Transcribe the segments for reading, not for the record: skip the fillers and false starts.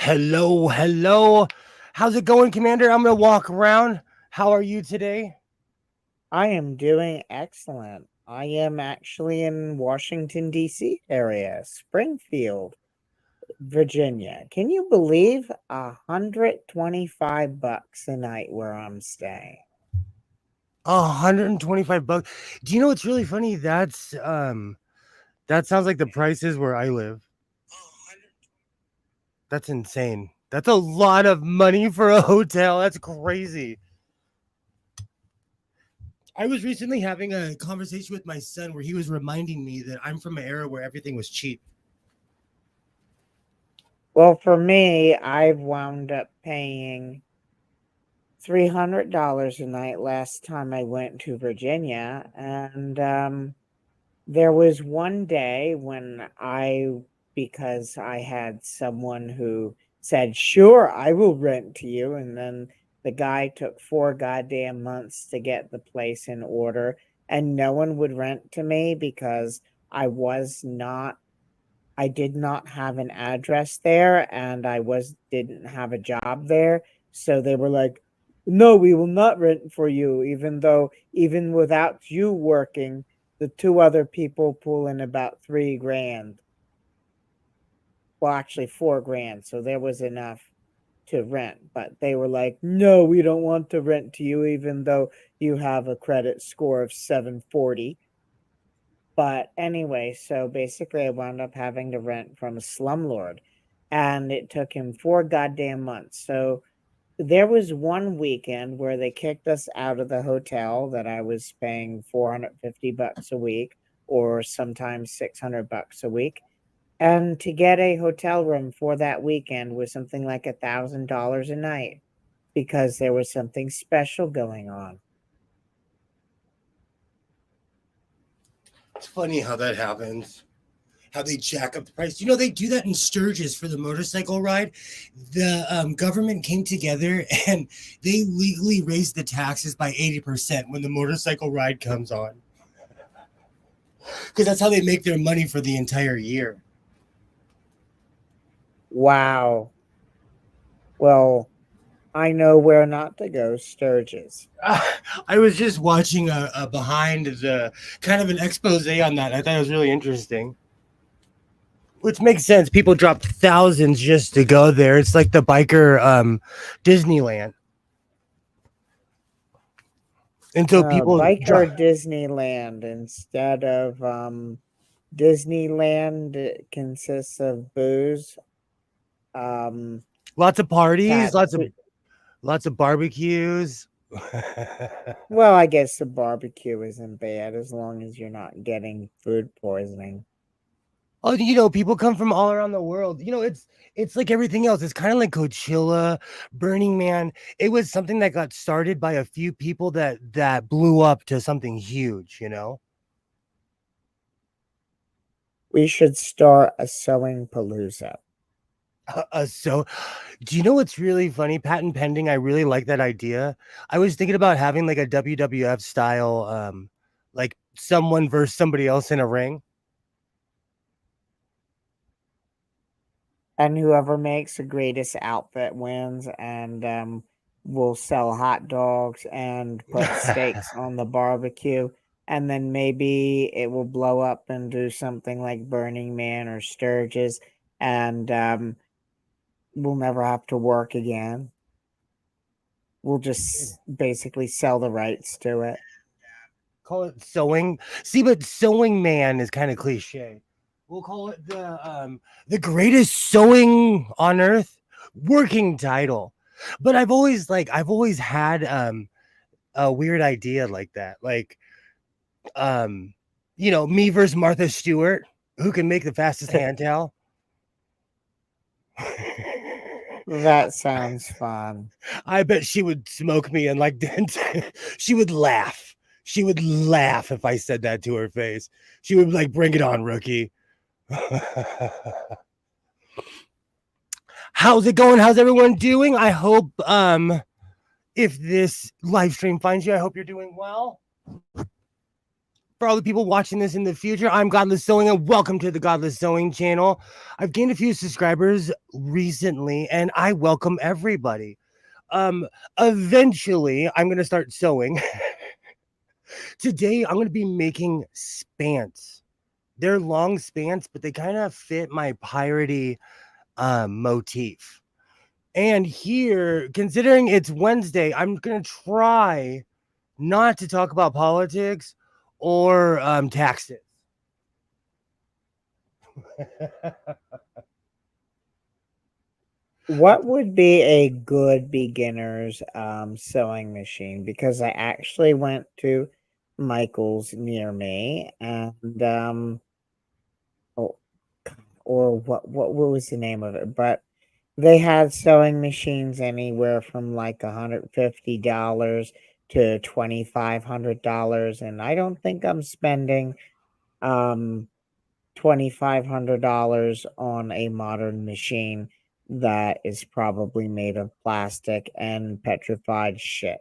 Hello, hello. How's it going, Commander? I'm gonna walk around. How are you today? I am doing excellent. I am actually in Washington, D.C. area, Springfield, Virginia. Can you believe $125 a night where I'm staying? $125. Do you know what's really funny? That sounds like the prices where I live. That's insane. That's a lot of money for a hotel. That's crazy. I was recently having a conversation with my son where he was reminding me that I'm from an era where everything was cheap. Well, for me, I've wound up paying $300 a night last time I went to Virginia, and there was one day when because I had someone who said, "Sure, I will rent to you." And then the guy took 4 goddamn months to get the place in order, and no one would rent to me because I did not have an address there and didn't have a job there. So they were like, "No, we will not rent for you," even without you working, the two other people pull in about 3 grand. Well, actually 4 grand. So there was enough to rent, but they were like, "No, we don't want to rent to you, even though you have a credit score of 740." But anyway, so basically, I wound up having to rent from a slumlord, and it took him 4 goddamn months. So there was one weekend where they kicked us out of the hotel that I was paying $450 a week, or sometimes $600 a week. And to get a hotel room for that weekend was something like $1,000 a night because there was something special going on. It's funny how that happens. How they jack up the price. You know, they do that in Sturgis for the motorcycle ride. The government came together and they legally raised the taxes by 80% when the motorcycle ride comes on. Because that's how they make their money for the entire year. Wow. Well, I know where not to go, Sturgis. I was just watching a behind the kind of an expose on that. I thought it was really interesting. Which makes sense. People drop thousands just to go there. It's like the biker Disneyland. And so people Biker Disneyland instead of Disneyland consists of booze, um, lots of parties, tattoo. lots of barbecues. Well, I guess the barbecue isn't bad as long as you're not getting food poisoning. Oh, you know, people come from all around the world. You know, it's like everything else. It's kind of like Coachella, Burning Man. It was something that got started by a few people that blew up to something huge, you know? We should start a sewing palooza. So do you know what's really funny? Patent pending. I really like that idea. I was thinking about having like a WWF style, like someone versus somebody else in a ring. And whoever makes the greatest outfit wins, and we'll sell hot dogs and put steaks on the barbecue, and then maybe it will blow up and do something like Burning Man or Sturgis, and we'll never have to work again. We'll just basically sell the rights to it. Call it sewing. See, but sewing man is kind of cliche. We'll call it the greatest sewing on earth. Working title. But I've always had a weird idea like that. Like you know, me versus Martha Stewart, who can make the fastest hand towel. That sounds fun. I bet she would smoke me and like she would laugh. She would laugh if I said that to her face. She would be like, "Bring it on, rookie." How's it going? How's everyone doing? I hope if this live stream finds you, I hope you're doing well. For all the people watching this in the future, I'm Godless Sewing and welcome to the Godless Sewing channel. I've gained a few subscribers recently and I welcome everybody. Um, Eventually I'm going to start sewing. Today I'm going to be making spants. They're long spants, but they kind of fit my piratey motif. And here, considering it's Wednesday, I'm going to try not to talk about politics or taxes. What would be a good beginner's sewing machine? Because I actually went to Michael's near me, and oh, or what was the name of it? But they had sewing machines anywhere from like $150 to $2,500, and I don't think I'm spending um $2,500 on a modern machine that is probably made of plastic and petrified shit.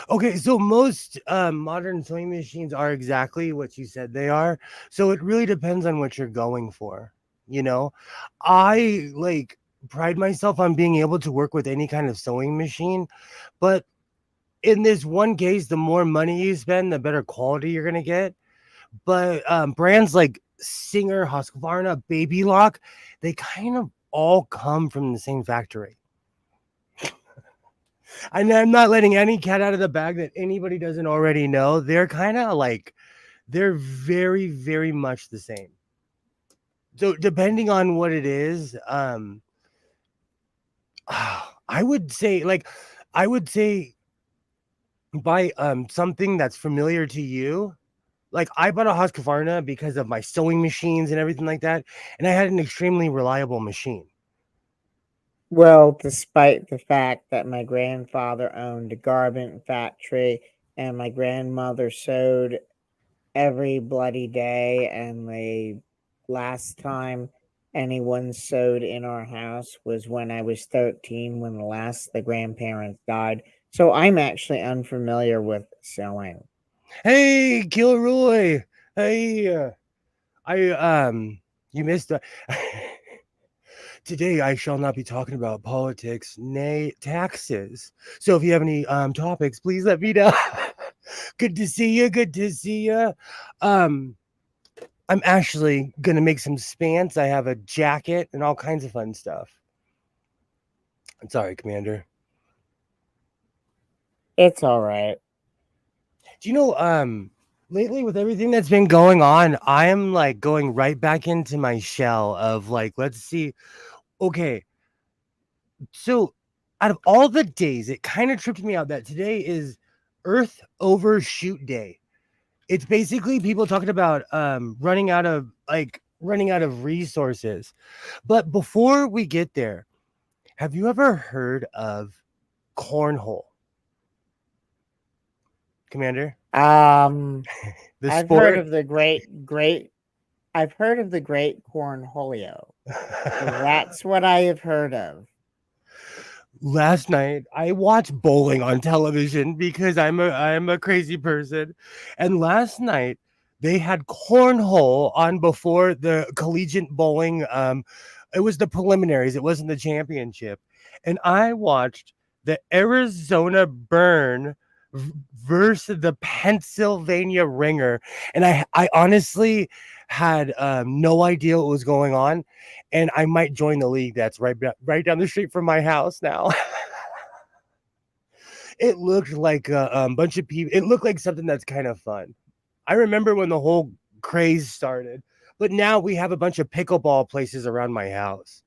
Okay, so most modern sewing machines are exactly what you said they are. So it really depends on what you're going for. You know, I like pride myself on being able to work with any kind of sewing machine, but in this one case, the more money you spend, the better quality you're gonna get. But brands like Singer, Husqvarna, Baby Lock, they kind of all come from the same factory. And I'm not letting any cat out of the bag that anybody doesn't already know. They're kind of like, they're very, very much the same. So depending on what it is, I would say like, I would say buy something that's familiar to you. Like I bought a Husqvarna because of my sewing machines and everything like that, and I had an extremely reliable machine. Well, despite the fact that my grandfather owned a garment factory and my grandmother sewed every bloody day, and the last time anyone sewed in our house was when I was 13, when the grandparents died. So I'm actually unfamiliar with sewing. Hey, Kilroy. Hey, I you missed. Today I shall not be talking about politics, nay taxes. So if you have any topics, please let me know. Good to see you. Good to see you. Um, I'm actually gonna make some spants. I have a jacket and all kinds of fun stuff. I'm sorry, Commander. It's all right. Do you know lately with everything that's been going on, I am like going right back into my shell of like, let's see. Okay, so out of all the days, it kind of tripped me out that today is Earth Overshoot Day. It's basically people talking about running out of resources. But before we get there, have you ever heard of cornhole? Commander? Um, The I've heard sport? of the great. I've heard of the great cornholio. That's what I have heard of. Last night I watched bowling on television because I'm a crazy person. And last night they had cornhole on before the collegiate bowling. It was the preliminaries, it wasn't the championship. And I watched the Arizona Burn versus the Pennsylvania Ringer. And I honestly had no idea what was going on, and I might join the league that's right down the street from my house now. It looked like a bunch of people. It looked like something that's kind of fun. I remember when the whole craze started, but now we have a bunch of pickleball places around my house.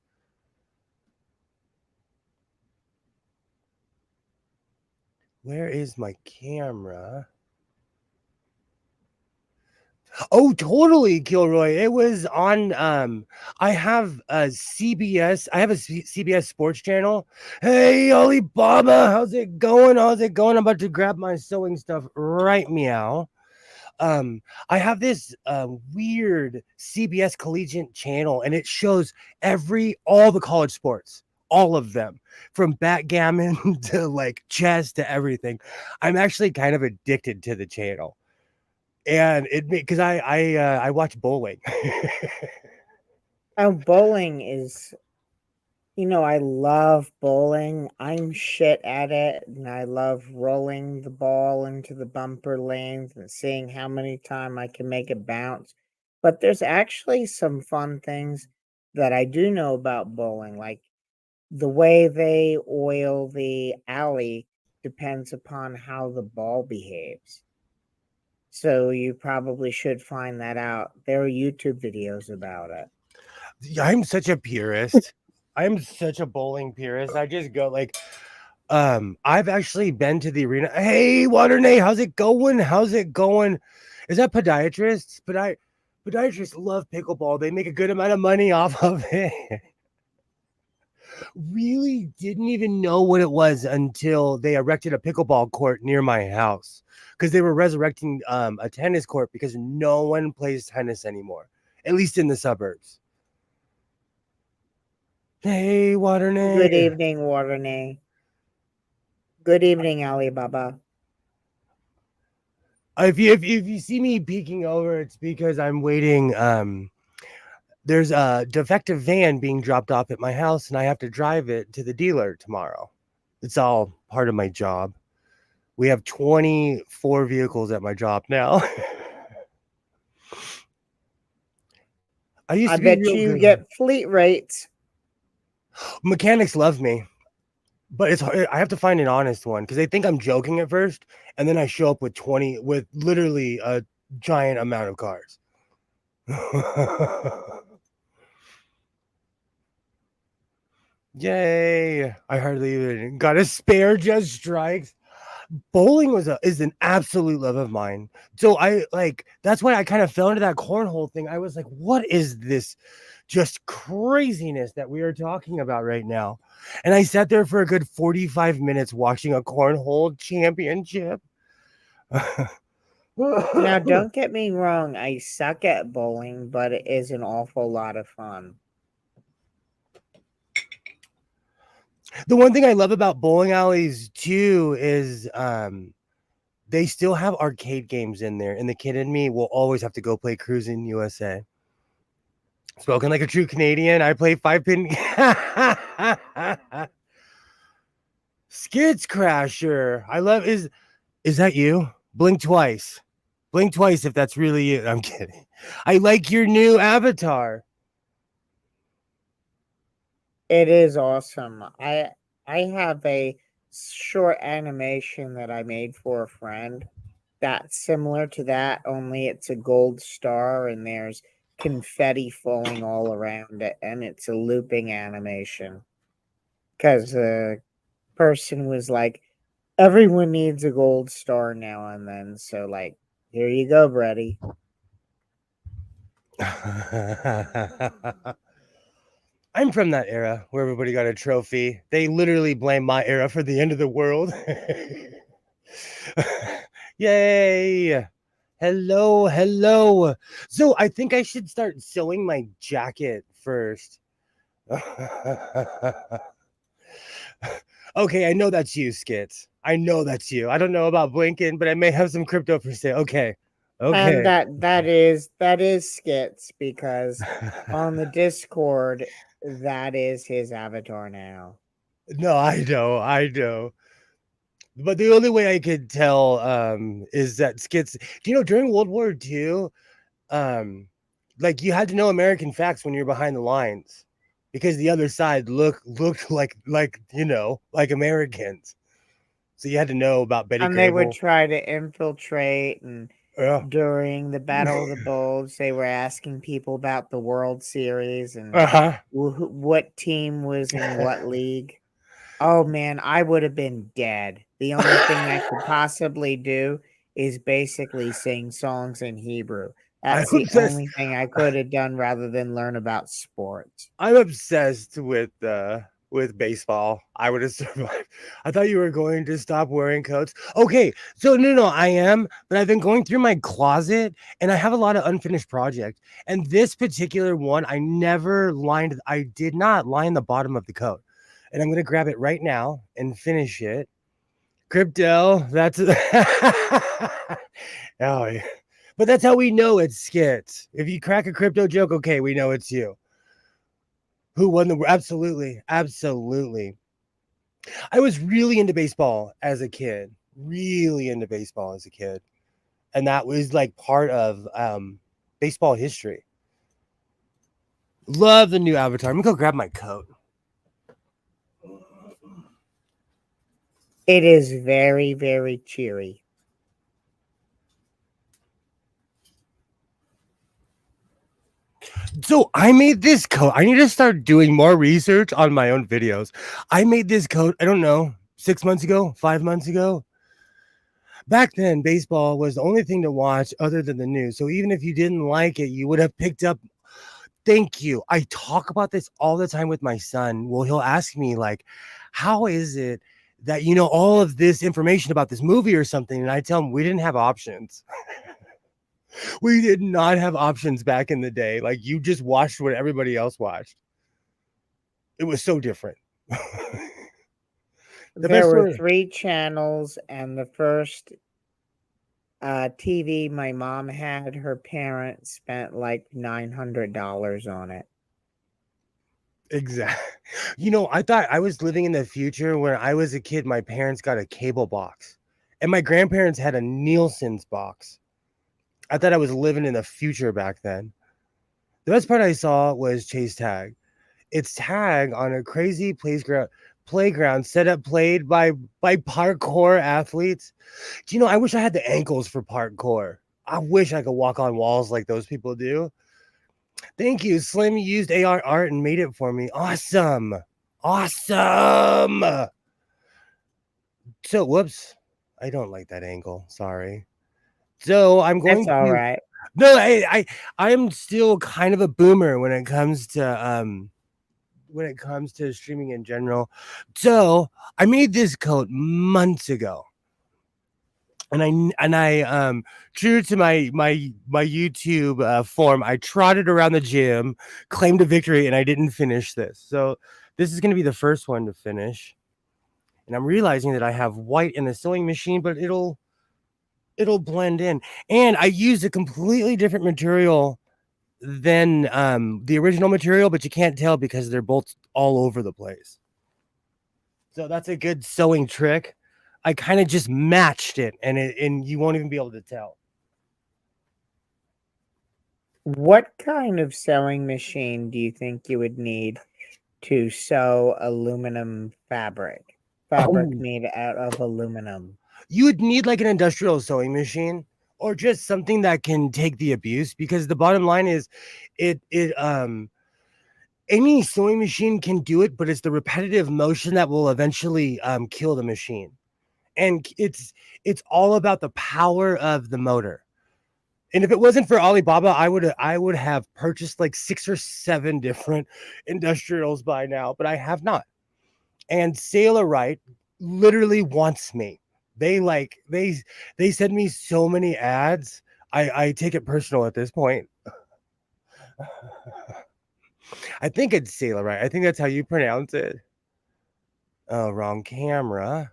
Where is my camera? Oh, totally, Kilroy. It was on I have a CBS. I have a CBS sports channel. Hey, Alibaba, how's it going? How's it going? I'm about to grab my sewing stuff right meow. I have this weird CBS collegiate channel and it shows all the college sports, all of them, from backgammon to like chess to everything. I'm actually kind of addicted to the channel. and it because I watch bowling. Oh, bowling is, I love bowling. I'm shit at it, and I love rolling the ball into the bumper lanes and seeing how many time I can make it bounce. But there's actually some fun things that I do know about bowling, like the way they oil the alley depends upon how the ball behaves. So you probably should find that out. There are YouTube videos about it. I'm such a purist. I'm such a bowling purist. I just go like, I've actually been to the arena. Hey, Waternay, how's it going? How's it going? Is that podiatrists? Podiatrists love pickleball. They make a good amount of money off of it. Really didn't even know what it was until they erected a pickleball court near my house because they were resurrecting a tennis court because no one plays tennis anymore, at least in the suburbs. Hey, Waternay. Good evening, Warney. Good evening, Alibaba. If you see me peeking over, it's because I'm waiting. There's a defective van being dropped off at my house, and I have to drive it to the dealer tomorrow. It's all part of my job. We have 24 vehicles at my job now. I used I to be bet real you good. get fleet rates. Mechanics love me, but it's hard. I have to find an honest one because they think I'm joking at first, and then I show up with 20, with literally a giant amount of cars. Yay! I hardly even got a spare just strikes. Bowling is an absolute love of mine. So I like that's why I kind of fell into that cornhole thing. I was like, what is this just craziness that we are talking about right now? And I sat there for a good 45 minutes watching a cornhole championship. Now, don't get me wrong, I suck at bowling, but it is an awful lot of fun. The one thing I love about bowling alleys too is they still have arcade games in there, and the kid in me will always have to go play Cruising USA. Spoken like a true Canadian, I play 5-pin. Skids Crasher. I love is that you? Blink twice. Blink twice if that's really you. I'm kidding. I like your new avatar. It is awesome. I have a short animation that I made for a friend that's similar to that, only it's a gold star and there's confetti falling all around it, and it's a looping animation. Because the person was like, everyone needs a gold star now and then. So, like, here you go, Brady. I'm from that era where everybody got a trophy. They literally blame my era for the end of the world. Yay! Hello, hello. So I think I should start sewing my jacket first. Okay, I know that's you, Skits. I know that's you. I don't know about blinking, but I may have some crypto for sale. Okay. And Okay. that is skits because on the Discord, that is his avatar now. No, I know. I know. But the only way I could tell is that Skits, do you know during World War II, um like you had to know American facts when you're behind the lines because the other side looked like like Americans. So you had to know about Betty And they would Grable. try to infiltrate, and Yeah. during the Battle of the Bulge, they were asking people about the World Series and Uh-huh. what team was in what league. Oh man, I would have been dead. The only thing I could possibly do is basically sing songs in Hebrew. I'm That's the obsessed. only thing I could have done rather than learn about sports. I'm obsessed with baseball. I would have survived. I thought you were going to stop wearing coats. Okay, so no, I am, but I've been going through my closet and I have a lot of unfinished projects. And this particular one, I did not line the bottom of the coat. And I'm gonna grab it right now and finish it. Crypto, that's oh yeah. But that's how we know it's skits. If you crack a crypto joke, okay, we know it's you. Who won the absolutely, absolutely. I was really into baseball as a kid. Really into baseball as a kid. And that was like part of baseball history. Love the new Avatar. I'm gonna go grab my coat. It is very, very cheery. So I made this coat. I need to start doing more research on my own videos. I made this coat, I don't know, 6 months ago, 5 months ago. Back then, baseball was the only thing to watch other than the news. So even if you didn't like it, you would have picked up. Thank you. I talk about this all the time with my son. Well, he'll ask me, like, how is it that you know all of this information about this movie or something? And I tell him we didn't have options. We did not have options back in the day. Like, you just watched what everybody else watched. It was so different. The There best were story. 3 channels, and the first TV my mom had, her parents spent like $900 on it. Exactly. You know, I thought I was living in the future. When I was a kid, my parents got a cable box, and my grandparents had a Nielsen's box. I thought I was living in the future back then. The best part I saw was Chase Tag. It's tag on a crazy playground setup played by parkour athletes. Do you know, I wish I had the ankles for parkour. I wish I could walk on walls like those people do. Thank you. Slim used AR art and made it for me. Awesome. Awesome. So, whoops. I don't like that angle. Sorry. So, I'm That's going all to right. No, I'm still kind of a boomer when it comes to streaming in general. So, I made this coat months ago. And I true to my YouTube form, I trotted around the gym, claimed a victory, and I didn't finish this. So this is going to be the first one to finish. And I'm realizing that I have white in the sewing machine, but it'll blend in. And I used a completely different material than the original material, but you can't tell because they're both all over the place. So that's a good sewing trick. I kind of just matched it, and you won't even be able to tell. What kind of sewing machine do you think you would need to sew aluminum fabric? Fabric Oh, made out of aluminum. you would need like an industrial sewing machine or just something that can take the abuse, because the bottom line is it any sewing machine can do it, but it's the repetitive motion that will eventually kill the machine. And it's all about the power of the motor. And if it wasn't for Alibaba, I would have purchased like 6 or 7 different industrials by now, but I have not. And Sailor Right literally wants me. They like they send me so many ads. I take it personal at this point. I think it's Sailor Right. I think that's how you pronounce it. Oh, wrong camera.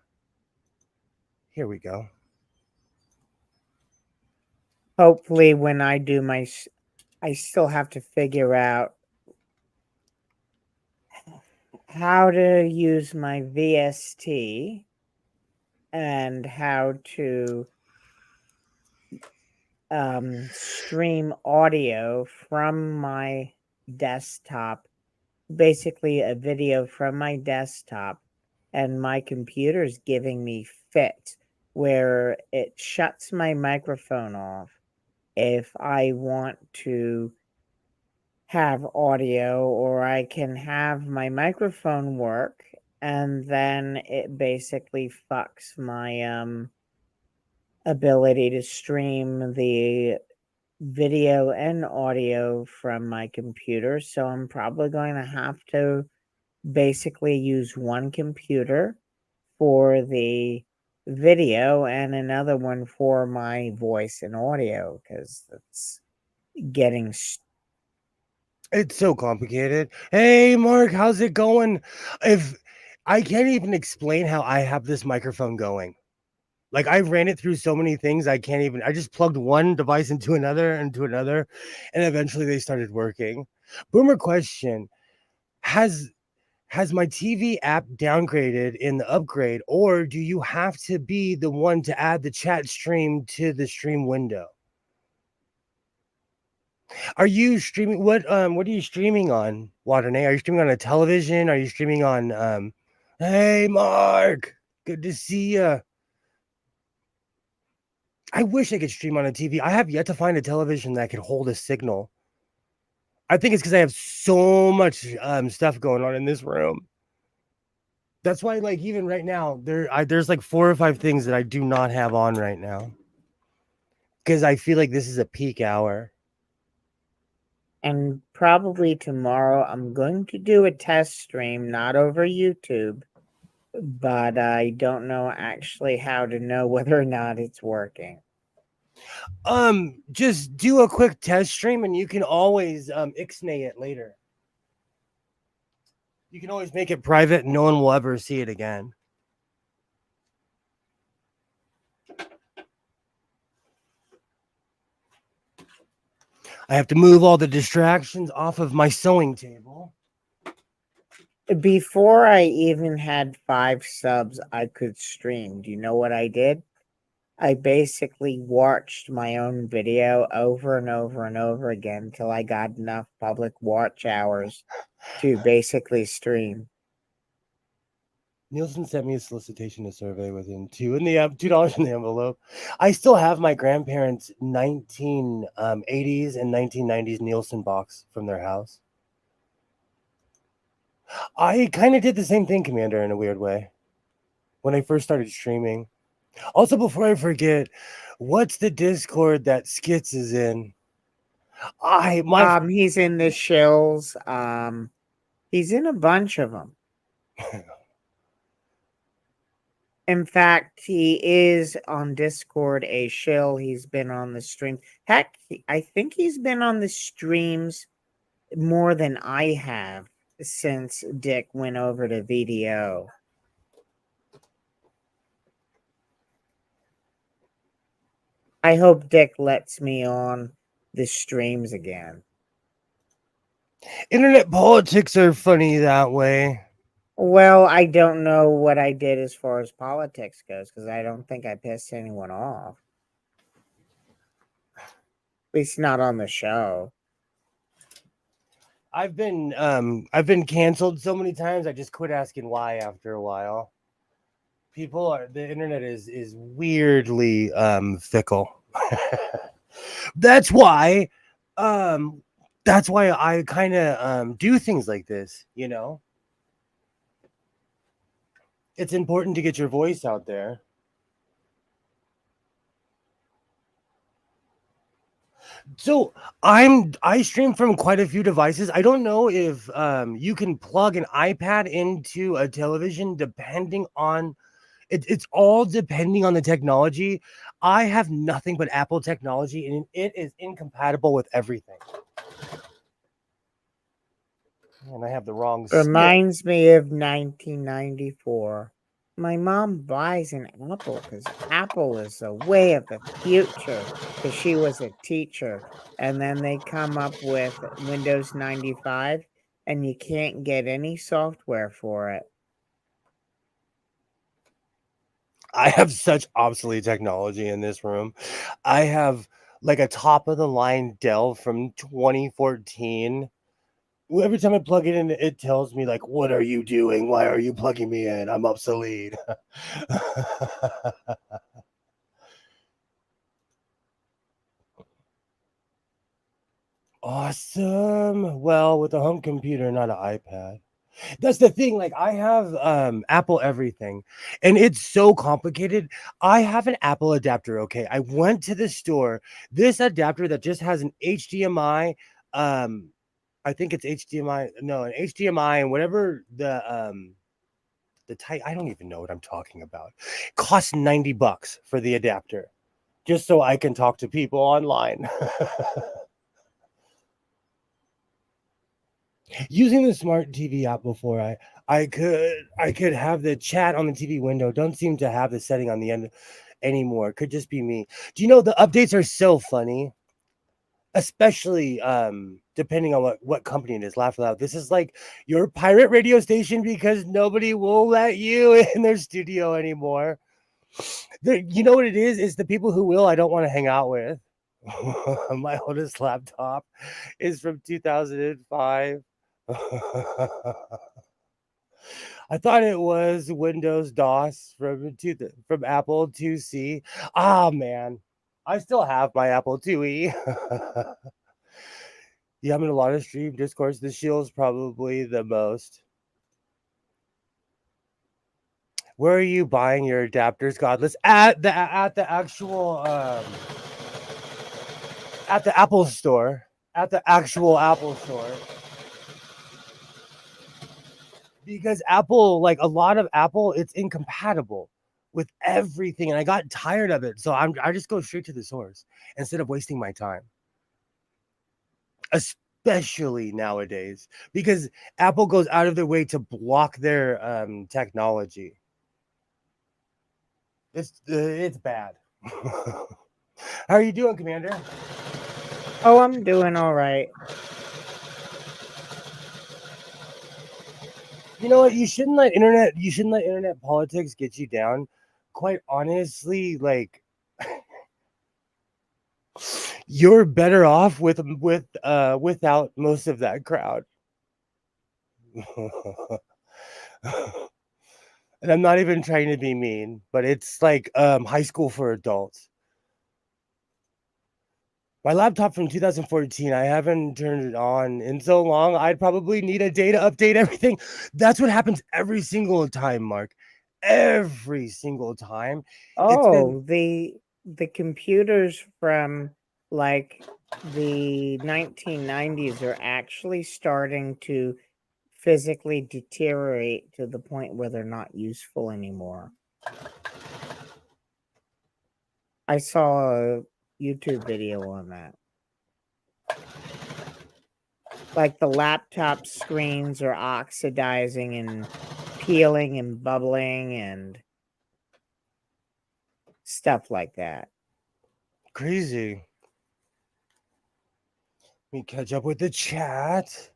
Here we go. Hopefully, when I do I still have to figure out how to use my VST and how to stream audio from my desktop, basically a video from my desktop, and my computer's giving me fit where it shuts my microphone off if I want to have audio, or I can have my microphone work and then it basically fucks my ability to stream the video and audio from my computer. So I'm probably going to have to basically use one computer for the video and another one for my voice and audio, because it's getting It's so complicated. Hey, Mark, how's it going? If I can't even explain how I have this microphone going. Like I ran it through so many things I can't even. I just plugged one device into another, and eventually they started working. Boomer question: Has my TV app downgraded in the upgrade, or do you have to be the one to add the chat stream to the stream window? Are you streaming what are you streaming on, Waternay? Are you streaming on a television? Are you streaming on Hey Mark, good to see you. I wish I could stream on a TV. I have yet to find a television that could hold a signal. I think it's because I have so much stuff going on in this room. That's why, like, even right now, there's like 4 or 5 things that I do not have on right now because I feel like this is a peak hour. And probably tomorrow I'm going to do a test stream, not over YouTube, but I don't know actually how to know whether or not it's working. Just do a quick test stream and you can always ixnay it later. You can always make it private and no one will ever see it again. I have to move all the distractions off of my sewing table. Before I even had 5 subs, I could stream. Do you know what I did? I basically watched my own video over and over and over again until I got enough public watch hours to basically stream. Nielsen sent me a solicitation to survey within $2 in the envelope. I still have my grandparents' 1980s and 1990s Nielsen box from their house. I kind of did the same thing, Commander, in a weird way, when I first started streaming. Also, before I forget, what's the Discord that Skits is in? He's in the shills. He's in a bunch of them. In fact, he is on Discord a shill. He's been on the stream. Heck, I think he's been on the streams more than I have since Dick went over to VDO. I hope Dick lets me on the streams again. Internet politics are funny that way. Well, I don't know what I did as far as politics goes because I don't think I pissed anyone off. At least not on the show. I've been canceled so many times. I just quit asking why after a while. The internet is weirdly fickle. That's why I kind of do things like this, you know. It's important to get your voice out there. So I stream from quite a few devices. I don't know if you can plug an iPad into a television depending on it's all depending on the technology. I have nothing but Apple technology and it is incompatible with everything. And I have the wrong Reminds me of 1994. My mom buys an Apple because Apple is the way of the future because she was a teacher. And then they come up with Windows 95 and you can't get any software for it. I have such obsolete technology in this room. I have like a top of the line Dell from 2014. Every time I plug it in, it tells me like, "What are you doing? Why are you plugging me in? I'm obsolete." Awesome. Well, with a home computer, not an iPad. That's the thing. Like I have Apple everything, and it's so complicated. I have an Apple adapter. Okay, I went to the store. This adapter that just has an HDMI. I think it's HDMI. No, an HDMI and whatever the type. I don't even know what I'm talking about. It costs $90 for the adapter, just so I can talk to people online. Using the smart TV app before I could have the chat on the TV window. Don't seem to have the setting on the end. anymore. Could just be me. Do you know the updates are so funny? Especially depending on what company it is. Laugh loud. This is like your pirate radio station because nobody will let you in their studio anymore. You know what it is? It's the people who will I don't want to hang out with. My oldest laptop is from 2005. I thought it was Windows DOS from Apple 2C. Ah man, I still have my Apple 2E. Yeah, I'm in a lot of stream discourse. The Shield's probably the most. Where are you buying your adapters, Godless? At the actual at the Apple store. At the actual Apple store. Because Apple, like a lot of Apple, it's incompatible with everything. And I got tired of it. So I just go straight to the source instead of wasting my time. Especially nowadays. Because Apple goes out of their way to block their technology. It's bad. How are you doing, Commander? Oh, I'm doing all right. You know what? You shouldn't let internet politics get you down. Quite honestly, like you're better off without most of that crowd. And I'm not even trying to be mean, but it's like high school for adults. My laptop from 2014, I haven't turned it on in so long. I'd probably need a day to update everything. That's what happens every single time, Mark. Every single time. It's been Oh, the computers from like the 1990s are actually starting to physically deteriorate to the point where they're not useful anymore. I saw a YouTube video on that. Like the laptop screens are oxidizing and peeling and bubbling and stuff like that. crazy. Let me catch up with the chat.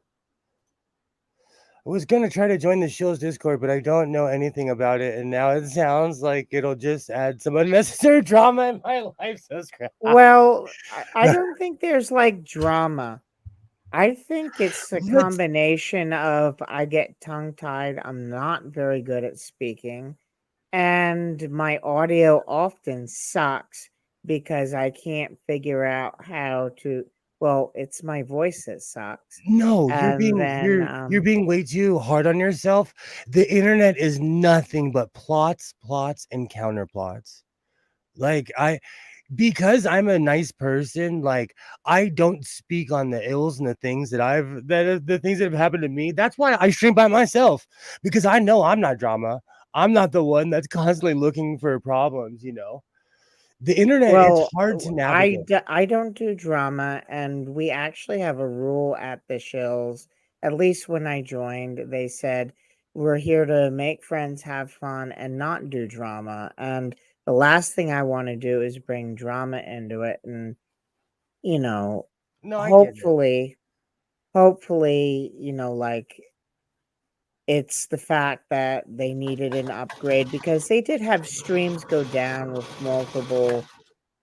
I was gonna try to join the show's Discord, but I don't know anything about it, and now it sounds like it'll just add some unnecessary drama in my life. So scrap. Well, I don't think there's like drama. I think it's a Let's combination of I get tongue tied, I'm not very good at speaking, and my audio often sucks because I can't figure out how to. Well, it's my voice that sucks. no, And then, you're being way too hard on yourself. The internet is nothing but plots, and counterplots. Like because I'm a nice person, like I don't speak on the ills and the things the things that have happened to me. That's why I stream by myself because I know I'm not drama. I'm not the one that's constantly looking for problems, you know. The internet, it's well, hard to navigate. I don't do drama, and we actually have a rule at the Shills. At least when I joined, they said we're here to make friends, have fun, and not do drama. And the last thing I want to do is bring drama into it. And you know, No, I get it. hopefully, like it's the fact that they needed an upgrade because they did have streams go down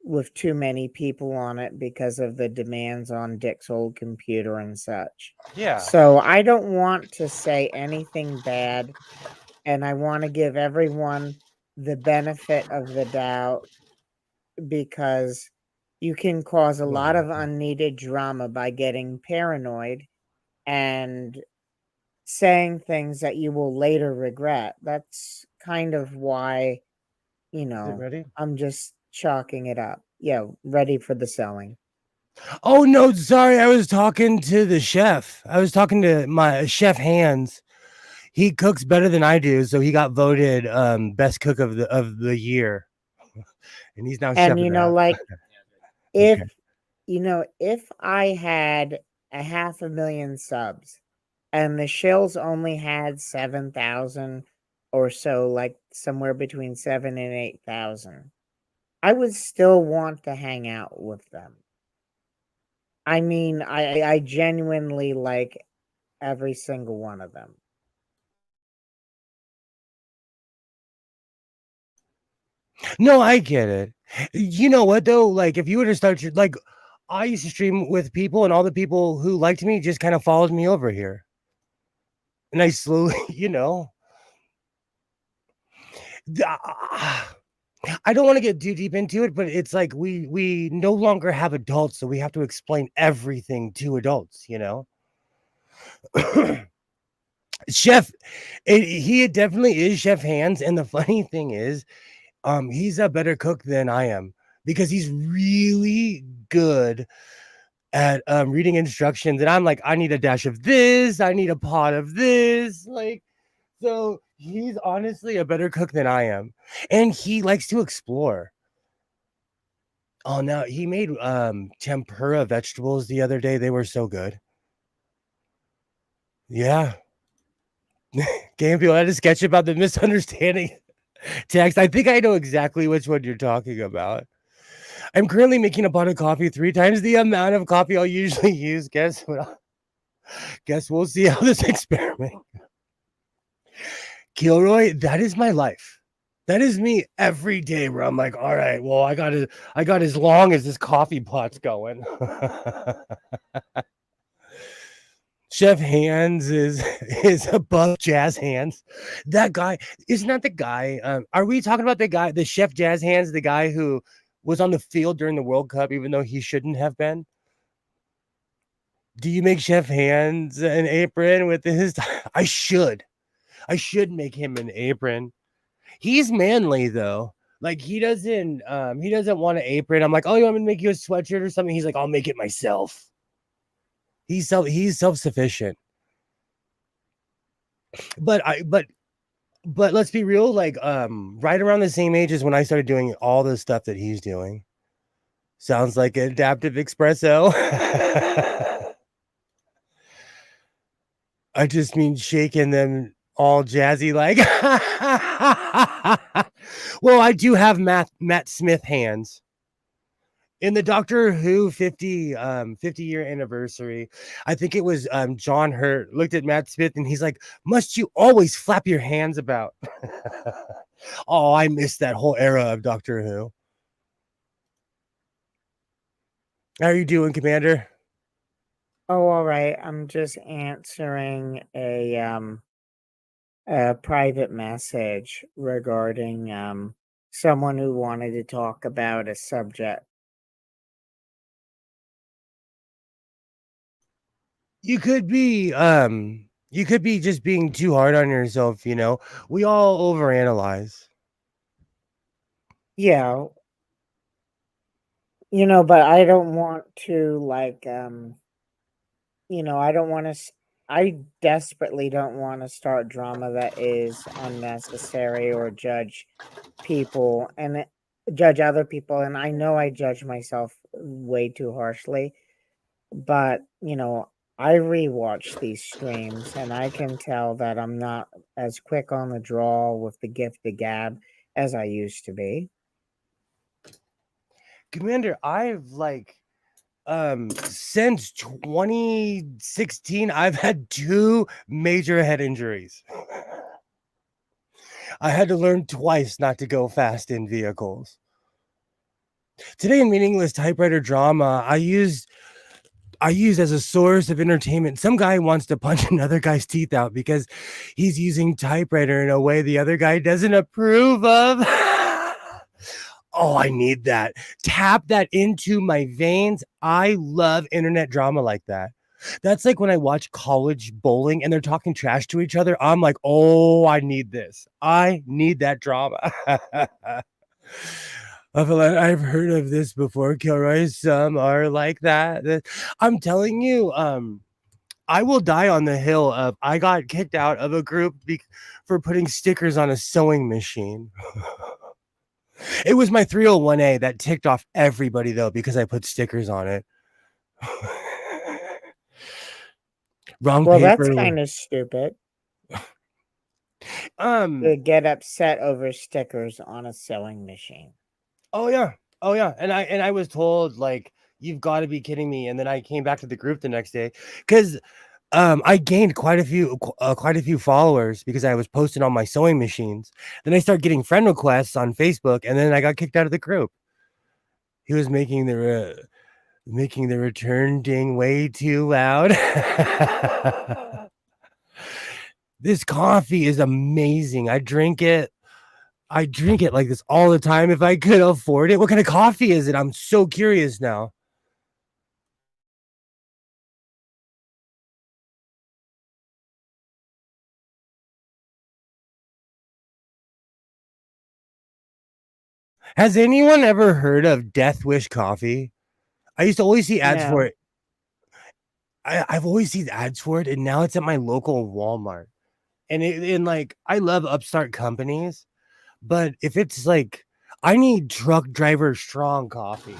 with too many people on it because of the demands on Dick's old computer and such. Yeah. So I don't want to say anything bad, and I want to give everyone the benefit of the doubt because you can cause a lot of unneeded drama by getting paranoid and saying things that you will later regret. That's kind of why, Is it ready? I'm just chalking it up. Yeah, ready for the selling. Oh no, sorry. I was talking to the chef. I was talking to my chef Hans. He cooks better than I do, so he got voted best cook of the year. And he's now chef And of the house. like if Okay. if I had a 500,000 subs and the shills only had 7,000 or so, like somewhere between 7 and 8,000, I would still want to hang out with them. I mean, I genuinely like every single one of them. No, I get it. You know what though? Like if you were to start your like I used to stream with people and all the people who liked me just kind of followed me over here. And I slowly, th- ah, I don't want to get too deep into it, but it's like we no longer have adults, so we have to explain everything to adults. Chef, he definitely is Chef Hands, and the funny thing is, he's a better cook than I am because he's really good at reading instructions, and I'm like, I need a dash of this, I need a pot of this, like so. He's honestly a better cook than I am, and he likes to explore. Oh no, he made tempura vegetables the other day. They were so good. Yeah. Game people had a sketch about the misunderstanding text. I think I know exactly which one you're talking about. I'm currently making a pot of coffee 3 times the amount of coffee I'll usually use. Guess we'll see how this experiment. Kilroy, that is my life. That is me every day where I'm like, all right, well, I got as long as this coffee pot's going. Chef Hands is above Jazz Hands. That guy isn't that the guy? Are we talking about the guy, the Chef Jazz Hands, the guy who was on the field during the World Cup, even though he shouldn't have been? Do you make Chef Hands an apron with his? I should. I should make him an apron. He's manly though. Like he doesn't want an apron. I'm like, oh, you want me to make you a sweatshirt or something? He's like, I'll make it myself. He's self-sufficient. But but let's be real, like right around the same age as when I started doing all the stuff that he's doing. Sounds like an adaptive espresso. I just mean shaking them all jazzy like. Well, I do have Matt Smith hands. In the Doctor Who 50-year anniversary, I think it was John Hurt looked at Matt Smith and he's like, "Must you always flap your hands about?" Oh, I missed that whole era of Doctor Who. How are you doing, Commander? Oh, all right. I'm just answering a private message regarding someone who wanted to talk about a subject. You could be just being too hard on yourself. We all overanalyze. Yeah, but I don't want to I don't want to I desperately don't want to start drama that is unnecessary or people and judge other people, and I know I judge myself way too harshly, but I rewatch these streams and I can tell that I'm not as quick on the draw with the gift of gab as I used to be. Commander, I've since 2016 I've had 2 major head injuries. I had to learn twice not to go fast in vehicles. Today in meaningless typewriter drama, I used as a source of entertainment. Some guy wants to punch another guy's teeth out because he's using typewriter in a way the other guy doesn't approve of. Oh, I need that. Tap that into my veins. I love internet drama like that. That's like when I watch college bowling and they're talking trash to each other. I'm like, oh, I need this. I need that drama. I feel like I've heard of this before, Kilroy. Some are like that. I'm telling you, I will die on the hill of I got kicked out of a group for putting stickers on a sewing machine. It was my 301A that ticked off everybody though because I put stickers on it. Wrong Well, that's paper. kind of stupid Um, to get upset over stickers on a sewing machine. Oh yeah. Oh yeah. And I was told like you've got to be kidding me. And then I came back to the group the next day because I gained quite a few followers because I was posting on my sewing machines. Then I started getting friend requests on Facebook, and then I got kicked out of the group. He was making the return ding way too loud. This coffee is amazing. I drink it like this all the time if I could afford it. What kind of coffee is it? I'm so curious now. Has anyone ever heard of Death Wish coffee? I used to always see ads for No, it. I've always seen ads for it, and now it's at my local Walmart. And like I love upstart companies, but if it's like I need truck driver strong coffee.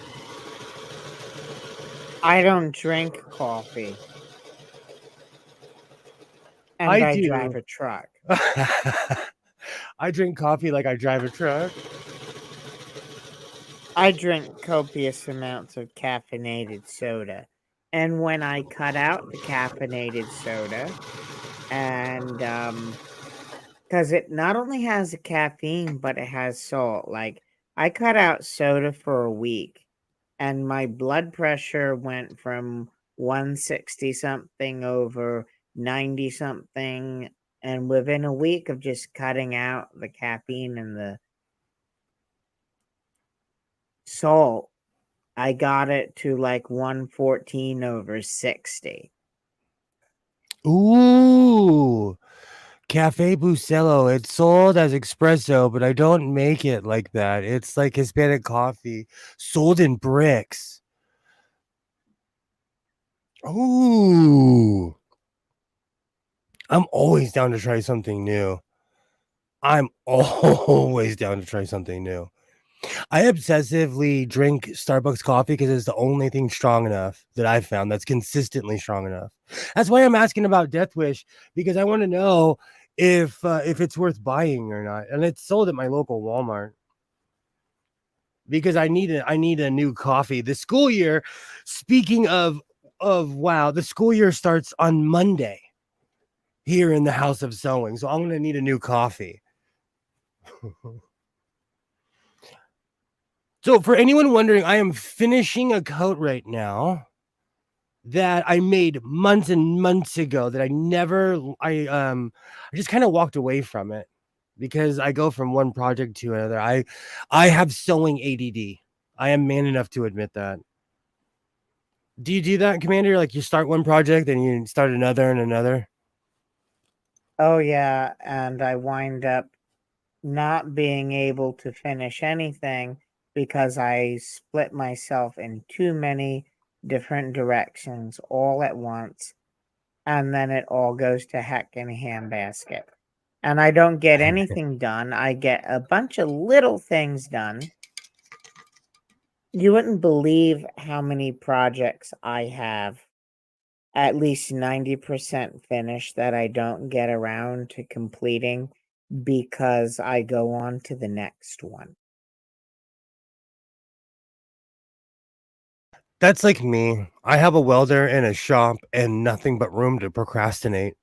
I don't drink coffee, and I I drive do. a truck. I drink coffee like I drive a truck. I drink copious amounts of caffeinated soda. And when I cut out the caffeinated soda, and because it not only has the caffeine, but it has salt. Like, I cut out soda for a week, and my blood pressure went from 160 something over 90 something. And within a week of just cutting out the caffeine and the salt, I got it to like 114 over 60. Ooh, Cafe Bucello. It's sold as espresso, but I don't make it like that. It's like Hispanic coffee sold in bricks. Ooh, I'm always down to try something new. I'm always down to try something new. I obsessively drink Starbucks coffee because it's the only thing strong enough that I've found that's consistently strong enough. That's why I'm asking about Death Wish because I want to know if it's worth buying or not. And it's sold at my local Walmart because I need a new coffee. The school year, speaking of wow, the school year starts on Monday here in the House of Sewing. So I'm going to need a new coffee. So for anyone wondering, I am finishing a coat right now that I made months and months ago that I just kind of walked away from it because I go from one project to another. I have sewing ADD. I am man enough to admit that. Do you do that, Commander? Like you start one project and you start another and another? Oh, yeah. And I wind up not being able to finish anything because I split myself in too many different directions all at once. And then it all goes to heck in a handbasket. And I don't get anything done. I get a bunch of little things done. You wouldn't believe how many projects I have at least 90% finished that I don't get around to completing because I go on to the next one. That's like me. I have a welder in a shop and nothing but room to procrastinate.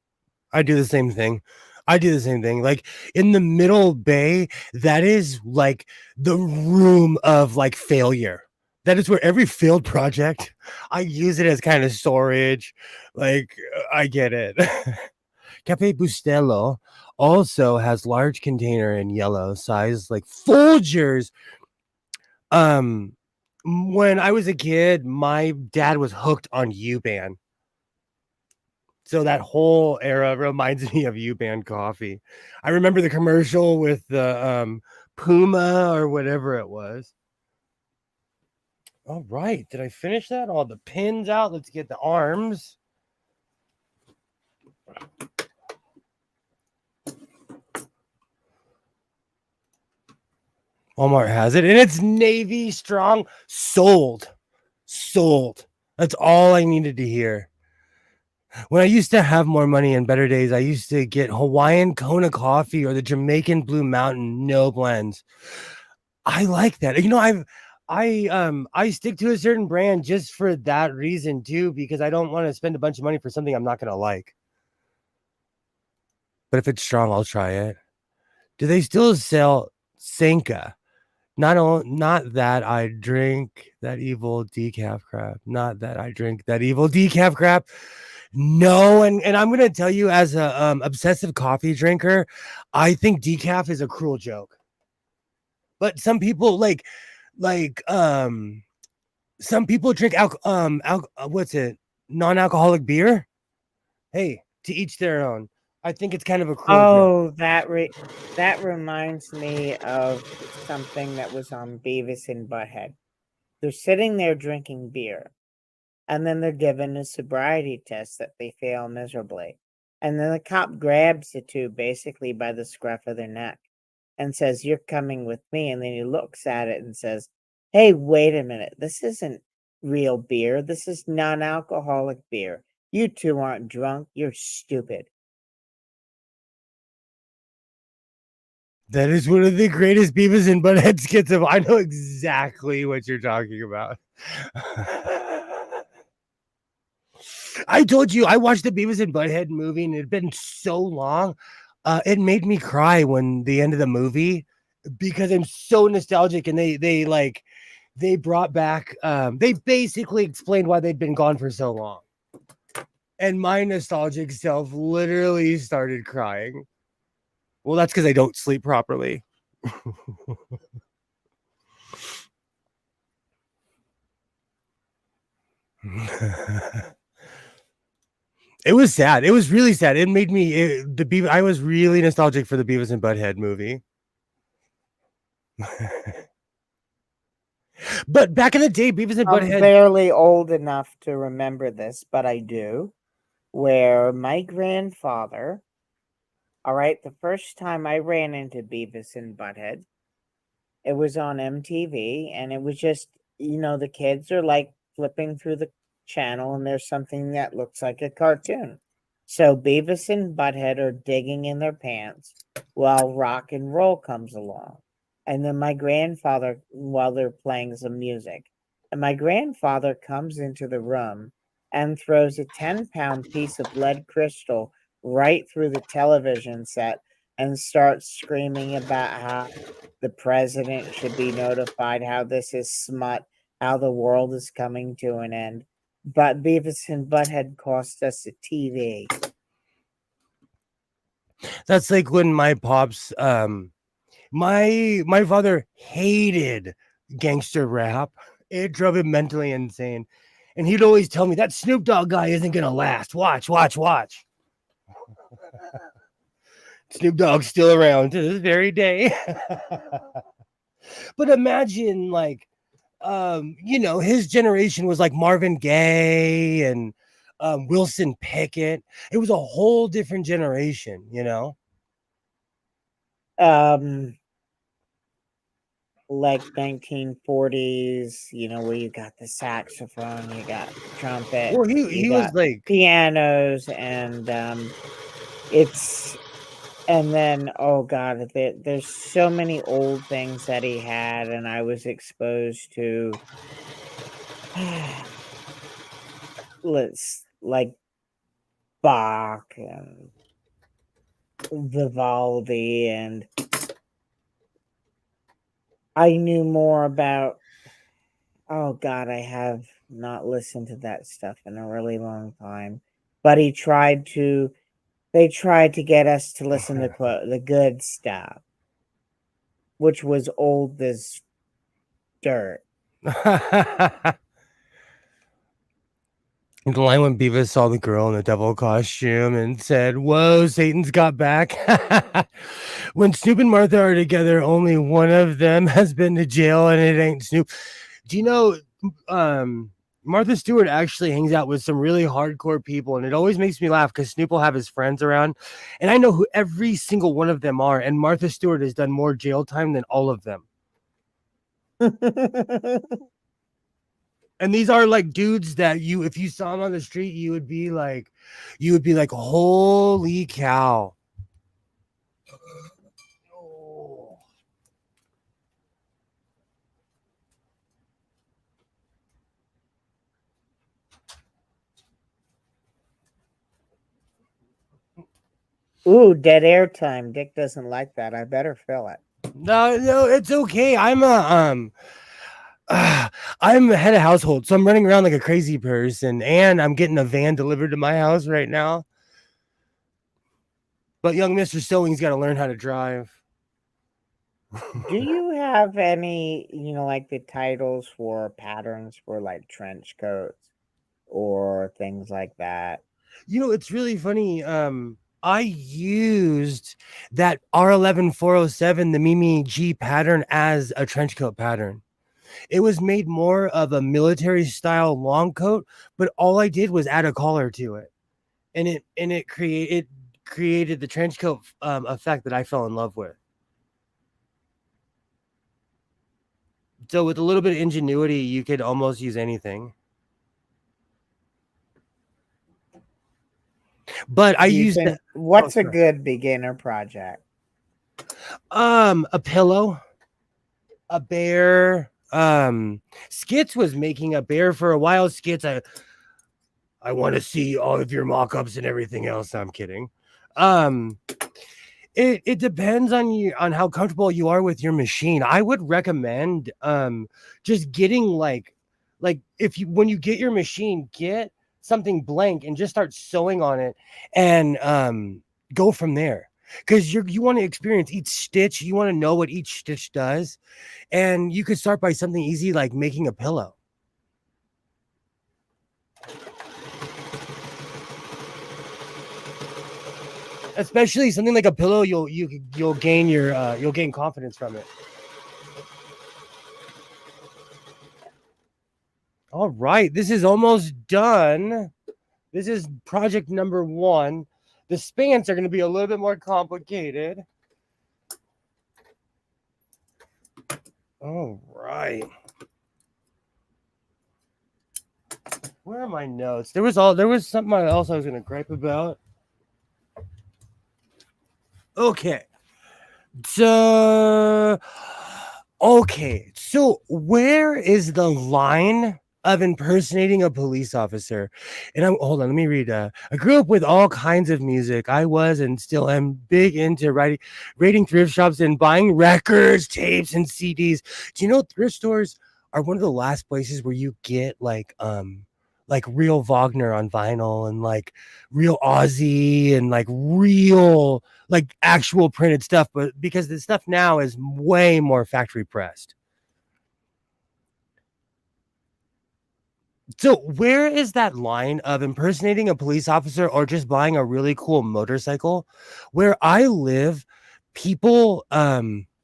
I do the same thing. I do the same thing. Like in the middle bay, that is like the room of like failure. That is where every failed project, I use it as kind of storage. Like I get it. Cafe Bustelo also has large container in yellow size like Folgers. Um when I was a kid, my dad was hooked on U-Ban. So that whole era reminds me of U-Ban coffee. I remember the commercial with the Puma or whatever it was. All right. Did I finish that? All the pins out. Let's get the arms. Walmart has it. And it's navy strong. Sold. Sold. That's all I needed to hear. When I used to have more money and better days, I used to get Hawaiian Kona coffee or the Jamaican Blue Mountain no blends. I like that. I stick to a certain brand just for that reason too, because I don't want to spend a bunch of money for something I'm not gonna like. But if it's strong, I'll try it. Do they still sell Senka? Not that I drink that evil decaf crap. Not that I drink that evil decaf crap. No, and I'm gonna tell you, as a obsessive coffee drinker, I think decaf is a cruel joke. But some people like some people drink what's it, non-alcoholic beer. Hey, to each their own. I think it's kind of a cruel joke. Oh, that reminds me of something that was on Beavis and Butthead. They're sitting there drinking beer, and then they're given a sobriety test that they fail miserably. And then the cop grabs the two basically by the scruff of their neck and says, "You're coming with me." And then he looks at it and says, "Hey, wait a minute. This isn't real beer. This is non alcoholic beer. You two aren't drunk. You're stupid." That is one of the greatest Beavis and Butthead skits of. I know exactly what you're talking about. I told you I watched the Beavis and Butthead movie, and it had been so long. It made me cry when the end of the movie, because I'm so nostalgic, and they brought back. They basically explained why they'd been gone for so long, and my nostalgic self literally started crying. Well, that's because I don't sleep properly. It was sad. It was really sad. It made me the Beavis. I was really nostalgic for the Beavis and Butthead movie. But back in the day, Beavis and I'm Butthead. barely old enough to remember this, but I do. Where my grandfather, all right, the first time I ran into Beavis and Butthead, it was on MTV, and it was just, the kids are like flipping through the channel, and there's something that looks like a cartoon. So Beavis and Butthead are digging in their pants while rock and roll comes along. And then my grandfather, while they're playing some music, and my grandfather comes into the room and throws a 10-pound piece of lead crystal right through the television set and starts screaming about how the president should be notified, how this is smut, how the world is coming to an end. But Beavis and Butthead cost us a TV. That's like when my pops, my father hated gangster rap. It drove him mentally insane, and he'd always tell me that Snoop Dogg guy isn't gonna last. Watch, watch, watch. Snoop Dogg's still around to this very day. But imagine, like, his generation was like Marvin Gaye and Wilson Pickett. It was a whole different generation. Um, like 1940s, where you got the saxophone, you got Well, trumpets, you he was got like, pianos, and it's and then, oh god, there's so many old things that he had, and I was exposed to let's like Bach and Vivaldi, and I knew more about, oh god, I have not listened to that stuff in a really long time. But they tried to get us to listen to the good stuff, which was old as dirt. the line when Beavis saw the girl in the devil costume and said, "Whoa, Satan's got back." When Snoop and Martha are together, only one of them has been to jail, and it ain't Snoop. Do you know, Martha Stewart actually hangs out with some really hardcore people, and it always makes me laugh because Snoop will have his friends around, and I know who every single one of them are, and Martha Stewart has done more jail time than all of them. And these are like dudes that if you saw them on the street, you would be like, holy cow. Oh. Ooh, dead air time. Dick doesn't like that. I better fill it. No, it's okay. I'm a head of household, so I'm running around like a crazy person, and I'm getting a van delivered to my house right now. But young Mr. Sewing's got to learn how to drive. Do you have any, like the titles for patterns for like trench coats or things like that? It's really funny. I used that R11407, the Mimi G pattern, as a trench coat pattern. It was made more of a military style long coat, but all I did was add a collar to it, and it created the trench coat effect that I fell in love with. So with a little bit of ingenuity, you could almost use anything. But I Do you used think that. what's a Sorry. good beginner project? A pillow, a bear. Skits was making a bear for a while. Skits, I want to see all of your mock-ups and everything else. I'm kidding. Um, it depends on you, on how comfortable you are with your machine. I would recommend just getting like if you when you get your machine, get something blank and just start sewing on it, and go from there. Because you want to experience each stitch, you want to know what each stitch does, and you could start by something easy like making a pillow. Especially something like a pillow, you'll gain you'll gain confidence from it. All right, this is almost done. This is project number 1. The spans are going to be a little bit more complicated. All right. Where are my notes? There was something else I was going to gripe about. Okay. So where is the line of impersonating a police officer? And I'm hold on, let me read. I grew up with all kinds of music. I was and still am big into raiding thrift shops and buying records, tapes, and CDs. Do you know thrift stores are one of the last places where you get like real Wagner on vinyl, and like real Ozzy, and like real like actual printed stuff, but because the stuff now is way more factory pressed. So where is that line of impersonating a police officer or just buying a really cool motorcycle? Where I live, people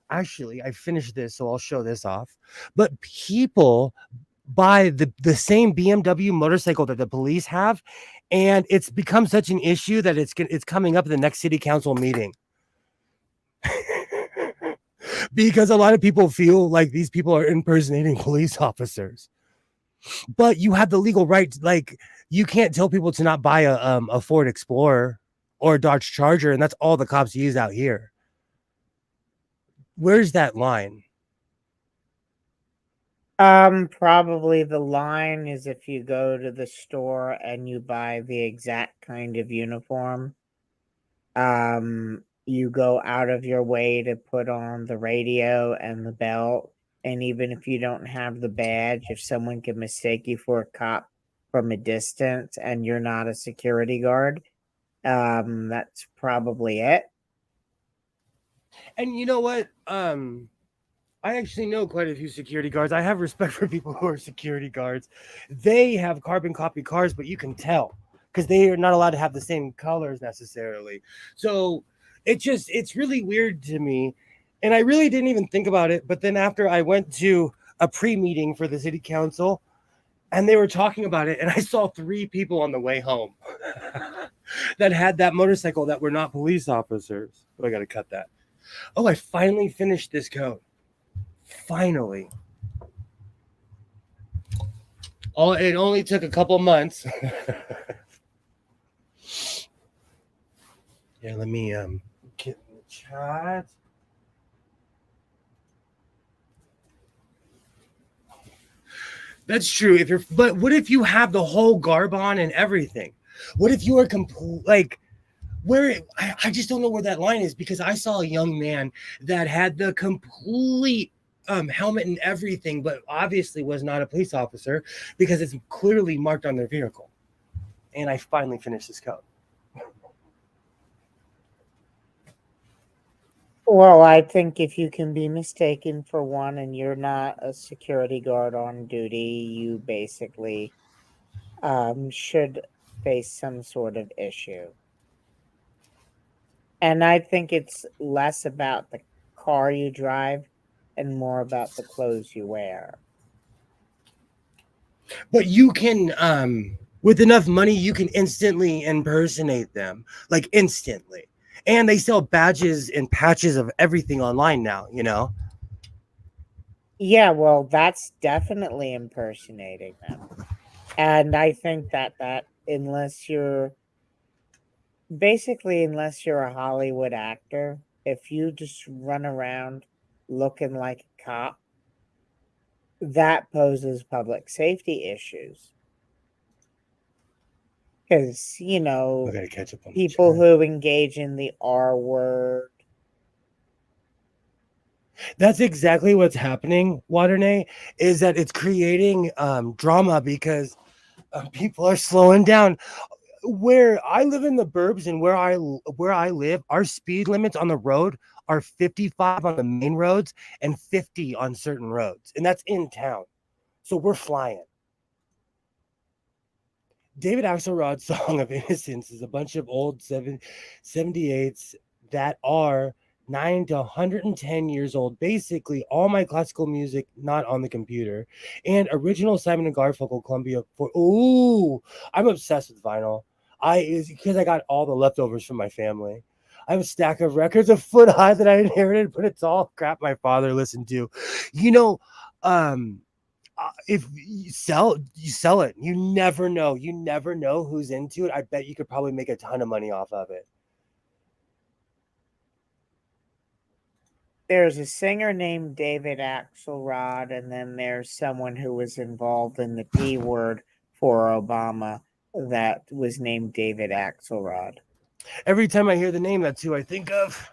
actually I finished this, so I'll show this off. But people buy the same BMW motorcycle that the police have, and it's become such an issue that it's coming up in the next city council meeting. Because a lot of people feel like these people are impersonating police officers. But you have the legal right, like you can't tell people to not buy a Ford Explorer or a Dodge Charger, and that's all the cops use out here. Where's that line? Probably the line is if you go to the store and you buy the exact kind of uniform. You go out of your way to put on the radio and the belt, and even if you don't have the badge, if someone can mistake you for a cop from a distance and you're not a security guard, that's probably it. And you know what? I actually know quite a few security guards. I have respect for people who are security guards. They have carbon copy cars, but you can tell because they are not allowed to have the same colors necessarily. So it's really weird to me. And I really didn't even think about it. But then after I went to a pre-meeting for the city council and they were talking about it, and I saw 3 people on the way home that had that motorcycle that were not police officers. Oh, I got to cut that. Oh, I finally finished this code. Finally. It only took a couple months. Yeah, let me get in the chat. That's true. But what if you have the whole garb on and everything? What if you are complete like where I just don't know where that line is, because I saw a young man that had the complete helmet and everything, but obviously was not a police officer because it's clearly marked on their vehicle. And I finally finished this code. Well, I think if you can be mistaken for one and you're not a security guard on duty, you basically should face some sort of issue. And I think it's less about the car you drive and more about the clothes you wear. But you can, with enough money, you can instantly impersonate them, like instantly. And they sell badges and patches of everything online now, you know? Yeah, well, that's definitely impersonating them. And I think that unless you're basically unless you're a Hollywood actor, if you just run around looking like a cop, that poses public safety issues. Because, I gotta catch up on the people chat. who engage in the R word. That's exactly what's happening, Waternay, is that it's creating drama because people are slowing down. Where I live in the burbs and where I live, our speed limits on the road are 55 on the main roads and 50 on certain roads, and that's in town. So we're flying. David Axelrod's Song of Innocence is a bunch of old 78s that are 9 to 110 years old. Basically, all my classical music not on the computer, and original Simon and Garfunkel Columbia. I'm obsessed with vinyl. Because I got all the leftovers from my family. I have a stack of records a foot high that I inherited, but it's all crap my father listened to. You know, if you sell it, you never know who's into it. I bet you could probably make a ton of money off of it. There's a singer named David Axelrod, and then there's someone who was involved in the P word for Obama that was named David Axelrod. Every time I hear the name, that's who I think of.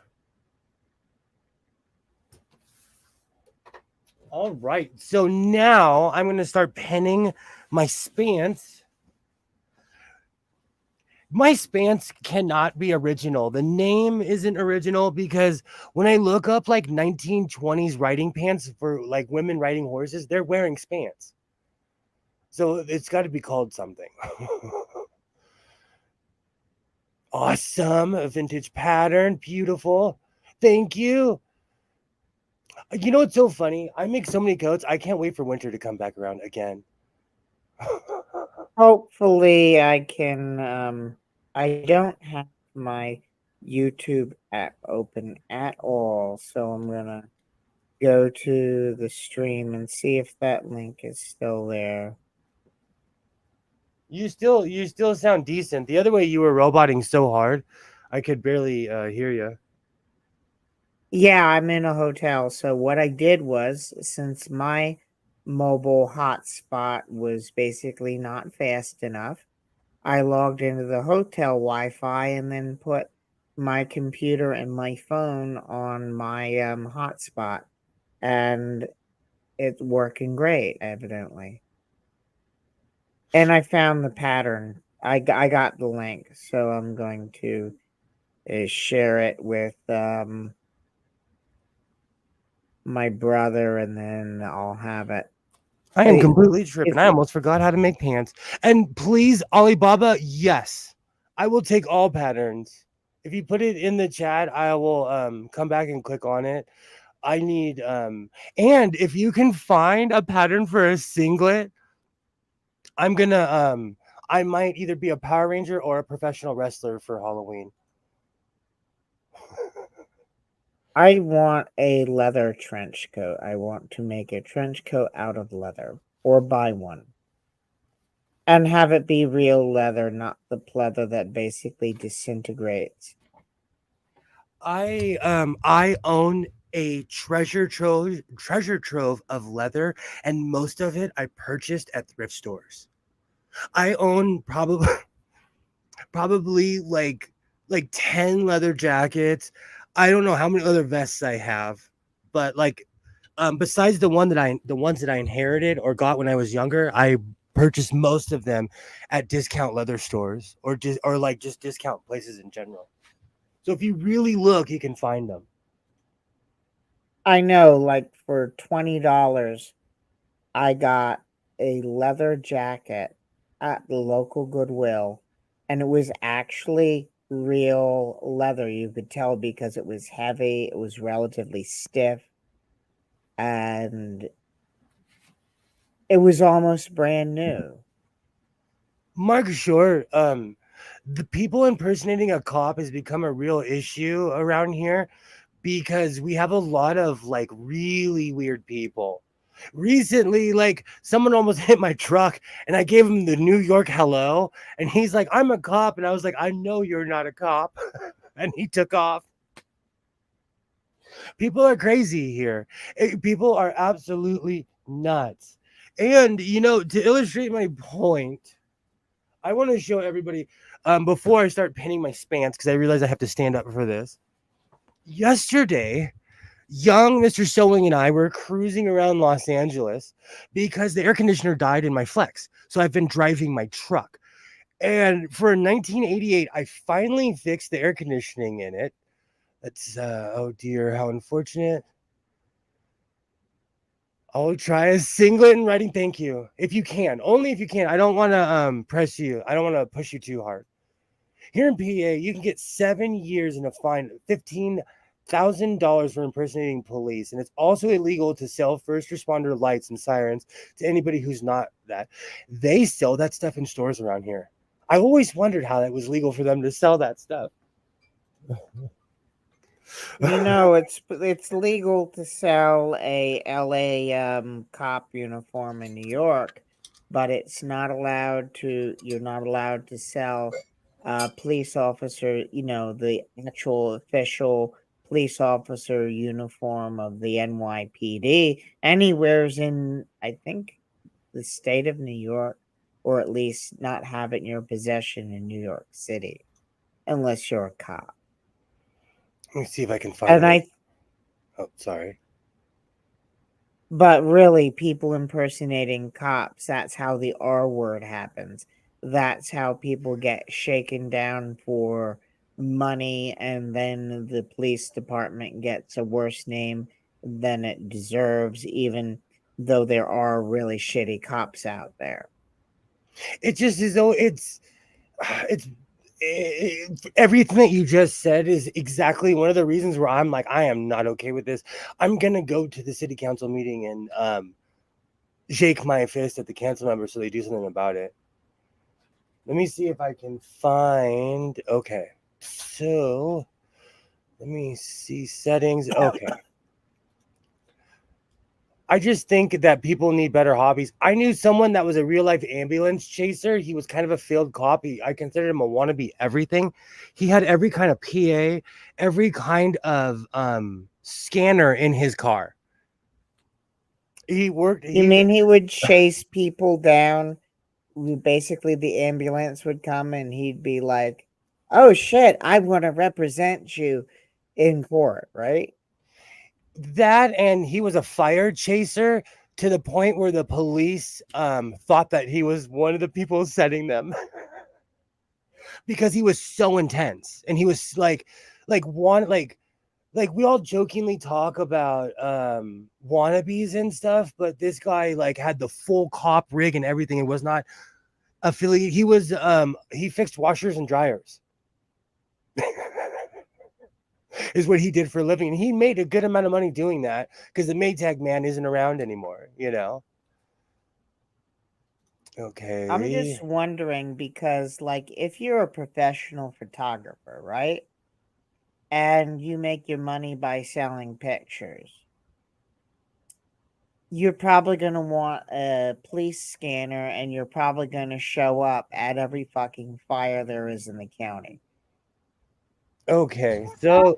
All right, so now I'm going to start penning my Spants. My Spants cannot be original. The name isn't original because when I look up like 1920s riding pants for like women riding horses, they're wearing Spants. So it's got to be called something. Awesome. A vintage pattern. Beautiful. Thank you. You know what's so funny? I make so many coats. I can't wait for winter to come back around again. Hopefully, I can. I don't have my YouTube app open at all, so I'm gonna go to the stream and see if that link is still there. You still sound decent. The other way you were roboting so hard, I could barely hear you. Yeah, I'm in a hotel. So what I did was, since my mobile hotspot was basically not fast enough, I logged into the hotel Wi-Fi and then put my computer and my phone on my hotspot, and it's working great, evidently. And I found the pattern. I got the link, so I'm going to share it with my brother, and then I'll have it. I am Hey, completely tripping. if I almost forgot how to make pants. And please, Alibaba, yes, I will take all patterns. If you put it in the chat, I will come back and click on it. I need and if you can find a pattern for a singlet, I'm gonna I might either be a Power Ranger or a professional wrestler for Halloween. I want a leather trench coat. I want to make a trench coat out of leather or buy one. And have it be real leather, not the pleather that basically disintegrates. I own a treasure trove of leather, and most of it I purchased at thrift stores. I own probably probably like 10 leather jackets. I don't know how many other vests I have, but like besides the ones that I inherited or got when I was younger, I purchased most of them at discount leather stores or like just discount places in general. So if you really look, you can find them. I know, like for $20, I got a leather jacket at the local Goodwill, and it was actually real leather. You could tell because it was heavy, it was relatively stiff, and it was almost brand new. Mark Short, the people impersonating a cop has become a real issue around here because we have a lot of like really weird people. Recently, like someone almost hit my truck and I gave him the New York hello. And he's like, I'm a cop. And I was like, I know you're not a cop. And he took off. People are crazy here. People are absolutely nuts. And, to illustrate my point, I want to show everybody before I start pinning my spants, because I realize I have to stand up for this. Yesterday, young Mr. Sewing and I were cruising around Los Angeles because the air conditioner died in my Flex. So I've been driving my truck. And for 1988, I finally fixed the air conditioning in it. That's, oh dear, how unfortunate. I'll try a singlet and writing thank you. If you can, only if you can. I don't want to press you. I don't want to push you too hard. Here in PA, you can get 7 years and a fine $15,000 for impersonating police. And it's also illegal to sell first responder lights and sirens to anybody who's not that. They sell that stuff in stores around here. I always wondered how that was legal for them to sell that stuff. It's legal to sell a LA cop uniform in New York, but you're not allowed to sell police officer, the actual official police officer uniform of the NYPD anywheres in, I think, the state of New York, or at least not have it in your possession in New York City, unless you're a cop. Let me see if I can find And it. Oh, sorry. But really, people impersonating cops, that's how the R word happens. That's how people get shaken down for money, and then the police department gets a worse name than it deserves, even though there are really shitty cops out there. It just is though it's everything that you just said is exactly one of the reasons where I'm like, I am not okay with this. I'm gonna go to the city council meeting and shake my fist at the council members so they do something about it. Let me see if I can find. Okay, so let me see settings. Okay. I just think that people need better hobbies. I knew someone that was a real life ambulance chaser. He was kind of a failed cop. I considered him a wannabe everything. He had every kind of PA, every kind of scanner in his car. He worked. You mean he would chase people down? Basically, the ambulance would come and he'd be like, "Oh shit, I want to represent you in court," right? That, and he was a fire chaser to the point where the police thought that he was one of the people setting them because he was so intense, and he was like one like we all jokingly talk about wannabes and stuff, but this guy like had the full cop rig and everything. It was not affiliate. He fixed washers and dryers. Is what he did for a living, and he made a good amount of money doing that because the Maytag man isn't around anymore. Okay. I'm just wondering because, like, if you're a professional photographer, right? And you make your money by selling pictures, you're probably going to want a police scanner, and you're probably going to show up at every fucking fire there is in the county. Okay, so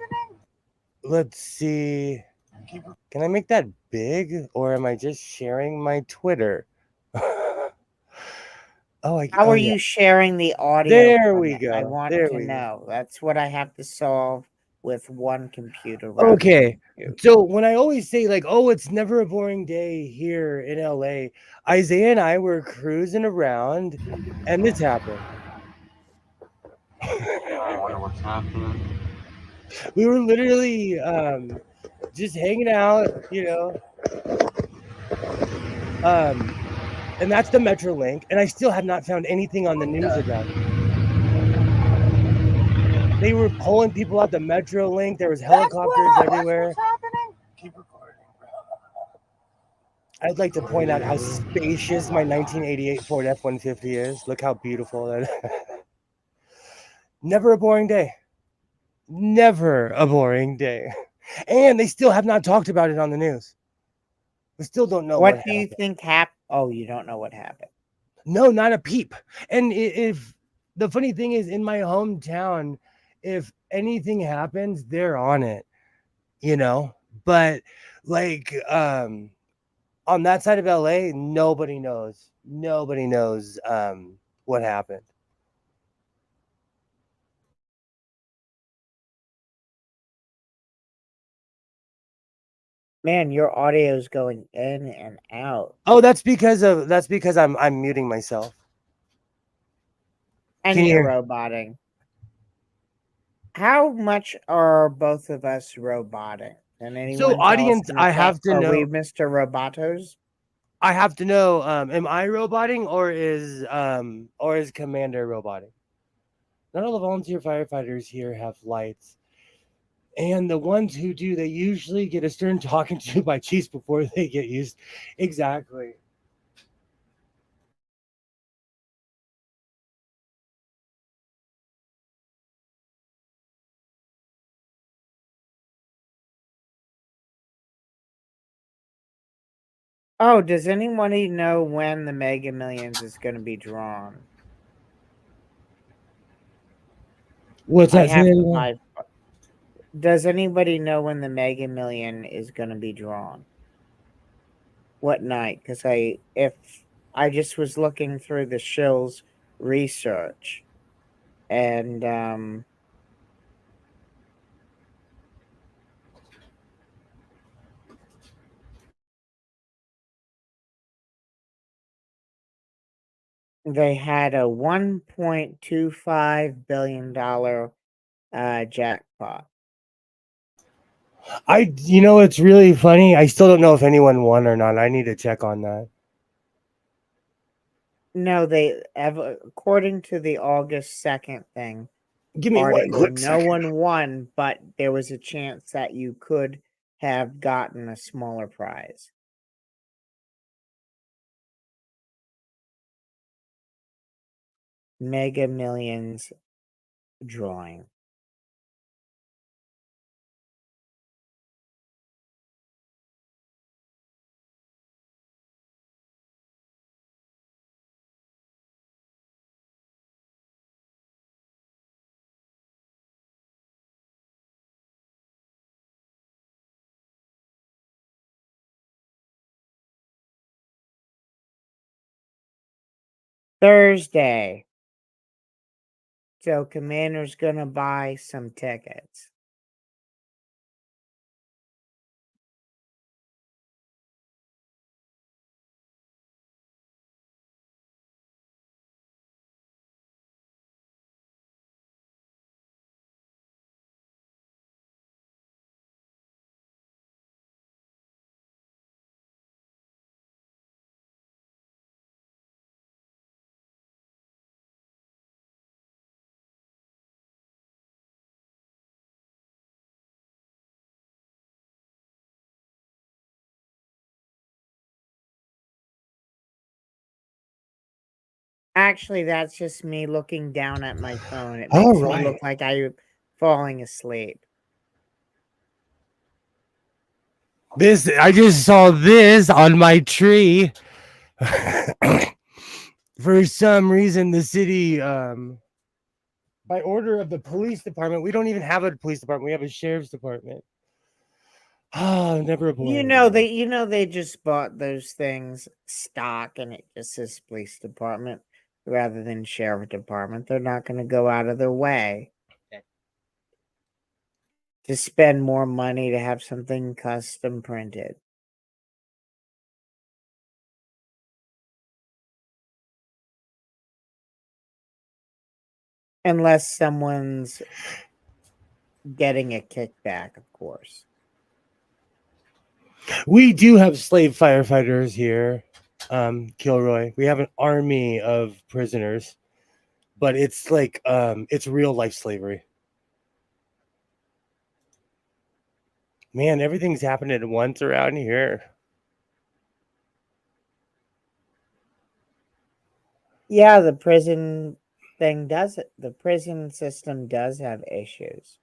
let's see. Can I make that big, or am I just sharing my Twitter? How are yeah. you sharing the audio There from we it? I go. want There to we go. know. That's what I have to solve with one computer rather Okay. than two. So when I always say like, "Oh, it's never a boring day here in LA," Isaiah and I were cruising around, and this happened. I wonder what's happening. We were literally just hanging out, um, and that's the Metro Link. And I still have not found anything on the news about it. They were pulling people out the Metro Link. There was helicopters everywhere. Happening. Keep recording, bro. I'd like to point out how spacious my 1988 Ford F-150 is. Look how beautiful that is. Never a boring day. Never a boring day. And they still have not talked about it on the news. We still don't know what What do you happened. think happened? Oh, you don't know what happened. No, not a peep. And if the funny thing is, in my hometown, if anything happens, they're on it, you know. But like on that side of LA, nobody knows. Nobody knows what happened. Man, your audio is going in and out. Oh, that's because I'm muting myself. And Can you you're hear? roboting. How much are both of us roboting? Can So anyone tell us audience, in the I chat? have to Are we know. Mr. Robotos? I have to know. Am I roboting or is Commander roboting? Not all the volunteer firefighters here have lights, and the ones who do, they usually get a stern talking to by chiefs before they get used. Exactly. Oh, does anybody know when the Mega Millions is going to be drawn? What's I that? Say have that again. 5. Does anybody know when the Mega Million is going to be drawn? What night? Because if I just was looking through the show's research, and they had a $1.25 billion jackpot. It's really funny. I still don't know if anyone won or not. I need to check on that. No, according to the August 2nd thing Give me one article, quick no second. one won, but there was a chance that you could have gotten a smaller prize. Mega Millions drawing. Thursday. So Commander's gonna buy some tickets. Actually, that's just me looking down at my phone. It All makes me right. look like I'm falling asleep. I just saw this on my tree. For some reason, the city, by order of the police department, we don't even have a police department. We have a sheriff's department. Oh, never a boring day. They just bought those things stock and it just says police department. rather than sheriff department. They're not going to go out of their way to spend more money to have something custom printed. Unless someone's getting a kickback, of course. We do have slave firefighters here, Kilroy. We have an army of prisoners, but it's like it's real life slavery. Man, everything's happening at once around here. Yeah, the prison thing does it. The prison system does have issues.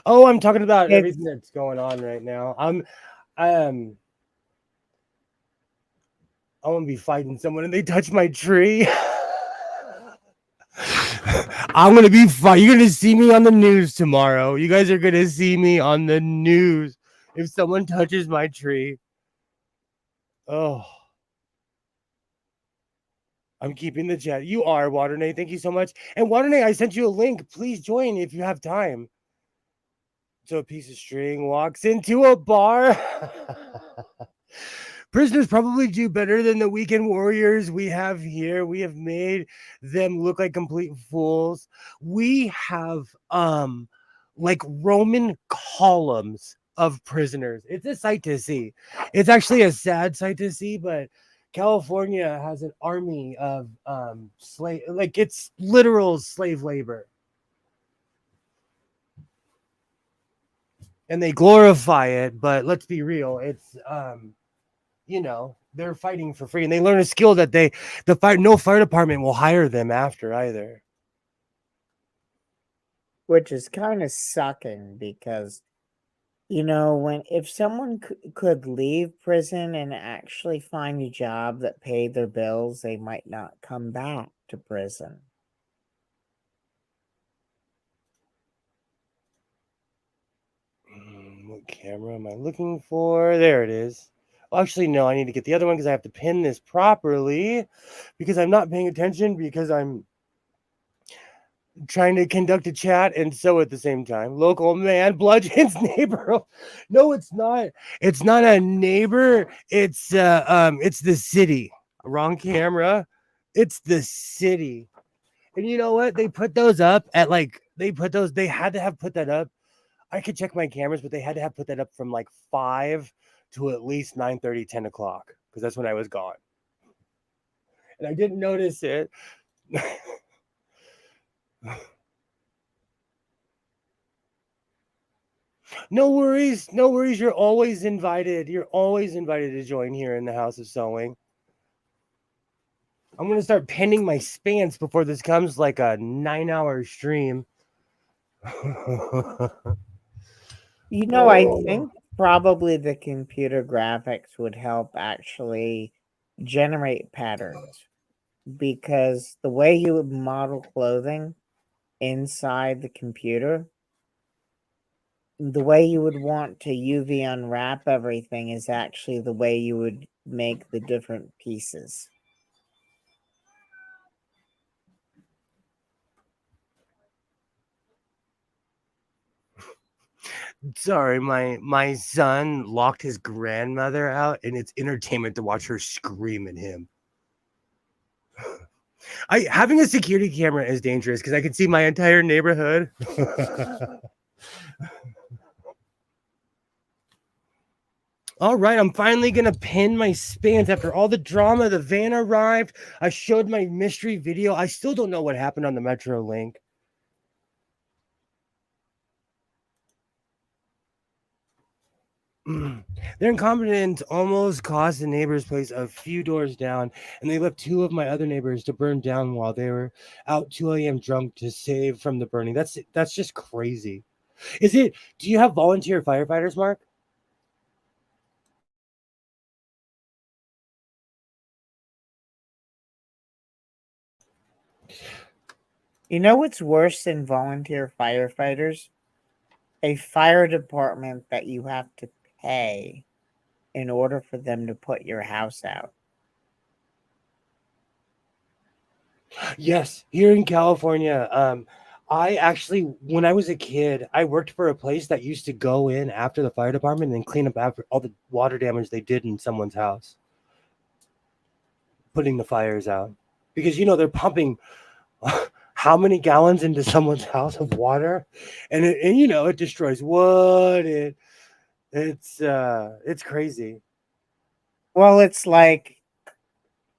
Oh, I'm talking about It's everything that's going on right now. I'm gonna be fighting someone and they touch my tree. I'm gonna be fighting. You're gonna see me on the news tomorrow. You guys are gonna see me on the news if someone touches my tree. Oh, I'm keeping the chat. You are Waternay. Thank you so much. And Waternay, I sent you a link. Please join if you have time. So a piece of string walks into a bar. Prisoners probably do better than the weekend warriors we have here. We have made them look like complete fools. We have like Roman columns of prisoners. It's a sight to see. It's actually a sad sight to see, but California has an army of slave, like it's literal slave labor. And they glorify it, but let's be real, it's you know, they're fighting for free and they learn a skill that no fire department will hire them after either. which is kind of sucking because if someone could leave prison and actually find a job that paid their bills, they might not come back to prison. What camera am I looking for? There it is. Well, actually, no, I need to get the other one because I have to pin this properly because I'm not paying attention because I'm trying to conduct a chat and sew at the same time. Local man bludgeons neighbor. No, it's not. It's not a neighbor. It's the city. Wrong camera. It's the city. And you know what? They put those up at they had to have put that up. I could check my cameras, but they had to have put that up from like 5 to at least 9:30, 10 o'clock because that's when I was gone. And I didn't notice it. No worries. No worries. You're always invited. You're always invited to join here in the House of Sewing. I'm going to start pinning my Spants before this comes like a 9-hour stream. I think probably the computer graphics would help actually generate patterns because the way you would model clothing inside the computer, the way you would want to UV unwrap everything is actually the way you would make the different pieces. Sorry, my son locked his grandmother out, and it's entertainment to watch her scream at him. Having a security camera is dangerous because I can see my entire neighborhood. All right, I'm finally gonna pin my Spants after all the drama. The van arrived. I showed my mystery video. I still don't know what happened on the Metro Link. Their incompetence almost cost the neighbor's place a few doors down, and they left 2 of my other neighbors to burn down while they were out 2 a.m. drunk to save from the burning. That's just crazy. Do you have volunteer firefighters, Mark? You know what's worse than volunteer firefighters? A fire department that you have to pay in order for them to put your house out. Yes, here in California. I actually, when I was a kid, I worked for a place that used to go in after the fire department and clean up after all the water damage they did in someone's house, putting the fires out. Because they're pumping how many gallons into someone's house of water, and it destroys wood. It's crazy. Well, it's like,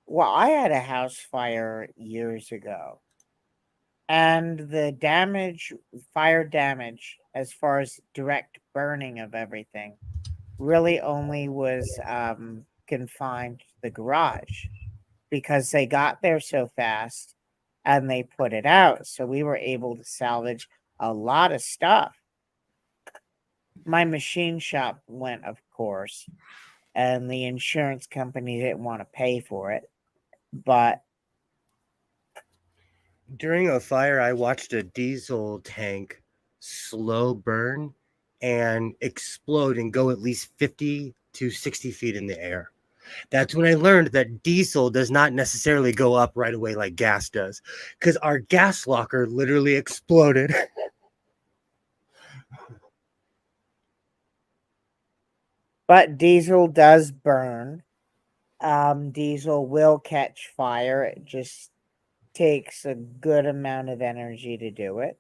well, I had a house fire years ago, and the fire damage, as far as direct burning of everything, really only was confined to the garage because they got there so fast and they put it out. So we were able to salvage a lot of stuff. My machine shop went, of course, and the insurance company didn't want to pay for it. But During a fire, I watched a diesel tank slow burn and explode and go at least 50 to 60 feet in the air. That's when I learned that diesel does not necessarily go up right away like gas does, because our gas locker literally exploded. diesel does burn. Diesel will catch fire. It just takes a good amount of energy to do it.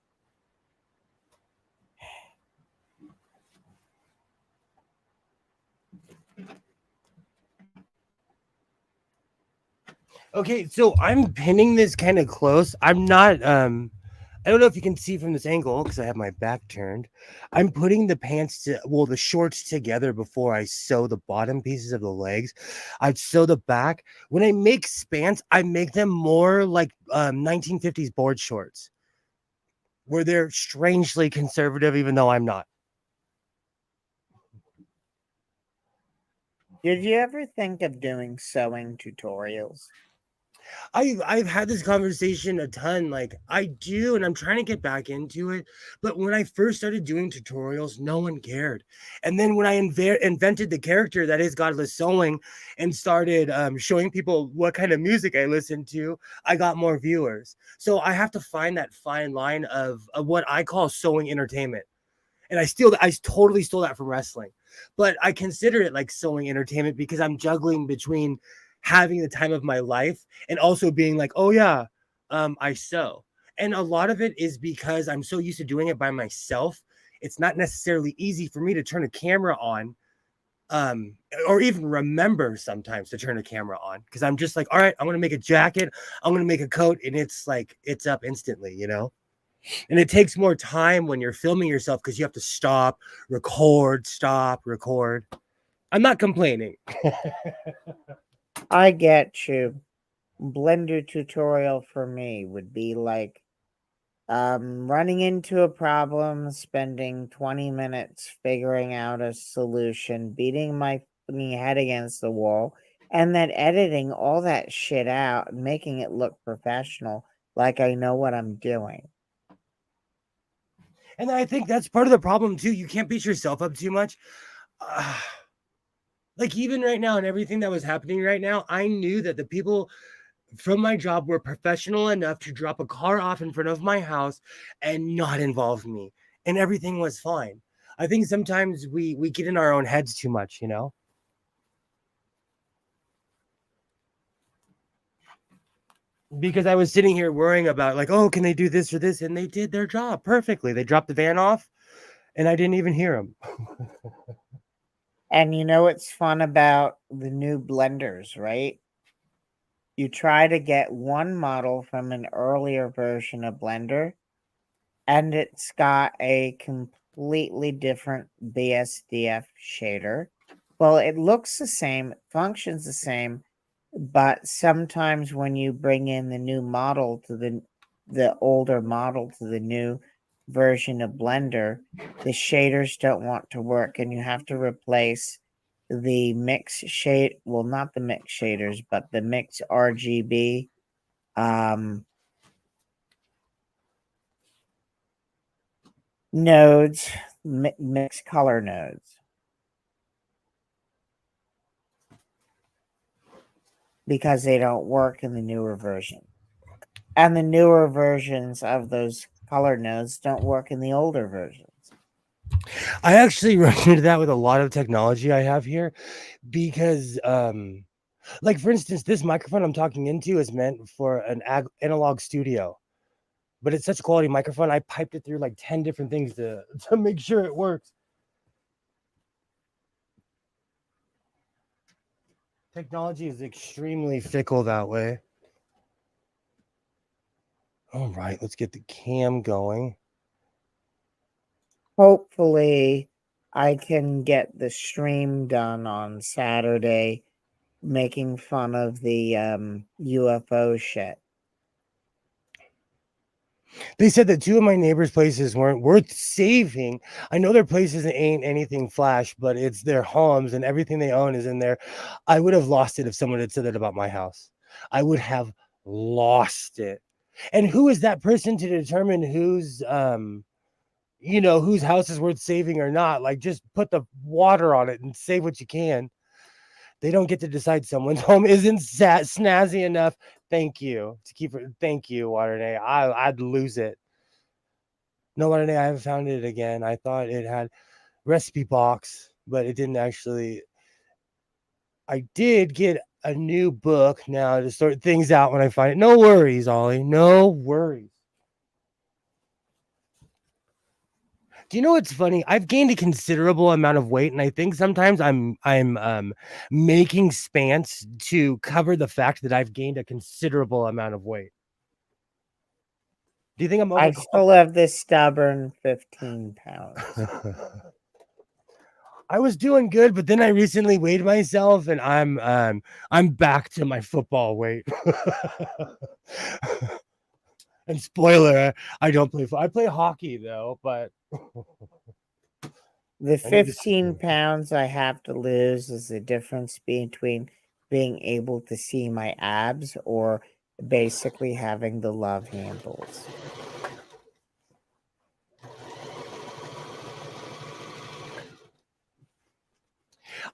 Okay, so I'm pinning this kind of close. I'm not I don't know if you can see from this angle because I have my back turned. I'm putting the shorts together before I sew the bottom pieces of the legs. I'd sew the back. When I make spants, I make them more like 1950s board shorts, where they're strangely conservative, even though I'm not. Did you ever think of doing sewing tutorials? I've had this conversation a ton. Like I do, and I'm trying to get back into it. But when I first started doing tutorials, no one cared. And then when I invented the character that is Godless Sewing and started showing people what kind of music I listen to, I got more viewers. So I have to find that fine line of what I call sewing entertainment. And I totally stole that from wrestling, but I consider it like sewing entertainment because I'm juggling between having the time of my life and also being like, oh yeah, I sew. And a lot of it is because I'm so used to doing it by myself. It's not necessarily easy for me to turn a camera on, um, or even remember sometimes to turn a camera on because I'm just like, all right, I'm gonna make a jacket, I'm gonna make a coat, and it's like it's up instantly. And it takes more time when you're filming yourself because you have to stop, record. I'm not complaining. I get you. Blender tutorial for me would be like running into a problem, spending 20 minutes figuring out a solution, beating my fucking head against the wall, and then editing all that shit out and making it look professional, like I know what I'm doing. And I think that's part of the problem too. You can't beat yourself up too much. Uh, like even right now and everything that was happening right now, I knew that the people from my job were professional enough to drop a car off in front of my house and not involve me, and everything was fine. I think sometimes we get in our own heads too much. Because I was sitting here worrying about like, oh, can they do this or this? And they did their job perfectly. They dropped the van off and I didn't even hear them. And you know what's fun about the new blenders, right? You try to get one model from an earlier version of Blender, and it's got a completely different BSDF shader. Well, it looks the same, functions the same, but sometimes when you bring in the new model to the older model to the new version of Blender, the shaders don't want to work, and you have to replace the mix shade. Well, not the mix shaders, but the mix RGB um, nodes, mix color nodes, because they don't work in the newer version. And the newer versions of those color nodes don't work in the older versions. I actually run into that with a lot of technology I have here because, like for instance, this microphone I'm talking into is meant for an analog studio, but it's such a quality microphone. I piped it through like 10 different things to to make sure it works. Technology is extremely fickle that way. All right, let's get the cam going. Hopefully, I can get the stream done on Saturday, making fun of the UFO shit. They said that two of my neighbors' places weren't worth saving. I know their places ain't anything flash, but it's their homes and everything they own is in there. I would have lost it if someone had said that about my house. I would have lost it. And who is that person to determine whose whose house is worth saving or not? Like just put the water on it and save what you can. They don't get to decide someone's home isn't snazzy enough. Thank you to keep it. Thank you, Waterday. I'd lose it. No, Waterday, I haven't found it again. I thought it had recipe box, but it didn't actually. I did get a new book now to sort things out when I find it. No worries, Ollie. No worries. Do you know what's funny? I've gained a considerable amount of weight, and I think sometimes I'm making Spants to cover the fact that I've gained a considerable amount of weight. Do you think I'm I over? still have this stubborn 15 pounds. I was doing good, but then I recently weighed myself, and I'm back to my football weight. And spoiler, I don't play. I play hockey though, but The I need to 15 pounds I have to lose is the difference between being able to see my abs or basically having the love handles.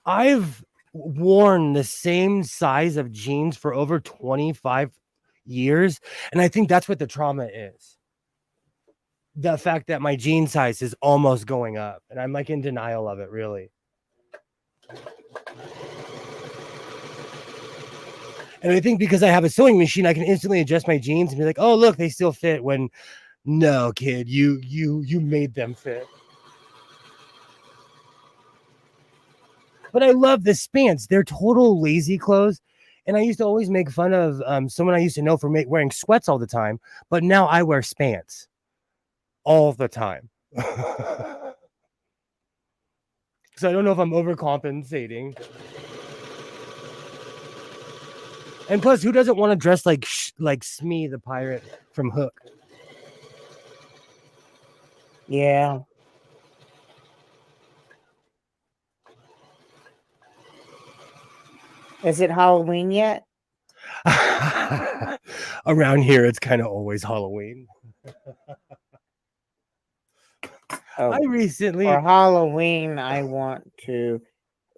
I've worn the same size of jeans for over 25 years, and I think that's what the trauma is. The fact that my jean size is almost going up, and I'm like in denial of it, really. And I think because I have a sewing machine, I can instantly adjust my jeans and be like, "Oh, look, they still fit." When no, kid, you made them fit. But I love the Spants. They're total lazy clothes. And I used to always make fun of someone I used to know for wearing sweats all the time. But now I wear Spants all the time. So I don't know if I'm overcompensating. And plus, who doesn't want to dress like Smee the pirate from Hook? Yeah. Is it Halloween yet? Around here, it's kind of always Halloween. Oh, I recently for Halloween, I want to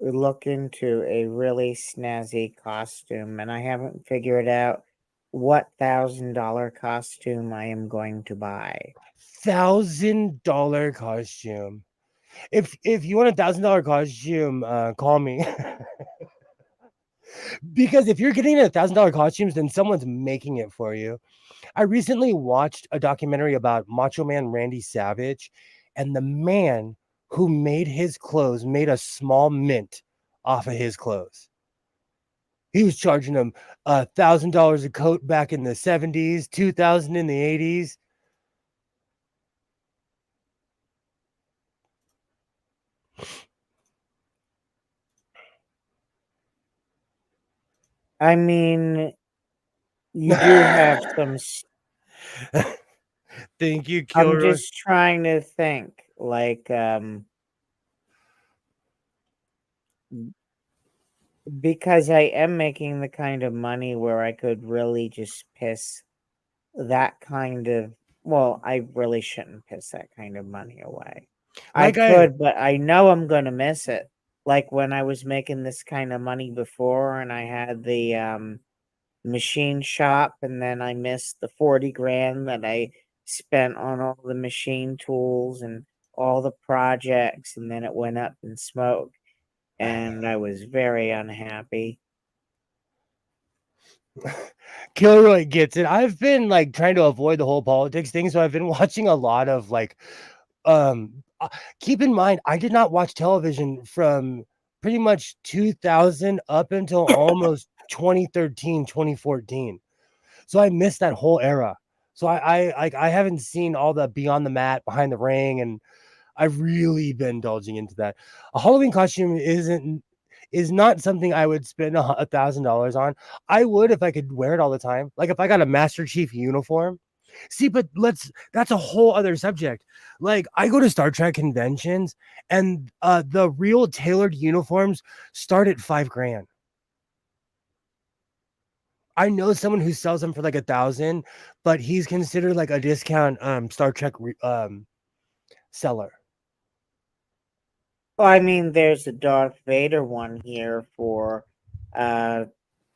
look into a really snazzy costume, and I haven't figured out what $1,000 costume I am going to buy. $1,000 costume. If you want $1,000 costume, call me. Because if you're getting $1,000 costumes, then someone's making it for you. I recently watched a documentary about Macho Man Randy Savage, and the man who made his clothes made a small mint off of his clothes. He was charging them $1,000 a coat back in the 70s, 2000 in the 80s. I mean, you do have some. Thank you, I'm Kilroy. just trying to think, like, because I am making the kind of money where I could really just piss that kind of. Well, I really shouldn't piss that kind of money away. I Like could, but I know I'm gonna miss it. Like when I was making this kind of money before, and I had the machine shop, and then I missed the 40 grand that I spent on all the machine tools and all the projects, and then it went up in smoke, and I was very unhappy. Kilroy gets it. I've been like trying to avoid the whole politics thing, so I've been watching a lot of like keep in mind I did not watch television from pretty much 2000 up until almost 2013, 2014. So I missed that whole era. So I haven't seen all the Beyond the Mat, Behind the Ring, and I've really been indulging into that. A Halloween costume is not something I would spend $1,000 on. I would if I could wear it all the time. Like if I got a Master Chief uniform. See, but that's a whole other subject. Like I go to Star Trek conventions and the real tailored uniforms start at $5,000. I know someone who sells them for like 1,000, but he's considered like a discount Star Trek seller. Well, I mean, there's a Darth Vader one here for uh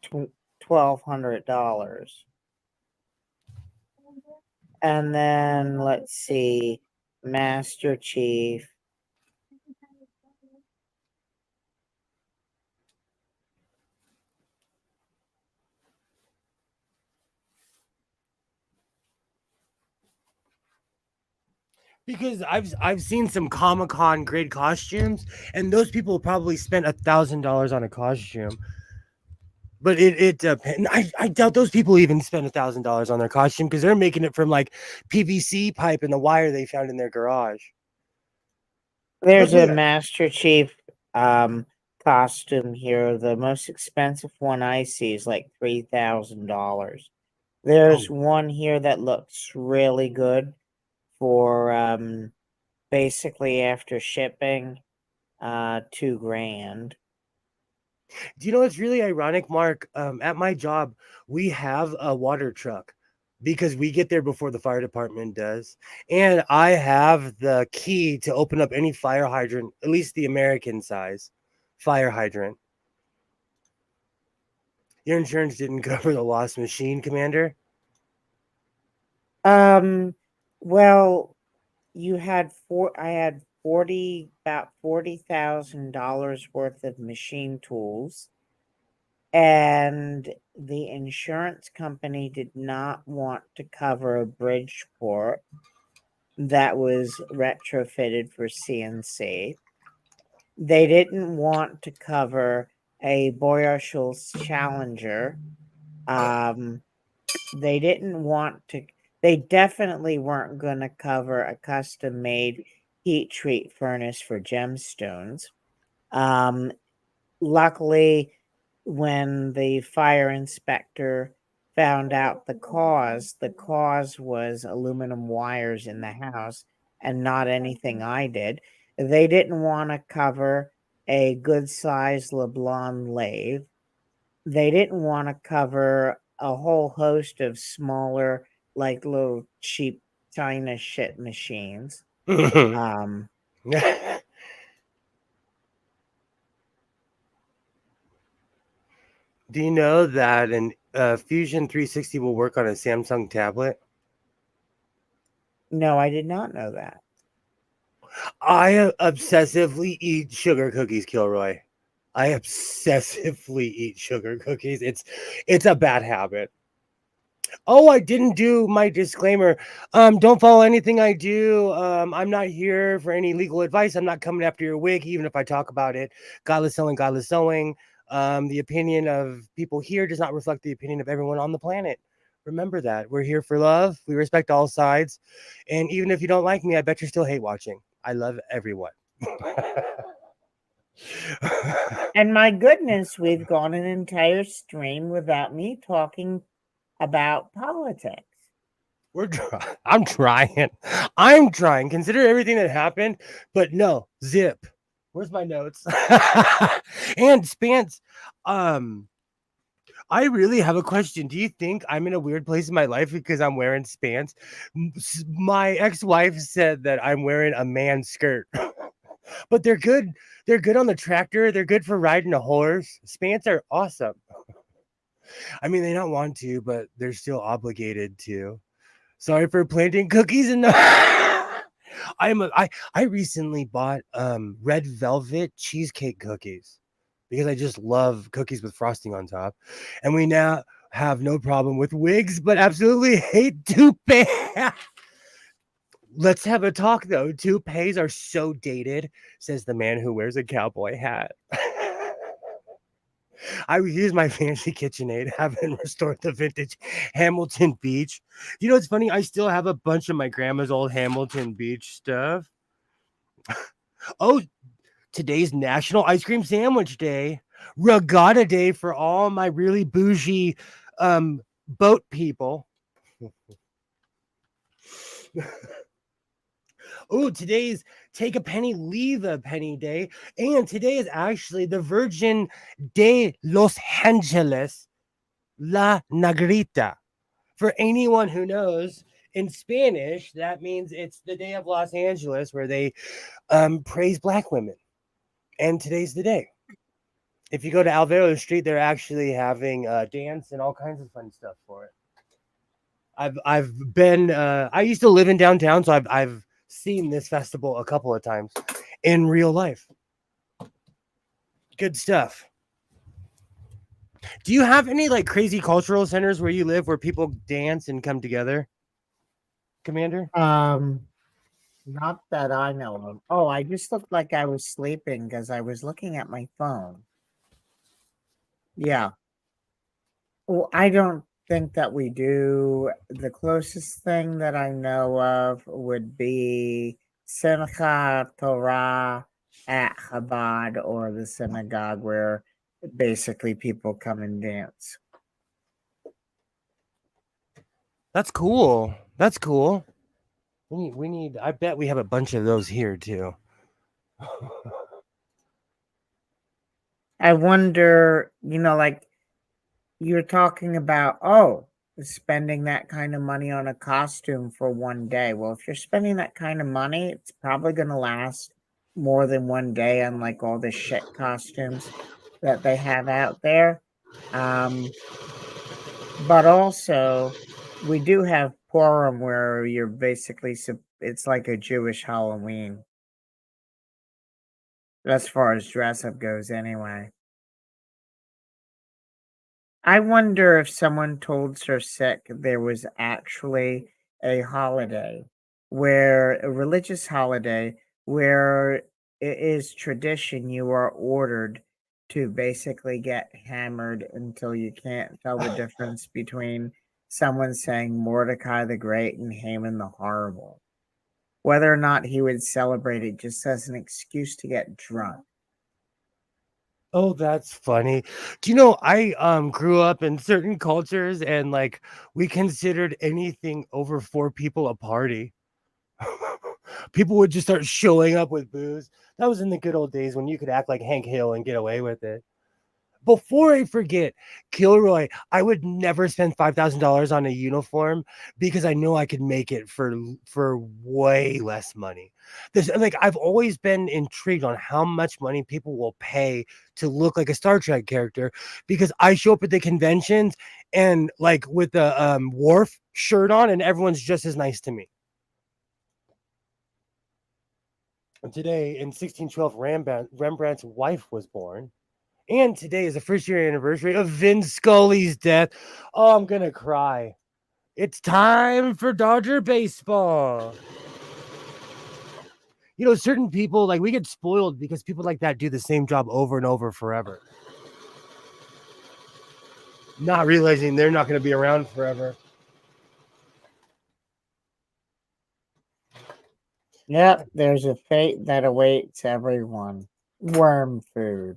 $1,200. And then let's see, Master Chief. Because I've seen some Comic-Con grade costumes, and those people probably spent $1,000 on a costume. But it depends. I doubt those people even spend $1,000 on their costume because they're making it from like PVC pipe and the wire they found in their garage. There's a Luckily, Master Chief costume here. The most expensive one I see is like $3,000. There's oh, one here that looks really good for basically after shipping $2,000. do you know what's really ironic, Mark? At my job, we have a water truck because we get there before the fire department does. And I have the key to open up any fire hydrant, at least the American size fire hydrant. Your insurance didn't cover the lost machine, Commander? Well, you had I had about $40,000 worth of machine tools, and the insurance company did not want to cover a Bridgeport that was retrofitted for CNC. They didn't want to cover a Boyarschul's Challenger. They didn't want to. They definitely weren't going to cover a custom-made heat treat furnace for gemstones. Luckily, when the fire inspector found out the cause was aluminum wires in the house and not anything I did. They didn't want to cover a good sized Leblon lathe. They didn't want to cover a whole host of smaller, like little cheap China shit machines. Um, Do you know that an Fusion 360 will work on a Samsung tablet? no, I did not know that. I obsessively eat sugar cookies, Kilroy. I obsessively eat sugar cookies. It's a bad habit. Oh, I didn't do my disclaimer. Don't follow anything I do. I'm not here for any legal advice. I'm not coming after your wig, even if I talk about it. Godless selling, godless sewing. The opinion of people here does not reflect the opinion of everyone on the planet. Remember that. We're here for love. We respect all sides. And even if you don't like me, I bet you still hate watching. I love everyone. And my goodness, we've gone an entire stream without me talking about politics. I'm trying. I'm trying. Consider everything that happened, but no, zip. Where's my notes? And Spants, I really have a question. Do you think I'm in a weird place in my life because I'm wearing Spants? My ex-wife said that I'm wearing a man skirt. But they're good. They're good on the tractor. They're good for riding a horse. Spants are awesome. I mean, they don't want to, but they're still obligated to. Sorry for planting cookies in the. I recently bought red velvet cheesecake cookies because I just love cookies with frosting on top, and we now have no problem with wigs, but absolutely hate toupees. Let's have a talk though. Toupees are so dated, says the man who wears a cowboy hat. I use my fancy KitchenAid, having restored the vintage Hamilton Beach. You know, it's funny. I still have a bunch of my grandma's old Hamilton Beach stuff. Oh, today's National Ice Cream Sandwich Day, Regatta Day for all my really bougie boat people. Oh, today's Take a Penny, Leave a Penny Day. And today is actually the Virgin de Los Angeles, La Negrita. For anyone who knows, in Spanish, that means it's the day of Los Angeles where they praise Black women. And today's the day. If you go to Alvaro Street, they're actually having a dance and all kinds of fun stuff for it. I've been I used to live in downtown, so I've seen this festival a couple of times in real life. Good stuff. Do you have any like crazy cultural centers where you live where people dance and come together, Commander? Not that I know of. Oh, I just looked like I was sleeping because I was looking at my phone. Yeah. Well, I don't think that we do. The closest thing that I know of would be Simchat Torah at Chabad, or the synagogue where basically people come and dance. That's cool. That's cool. We need. I bet we have a bunch of those here too. I wonder, like you're talking about, oh, spending that kind of money on a costume for one day. Well, if you're spending that kind of money, it's probably going to last more than one day, unlike all the shit costumes that they have out there. But also, we do have Purim where you're basically, it's like a Jewish Halloween as far as dress up goes, anyway. I wonder if someone told Sir Sick there was actually a holiday a religious holiday where it is tradition you are ordered to basically get hammered until you can't tell the difference between someone saying Mordecai the Great and Haman the Horrible. Whether or not he would celebrate it just as an excuse to get drunk. Oh, that's funny. Do you know I grew up in certain cultures and like we considered anything over 4 people a party. People would just start showing up with booze. That was in the good old days when you could act like Hank Hill and get away with it. Before I forget, Kilroy, I would never spend $5,000 on a uniform because I know I could make it for way less money. I've always been intrigued on how much money people will pay to look like a Star Trek character because I show up at the conventions and like with the Worf shirt on and everyone's just as nice to me. And today in 1612, Rembrandt's wife was born. And today is the first year anniversary of Vin Scully's death. Oh, I'm going to cry. It's time for Dodger baseball. You know, certain people, like we get spoiled because people like that do the same job over and over forever. Not realizing they're not going to be around forever. Yep, there's a fate that awaits everyone. Worm food.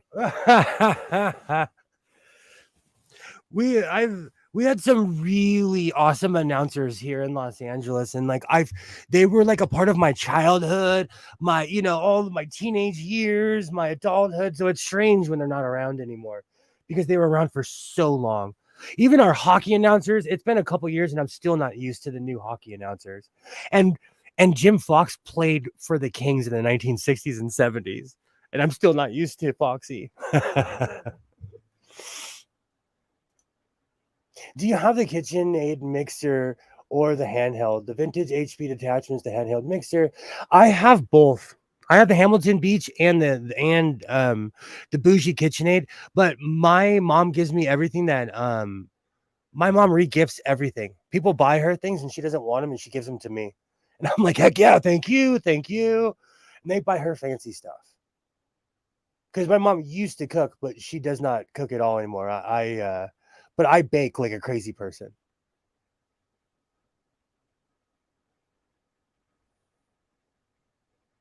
we had some really awesome announcers here in Los Angeles, and like they were like a part of my childhood, my all of my teenage years, my adulthood. So it's strange when they're not around anymore because they were around for so long. Even our hockey announcers, it's been a couple years and I'm still not used to the new hockey announcers. And Jim Fox played for the Kings in the 1960s and 70s, and I'm still not used to Foxy. Do you have the KitchenAid mixer or the handheld? The vintage HP detachments, the handheld mixer. I have both. I have the Hamilton Beach and the bougie KitchenAid, but my mom gives me everything that my mom regifts everything. People buy her things and she doesn't want them and she gives them to me. And I'm like, heck yeah, thank you, thank you. And they buy her fancy stuff. Because my mom used to cook, but she does not cook at all anymore. But I bake like a crazy person.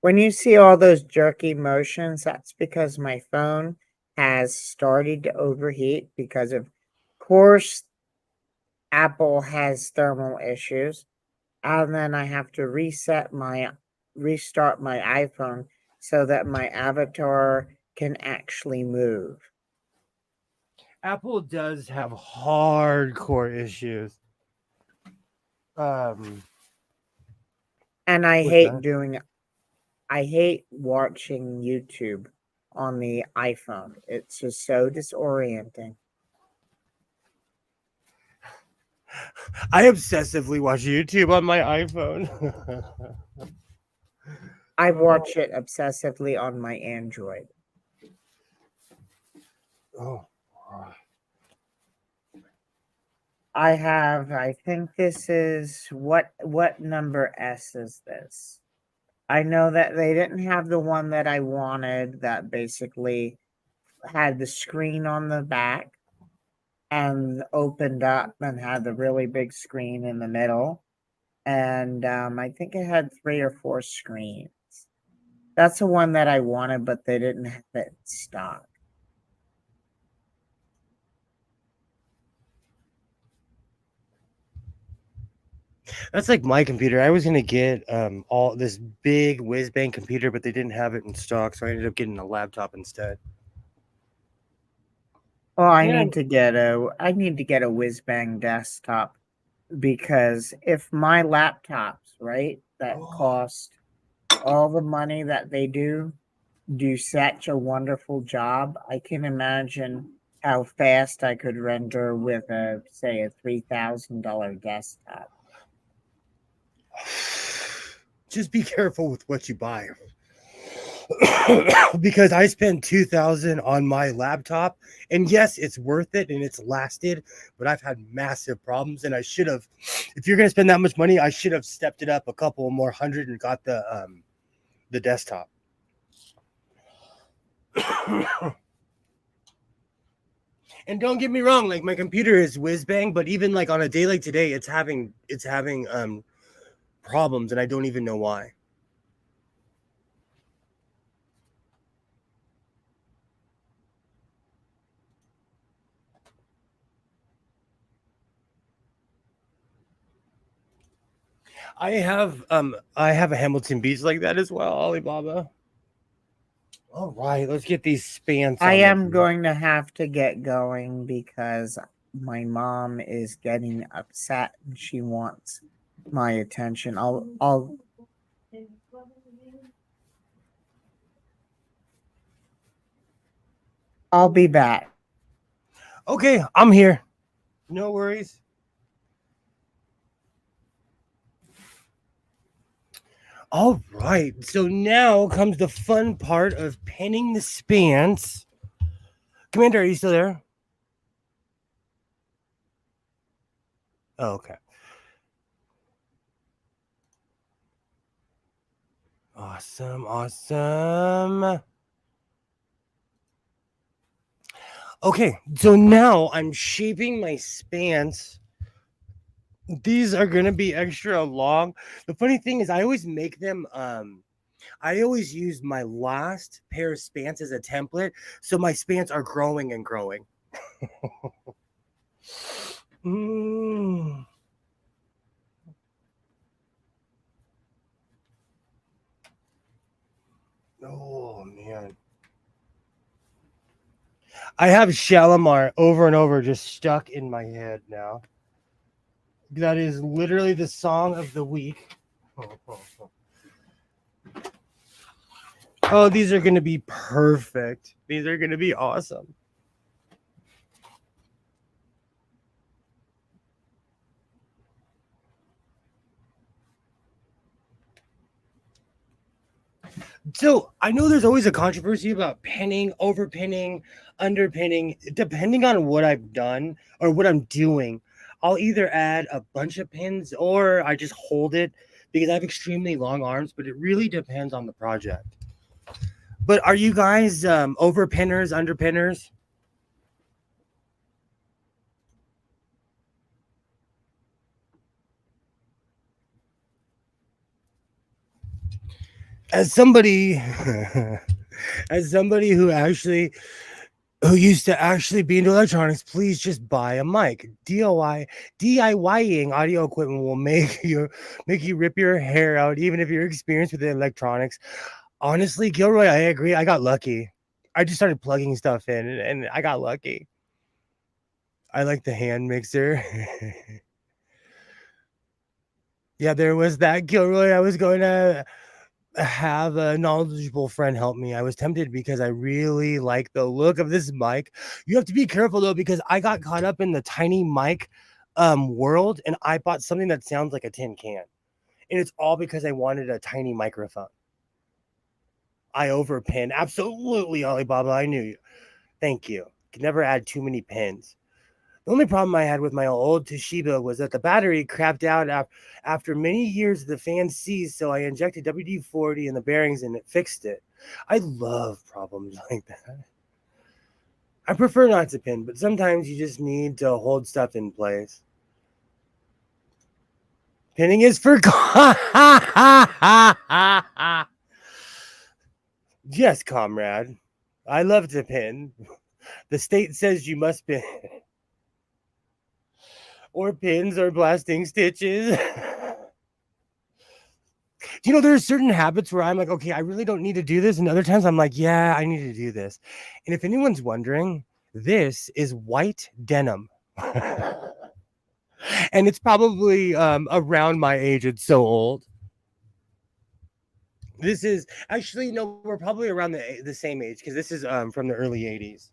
When you see all those jerky motions, that's because my phone has started to overheat because of course Apple has thermal issues. And then I have to restart my iPhone so that my avatar can actually move. Apple does have hardcore issues. Um, And I with hate that. I hate watching YouTube on the iPhone. It's just so disorienting. I obsessively watch YouTube on my iPhone. I watch it obsessively on my Android. Oh, I think this is what number S is this? I know that they didn't have the one that I wanted that basically had the screen on the back and opened up and had the really big screen in the middle. And I think it had 3 or 4 screens. That's the one that I wanted, but they didn't have it in stock. that's like my computer. I was gonna get all this big whiz bang computer, but they didn't have it in stock, so I ended up getting a laptop instead. Well, Yeah. I need to get a whiz bang desktop because if my laptops, right, that Oh, cost all the money that they do such a wonderful job, I can imagine how fast I could render with a say a $3,000 desktop. just be careful with what you buy. Because I spent 2,000 on my laptop, and yes, it's worth it and it's lasted, but I've had massive problems, and I should have. If you're gonna spend that much money, I should have stepped it up a couple more hundred and got the desktop. And don't get me wrong, like my computer is whiz bang, but even like on a day like today, it's having problems, and I don't even know why. I have a Hamilton Beach like that as well, Alibaba. All right, let's get these spants I on the am board. going to have to get going because my mom is getting upset and she wants my attention. I'll be back. Okay, I'm here. No worries. All right, so now comes the fun part of pinning the spans. Commander, are you still there? Oh, okay. Awesome, awesome. Okay, so now I'm shaping my spans. These are gonna be extra long. The funny thing is I always make them I always use my last pair of spans as a template, so my spans are growing and growing. Mm. Oh man. I have Shalimar over and over just stuck in my head now. That is literally the song of the week. Oh, these are going to be perfect. These are going to be awesome. So I know there's always a controversy about pinning, overpinning, underpinning. Depending on what I've done or what I'm doing, I'll either add a bunch of pins or I just hold it because I have extremely long arms. But it really depends on the project. But are you guys overpinners, underpinners? As somebody, as somebody who used to actually be into electronics, please just buy a mic. DIYing audio equipment will make you rip your hair out, even if you're experienced with the electronics. Honestly, Gilroy, I agree. I got lucky. I just started plugging stuff in, and I got lucky. I like the hand mixer. Yeah, there was that Gilroy. I was going to have a knowledgeable friend help me. I was tempted because I really like the look of this mic. You have to be careful though, because I got caught up in the tiny mic world, and I bought something that sounds like a tin can. And it's all because I wanted a tiny microphone. I overpin. Absolutely, Alibaba. I knew you. Thank you. Can never add too many pins. The only problem I had with my old Toshiba was that the battery crapped out after many years of the fan seized, so I injected WD-40 in the bearings and it fixed it. I love problems like that. I prefer not to pin, but sometimes you just need to hold stuff in place. Pinning is for yes, comrade. I love to pin. The state says you must pin. Or pins or blasting stitches. There's certain habits where I'm like, okay, I really don't need to do this. And other times I'm like, yeah, I need to do this. And if anyone's wondering, this is white denim. And it's probably around my age. It's so old. This is actually, no, we're probably around the same age because this is from the early 80s.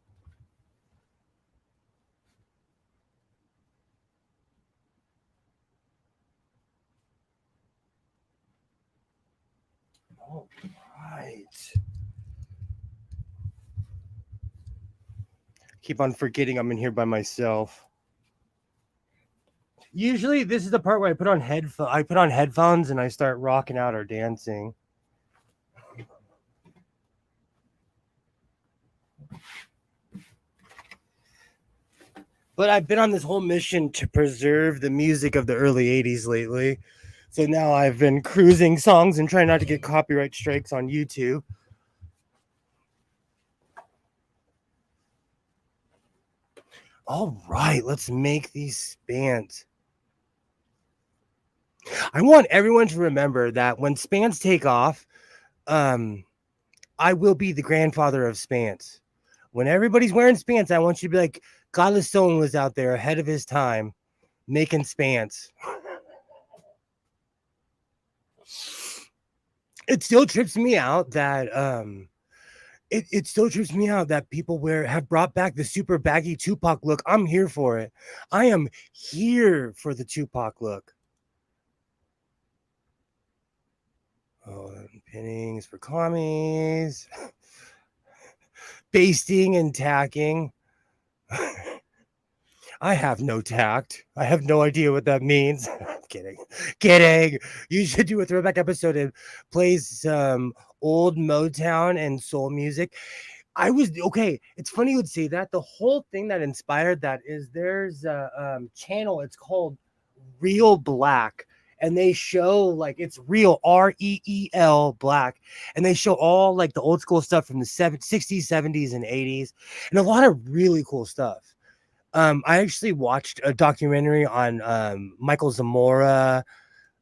All right. Keep on forgetting I'm in here by myself. Usually this is the part where I put on headphones and I start rocking out or dancing. But I've been on this whole mission to preserve the music of the early 80s lately. So now I've been cruising songs and trying not to get copyright strikes on YouTube. All right, let's make these spans. I want everyone to remember that when spans take off, I will be the grandfather of spans. When everybody's wearing spans, I want you to be like, Godless Stone was out there ahead of his time making spans. It still trips me out that it still trips me out that people have brought back the super baggy Tupac look. I'm here for it. I am here for the Tupac look. Oh, pinnings for commies. Basting and tacking. I have no tact. I have no idea what that means. Kidding. You should do a throwback episode and play some old Motown and soul music. It's funny you would say that. The whole thing that inspired that is there's a channel. It's called Real Black. And they show it's real REEL Black. And they show all the old school stuff from the 60s, 70s, and 80s. And a lot of really cool stuff. I actually watched a documentary on Michael Zamora,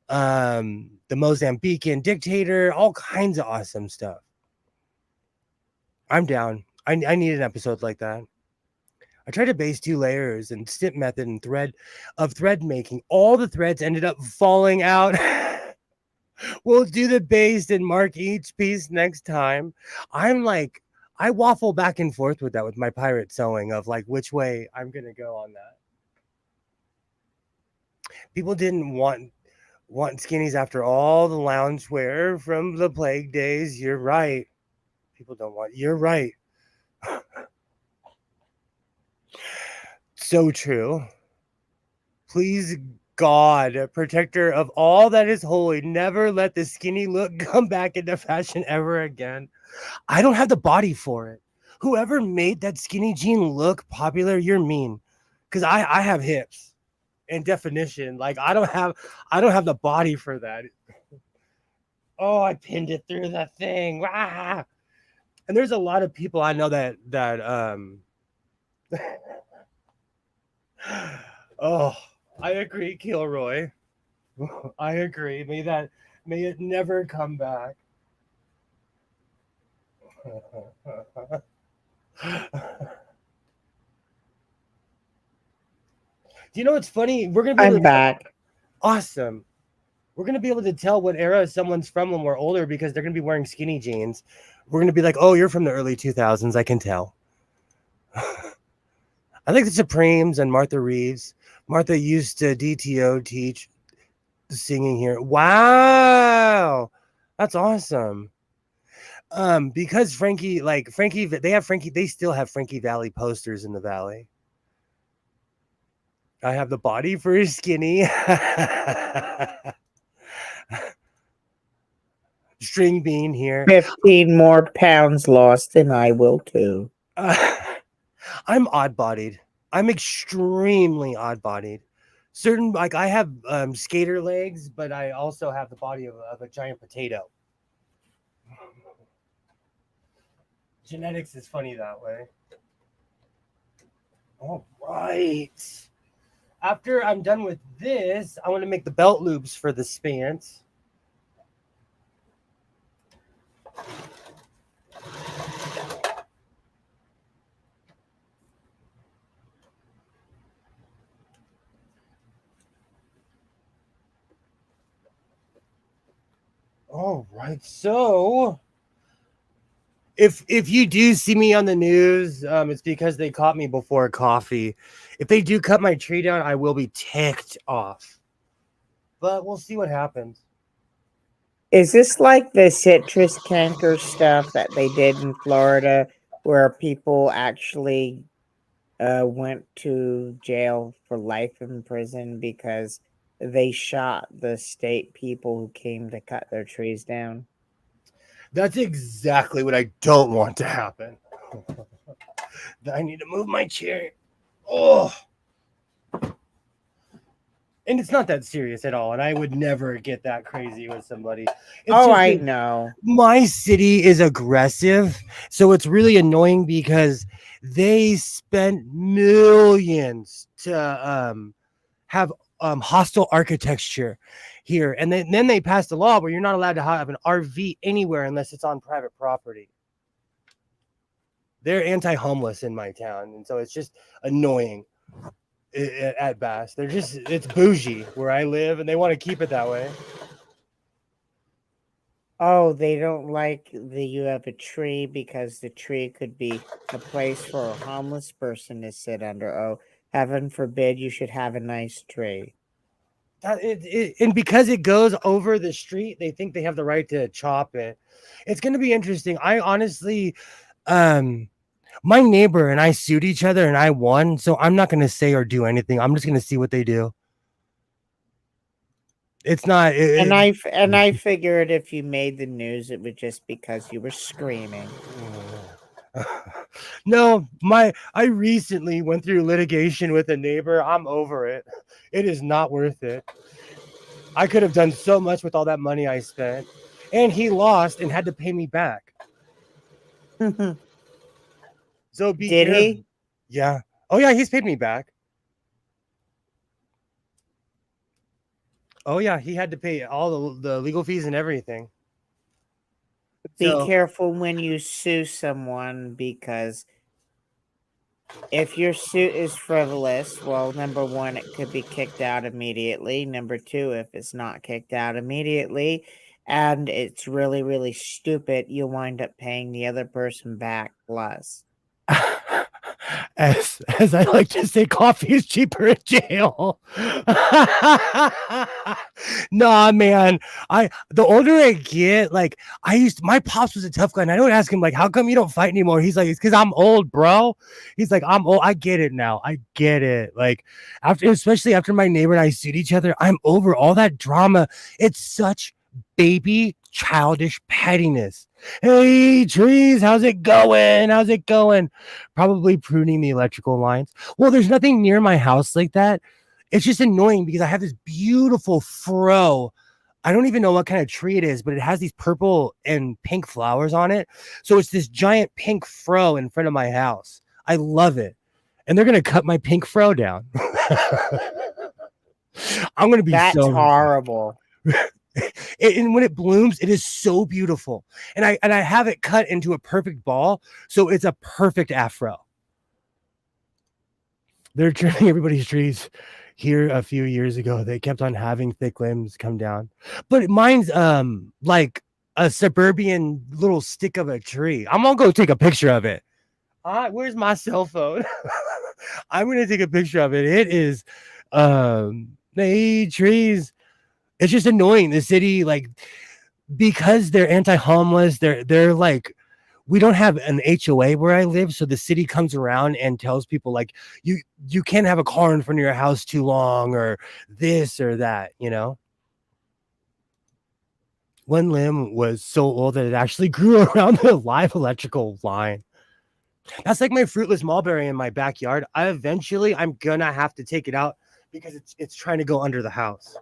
the Mozambican dictator, all kinds of awesome stuff. I'm down. I need an episode like that. I tried to base 2 layers and snip method and thread making. All the threads ended up falling out. We'll do the base and mark each piece next time. I waffle back and forth with that with my pirate sewing of which way I'm going to go on that. People didn't want Want skinnies after all the loungewear from the plague days. You're right. People don't want. You're right. So true. Please, God, protector of all that is holy, never let the skinny look come back into fashion ever again. I don't have the body for it. Whoever made that skinny jean look popular, you're mean. Because I have hips and definition. Like I don't have the body for that. Oh, I pinned it through the thing. Ah! And there's a lot of people I know that oh, I agree, Kilroy. I agree. May it never come back. Do you know what's funny? We're gonna be able I'm to tell, back. awesome. We're gonna be able to tell what era someone's from when we're older because they're gonna be wearing skinny jeans. We're gonna be like, oh, you're from the early 2000s. I can tell. I think the Supremes and Martha Reeves. Martha used to DTO teach singing here. Wow, that's awesome. Because Frankie, they still have Frankie Valley posters in the valley. I have the body for a skinny. String bean here. 15 more pounds lost, and I will too. I'm odd-bodied. I'm extremely odd-bodied. Like I have skater legs, but I also have the body of a giant potato. Genetics is funny that way. All right. After I'm done with this, I want to make the belt loops for the Spants. All right. So if you do see me on the news, it's because they caught me before coffee. If they do cut my tree down, I will be ticked off. But we'll see what happens. Is this like the citrus canker stuff that they did in Florida, where people actually went to jail for life in prison because they shot the state people who came to cut their trees down? That's exactly what I don't want to happen. I need to move my chair. Oh. And it's not that serious at all. And I would never get that crazy with somebody. It's just I that know. my city is aggressive. So it's really annoying because they spent millions to have hostile architecture here. And then they passed a law where you're not allowed to have an RV anywhere unless it's on private property. They're anti-homeless in my town. And so it's just annoying. At best, it's bougie where I live, and they want to keep it that way. Oh, they don't like that you have a tree because the tree could be a place for a homeless person to sit under. Oh, heaven forbid you should have a nice tree. And because it goes over the street, they think they have the right to chop it. It's going to be interesting. I honestly, my neighbor and I sued each other, and I won. So I'm not going to say or do anything. I'm just going to see what they do. It's not. And I figured if you made the news, it was just because you were screaming. No, I recently went through litigation with a neighbor. I'm over it. It is not worth it. I could have done so much with all that money I spent, and he lost and had to pay me back. So be Did careful. he? Yeah. Oh yeah, he's paid me back. Oh yeah, he had to pay all the legal fees and everything. Be So careful when you sue someone because if your suit is frivolous, well, number one, it could be kicked out immediately. Number two, if it's not kicked out immediately and it's really, really stupid, you'll wind up paying the other person back plus. As I like to say, coffee is cheaper in jail. Nah, man. The older I get, like my pops was a tough guy, and I would ask him, like, how come you don't fight anymore? He's like, it's because I'm old, bro. He's like, I'm old. I get it now. I get it. Like, especially after my neighbor and I sued each other, I'm over all that drama. It's such baby childish pettiness. Hey, trees, how's it going? How's it going? Probably pruning the electrical lines. Well, there's nothing near my house like that. It's just annoying because I have this beautiful fro. I don't even know what kind of tree it is, but it has these purple and pink flowers on it. So it's this giant pink fro in front of my house. I love it. And they're going to cut my pink fro down. I'm going to be That's horrible. And when it blooms, it is so beautiful. And I have it cut into a perfect ball, so it's a perfect afro. They're trimming everybody's trees here a few years ago. They kept on having thick limbs come down, but mine's like a suburban little stick of a tree. I'm gonna go take a picture of it. Where's my cell phone? I'm gonna take a picture of it. It is trees. It's just annoying. The city, like, because they're anti-homeless, they're like, we don't have an HOA where I live, so the city comes around and tells people, like, you can't have a car in front of your house too long, or this or that, you know. One limb was so old that it actually grew around the live electrical line. That's like my fruitless mulberry in my backyard. I'm gonna have to take it out because it's trying to go under the house.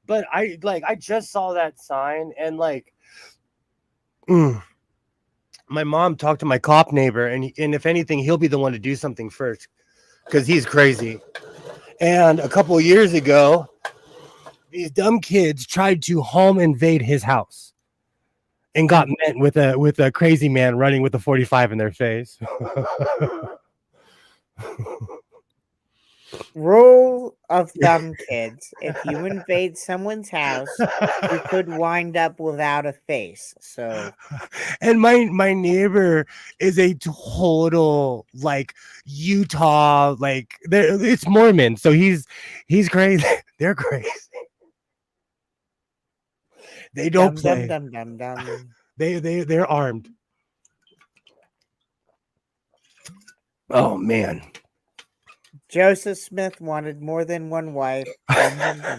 But I just saw that sign, and like, my mom talked to my cop neighbor, and if anything, he'll be the one to do something first because he's crazy. And a couple of years ago, these dumb kids tried to home invade his house and got met with a crazy man running with a 45 in their face. Rule of thumb, kids. If you invade someone's house, you could wind up without a face. So, and my neighbor is a total, like, Utah, like, it's Mormon, so he's crazy. They're crazy. They don't play. They're armed. Oh man. Joseph Smith wanted more than one wife. I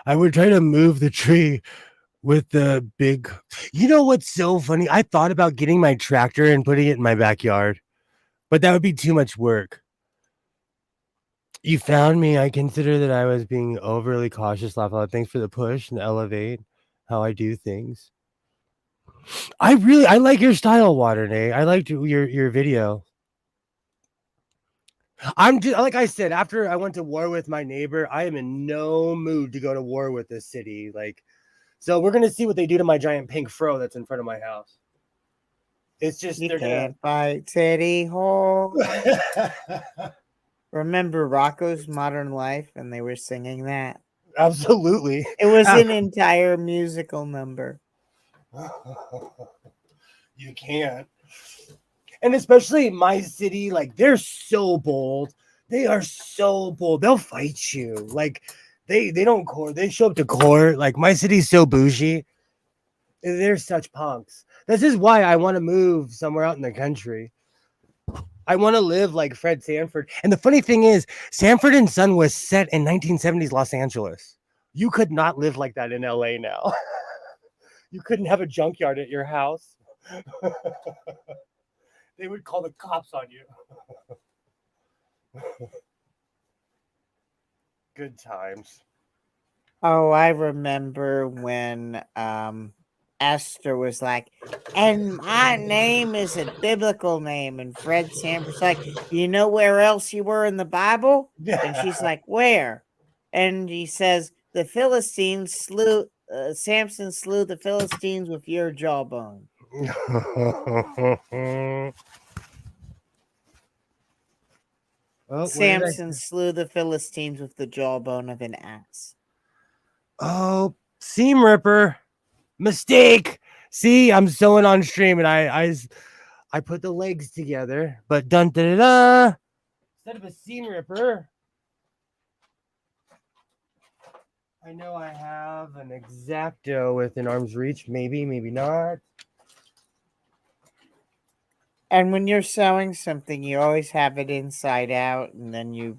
would try to move the tree with the big. You know what's so funny? I thought about getting my tractor and putting it in my backyard, but that would be too much work. You found me. I consider that I was being overly cautious. Laugh out. Thanks for the push and elevate how I do things. I like your style, Water Nate. I liked your video. Like I said, after I went to war with my neighbor, I am in no mood to go to war with this city. Like, so we're gonna see what they do to my giant pink fro that's in front of my house. It's just you can't fight City Hall. Remember Rocco's Modern Life, and they were singing that. Absolutely, it was an entire musical number. You can't. And especially my city, like, they're so bold. They are so bold. They'll fight you. Like, they don't court. They show up to court. Like, my city's so bougie. They're such punks. This is why I want to move somewhere out in the country. I want to live like Fred Sanford. And the funny thing is, Sanford and Son was set in 1970s Los Angeles. You could not live like that in LA now. You couldn't have a junkyard at your house. They would call the cops on you. Good times. Oh, I remember when Esther was like, and my name is a biblical name. And Fred Sanford's like, you know where else you were in the Bible? Yeah. And she's like, where? And he says, the Philistines slew, Samson slew the Philistines with your jawbone. Samson slew the Philistines with the jawbone of an ass. Oh, seam ripper. Mistake. See, I'm sewing on stream, and I put the legs together, but dun da da da. Instead of a seam ripper, I know I have an X-Acto within arm's reach. Maybe, maybe not. And when you're sewing something, you always have it inside out, and then you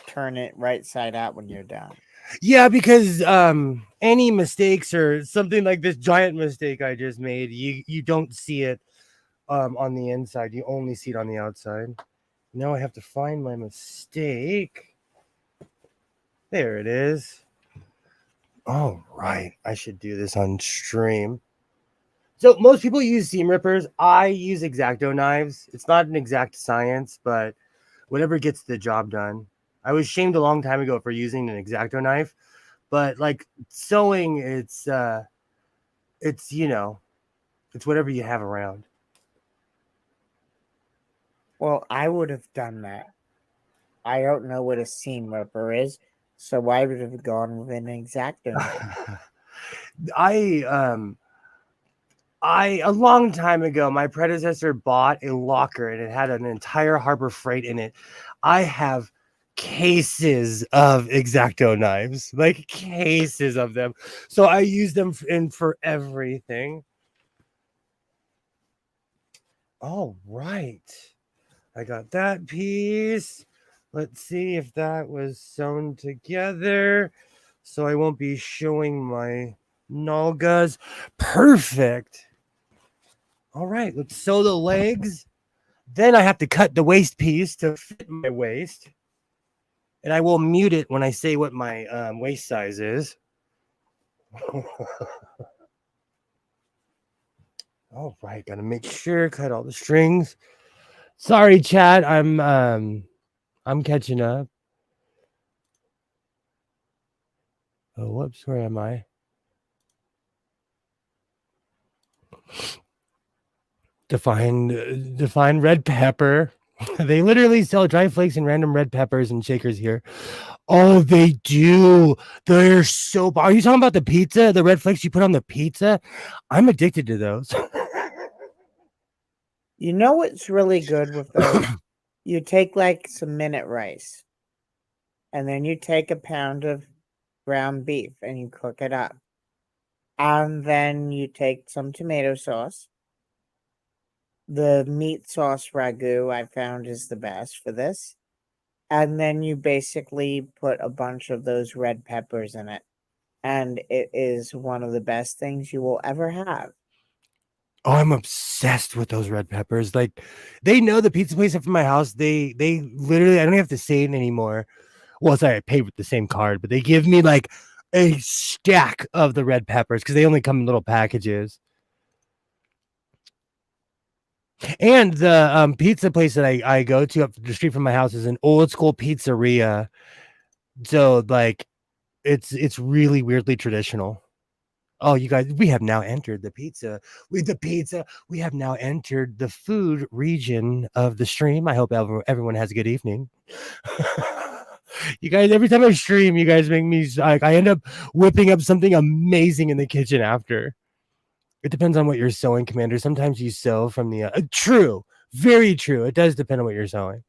turn it right side out when you're done. Yeah, because any mistakes or something like this giant mistake I just made, you don't see it on the inside. You only see it on the outside. Now I have to find my mistake. There it is. All right, I should do this on stream. So most people use seam rippers. I use X-Acto knives. It's not an exact science, but whatever gets the job done. I was shamed a long time ago for using an X-Acto knife, but like sewing, it's you know, it's whatever you have around. Well, I would have done that. I don't know what a seam ripper is, so I would have gone with an X-Acto knife. I a long time ago, my predecessor bought a locker and it had an entire Harbor Freight in it. I have cases of X-Acto knives, like cases of them. So I use them for everything. All right. I got that piece. Let's see if that was sewn together. So I won't be showing my nalgas. Perfect. All right, let's sew the legs. Then I have to cut the waist piece to fit my waist. And I will mute it when I say what my waist size is. All right, gotta make sure, cut all the strings. Sorry, Chad, I'm catching up. Oh, whoops, where am I? Define red pepper. They literally sell dry flakes and random red peppers and shakers here. Oh, they do. They're so. Are you talking about the pizza? The red flakes you put on the pizza? I'm addicted to those. You know what's really good with those? You take like some minute rice, and then you take a pound of ground beef and you cook it up. And then you take some tomato sauce. The meat sauce ragu I found is the best for this. And then you basically put a bunch of those red peppers in it. And it is one of the best things you will ever have. Oh, I'm obsessed with those red peppers. Like, they know the pizza place up from my house. They literally, I don't have to say it anymore. Well, sorry, I paid with the same card, but they give me like a stack of the red peppers because they only come in little packages. And the pizza place that I go to up the street from my house is an old school pizzeria. So like it's really weirdly traditional. Oh, you guys, we have now entered the pizza. We have now entered the food region of the stream. I hope everyone has a good evening. You guys, every time I stream, you guys make me like I end up whipping up something amazing in the kitchen after. It depends on what you're sewing, Commander. Sometimes you sew from the true, very true. It does depend on what you're sewing.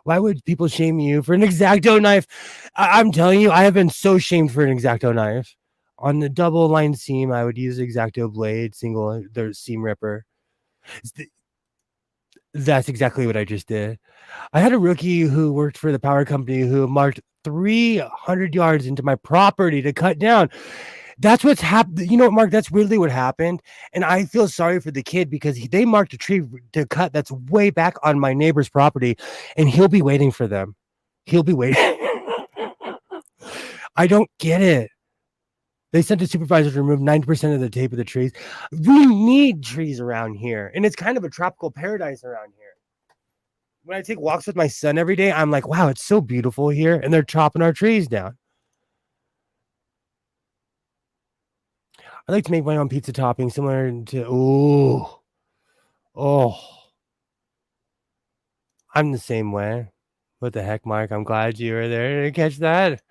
Why would people shame you for an X-Acto knife? I'm telling you, I have been so shamed for an X-Acto knife. On the double line seam, I would use X-Acto blade, single the seam ripper. That's exactly what I just did. I had a rookie who worked for the power company who marked 300 yards into my property to cut down. That's what's happened. You know what, Mark? That's really what happened. And I feel sorry for the kid because they marked a tree to cut that's way back on my neighbor's property, and he'll be waiting for them. He'll be waiting. I don't get it. They sent a supervisor to remove 90% of the tape of the trees. We need trees around here, and it's kind of a tropical paradise around here. When I take walks with my son every day, I'm like, wow, it's so beautiful here, and they're chopping our trees down. I like to make my own pizza topping similar to oh, I'm the same way. What the heck, Mark? I'm glad you were there to catch that.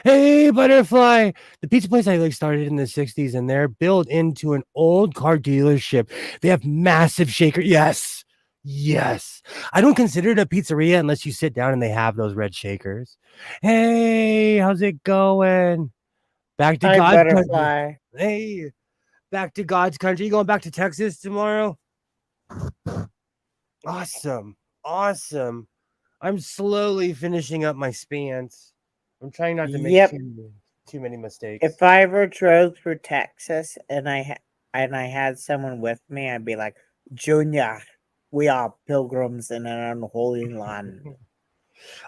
Hey, Butterfly! The pizza place I started in the 60s, and they're built into an old car dealership. They have massive shaker. Yes. Yes. I don't consider it a pizzeria unless you sit down and they have those red shakers. Hey, how's it going? Back to Hi, God's country. Butterfly. Hey, back to God's country. You going back to Texas tomorrow? Awesome. Awesome. I'm slowly finishing up my Spants. I'm trying not to make Yep. too many mistakes. If I ever drove through Texas and I had someone with me, I'd be like, Junior, we are pilgrims in an unholy land.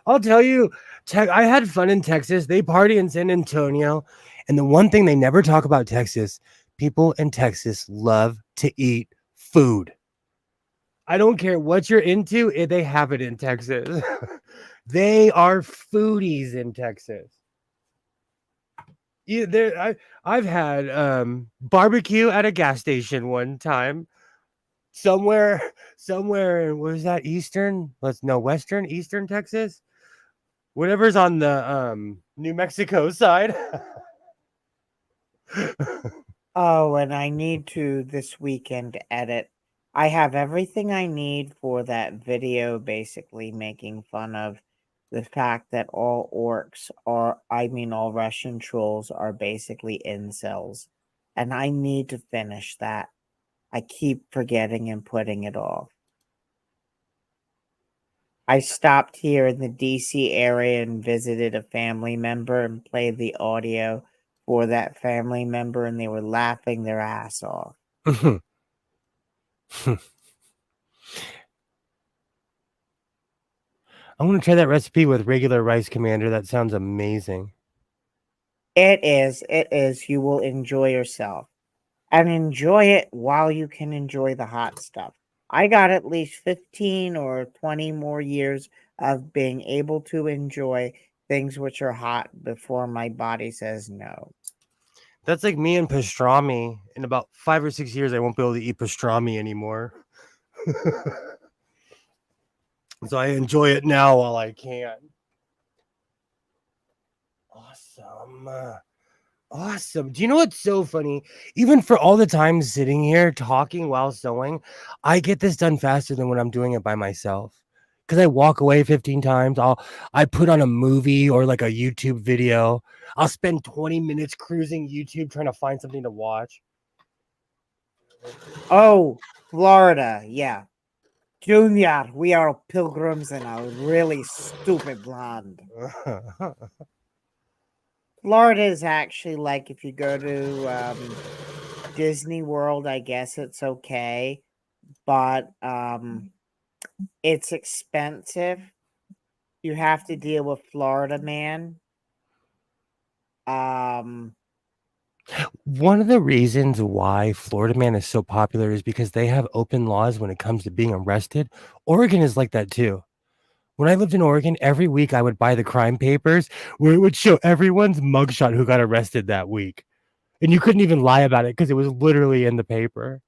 I'll tell you, I had fun in Texas. They party in San Antonio. And the one thing they never talk about Texas, people in Texas love to eat food. I don't care what you're into, they have it in Texas. They are foodies in Texas. Yeah, I've had barbecue at a gas station one time. Somewhere, was that Western, Eastern Texas? Whatever's on the New Mexico side. Oh, and I need to this weekend edit. I have everything I need for that video, basically making fun of the fact that all orcs all Russian trolls are basically incels. And I need to finish that. I keep forgetting and putting it off. I stopped here in the DC area and visited a family member and played the audio for that family member, and they were laughing their ass off. I want to try that recipe with regular rice, Commander. That sounds amazing. It is. You will enjoy yourself. And enjoy it while you can enjoy the hot stuff. I got at least 15 or 20 more years of being able to enjoy things which are hot before my body says no. That's like me and pastrami. In about 5 or 6 years, I won't be able to eat pastrami anymore. So I enjoy it now while I can. Awesome. Awesome. Do you know what's so funny? Even for all the time sitting here talking while sewing, I get this done faster than when I'm doing it by myself. Because I walk away 15 times. I put on a movie or like a YouTube video. I'll spend 20 minutes cruising YouTube trying to find something to watch. Oh, Florida, yeah. Junior, we are pilgrims in a really stupid land. Florida is actually like if you go to Disney World, I guess it's okay, but it's expensive. You have to deal with Florida man. One of the reasons why Florida Man is so popular is because they have open laws when it comes to being arrested. Oregon is like that too. When I lived in Oregon, every week I would buy the crime papers where it would show everyone's mugshot who got arrested that week. And you couldn't even lie about it because it was literally in the paper.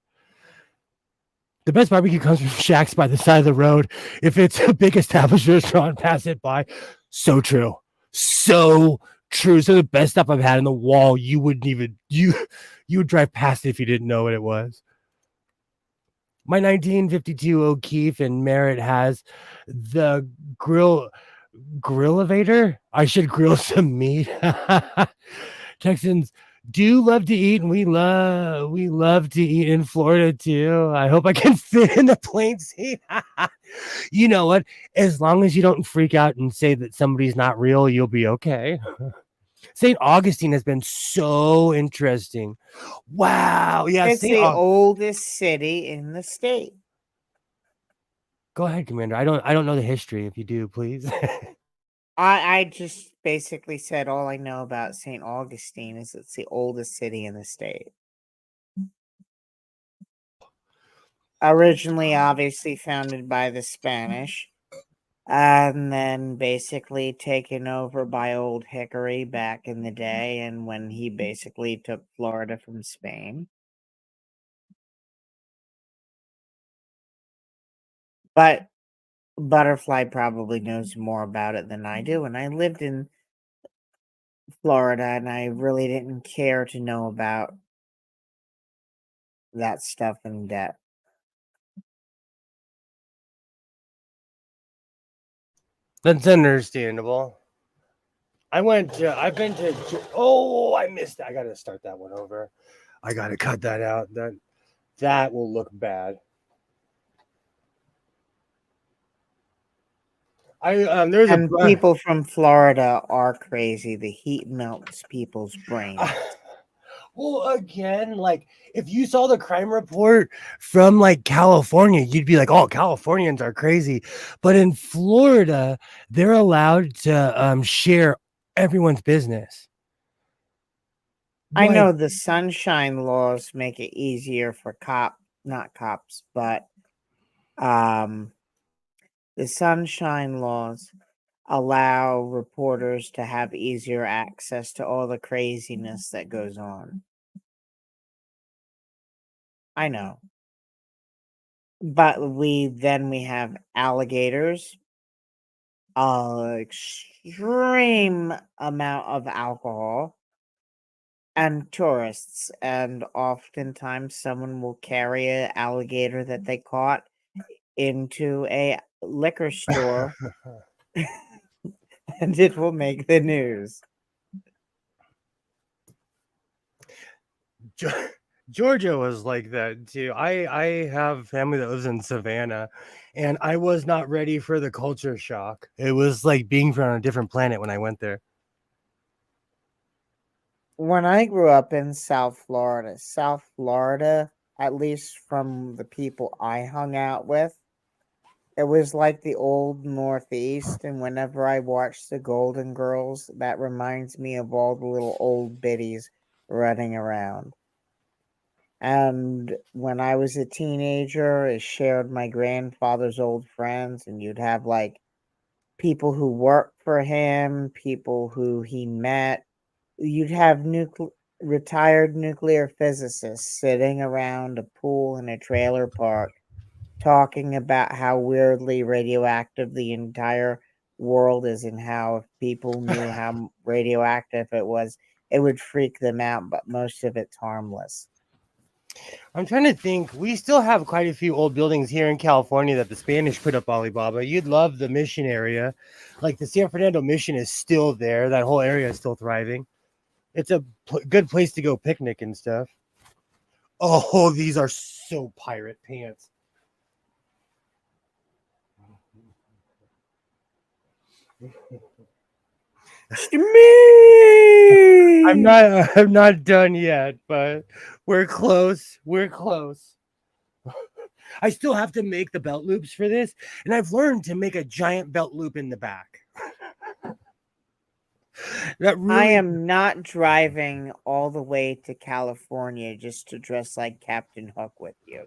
The best barbecue comes from shacks by the side of the road. If it's a big established restaurant, pass it by. So true. So true. So the best stuff I've had in the wall, you wouldn't even you would drive past it if you didn't know what it was. My 1952 O'Keefe in Merritt has the grill elevator. I should grill some meat. Texans do love to eat, and we love to eat in Florida too. I hope I can fit in the plane seat. You know what? As long as you don't freak out and say that somebody's not real, you'll be okay. St. Augustine has been so interesting. Wow. Yeah, It's the oldest city in the state. Go ahead, Commander. I don't know the history. If you do, please. I just basically said all I know about St. Augustine is it's the oldest city in the state. Originally, obviously founded by the Spanish, and then basically taken over by Old Hickory back in the day, and when he basically took Florida from Spain. But Butterfly probably knows more about it than I do, and I lived in Florida, and I really didn't care to know about that stuff in depth. That's understandable. I've been to. Oh, I missed. I gotta start that one over. I gotta cut that out. That will look bad. There's And people from Florida are crazy. The heat melts people's brains. Well, again, like if you saw the crime report from like California, you'd be like, "Oh, Californians are crazy," but in Florida, they're allowed to share everyone's business. I Like, know the sunshine laws make it easier for not cops, but um, the sunshine laws allow reporters to have easier access to all the craziness that goes on. I know. But we have alligators, extreme amount of alcohol, and tourists, and oftentimes someone will carry an alligator that they caught into a liquor store and it will make the news. Georgia was like that too. I have family that lives in Savannah, and I was not ready for the culture shock. It was like being from a different planet when I went there. When I grew up in South Florida, at least from the people I hung out with, it was like the old Northeast. And whenever I watch the Golden Girls, that reminds me of all the little old biddies running around. And when I was a teenager, I shared my grandfather's old friends, and you'd have like people who worked for him, people who he met. You'd have retired nuclear physicists sitting around a pool in a trailer park talking about how weirdly radioactive the entire world is and how if people knew how radioactive it was, it would freak them out, but most of it's harmless. I'm trying to think. We still have quite a few old buildings here in California that the Spanish put up, Alibaba. You'd love the Mission area. Like the San Fernando Mission is still there. That whole area is still thriving. It's a good place to go picnic and stuff. Oh, these are so pirate pants. I'm not done yet, but we're close. We're close. I still have to make the belt loops for this, and I've learned to make a giant belt loop in the back. That really... I am not driving all the way to California just to dress like Captain Hook with you.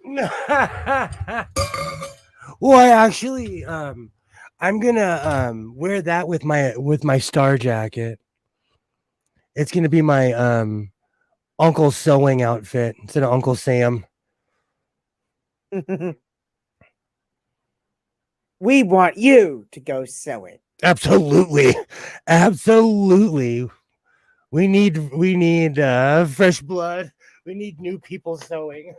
Well, I actually I'm gonna wear that with my star jacket. It's gonna be my Uncle Sewing outfit instead of Uncle Sam. We want you to go sew it. Absolutely. Absolutely. We need fresh blood. We need new people sewing.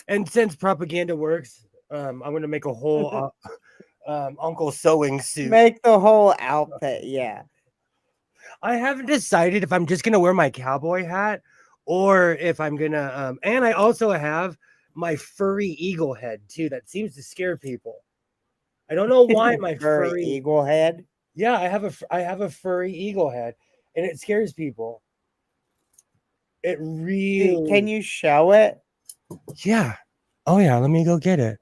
And since propaganda works, I'm gonna make a whole Uncle Sewing suit. Make the whole outfit, yeah. I haven't decided if I'm just gonna wear my cowboy hat or if I'm gonna and I also have my furry eagle head too. That seems to scare people. I don't know why my furry eagle head. Yeah, I have a furry eagle head, and it scares people. It really... Can you show it? Yeah. Oh yeah, let me go get it.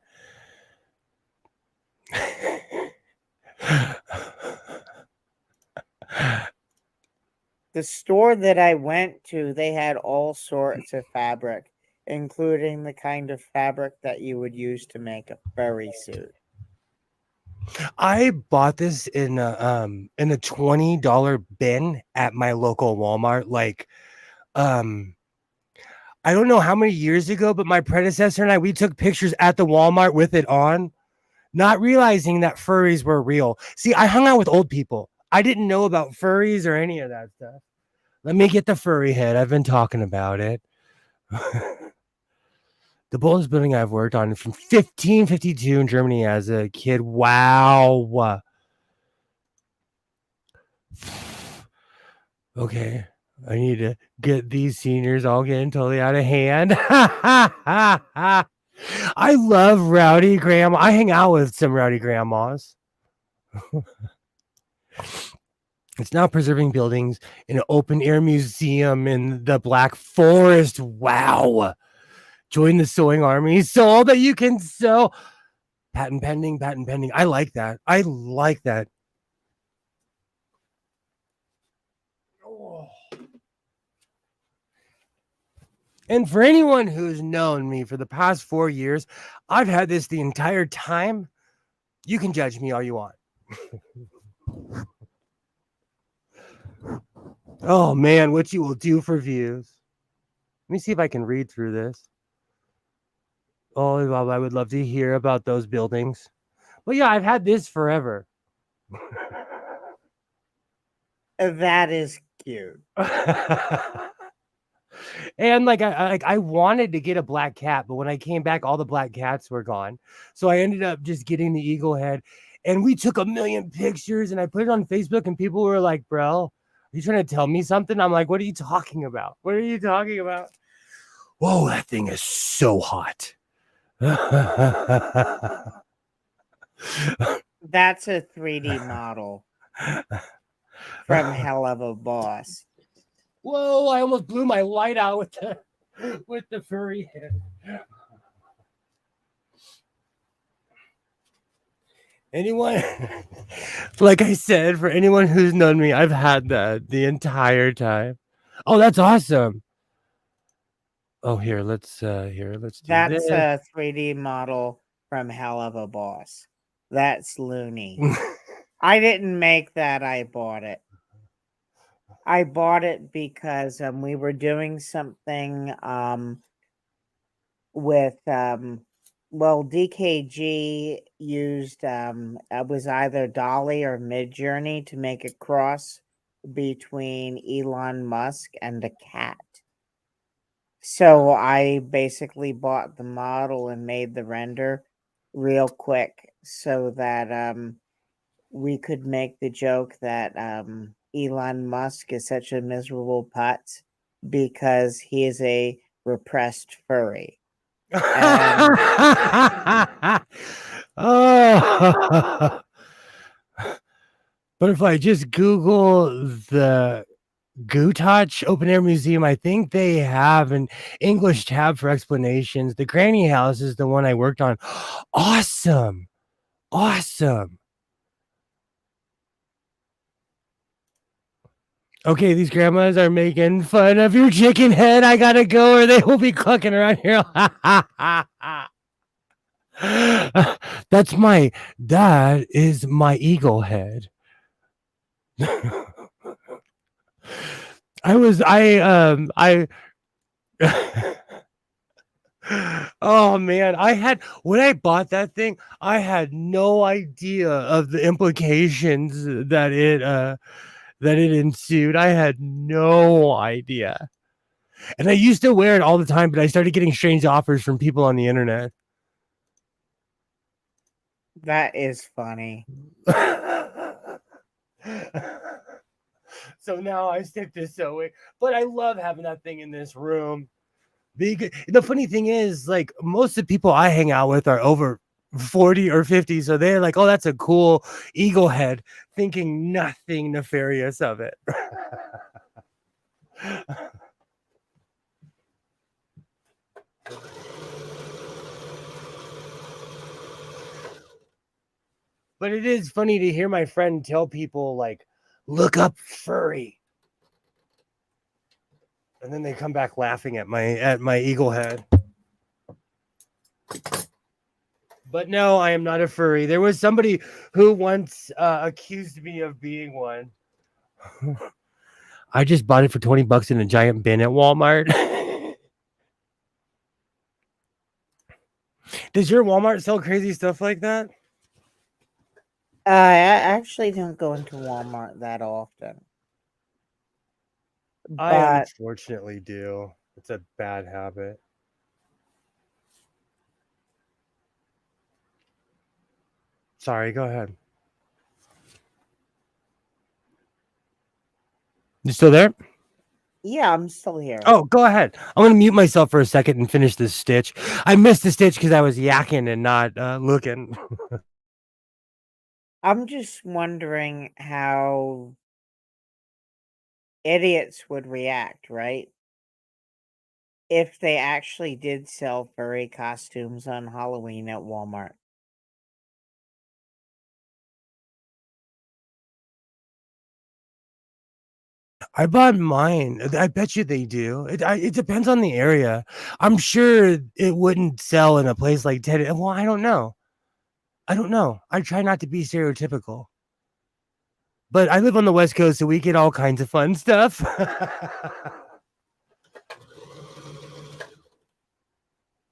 The store that I went to, they had all sorts of fabric, including the kind of fabric that you would use to make a furry suit. I bought this in a $20 bin at my local Walmart. Like, I don't know how many years ago, but my predecessor and I, we took pictures at the Walmart with it on, not realizing that furries were real. See, I hung out with old people. I didn't know about furries or any of that stuff. Let me get the furry head. I've been talking about it. The boldest building I've worked on from 1552 in Germany as a kid. Wow. Okay. I need to get these seniors all getting totally out of hand. I love rowdy grandma. I hang out with some rowdy grandmas. It's now preserving buildings in an open air museum in the Black Forest. Wow. Join the sewing army. Sew all that you can sew. Patent pending, patent pending. I like that. I like that. Oh. And for anyone who's known me for the past 4 years, I've had this the entire time. You can judge me all you want. Oh, man, what you will do for views. Let me see if I can read through this. Oh, well, I would love to hear about those buildings. Well, yeah, I've had this forever. That is cute. And I wanted to get a black cat, but when I came back, all the black cats were gone. So I ended up just getting the eagle head. And we took a million pictures and I put it on Facebook and people were like, bro, are you trying to tell me something? I'm like, what are you talking about? What are you talking about? Whoa, that thing is so hot. That's a 3D model from Hell of a Boss. Whoa, I almost blew my light out with the furry head. Anyone, like I said, for anyone who's known me, I've had that the entire time. Oh, that's awesome. Oh, let's do That's this. a 3D model from Hell of a Boss. That's loony. I didn't make that. I bought it. I bought it because we were doing something with DKG used it was either Dolly or Midjourney to make a cross between Elon Musk and a cat. So I basically bought the model and made the render real quick so that we could make the joke that Elon Musk is such a miserable putz because he is a repressed furry. Oh. But if I just Google the Gootach Open Air Museum, I think they have an English tab for explanations. The Granny House is the one I worked on. Awesome. Okay, these grandmas are making fun of your chicken head. I gotta go or they will be clucking around here. That is my eagle head. Oh man, when I bought that thing, I had no idea of the implications that it ensued. I had no idea. And I used to wear it all the time, but I started getting strange offers from people on the internet. That is funny. So now I stick to sewing, but I love having that thing in this room. The funny thing is, like, most of the people I hang out with are over 40 or 50, so they're like, oh, that's a cool eagle head, thinking nothing nefarious of it. But it is funny to hear my friend tell people, like, look up furry. And then they come back laughing at my eagle head. But no, I am not a furry. There was somebody who once accused me of being one. I just bought it for $20 in a giant bin at Walmart. Does your Walmart sell crazy stuff like that? I actually don't go into Walmart that often, I but unfortunately do. It's a bad habit. Sorry, go ahead. You still there? yeah, I'm still here. Oh, go ahead. I'm gonna mute myself for a second and finish this stitch. I missed the stitch because I was yakking and not looking. I'm just wondering how idiots would react, right? If they actually did sell furry costumes on Halloween at Walmart. I bought mine. I bet you they do. It depends on the area. I'm sure it wouldn't sell in a place like Ted. Well, I don't know. I don't know. I try not to be stereotypical, but I live on the West Coast, so we get all kinds of fun stuff.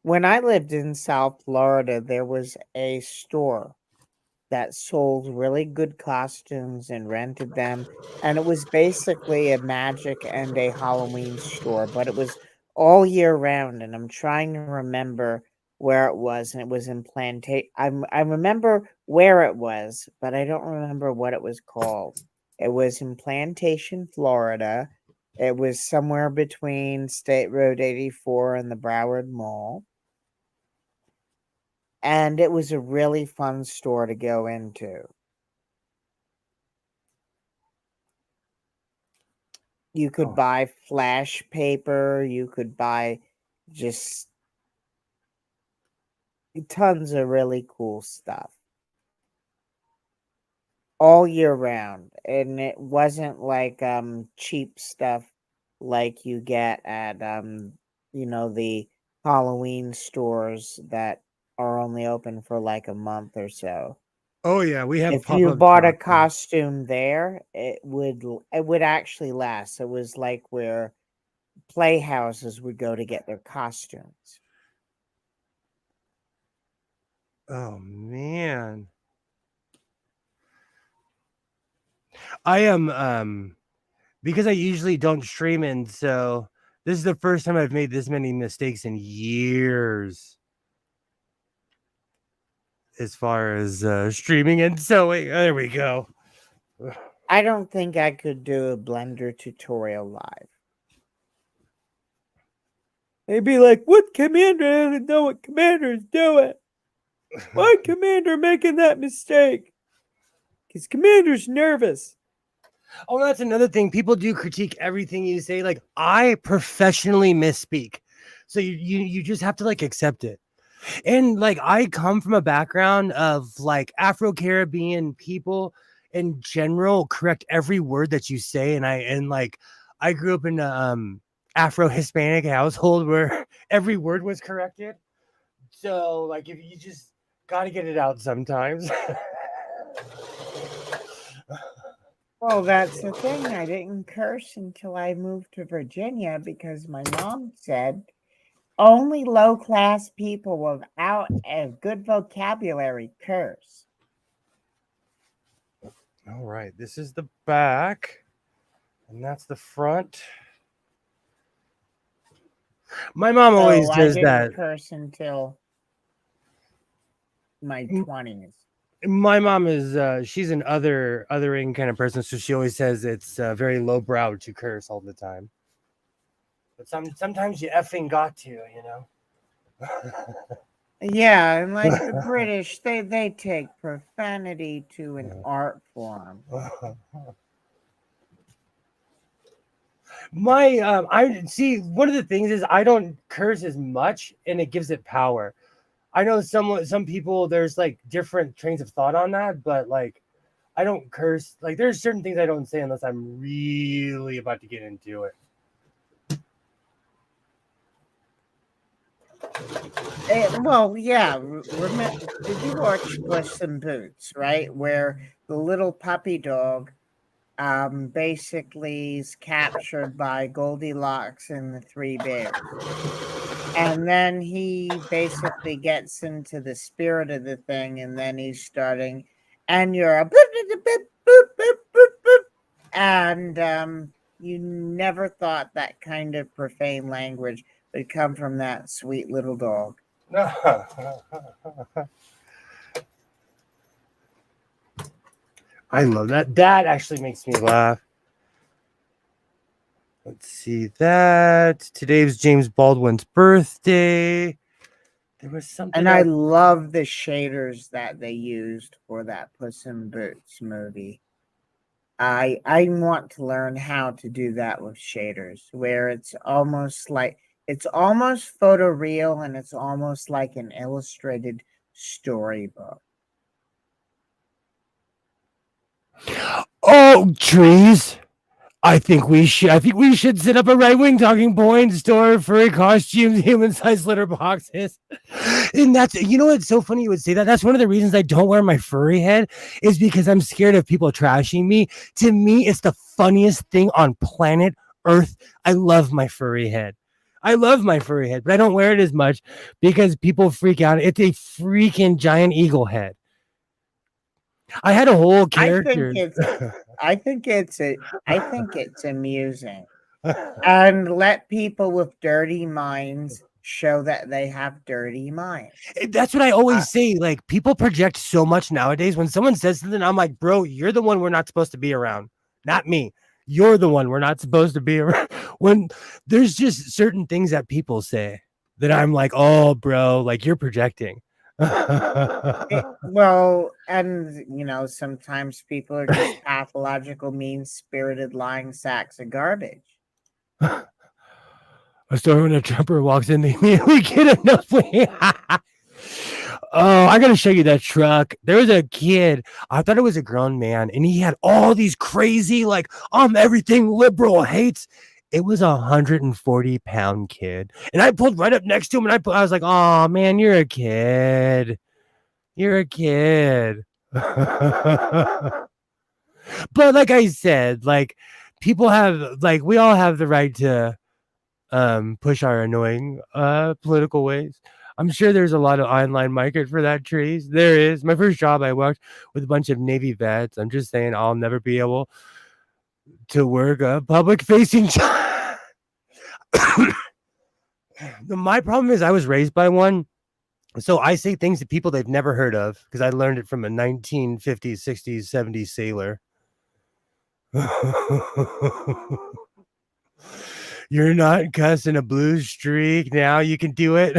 When I lived in South Florida, there was a store that sold really good costumes and rented them. And it was basically a magic and a Halloween store, but it was all year round. And I'm trying to remember where it was. And it was in Plantation. I remember where it was, but I don't remember what it was called. It was in Plantation, Florida. It was somewhere between State Road 84 and the Broward Mall. And it was a really fun store to go into. You could Oh. buy flash paper, you could buy just tons of really cool stuff all year round. And it wasn't like cheap stuff like you get at the Halloween stores that are only open for like a month or so. Oh yeah, we have If you pop-up bought a shops. costume there, it would actually last. It was like where playhouses would go to get their costumes. Oh man. I am because I usually don't stream in, so this is the first time I've made this many mistakes in years as far as streaming and sewing. There we go. I don't think I could do a Blender tutorial live. They'd be like, "What commander doesn't know what commander is doing? Why commander making that mistake? Because commander's nervous." Oh, that's another thing. People do critique everything you say. Like I professionally misspeak, so you just have to like accept it. And like I come from a background of like Afro-Caribbean people in general correct every word that you say, and I grew up in a Afro-Hispanic household where every word was corrected. So like if you just got to get it out sometimes. Well, that's the thing. I didn't curse until I moved to Virginia because my mom said only low class people without a good vocabulary curse. All right, this is the back, and that's the front. My mom always So I does didn't that. curse until my 20s. My mom is she's an othering kind of person, so she always says it's very lowbrow to curse all the time. But sometimes you effing got to, you know. Yeah, and like the British, they take profanity to an art form. I see one of the things is I don't curse as much, and it gives it power. I know some people there's like different trains of thought on that, but like I don't curse. Like there's certain things I don't say unless I'm really about to get into it. Well, yeah. Did you watch Puss in Boots, right? Where the little puppy dog basically is captured by Goldilocks and the three bears. And then he basically gets into the spirit of the thing, and then he's starting, and you're a boop, boop, boop, boop, boop, boop, boop. And you never thought that kind of profane language would come from that sweet little dog. I love that. That actually makes me laugh. Let's see that. Today was James Baldwin's birthday. There was something. And I love the shaders that they used for that Puss in Boots movie. I want to learn how to do that with shaders, where it's almost photoreal and it's almost like an illustrated storybook. Oh, trees. I think we should set up a right-wing talking point, store furry costumes, human-sized litter boxes. And that's, you know, it's so funny you would say that. That's one of the reasons I don't wear my furry head, is because I'm scared of people trashing me. To me, it's the funniest thing on planet Earth. I love my furry head. But I don't wear it as much because people freak out. It's a freaking giant eagle head. I had a whole character. I think it's amusing. And let people with dirty minds show that they have dirty minds. That's what I always say. Like, people project so much nowadays. When someone says something, I'm like, bro, you're the one we're not supposed to be around, not me. You're the one we're not supposed to be around. When there's just certain things that people say that I'm like, oh, bro, like, you're projecting. Well, and you know, sometimes people are just pathological, mean-spirited, lying sacks of garbage. A story when a Trumper walks in, they immediately get enough. Oh, I gotta show you that truck. There was a kid. I thought it was a grown man, and he had all these crazy, like, everything liberal hates. It was 140-pound kid, and I pulled right up next to him, and I was like, "Oh man, you're a kid. You're a kid." But like I said, like, people have, like, we all have the right to push our annoying political ways. I'm sure there's a lot of online market for that, trees. There is. My first job, I worked with a bunch of Navy vets. I'm just saying, I'll never be able to work a public facing job. My problem is I was raised by one. So I say things to people they've never heard of because I learned it from a 1950s, 60s, 70s sailor. You're not cussing a blue streak. Now you can do it.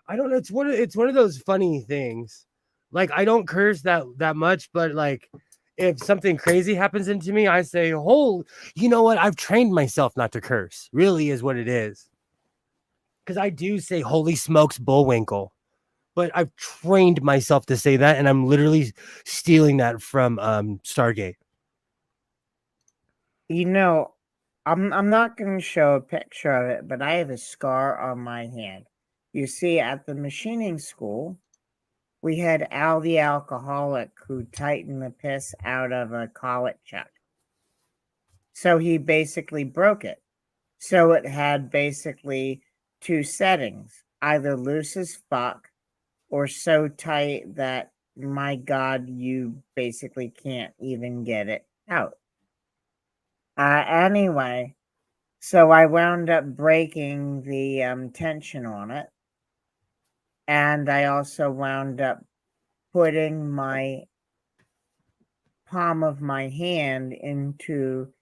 I don't know. It's one of those funny things. Like, I don't curse that much, but like, if something crazy happens into me, I say, "Oh, you know what? I've trained myself not to curse." Really, is what it is. Because I do say, "Holy smokes, Bullwinkle," but I've trained myself to say that, and I'm literally stealing that from Stargate. You know, I'm not going to show a picture of it, but I have a scar on my hand. You see, at the machining school, we had Al the alcoholic who tightened the piss out of a collet chuck. So he basically broke it. So it had basically two settings, either loose as fuck or so tight that, my God, you basically can't even get it out. Anyway, so I wound up breaking the tension on it. And I also wound up putting my palm of my hand into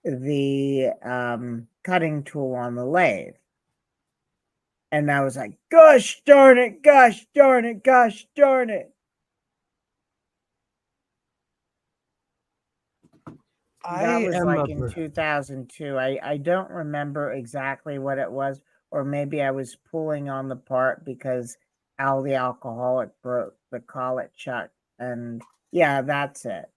the cutting tool on the lathe. And I was like, gosh darn it, gosh darn it, gosh darn it. That was like in 2002. I don't remember exactly what it was, or maybe I was pulling on the part because Al the alcoholic broke the collet chuck. And yeah, that's it.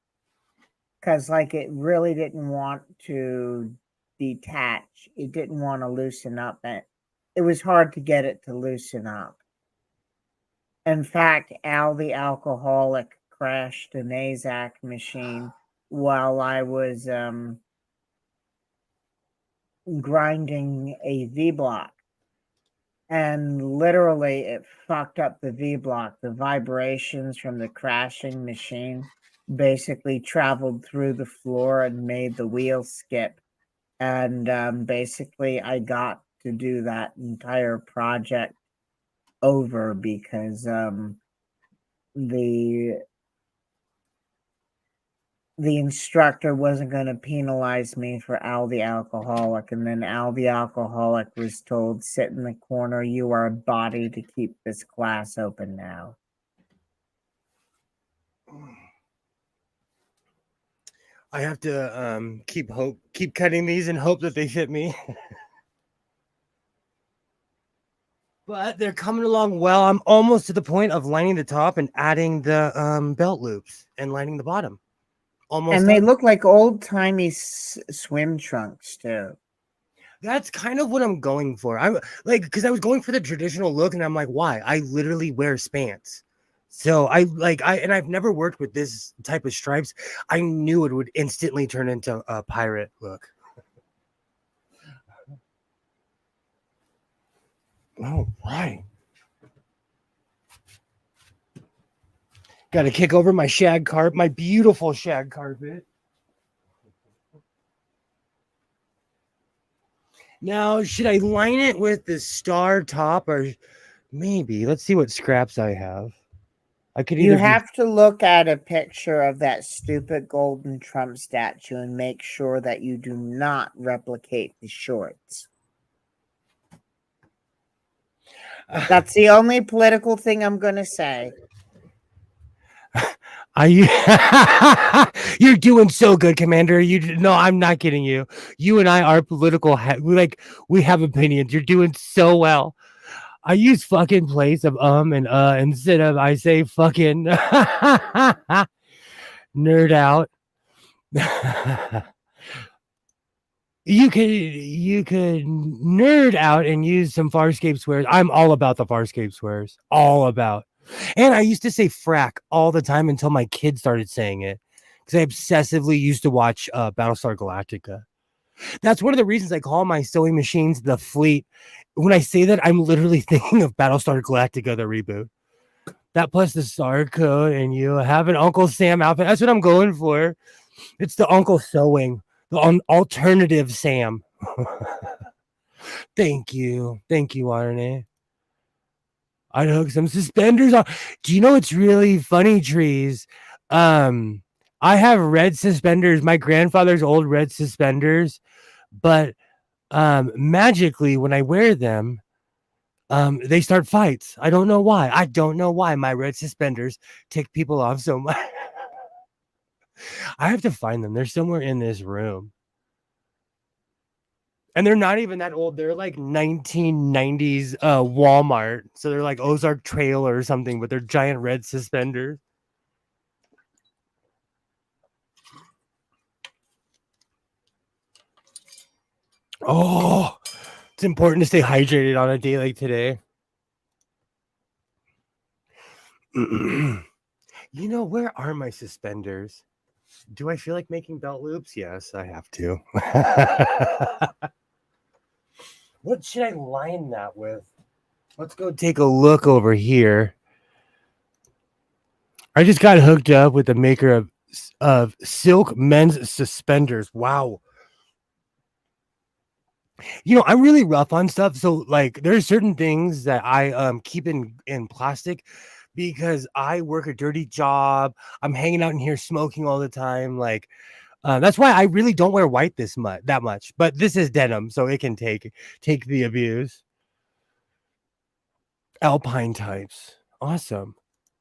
Because like it really didn't want to detach. It didn't want to loosen up. It was hard to get it to loosen up. In fact, Al the alcoholic crashed an AZAC machine while I was grinding a V block. And literally, it fucked up the V block. The vibrations from the crashing machine basically traveled through the floor and made the wheel skip. And basically, I got to do that entire project over because the instructor wasn't going to penalize me for Al the alcoholic, and then Al the alcoholic was told, sit in the corner, you are a body to keep this class open now. I have to keep cutting these and hope that they fit me. But they're coming along well. I'm almost to the point of lining the top and adding the belt loops and lining the bottom. Almost. And they look like old-timey swim trunks too. That's kind of what I'm going for. I'm like, because I was going for the traditional look, and I'm like, why? I literally wear Spants. So I've never worked with this type of stripes. I knew it would instantly turn into a pirate look. All right. Got to kick over my shag carpet, my beautiful shag carpet. Now, should I line it with the star top, or maybe? Let's see what scraps I have. I could either. You have to look at a picture of that stupid golden Trump statue and make sure that you do not replicate the shorts. That's the only political thing I'm going to say. You're doing so good, Commander. No, I'm not kidding you. You and I are political. We have opinions. You're doing so well. I use fucking place of and instead of I say fucking nerd out. You could nerd out and use some Farscape swears. I'm all about the Farscape swears. All about. And I used to say frack all the time until my kids started saying it, because I obsessively used to watch Battlestar Galactica. That's one of the reasons I call my sewing machines the fleet. When I say that, I'm literally thinking of Battlestar Galactica, the reboot. That plus the star code, and you have an Uncle Sam outfit. That's what I'm going for. It's the Uncle Sewing, the alternative Sam. Thank you, Arne. I'd hook some suspenders on. Do you know it's really funny, Trees? I have red suspenders, my grandfather's old red suspenders, but magically when I wear them, they start fights. I don't know why. My red suspenders tick people off so much. I have to find them. They're somewhere in this room. And they're not even that old. They're like 1990s Walmart. So they're like Ozark Trail or something, but they're giant red suspenders. Oh, it's important to stay hydrated on a day like today. You know, where are my suspenders? Do I feel like making belt loops? Yes, I have to. What should I line that with? Let's go take a look over here. I just got hooked up with the maker of silk men's suspenders. Wow. You know, I'm really rough on stuff. So like there's certain things that I keep in plastic because I work a dirty job. I'm hanging out in here smoking all the time. Like that's why I really don't wear white that much. But this is denim, so it can take the abuse. Alpine types. Awesome.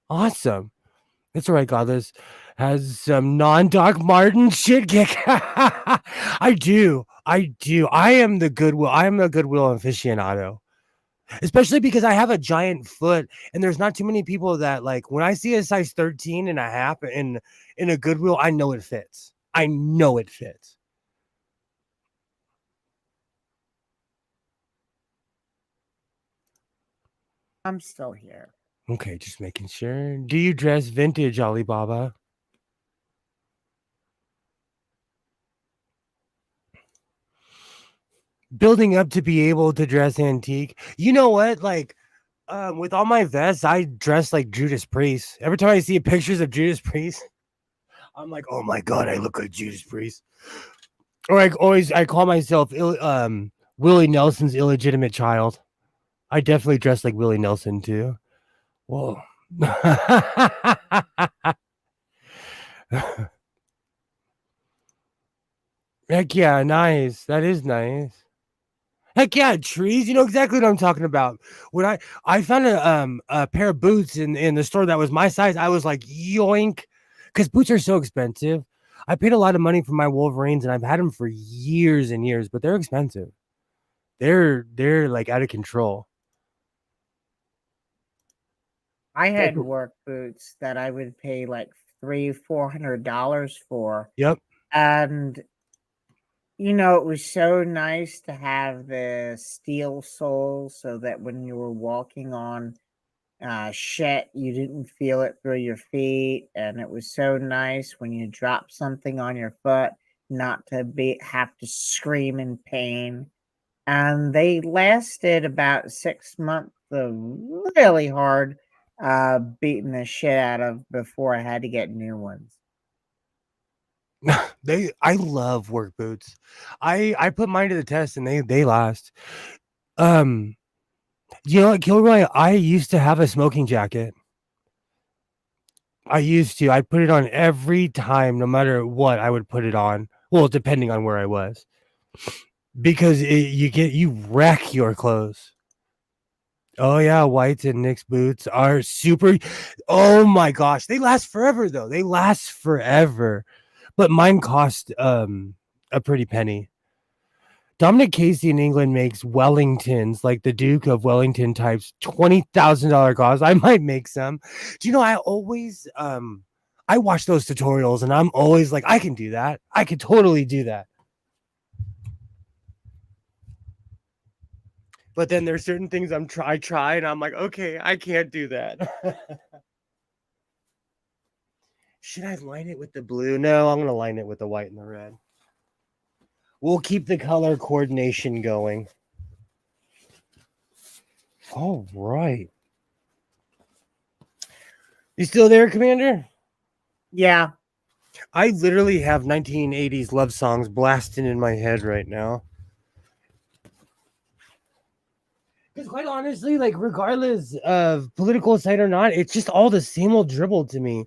That's right, Godless has some non-Doc Martin shit kick. I do. I am the Goodwill aficionado. Especially because I have a giant foot and there's not too many people that like when I see a size 13 and a half in a Goodwill, I know it fits. I'm still here. Okay, just making sure. Do you dress vintage, Alibaba? building up to be able to dress antique. You know what? Like, with all my vests, I dress like Judas Priest. Every time I see pictures of Judas Priest, I'm like, oh my god, I look like Judas Priest. Or I call myself Willie Nelson's illegitimate child. I definitely dress like Willie Nelson too. Whoa. Heck yeah, nice. That is nice. Heck yeah, trees. You know exactly what I'm talking about. When I found a pair of boots in the store that was my size, I was like, yoink, because boots are so expensive. I paid a lot of money for my Wolverines, and I've had them for years and years, but they're expensive. They're like out of control. I had work boots that I would pay like $300-$400 for. Yep. And it was so nice to have the steel sole so that when you were walking on shit, you didn't feel it through your feet. And it was so nice when you dropped something on your foot not to have to scream in pain. And they lasted about 6 months of really hard beating the shit out of before I had to get new ones. I love work boots. I put mine to the test and they last. You know what, Kilroy? I used to have a smoking jacket. I'd put it on every time, no matter what. I would put it on. Well, depending on where I was, because you wreck your clothes. Oh yeah, Whites and Nick's boots are super. Oh my gosh, they last forever though. They last forever, but mine cost a pretty penny. Dominic Casey in England makes Wellingtons, like the Duke of Wellington types, $20,000 cost. I might make some. Do you know? I always I watch those tutorials, and I'm always like, I can do that. I could totally do that. But then there's certain things I try, and I'm like, okay, I can't do that. Should I line it with the blue? No, I'm gonna line it with the white and the red. We'll keep the color coordination going. All right. You still there, Commander? Yeah. I literally have 1980s love songs blasting in my head right now. Because quite honestly, like, regardless of political side or not, it's just all the same old dribble to me.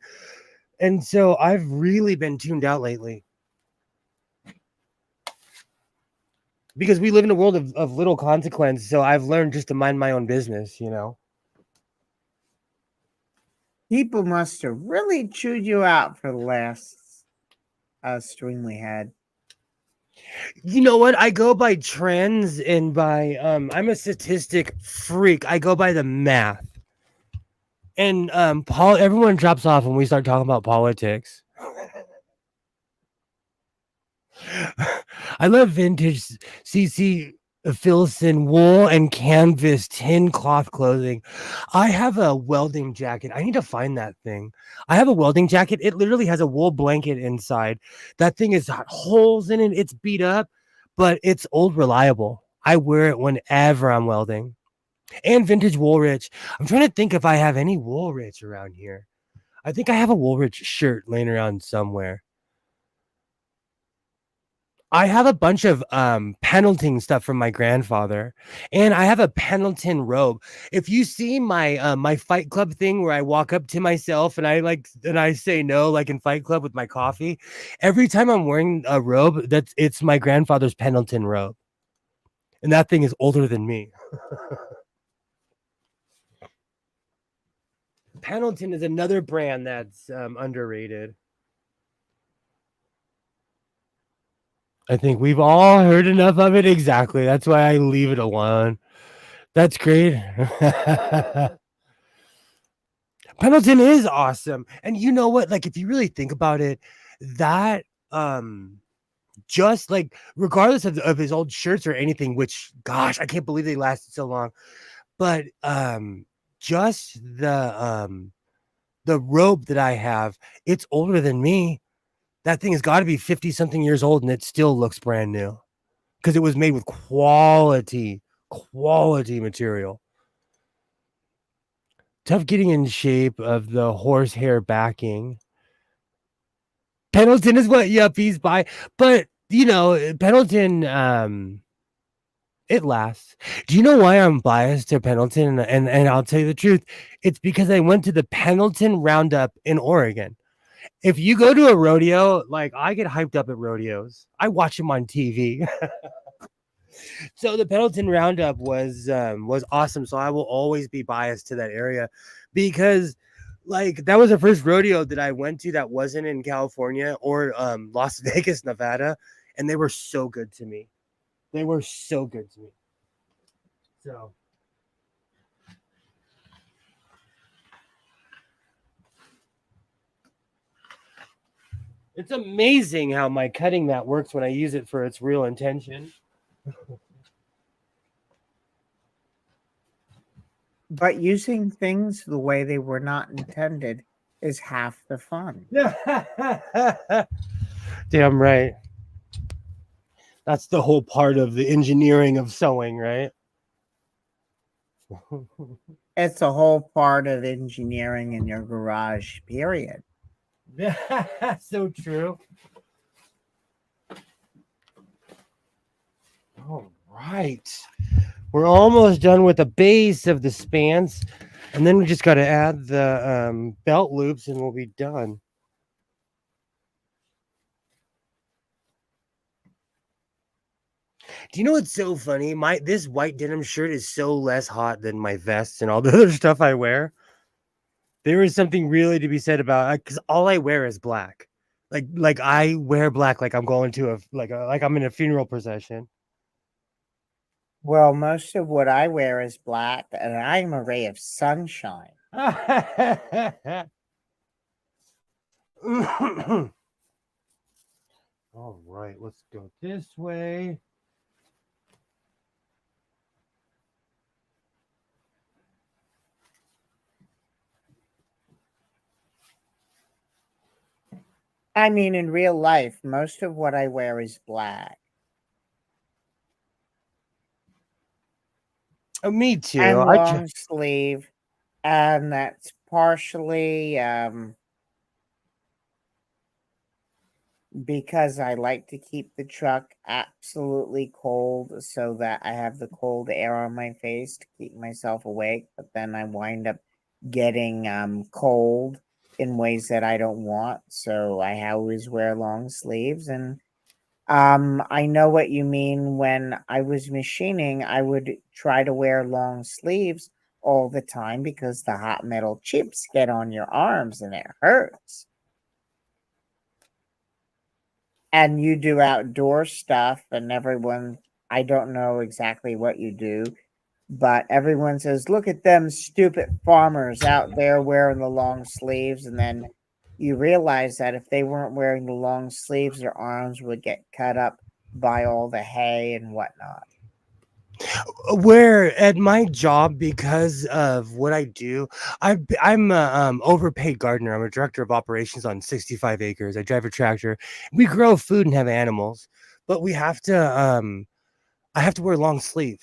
And so I've really been tuned out lately. Because we live in a world of little consequence, so I've learned just to mind my own business, you know? People must have really chewed you out for the last stream we had. You know what? I go by trends and by I'm a statistic freak. I go by the math. And everyone drops off when we start talking about politics. I love vintage CC Filson wool and canvas tin cloth clothing. I have a welding jacket. I need to find that thing. I have a welding jacket. It literally has a wool blanket inside. That thing has got holes in it. It's beat up, but it's old reliable. I wear it whenever I'm welding. And vintage Woolrich. I'm trying to think if I have any Woolrich around here. I think I have a Woolrich shirt laying around somewhere. I have a bunch of Pendleton stuff from my grandfather, and I have a Pendleton robe. If you see my my Fight Club thing where I walk up to myself and I say no, like in Fight Club with my coffee, every time I'm wearing a robe, it's my grandfather's Pendleton robe, and that thing is older than me. Pendleton is another brand that's underrated. I think we've all heard enough of it. Exactly. That's why I leave it alone. That's great. Pendleton is awesome. And you know what? Like, if you really think about it, that just like regardless of his old shirts or anything, which gosh, I can't believe they lasted so long. But just the robe that I have, it's older than me. That thing has got to be 50 something years old and it still looks brand new. because it was made with quality material. Tough getting in shape of the horsehair backing. Pendleton is what yuppies buy, but Pendleton, it lasts. Do you know why I'm biased to Pendleton? And I'll tell you the truth. It's because I went to the Pendleton Roundup in Oregon. If you go to a rodeo, like I get hyped up at rodeos. I watch them on TV. So the Pendleton Roundup was awesome. So I will always be biased to that area because like that was the first rodeo that I went to that wasn't in California or Las Vegas, Nevada, and they were so good to me. They were so good to me. So it's amazing how my cutting mat works when I use it for its real intention. But using things the way they were not intended is half the fun. Damn right. That's the whole part of the engineering of sewing, right? It's a whole part of engineering in your garage, period. So true. All right. We're almost done with the base of the spans. And then we just got to add the belt loops and we'll be done. Do you know what's so funny? This white denim shirt is so less hot than my vests and all the other stuff I wear. There is something really to be said about because all I wear is black. Like I wear black like I'm going to like I'm in a funeral procession. Well, most of what I wear is black, and I'm a ray of sunshine. All right, let's go this way. I mean, in real life, most of what I wear is black. Oh, me too. And long sleeve, and that's partially because I like to keep the truck absolutely cold so that I have the cold air on my face to keep myself awake, but then I wind up getting cold in ways that I don't want. So I always wear long sleeves. And I know what you mean. When I was machining, I would try to wear long sleeves all the time because the hot metal chips get on your arms and it hurts. And you do outdoor stuff, and everyone, I don't know exactly what you do, but everyone says, look at them stupid farmers out there wearing the long sleeves. And then you realize that if they weren't wearing the long sleeves, their arms would get cut up by all the hay and whatnot. Where at my job, because of what I do, I'm a overpaid gardener. I'm a director of operations on 65 acres. I drive a tractor. We grow food and have animals, but we have to I have to wear long sleeve.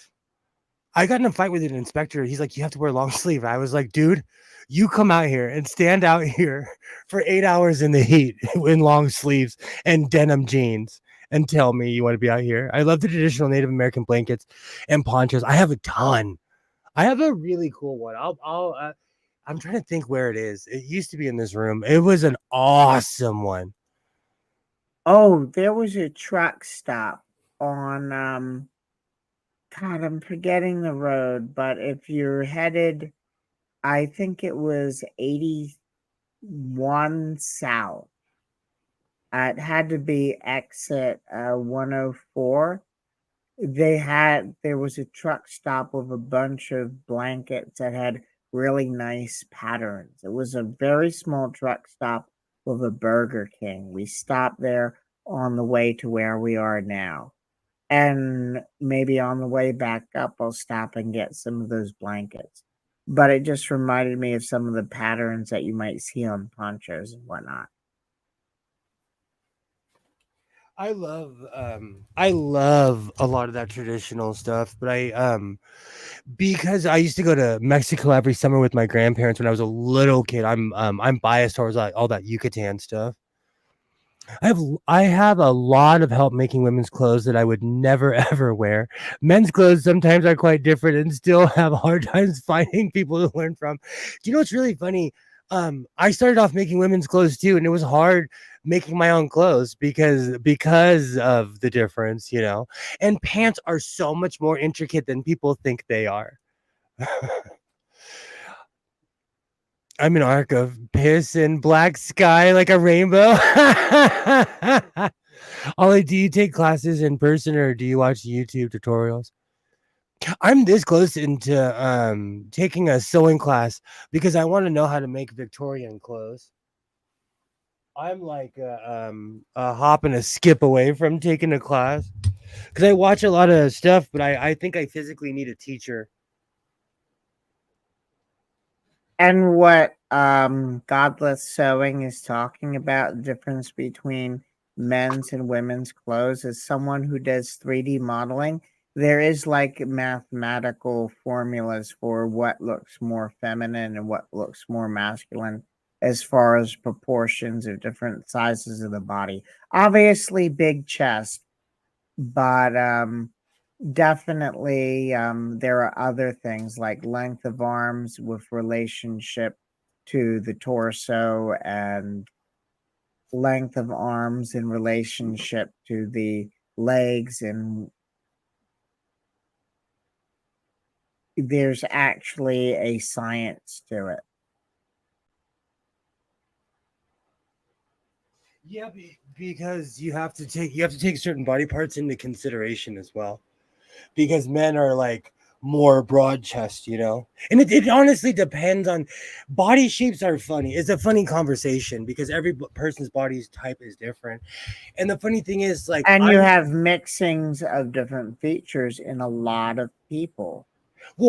I got in a fight with an inspector. He's like, you have to wear long sleeve. I was like, dude, you come out here and stand out here for 8 hours in the heat in long sleeves and denim jeans and tell me you want to be out here. I love the traditional Native American blankets and ponchos. I have a ton. I have a really cool one. I'm trying to think where it is. It used to be in this room. It was an awesome one. Oh, there was a truck stop on God, I'm forgetting the road, but if you're headed, I think it was 81 south. It had to be exit 104. There was a truck stop with a bunch of blankets that had really nice patterns. It was a very small truck stop with a Burger King. We stopped there on the way to where we are now. And maybe on the way back up, I'll stop and get some of those blankets. But it just reminded me of some of the patterns that you might see on ponchos and whatnot. I love a lot of that traditional stuff, but because I used to go to Mexico every summer with my grandparents when I was a little kid. I'm biased towards like all that Yucatan stuff. I have a lot of help making women's clothes that I would never ever wear. Men's clothes sometimes are quite different and still have hard times finding people to learn from. Do you know what's really funny? I started off making women's clothes too, and it was hard making my own clothes because of the difference, you know. And pants are so much more intricate than people think they are. I'm an arc of piss and black sky like a rainbow. Ollie, do you take classes in person or do you watch YouTube tutorials? I'm this close into taking a sewing class because I want to know how to make Victorian clothes. I'm like a hop and a skip away from taking a class because I watch a lot of stuff, but I think I physically need a teacher. And what Godless Sewing is talking about, the difference between men's and women's clothes, as someone who does 3D modeling, there is like mathematical formulas for what looks more feminine and what looks more masculine as far as proportions of different sizes of the body. Obviously big chest, but definitely, there are other things like length of arms with relationship to the torso and length of arms in relationship to the legs, and there's actually a science to it. Yeah, because you have to take certain body parts into consideration as well. Because men are like more broad chest, you know? And it honestly depends on body shapes are funny. It's a funny conversation because every person's body type is different. And the funny thing is like And you have mixings of different features in a lot of people.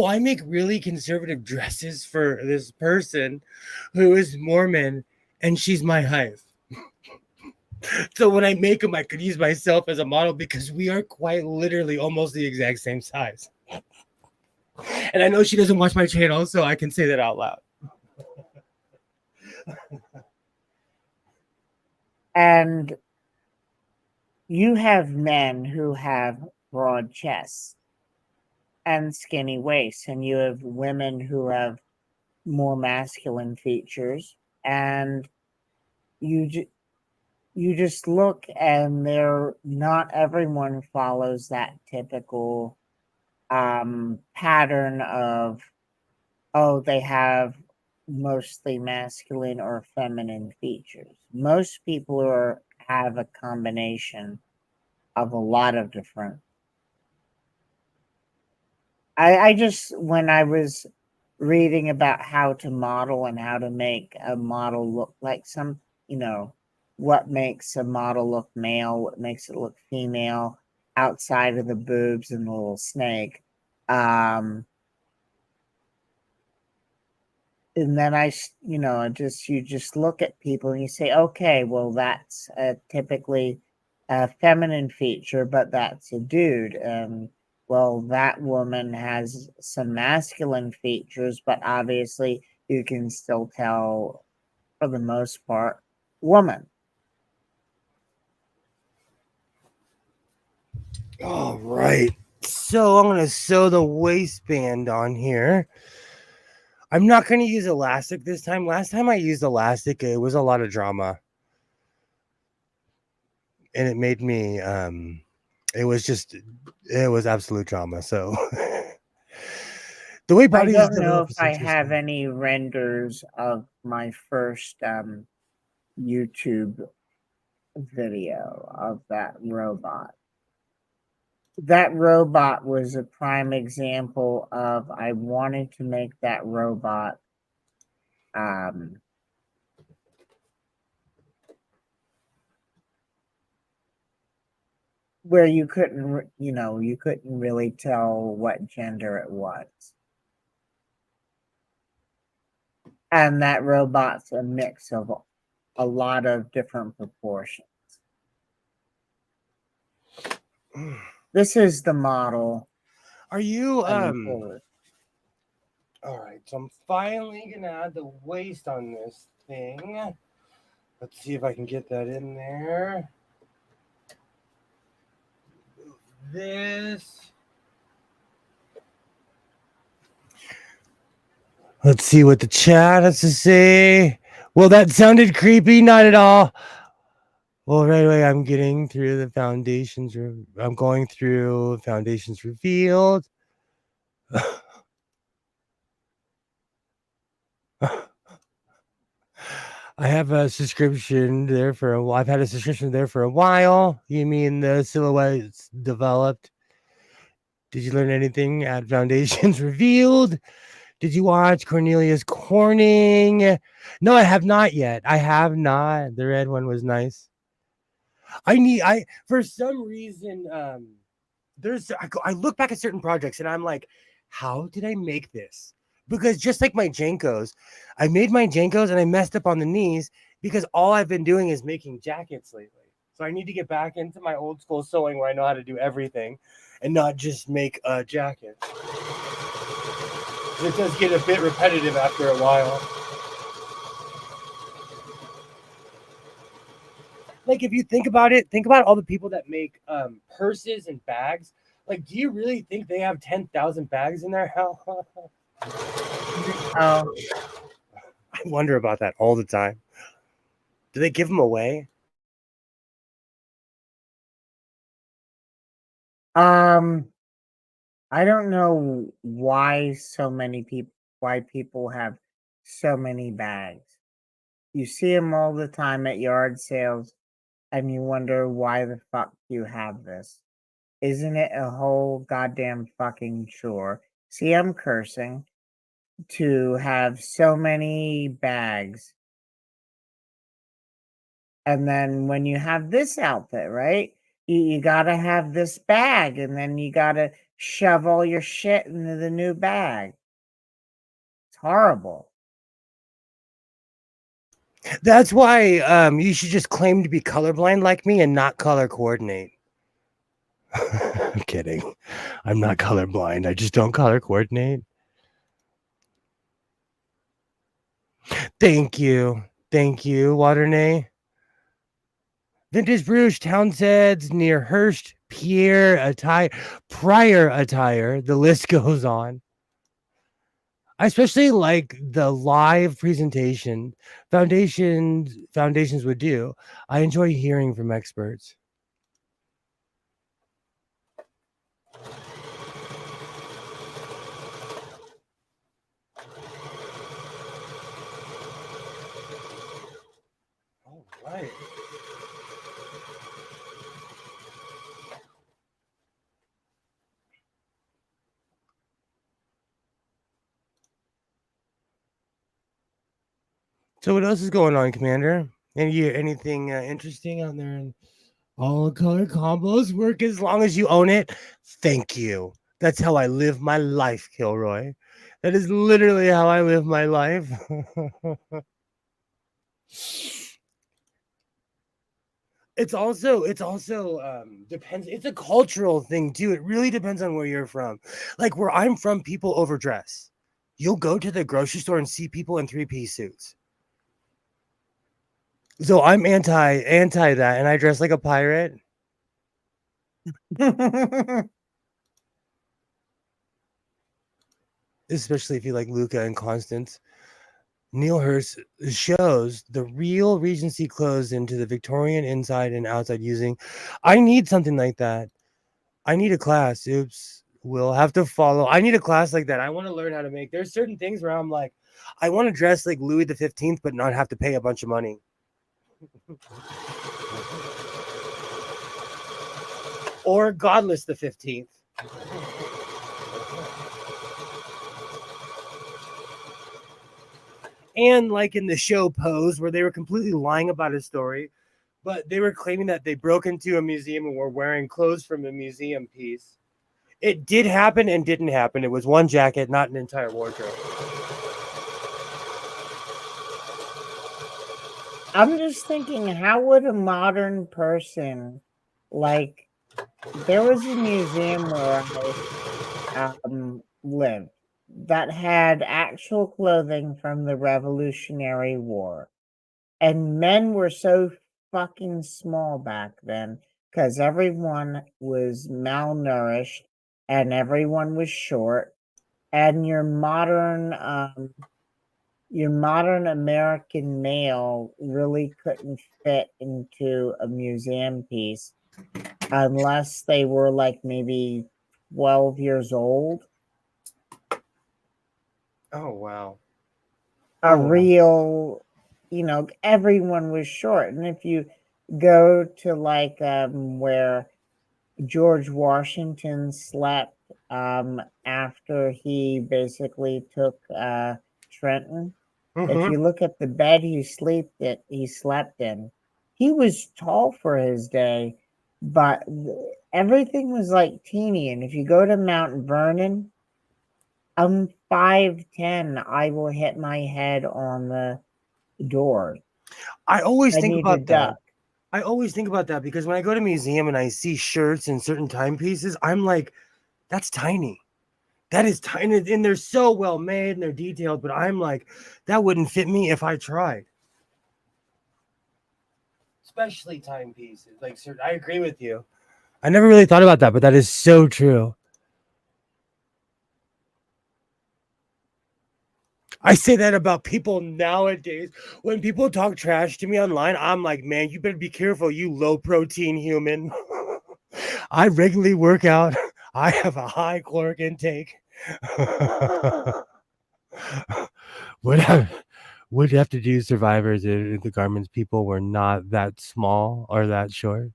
I make really conservative dresses for this person who is Mormon and she's my height. So when I make them, I could use myself as a model because we are quite literally almost the exact same size. And I know she doesn't watch my channel, so I can say that out loud. And you have men who have broad chests and skinny waists, and you have women who have more masculine features, and you you just look, and they're not everyone follows that typical pattern of, oh, they have mostly masculine or feminine features. Most people are have a combination of a lot of different. I just, when I was reading about how to model and how to make a model look like some, you know, what makes a model look male, what makes it look female outside of the boobs and the little snake. Um, and then you know, just you just look at people and you say, okay, well, that's typically a feminine feature, but that's a dude. Well, that woman has some masculine features, but obviously you can still tell, for the most part, woman. All right. So I'm gonna sew the waistband on here. I'm not gonna use elastic this time. Last time I used elastic, it was a lot of drama, and it made me. It was absolute drama. So the way I bodies don't know develop if is I have interesting. any renders of my first YouTube video of that robot. That robot was a prime example of, I wanted to make that robot um, where you couldn't, you know, you couldn't really tell what gender it was. And that robot's a mix of a lot of different proportions. This is the model. Are you Pull it. all right, so I'm finally gonna add the waist on this thing. Let's see if I can get that in there. Move this. Let's see what the chat has to say. Well, that sounded creepy. Not at all. Well, right away, I'm getting through the foundations. I'm going through foundations revealed. I have a subscription there for a while. I've had a subscription there for a while. You mean the silhouettes developed? Did you learn anything at Foundations Revealed? Did you watch Cornelius Corning? No, I have not yet. I have not. The red one was nice. I for some reason I look back at certain projects and I'm like, how did I make this? Because just like my Jankos, I made my Jankos and I messed up on the knees because all I've been doing is making jackets lately. So I need to get back into my old school sewing where I know how to do everything and not just make a jacket. It does get a bit repetitive after a while. Like if you think about it, think about all the people that make purses and bags. Like, do you really think they have 10,000 bags in their house? Oh, I wonder about that all the time. Do they give them away? I don't know why people have so many bags. You see them all the time at yard sales, and you wonder why the fuck you have this. Isn't it a whole goddamn fucking chore? See, I'm cursing to have so many bags. And then when you have this outfit, right? You gotta have this bag, and then you gotta shove all your shit into the new bag. It's horrible. That's why you should just claim to be colorblind like me and not color coordinate. I'm kidding. I'm not colorblind. I just don't color coordinate. Thank you. Thank you, Waternay. Vintage Bruges, Townsend's near Hurst, Pierre attire, Prior attire. The list goes on. I especially like the live presentation foundations would do. I enjoy hearing from experts. All right. So what else is going on, Commander? Anything interesting out there? And all color combos work as long as you own it. Thank you. That's how I live my life, Kilroy. That is literally how I live my life. it's also depends. It's a cultural thing too. It really depends on where you're from. Like where I'm from, people overdress. You'll go to the grocery store and see people in 3-piece suits. So I'm anti that, and I dress like a pirate. Especially if you like Luca and Constance. Neil Hurst shows the real Regency clothes into the Victorian inside and outside using. I need something like that. I need a class. Oops. We'll have to follow. I need a class like that. I want to learn how to make. There's certain things where I'm like, I want to dress like Louis the 15th, but not have to pay a bunch of money. Or Godless the 15th. And like in the show Pose, where they were completely lying about his story, but they were claiming that they broke into a museum and were wearing clothes from a museum piece. It did happen and didn't happen. It was one jacket, not an entire wardrobe. I'm just thinking, how would a modern person like There was a museum where I lived that had actual clothing from the Revolutionary War. And men were so fucking small back then because everyone was malnourished and everyone was short. And your modern American male really couldn't fit into a museum piece unless they were like maybe 12 years old. Oh wow. A Oh, wow. real, everyone was short. And if you go to like where George Washington slept after he basically took Trenton, if Mm-hmm. you look at the bed he slept in, he was tall for his day, but everything was like teeny. And if you go to Mount Vernon, I'm 5'10". I will hit my head on the door. I always I think need to about that. duck. I always think about that because when I go to a museum and I see shirts and certain timepieces, I'm like, that's tiny. That is tiny. And they're so well made and they're detailed, but I'm like, that wouldn't fit me if I tried. Especially timepieces. Like, sir, I agree with you. I never really thought about that, but that is so true. I say that about people nowadays. When people talk trash to me online, I'm like, man, you better be careful, you low protein human. I regularly work out. I have a high caloric intake. would have would have to do survivors if the garments people were not that small or that short.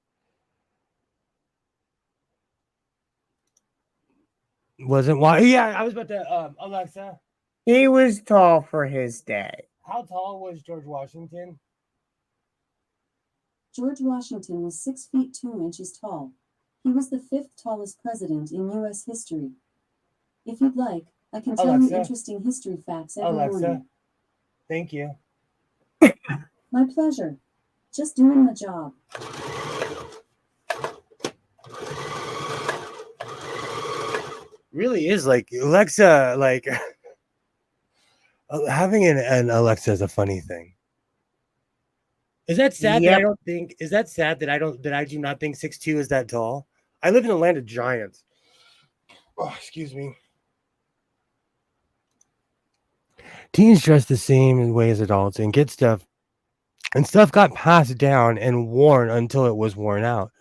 Wasn't why? Yeah, I was about to. Alexa, He was tall for his day. how tall was George Washington? George Washington was 6 feet 2 inches tall. He was the fifth tallest president in U.S. history. If you'd like, I can tell you Alexa, interesting history facts every Alexa, morning. thank you. My pleasure. Just doing the job. Really is like Alexa, like having an Alexa is a funny thing. Is that sad that I Yep. don't think? Is that sad that I do not think 6'2" is that tall? I live in a land of giants. Oh, excuse me. Teens dress the same way as adults and get stuff, and stuff got passed down and worn until it was worn out.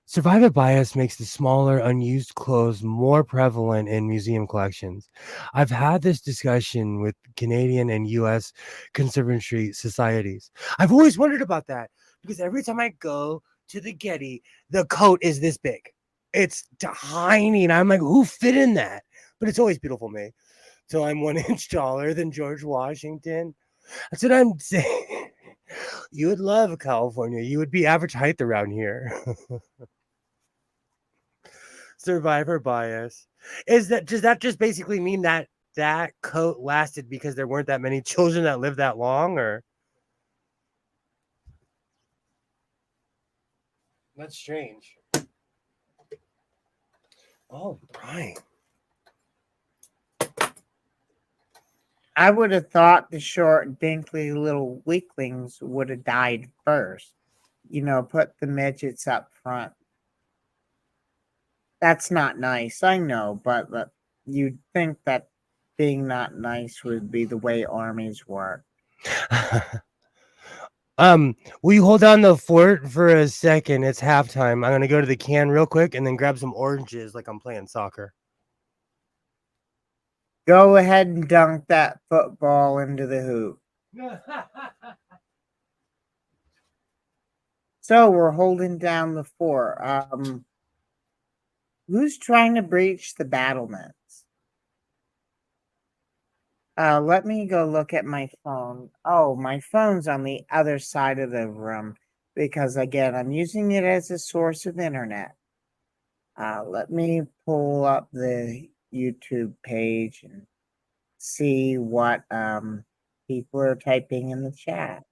Survivor bias makes the smaller, unused clothes more prevalent in museum collections. I've had this discussion with Canadian and US conservatory societies. I've always wondered about that because every time I go to the Getty, the coat is this big. It's tiny, and I'm like, who fit in that? But it's always beautiful me. So I'm 1 inch taller than George Washington. That's what I'm saying. You would love California. You would be average height around here. Survivor bias. Does that just basically mean that that coat lasted because there weren't that many children that lived that long, or that's strange. Oh, right. I would have thought the short, dinkly little weaklings would have died first. Put the midgets up front. That's not nice, I know, but you'd think that being not nice would be the way armies work. Will you hold down the fort for a second? It's halftime. I'm gonna go to the can real quick and then grab some oranges like I'm playing soccer. Go ahead and dunk that football into the hoop. So we're holding down the fort. Who's trying to breach the battlements? Let me go look at my phone. Oh, my phone's on the other side of the room because, again, I'm using it as a source of internet. Let me pull up the YouTube page and see what people are typing in the chat.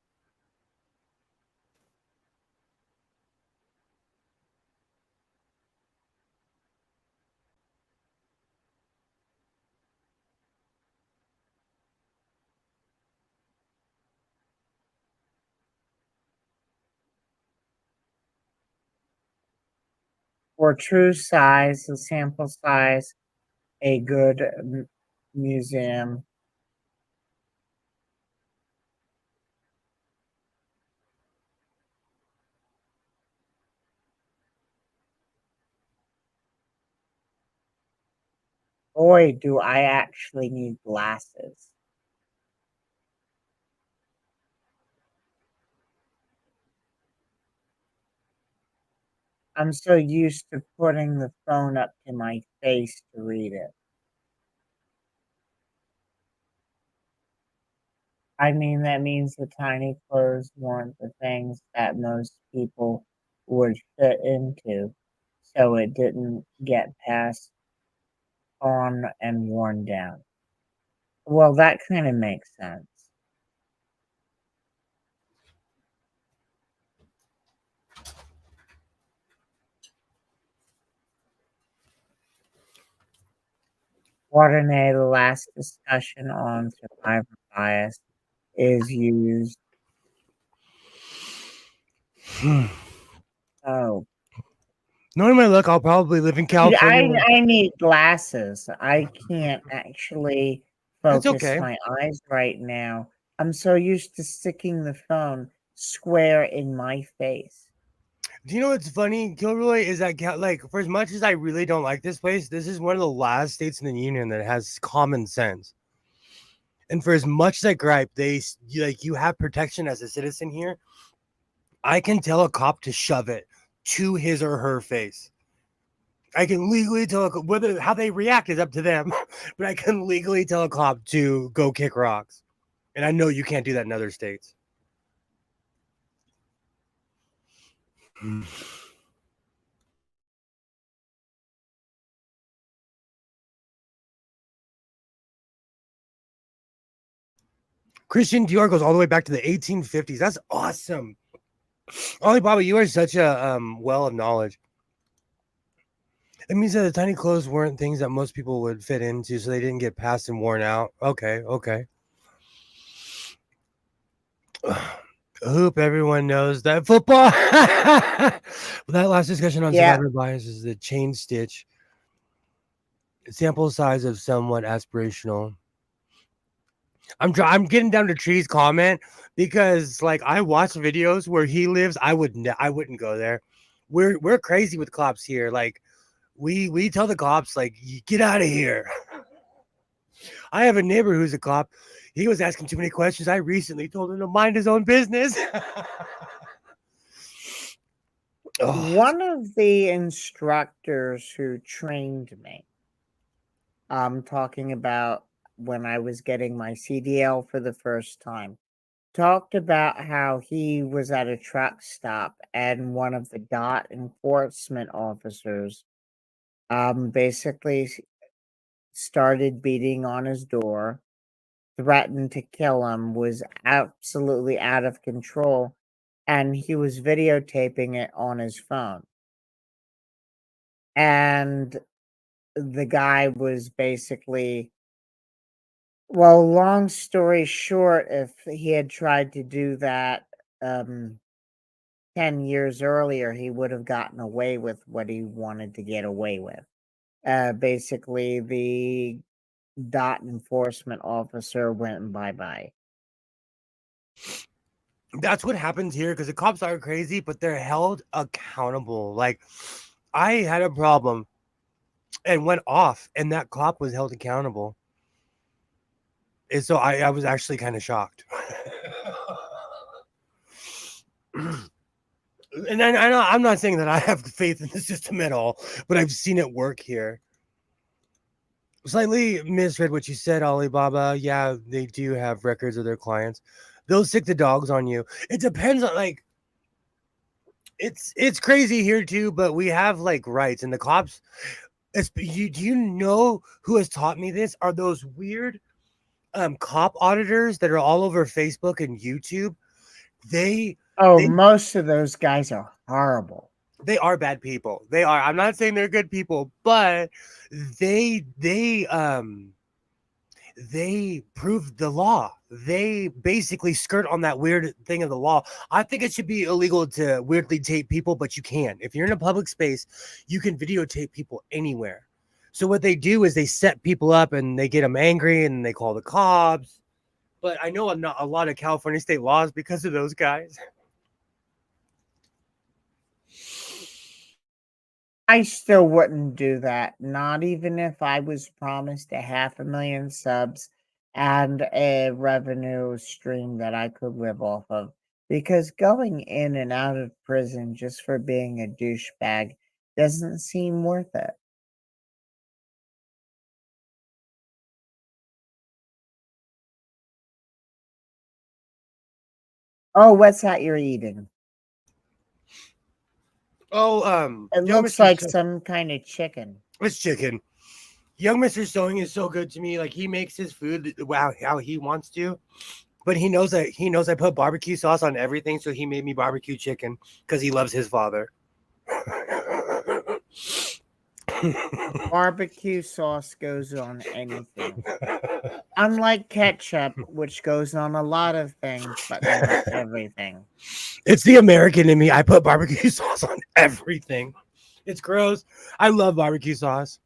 For true size, the sample size, a good museum. Boy, do I actually need glasses. I'm so used to putting the phone up to my face to read it. I mean, that means the tiny clothes weren't the things that most people would fit into, so it didn't get passed on and worn down. Well, that kind of makes sense. Wardenay, the last discussion on survivor bias is used. Oh, Knowing my luck, I'll probably live in dude, California. I need glasses. I can't actually That's focus okay. my eyes right now. I'm so used to sticking the phone square in my face. Do you know what's funny, Gilroy? Is that like for as much as I really don't like this place, this is one of the last states in the union that has common sense. And for as much as I gripe, you have protection as a citizen here. I can tell a cop to shove it to his or her face. I can legally tell whether how they react is up to them, but I can legally tell a cop to go kick rocks. And I know you can't do that in other states. Christian Dior goes all the way back to the 1850s. That's awesome. Alibaba, you are such a well of knowledge. It means that the tiny clothes weren't things that most people would fit into, so they didn't get passed and worn out. Okay. Hoop, everyone knows that football. That last discussion on Yeah, survivor bias is the chain stitch. Sample size of somewhat aspirational. I'm getting down to Tree's comment because like I watch videos where he lives. I wouldn't go there. We're crazy with cops here. Like we tell the cops like get out of here. I have a neighbor who's a cop. He was asking too many questions. I recently told him to mind his own business. Oh, one of the instructors who trained me, I'm talking about when I was getting my CDL for the first time, talked about how he was at a truck stop and one of the dot enforcement officers basically started beating on his door, threatened to kill him, was absolutely out of control, and he was videotaping it on his phone. And the guy was basically, well, long story short, if he had tried to do that 10 years earlier, he would have gotten away with what he wanted to get away with. Basically, the dot enforcement officer went and bye-bye. that's what happens here because the cops are crazy, but they're held accountable. Like I had a problem and went off, and that cop was held accountable. And so I was actually kind of shocked. And then I'm not saying that I have faith in the system at all, but I've seen it work here. Slightly misread what you said, Alibaba. Yeah, they do have records of their clients. They'll sick the dogs on you. It depends on like it's crazy here too, but we have like rights, and the cops. Do you know who has taught me this? Are those weird cop auditors that are all over Facebook and YouTube? They Oh, they most of those guys are horrible. they are bad people. They are. I'm not saying they're good people, but they they prove the law. They basically skirt on that weird thing of the law. I think it should be illegal to weirdly tape people, but you can. If you're in a public space, you can videotape people anywhere. So what they do is they set people up and they get them angry and they call the cops. But I know not a lot of California state laws because of those guys. I still wouldn't do that, not even if I was promised a 500,000 subs and a revenue stream that I could live off of. Because going in and out of prison just for being a douchebag doesn't seem worth it. Oh, what's that you're eating? Oh, It young looks Mr. like So- some kind of chicken. it's chicken. Young Mr. Sewing is so good to me. Like he makes his food how he wants to. But he knows I put barbecue sauce on everything, so he made me barbecue chicken because he loves his father. Barbecue sauce goes on anything. Unlike ketchup, which goes on a lot of things, but not everything. It's the American in me. I put barbecue sauce on everything. It's gross. I love barbecue sauce.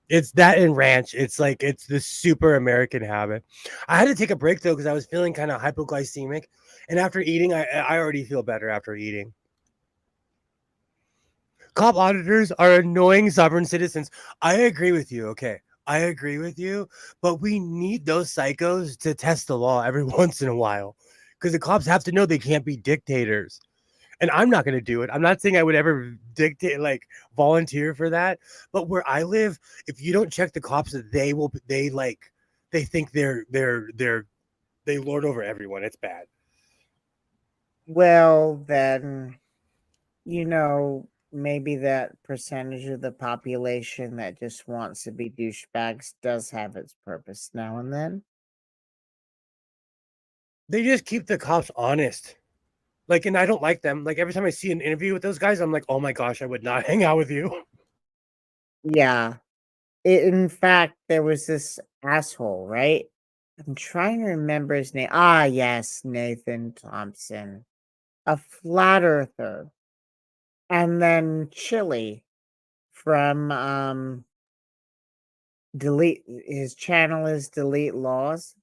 It's that and ranch. It's like it's the super American habit. I had to take a break though because I was feeling kind of hypoglycemic, and after eating, I already feel better after eating. Cop auditors are annoying sovereign citizens. I agree with you. Okay, I agree with you, but we need those psychos to test the law every once in a while because the cops have to know they can't be dictators. And I'm not going to do it. I'm not saying I would ever dictate, like volunteer for that. But where I live, if you don't check the cops, they think they lord over everyone. It's bad. Well, then, maybe that percentage of the population that just wants to be douchebags does have its purpose now and then. They just keep the cops honest. Like, and I don't like them. Like every time I see an interview with those guys, I'm like, oh my gosh, I would not hang out with you. Yeah. In fact, there was this asshole, right? I'm trying to remember his name. Ah, yes, Nathan Thompson, a flat earther. And then Chili from Delete, his channel is Delete Laws.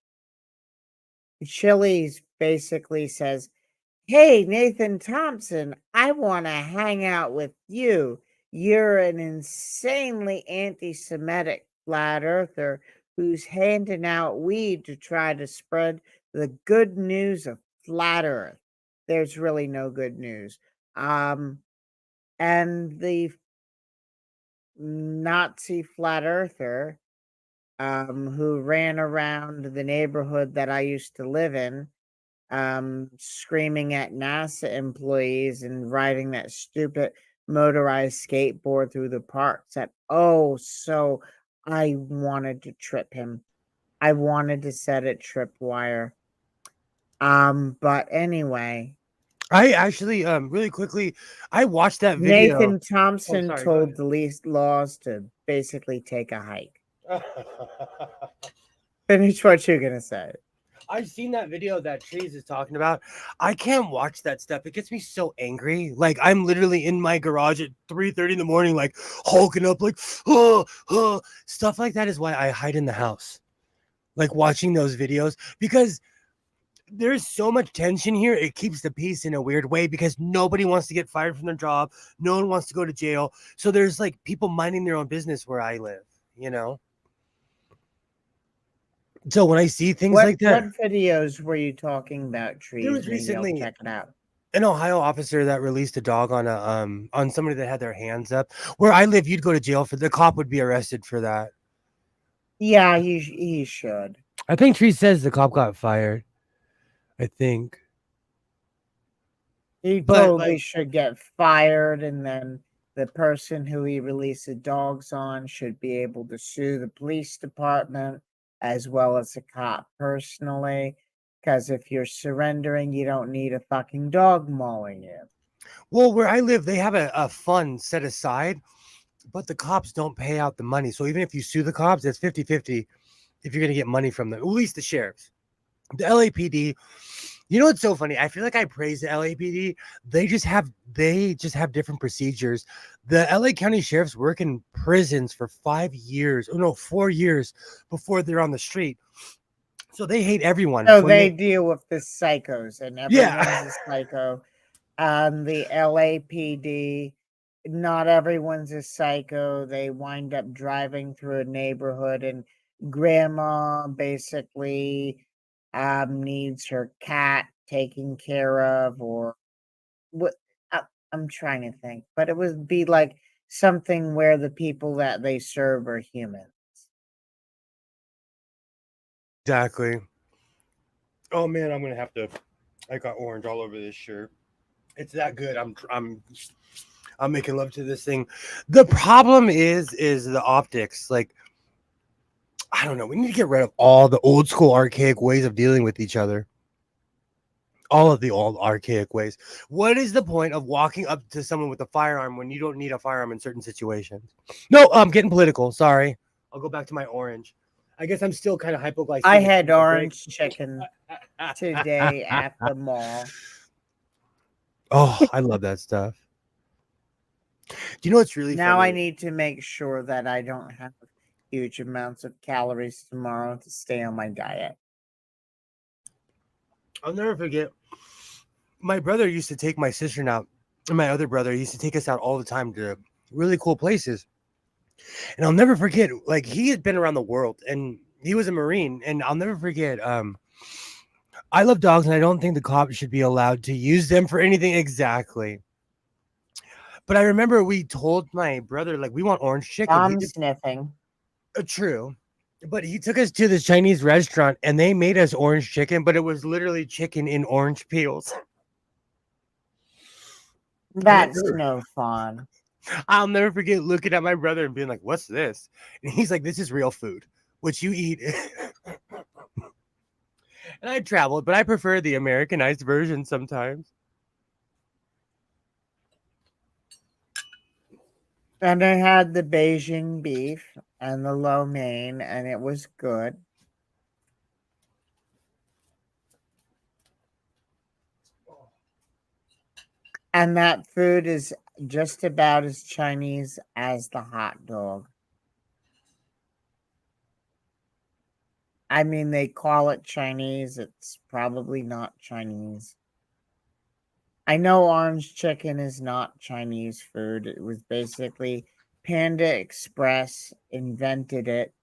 Chili's basically says, "Hey, Nathan Thompson, I want to hang out with you. You're an insanely anti Semitic flat earther who's handing out weed to try to spread the good news of flat earth. There's really no good news. And the Nazi flat earther who ran around the neighborhood that I used to live in, screaming at NASA employees and riding that stupid motorized skateboard through the park said, oh, so I wanted to trip him. I wanted to set a tripwire. But anyway, I actually, really quickly, I watched that video. Nathan Thompson sorry, go told ahead. the least laws to basically take a hike. Finish what you're gonna say. I've seen that video that Trees is talking about. I can't watch that stuff. It gets me so angry. Like I'm literally in my garage at 3:30 in the morning, like hulking up, like stuff like that is why I hide in the house. Like watching those videos because there's so much tension here. It keeps the peace in a weird way because nobody wants to get fired from their job. No one wants to go to jail. So there's like people minding their own business where I live, you know? So when I see things like that, What videos were you talking about, there Trees? was Maybe I'll recently check it out. an Ohio officer that released a dog on on somebody that had their hands up. Where I live, you'd go to jail for the cop would be arrested for that. Yeah, he should. I think Tree says the cop got fired. I think. He But, totally like- should get fired, and then the person who he released the dogs on should be able to sue the police department as well as the cop personally. Because if you're surrendering, you don't need a fucking dog mauling you. Well, where I live, they have a fund set aside, but the cops don't pay out the money. So even if you sue the cops, it's 50-50. if you're gonna get money from them, at least the sheriffs. The LAPD, you know what's so funny? I feel like I praise the LAPD. They just have different procedures. The LA County sheriffs work in prisons for 5 years, oh no, 4 years before they're on the street. So they hate everyone. So When they deal with the psychos, and Yeah. everyone's a psycho. The LAPD, not everyone's a psycho. They wind up driving through a neighborhood, and grandma basically needs her cat taken care of, or what? I'm trying to think, but it would be like something where the people that they serve are human. Exactly. Oh man, I'm gonna have to. I got orange all over this shirt. It's that good. I'm making love to this thing. The problem is the optics. Like, I don't know. We need to get rid of all the old school archaic ways of dealing with each other. All of the old archaic ways. What is the point of walking up to someone with a firearm when you don't need a firearm in certain situations? No, I'm getting political. Sorry. I'll go back to my orange. I guess I'm still kind of hypoglycemic. I had orange chicken today at the mall. Oh, I love that stuff. Do you know what's really Now funny? I need to make sure that I don't have huge amounts of calories tomorrow to stay on my diet. I'll never forget. My brother used to take my sister out, and my other brother used to take us out all the time to really cool places. And I'll never forget, like, he had been around the world, and he was a Marine, and I'll never forget. I love dogs, and I don't think the cops should be allowed to use them for anything exactly. But I remember we told my brother, like, we want orange chicken. I'm sniffing. True. But he took us to this Chinese restaurant, and they made us orange chicken, but it was literally chicken in orange peels. That's no fun. I'll never forget looking at my brother and being like, "What's this?" And he's like, "This is real food, what you eat." And I traveled, but I prefer the Americanized version sometimes. And I had the Beijing beef and the lo mein, and it was good. And that food is just about as Chinese as the hot dog. I mean, they call it Chinese. It's probably not Chinese. I know orange chicken is not Chinese food. It was basically Panda Express invented it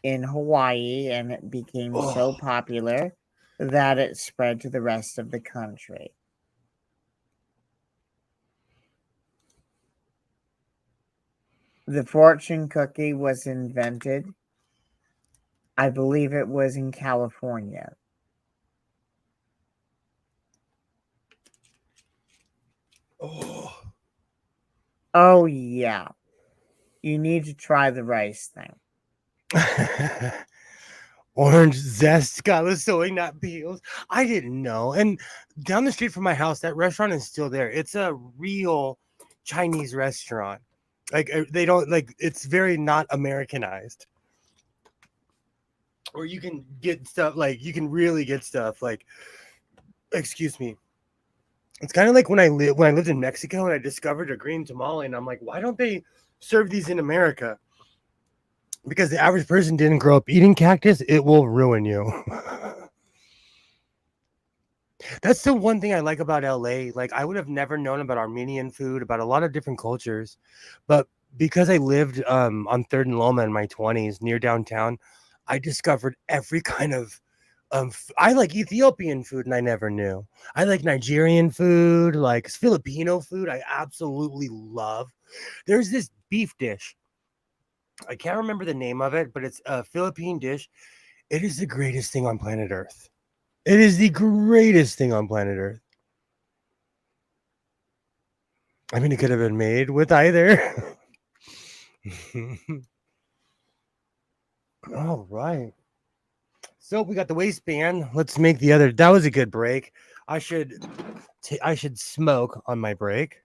in Hawaii, and it became so popular that it spread to the rest of the country. The fortune cookie was invented, I believe it was in California. Oh, yeah. You need to try the rice thing. Orange zest, got the sewing, not peels. I didn't know. And down the street from my house, that restaurant is still there. It's a real Chinese restaurant. Like, they don't, like, it's very not Americanized. Or you can get stuff, like, you can really get stuff, like, excuse me. It's kind of like when I lived in Mexico and I discovered a green tamale, and I'm like, why don't they serve these in America? Because the average person didn't grow up eating cactus. It will ruin you. That's the one thing I like about LA. Like, I would have never known about Armenian food, about a lot of different cultures, but because I lived on 3rd and Loma in my 20s near downtown, I discovered every kind of I like Ethiopian food, and I never knew. I like Nigerian food, like Filipino food. I absolutely love. There's this beef dish. I can't remember the name of it, but it's a Philippine dish. It is the greatest thing on planet Earth. It is the greatest thing on planet Earth. I mean, it could have been made with either. All right. So we got the waistband. Let's make the other. That was a good break. I should smoke on my break.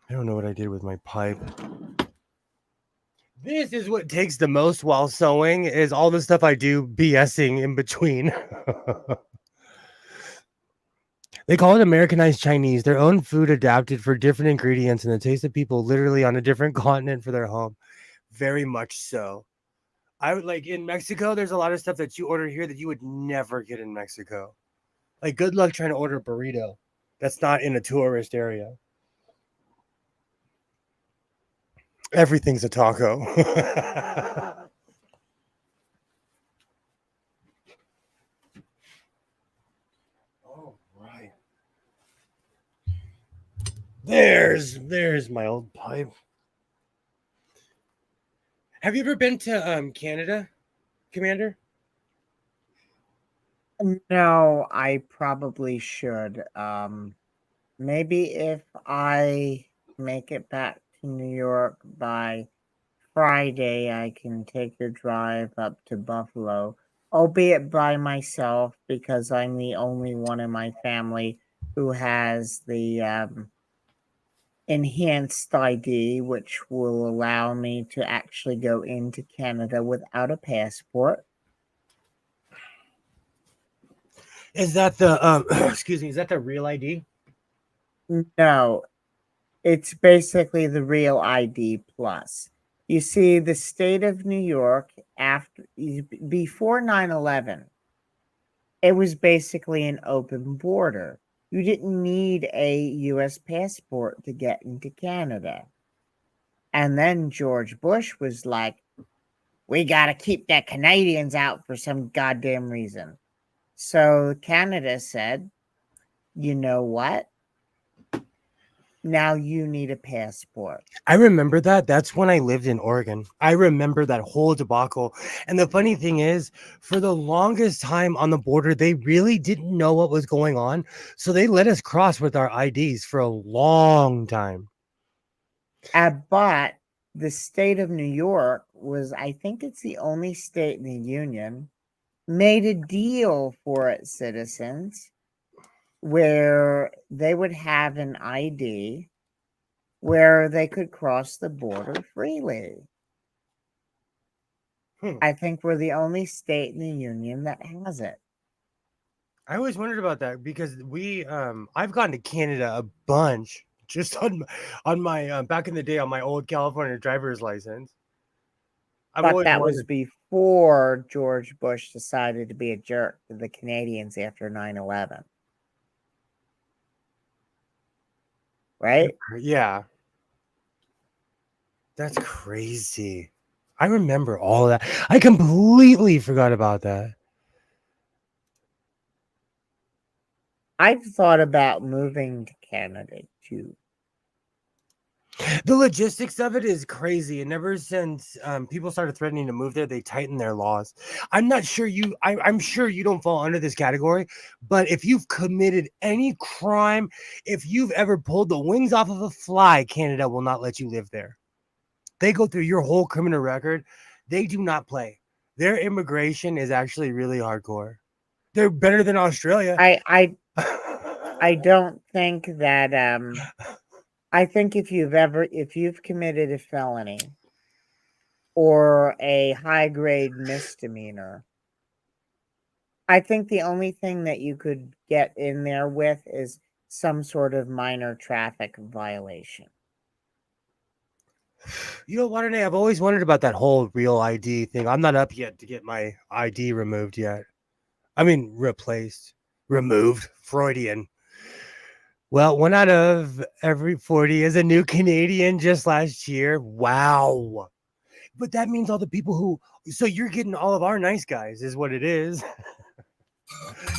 I don't know what I did with my pipe. This is what takes the most while sewing is all the stuff I do BSing in between. They call it Americanized Chinese, their own food adapted for different ingredients and the taste of people literally on a different continent for their home. Very much so. I would like in Mexico, there's a lot of stuff that you order here that you would never get in Mexico. Like, good luck trying to order a burrito that's not in a tourist area. Everything's a taco. All right. There's my old pipe. Have you ever been to Canada, Commander? No, I probably should. Maybe if I make it back to New York by Friday, I can take a drive up to Buffalo, albeit by myself because I'm the only one in my family who has the enhanced ID, which will allow me to actually go into Canada without a passport. Is that the excuse me, is that the real ID? No, it's basically the real ID plus. You see, the state of New York before 9/11, it was basically an open border. You didn't need a US passport to get into Canada. And then George Bush was like, we got to keep the Canadians out for some goddamn reason. So Canada said, you know what? Now you need a passport. I remember that. That's when I lived in Oregon. I remember that whole debacle. And the funny thing is, for the longest time on the border, they really didn't know what was going on. So they let us cross with our IDs for a long time. But the state of New York was, I think it's the only state in the union, made a deal for its citizens where they would have an ID where they could cross the border freely. I think we're the only state in the union that has it. I always wondered about that because I've gone to Canada a bunch just on my back in the day on my old California driver's license. But that was before George Bush decided to be a jerk to the Canadians after 9/11. Right? Yeah. That's crazy. I remember all of that. I completely forgot about that. I've thought about moving to Canada too. The logistics of it is crazy, and ever since people started threatening to move there, they tightened their laws. I'm not sure I'm sure you don't fall under this category, but if you've committed any crime, if you've ever pulled the wings off of a fly, Canada will not let you live there. They go through your whole criminal record. They do not play. Their immigration is actually really hardcore. They're better than Australia. I don't think that I think if you've committed a felony or a high grade misdemeanor, I think the only thing that you could get in there with is some sort of minor traffic violation. You know what, Renee? I've always wondered about that whole real ID thing. I'm not up yet to get my ID removed yet. I mean, replaced, removed, Freudian. Well, 1 out of every 40 is a new Canadian just last year. Wow. But that means all the people so you're getting all of our nice guys is what it is.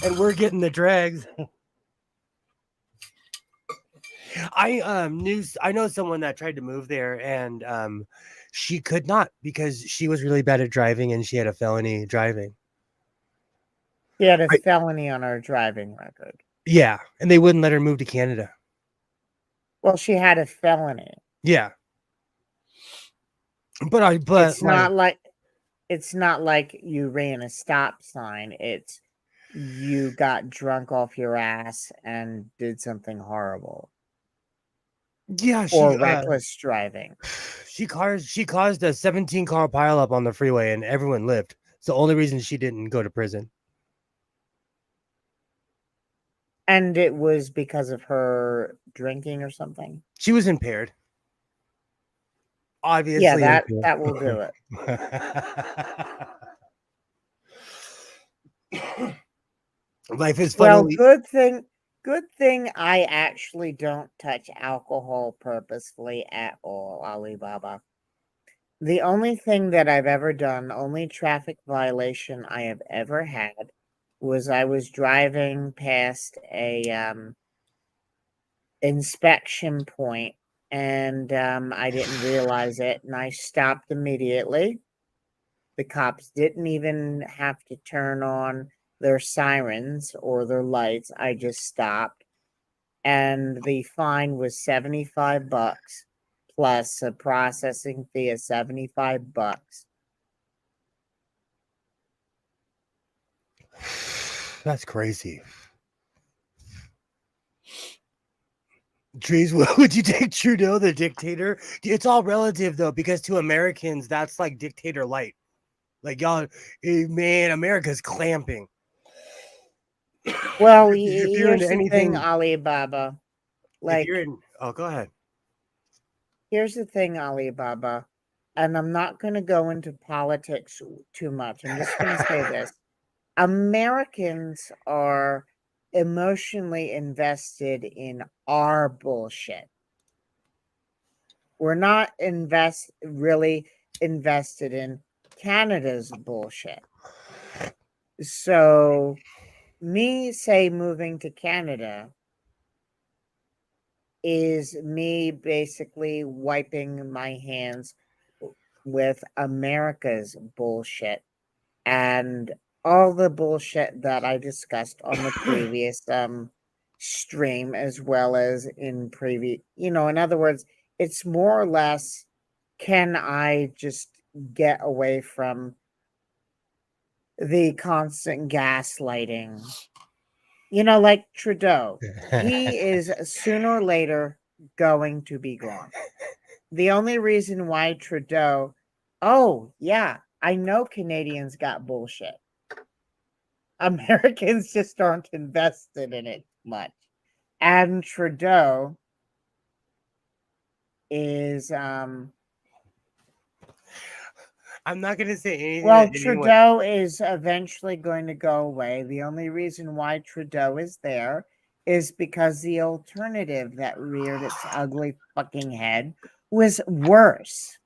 And we're getting the dregs. I know someone that tried to move there and she could not because she was really bad at driving and she had a felony driving. She had a felony on her driving record. Yeah, and they wouldn't let her move to Canada. Well, she had a felony. Yeah. But it's not like you ran a stop sign. It's you got drunk off your ass and did something horrible. Yeah, or reckless driving. She caused a 17-car pileup on the freeway, and everyone lived. It's the only reason she didn't go to prison. And it was because of her drinking or something. She was impaired. Obviously, Yeah, impaired. that will do it. Life is Well, funny. good thing I actually don't touch alcohol purposefully at all, Alibaba. The only thing that I've ever done, only traffic violation I have ever had, was I was driving past a inspection point, and I didn't realize it, and I stopped immediately. The cops didn't even have to turn on their sirens or their lights. I just stopped, and the fine was $75 plus a processing fee of $75. That's crazy. Trees, would you take Trudeau, the dictator? It's all relative though, because to Americans, that's like dictator light. Like y'all, man, America's clamping. Well, If you're here's into the thing, anything, Alibaba. if you're in, oh, go ahead. Here's the thing, Alibaba, and I'm not going to go into politics too much. I'm just going to say this. Americans are emotionally invested in our bullshit. We're not really invested in Canada's bullshit. So, me say moving to Canada is me basically wiping my hands with America's bullshit and all the bullshit that I discussed on the previous stream, as well as in previous, in other words, it's more or less, can I just get away from the constant gaslighting? Like Trudeau, he is sooner or later going to be gone. The only reason why Trudeau, oh, yeah, I know Canadians got bullshit. Americans just aren't invested in it much. And Trudeau is, I'm not gonna say anything. well, Trudeau is eventually going to go away. The only reason why Trudeau is there is because the alternative that reared its ugly fucking head was worse.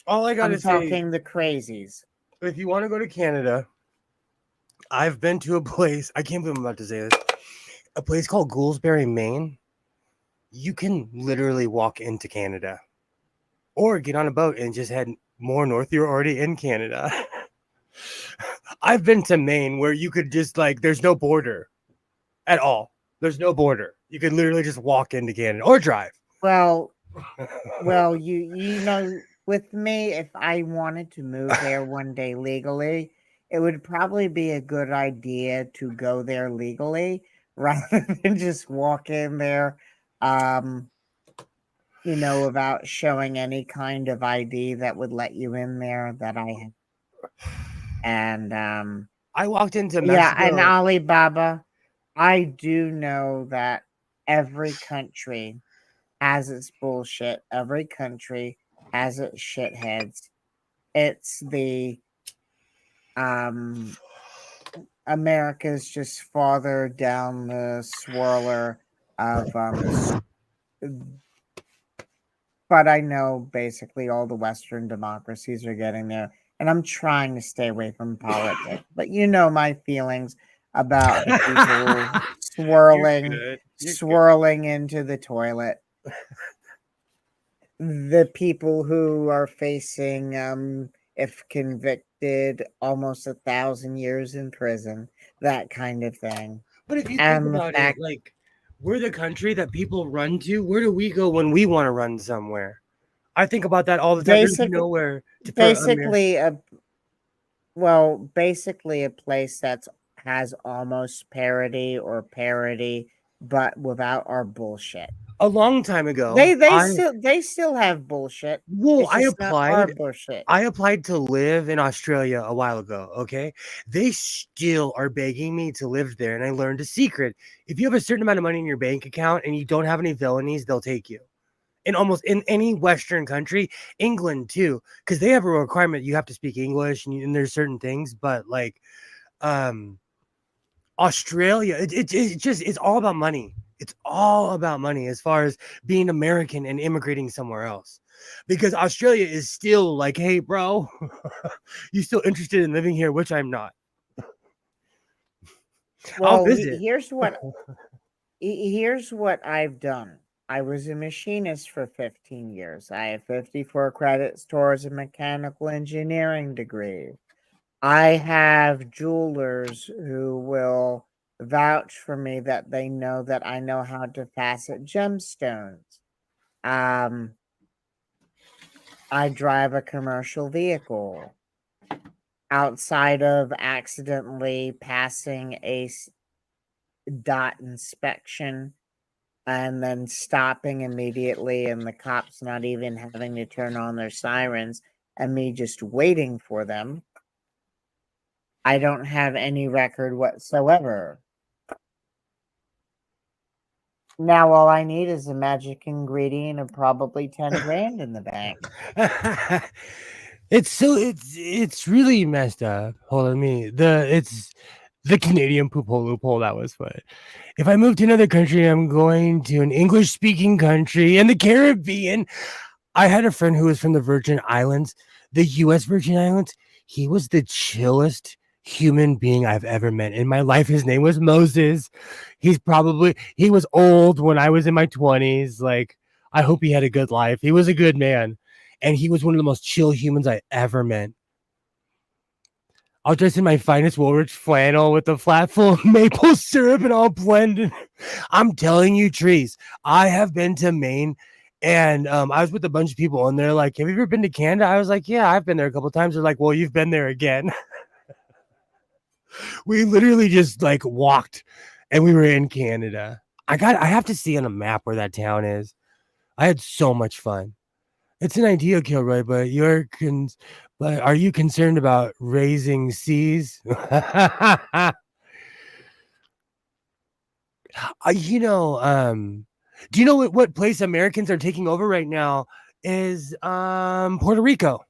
All I gotta I'm say, talking the crazies. if you want to go to Canada, I've been to a place. I can't believe I'm about to say this. A place called Gouldsbury, Maine. You can literally walk into Canada, or get on a boat and just head more north. You're already in Canada. I've been to Maine where you could just there's no border at all. There's no border. You could literally just walk into Canada or drive. Well, with me, if I wanted to move there one day legally, it would probably be a good idea to go there legally rather than just walk in there, without showing any kind of ID that would let you in there that I have. And I walked into yeah, and Mexico. Alibaba, I do know that every country has its bullshit. Every country has its shitheads. It's the America's just farther down the swirler of but I know basically all the Western democracies are getting there, and I'm trying to stay away from politics. But my feelings about the people swirling into the toilet. The people who are facing, if convicted, almost 1,000 years in prison, that kind of thing. But if you think And the about fact, it, we're the country that people run to. Where do we go when we want to run somewhere? I think about that all the time. There's nowhere basically a place that has almost parody, but without our bullshit. a long time ago. They still have bullshit. Well, It's just not our bullshit. I applied to live in Australia a while ago. Okay, they still are begging me to live there, and I learned a secret: if you have a certain amount of money in your bank account and you don't have any felonies, they'll take you. In any Western country, England too, because they have a requirement you have to speak English, and there's certain things, but like, Australia, it's all about money. It's all about money as far as being American and immigrating somewhere else. Because Australia is still like, hey, bro, you still interested in living here, which I'm not. I'll Well, visit. here's what I've done. I was a machinist for 15 years. I have 54 credits towards a mechanical engineering degree. I have jewelers who will vouch for me that they know that I know how to facet gemstones. I drive a commercial vehicle. Outside of accidentally passing a dot inspection and then stopping immediately and the cops not even having to turn on their sirens and me just waiting for them, I don't have any record whatsoever. Now all I need is a magic ingredient of probably 10 grand in the bank. It's really messed up. Hold on, it's the Canadian poop hole loophole. That was fun. If I move to another country, I'm going to an English speaking country in the Caribbean. I had a friend who was from the Virgin Islands, the US Virgin Islands. He was the chillest human being I've ever met in my life. His name was Moses. He was old when I was in my 20s. Like, I hope he had a good life. He was a good man. And he was one of the most chill humans I ever met. I'll dress in my finest Woolrich flannel with a flat full of maple syrup and all blended. I'm telling you, Trees, I have been to Maine, and I was with a bunch of people, and they're like, have you ever been to Canada? I was like, yeah, I've been there a couple of times. They're like, well, you've been there again. We literally just like walked, and we were in Canada. I have to see on a map where that town is. I had so much fun. It's an idea, Kilroy, but but are you concerned about raising seas? Do you know what place Americans are taking over right now is Puerto Rico.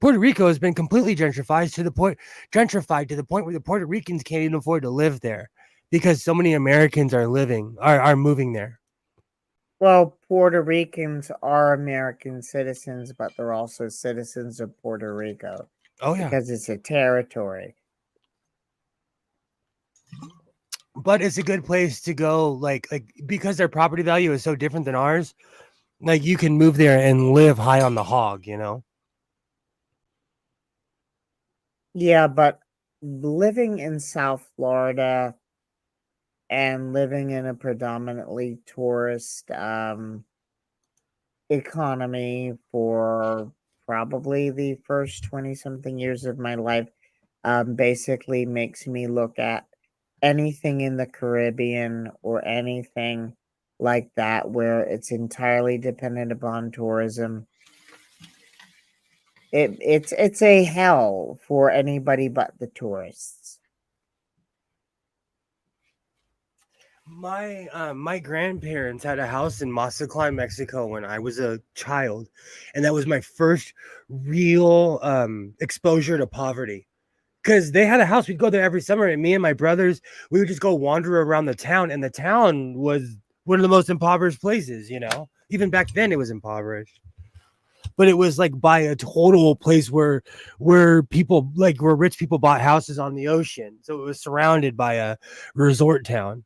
Puerto Rico has been completely gentrified to the point where the Puerto Ricans can't even afford to live there because so many Americans are moving there. Well, Puerto Ricans are American citizens, but they're also citizens of Puerto Rico. Oh yeah, because it's a territory. But it's a good place to go, like because their property value is so different than ours. Like you can move there and live high on the hog, you know. Yeah, but living in South Florida and living in a predominantly tourist economy for probably the first 20 something years of my life basically makes me look at anything in the Caribbean or anything like that where it's entirely dependent upon tourism. It's a hell for anybody but the tourists. My grandparents had a house in Mazatlán, Mexico when I was a child, and that was my first real exposure to poverty. Because they had a house, we'd go there every summer, and me and my brothers, we would just go wander around the town, and the town was one of the most impoverished places, you know. Even back then, it was impoverished, but it was like by a total place where people where rich people bought houses on the ocean, so it was surrounded by a resort town.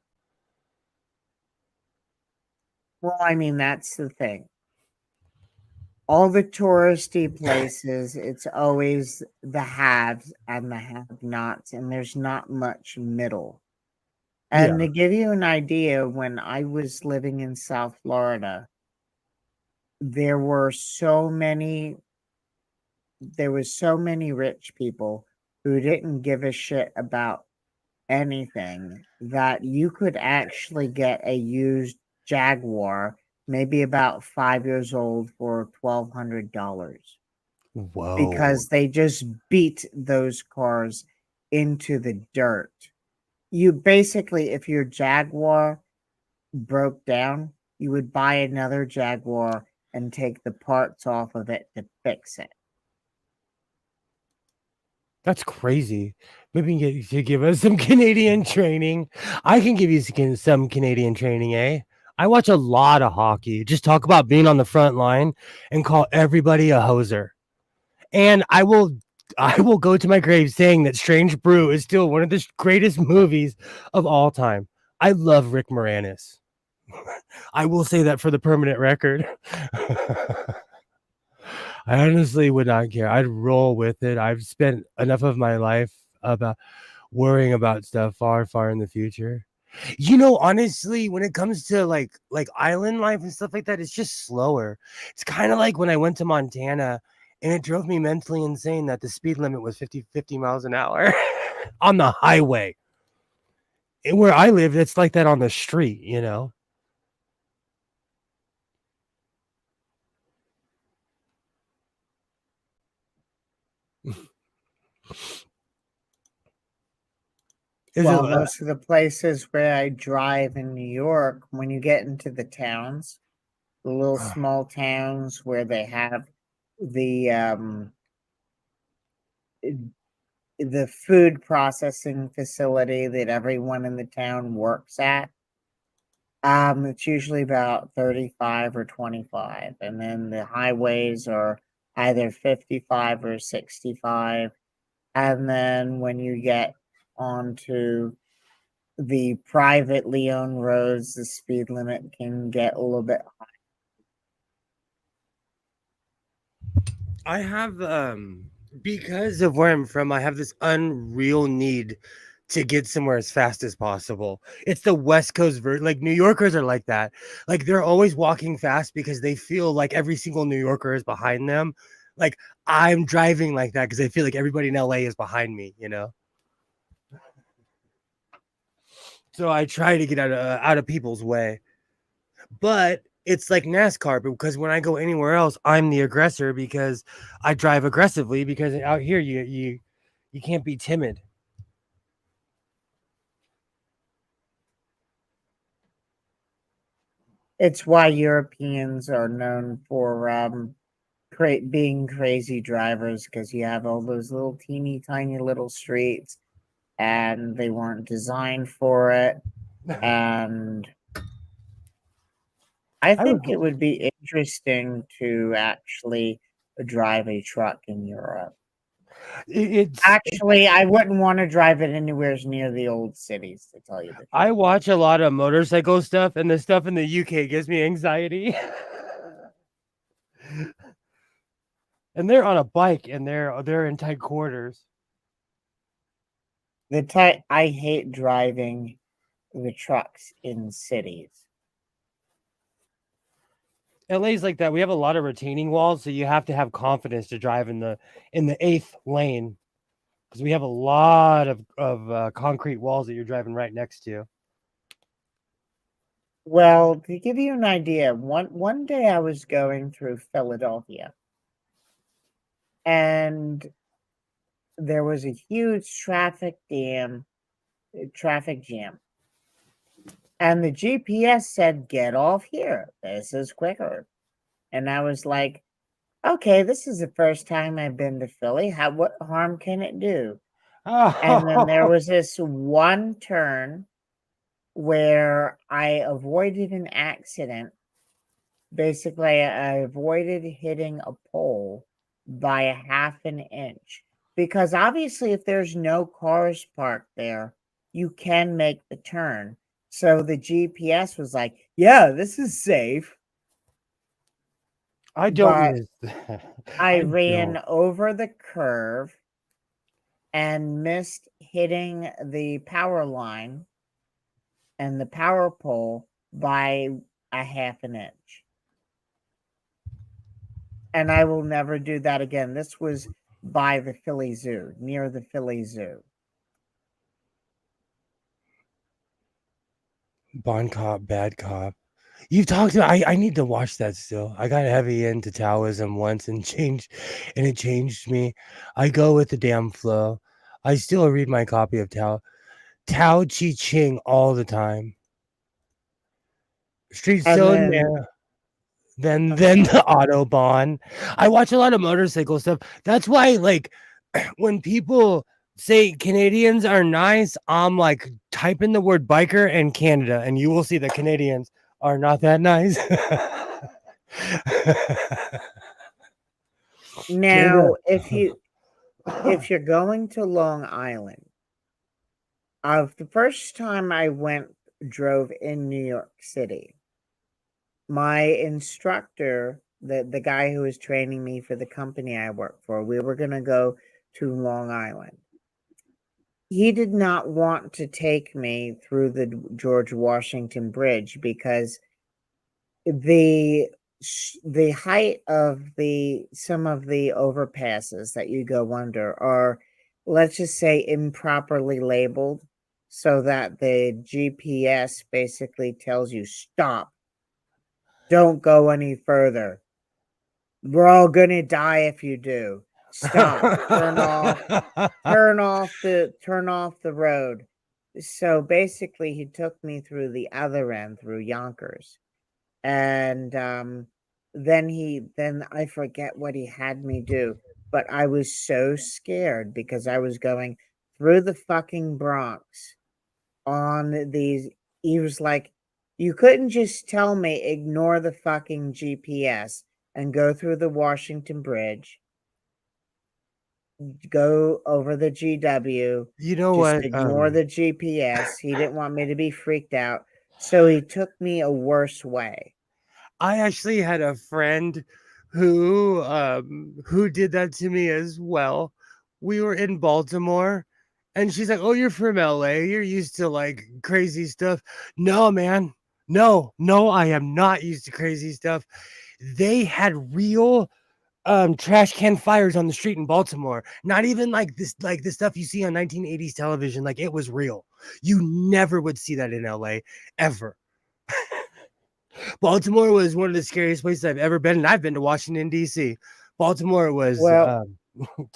Well, I mean, that's the thing. All the touristy places, it's always the haves and the have-nots, and there's not much middle. And to give you an idea, when I was living in South Florida, there was so many rich people who didn't give a shit about anything that you could actually get a used Jaguar, maybe about 5 years old, for $1,200 Whoa. because they just beat those cars into the dirt. You basically, if your Jaguar broke down, you would buy another Jaguar and take the parts off of it to fix it. That's crazy. Maybe you should give us some Canadian training. I can give you some Canadian training, eh? I watch a lot of hockey. Just talk about being on the front line and call everybody a hoser. And I will go to my grave saying that Strange Brew is still one of the greatest movies of all time. I love Rick Moranis. I will say that for the permanent record. I honestly would not care. I'd roll with it. I've spent enough of my life about worrying about stuff far, far in the future. Honestly, when it comes to like island life and stuff like that, it's just slower. It's kind of like when I went to Montana and it drove me mentally insane that the speed limit was 50 miles an hour on the highway. And where I live, it's like that on the street. Is Well, it most of the places where I drive in New York, when you get into the towns, the little small towns where they have the the food processing facility that everyone in the town works at, it's usually about 35 or 25, and then the highways are either 55 or 65. And then when you get onto the privately owned roads, the speed limit can get a little bit high. I have because of where I'm from, I have this unreal need to get somewhere as fast as possible. It's the West Coast version. Like New Yorkers are like that. Like they're always walking fast because they feel like every single New Yorker is behind them. Like I'm driving like that because I feel like everybody in LA is behind me. So I try to get out of people's way. But it's like NASCAR because when I go anywhere else, I'm the aggressor because I drive aggressively because out here you can't be timid. It's why Europeans are known for being crazy drivers, because you have all those little teeny tiny little streets and they weren't designed for it. And I I would think it would be interesting to actually drive a truck in Europe. it's Actually, I wouldn't want to drive it anywhere near the old cities, to tell you the I truth. watch a lot of motorcycle stuff and the stuff in the UK gives me anxiety. And they're on a bike and they're in tight quarters. I hate driving the trucks in cities. LA's like that. We have a lot of retaining walls, so you have to have confidence to drive in the eighth lane because we have a lot of concrete walls that you're driving right next to. Well, to give you an idea, one day I was going through Philadelphia and there was a huge traffic jam. And the GPS said, "Get off here. This is quicker." And I was like, "Okay, this is the first time I've been to Philly. What harm can it do?" And then there was this one turn where I avoided an accident. Basically, I avoided hitting a pole by a half an inch, because obviously, if there's no cars parked there, you can make the turn. So the GPS was like, "Yeah, this is safe." I don't But miss that. I I ran don't. over the curve and missed hitting the power line and the power pole by a half an inch. And I will never do that again. This was by the Philly Zoo, near the Philly Zoo. Bon cop, bad cop. You've talked about. I need to watch that still. I got heavy into Taoism once and it changed me. I go with the damn flow. I still read my copy of Tao Chi Ching all the time. Street And so then narrow. Then I'm the sorry. Autobahn. I watch a lot of motorcycle stuff. That's why, like, when people say Canadians are nice, I'm like, type in the word biker and Canada, and you will see that Canadians are not that nice. Canada. Now, if you're going to Long Island, the first time I drove in New York City, my instructor, the guy who was training me for the company I work for, we were going to go to Long Island. He did not want to take me through the George Washington Bridge because the the height of the some of the overpasses that you go under are, let's just say, improperly labeled, so that the GPS basically tells you stop, don't go any further, we're all gonna die if you do, stop, turn off the road. So basically he took me through the other end, through Yonkers. And then I forget what he had me do, but I was so scared because I was going through the fucking Bronx on these. He was like, you couldn't just tell me ignore the fucking GPS and go through the Washington Bridge, go over the GW, You know just what? ignore the GPS. He didn't want me to be freaked out, so he took me a worse way. I actually had a friend who did that to me as well. We were in Baltimore and she's like, "Oh, you're from LA. You're used to like crazy stuff." No, man. No, I am not used to crazy stuff. They had real trash can fires on the street in Baltimore. Not even like the stuff you see on 1980s television. Like it was real. You never would see that in LA ever. Baltimore was one of the scariest places I've ever been, and I've been to Washington D.C. Baltimore was Well,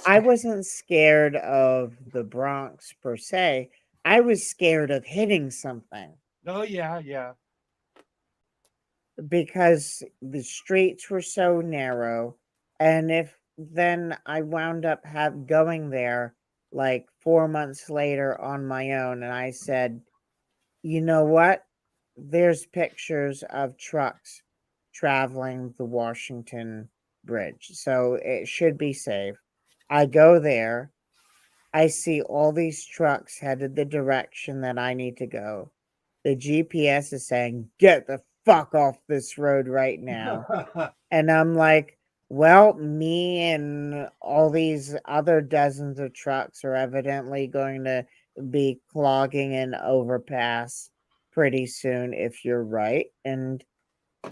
I wasn't scared of the Bronx per se. I was scared of hitting something oh yeah. because the streets were so narrow. And if then I wound up going there like 4 months later on my own, and I said, you know what? There's pictures of trucks traveling the Washington Bridge, so it should be safe. I go there. I see all these trucks headed the direction that I need to go. The GPS is saying, get the fuck off this road right now. And I'm like, well, me and all these other dozens of trucks are evidently going to be clogging an overpass pretty soon if you're right. And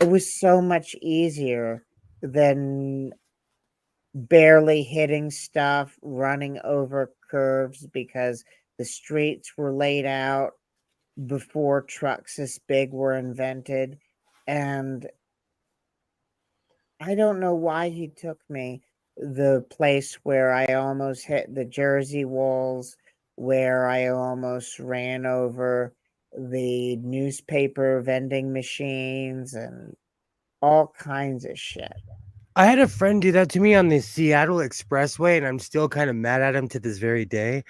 it was so much easier than barely hitting stuff, running over curves because the streets were laid out before trucks this big were invented. And I don't know why he took me the place where I almost hit the Jersey walls, where I almost ran over the newspaper vending machines and all kinds of shit. I had a friend do that to me on the Seattle Expressway, and I'm still kind of mad at him to this very day.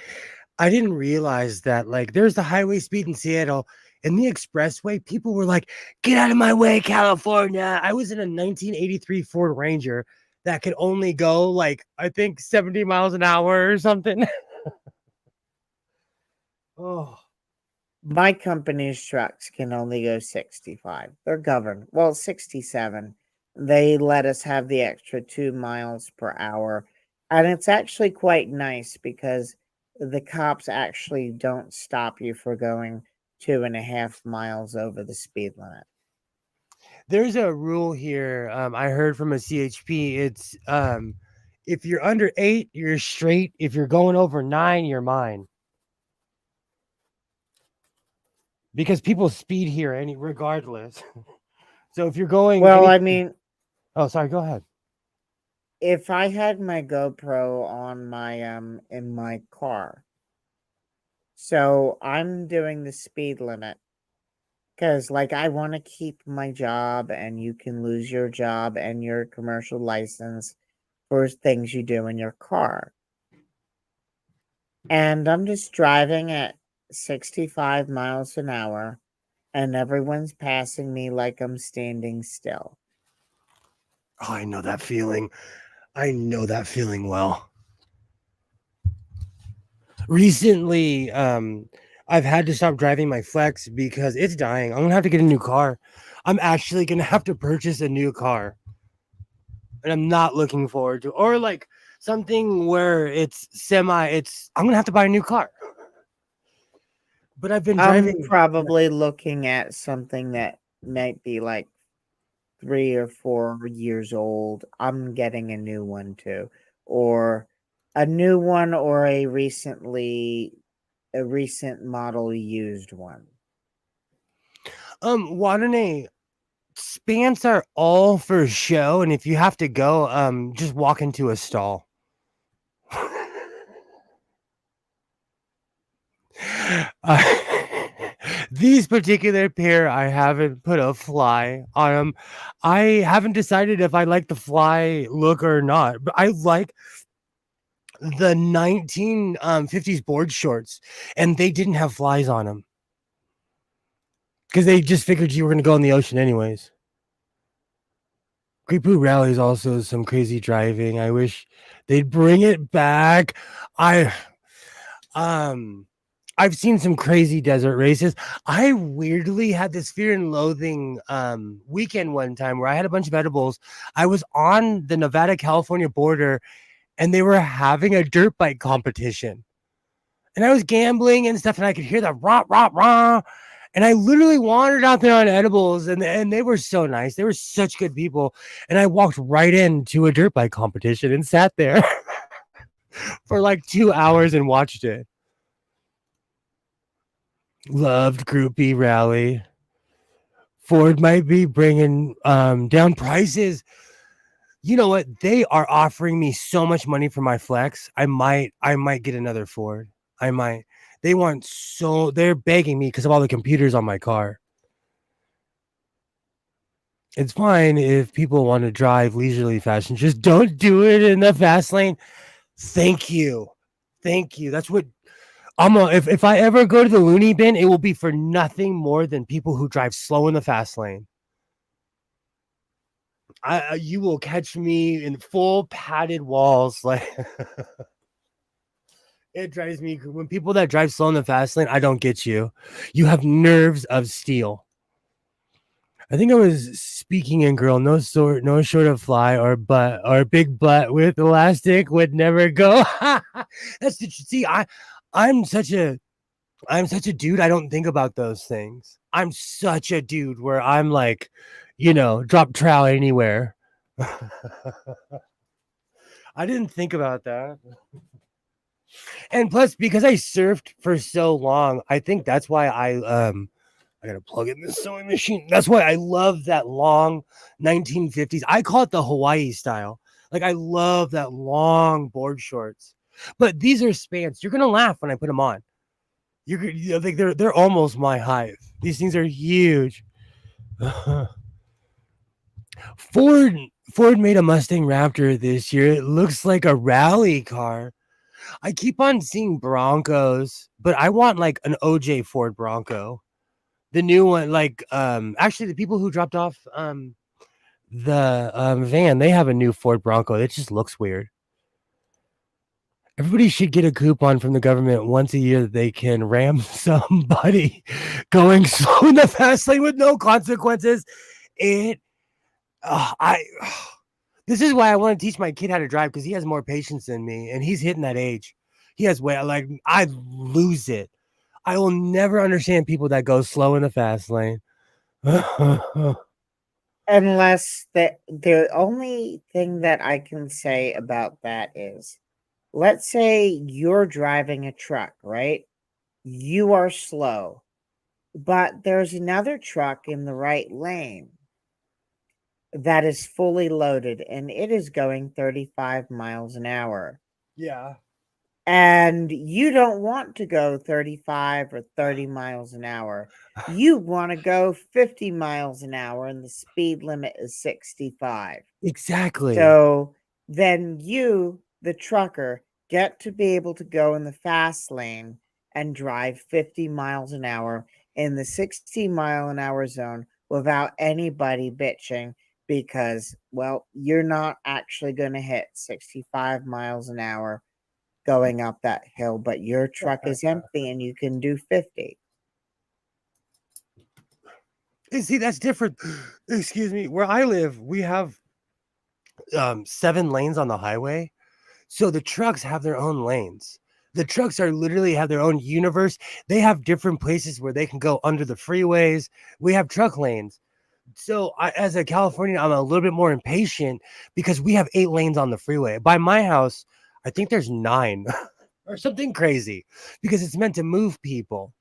I didn't realize that like there's the highway speed in Seattle. In the expressway, people were like, "Get out of my way, California!" I was in a 1983 Ford Ranger that could only go like I think 70 miles an hour or something. Oh. My company's trucks can only go 65. They're governed. Well, 67. They let us have the extra 2 miles per hour. And it's actually quite nice because the cops actually don't stop you for going 2.5 miles over the speed limit. There's a rule here. I heard from a CHP. It's if you're under 8, you're straight. If you're going over 9, you're mine. Because people speed here regardless. So if you're going, Well, I mean, oh, sorry, go ahead. if I had my GoPro on my in my car, so I'm doing the speed limit because like I want to keep my job, and you can lose your job and your commercial license for things you do in your car. And I'm just driving at 65 miles an hour, and everyone's passing me like I'm standing still. Oh, I know that feeling. I know that feeling well. Recently, I've had to stop driving my Flex because it's dying. I'm gonna have to get a new car. I'm actually gonna have to purchase a new car, and I'm not looking forward to, or like something where it's semi. I'm gonna have to buy a new car. But I've been I'm driving. probably looking at something that might be like 3 or 4 years old. I'm getting a new one too, or a new one, or a recent model used one. Warnene, Spants are all for show, and if you have to go, just walk into a stall. Uh, these particular pair, I haven't put a fly on them. I haven't decided if I like the fly look or not, but I like the 1950s board shorts, and they didn't have flies on them because they just figured you were going to go in the ocean anyways. Great Boot Rally is also some crazy driving. I wish they'd bring it back. I I've seen some crazy desert races. I weirdly had this fear and loathing weekend one time where I had a bunch of edibles. I was on the Nevada California border, and they were having a dirt bike competition. And I was gambling and stuff, and I could hear the rah rah rah. And I literally wandered out there on edibles, and they were so nice. They were such good people. And I walked right into a dirt bike competition and sat there for like 2 hours and watched it. Loved Groupie Rally. Ford might be bringing down prices. You know what? They are offering me so much money for my Flex. I might get another Ford. I might. They're begging me because of all the computers on my car. It's fine if people want to drive leisurely fashion. Just don't do it in the fast lane. Thank you. Thank you. That's what if I ever go to the loony bin, it will be for nothing more than people who drive slow in the fast lane. You will catch me in full padded walls. Like it drives me when people that drive slow in the fast lane. I don't get you. You have nerves of steel. I think I was speaking in girl. No short of fly or butt or big butt with elastic would never go. That's the see. I'm such a dude. I don't think about those things. I'm such a dude where I'm like, drop trowel anywhere. I didn't think about that. And plus, because I surfed for so long, I think that's why I gotta plug in this sewing machine. That's why I love that long 1950s. I call it the Hawaii style. Like I love that long board shorts. But these are Spants. You're gonna laugh when I put them on. Like they're almost my height. These things are huge. Ford made a Mustang Raptor this year. It looks like a rally car. I keep on seeing Broncos, but I want like an OJ Ford Bronco. The new one, like actually the people who dropped off the van, they have a new Ford Bronco. It just looks weird. Everybody should get a coupon from the government once a year that they can ram somebody going slow in the fast lane with no consequences. This is why I want to teach my kid how to drive, because he has more patience than me, and he's hitting that age. He has way like I lose it. I will never understand people that go slow in the fast lane. Unless the only thing that I can say about that is, let's say you're driving a truck, right? You are slow, but there's another truck in the right lane. that is fully loaded and it is going 35 miles an hour. Yeah. And you don't want to go 35 or 30 miles an hour. You want to go 50 miles an hour, and the speed limit is 65. Exactly. So then you, the trucker, get to be able to go in the fast lane and drive 50 miles an hour in the 60-mile-an-hour zone without anybody bitching because, well, you're not actually going to hit 65 miles an hour going up that hill, but your truck is empty and you can do 50. See, that's different. Excuse me. Where I live, we have 7 lanes on the highway. So the trucks have their own lanes. The trucks are literally have their own universe. They have different places where they can go under the freeways. We have truck lanes. So as a Californian, I'm a little bit more impatient because we have 8 lanes on the freeway. By my house, I think there's 9 or something crazy because it's meant to move people.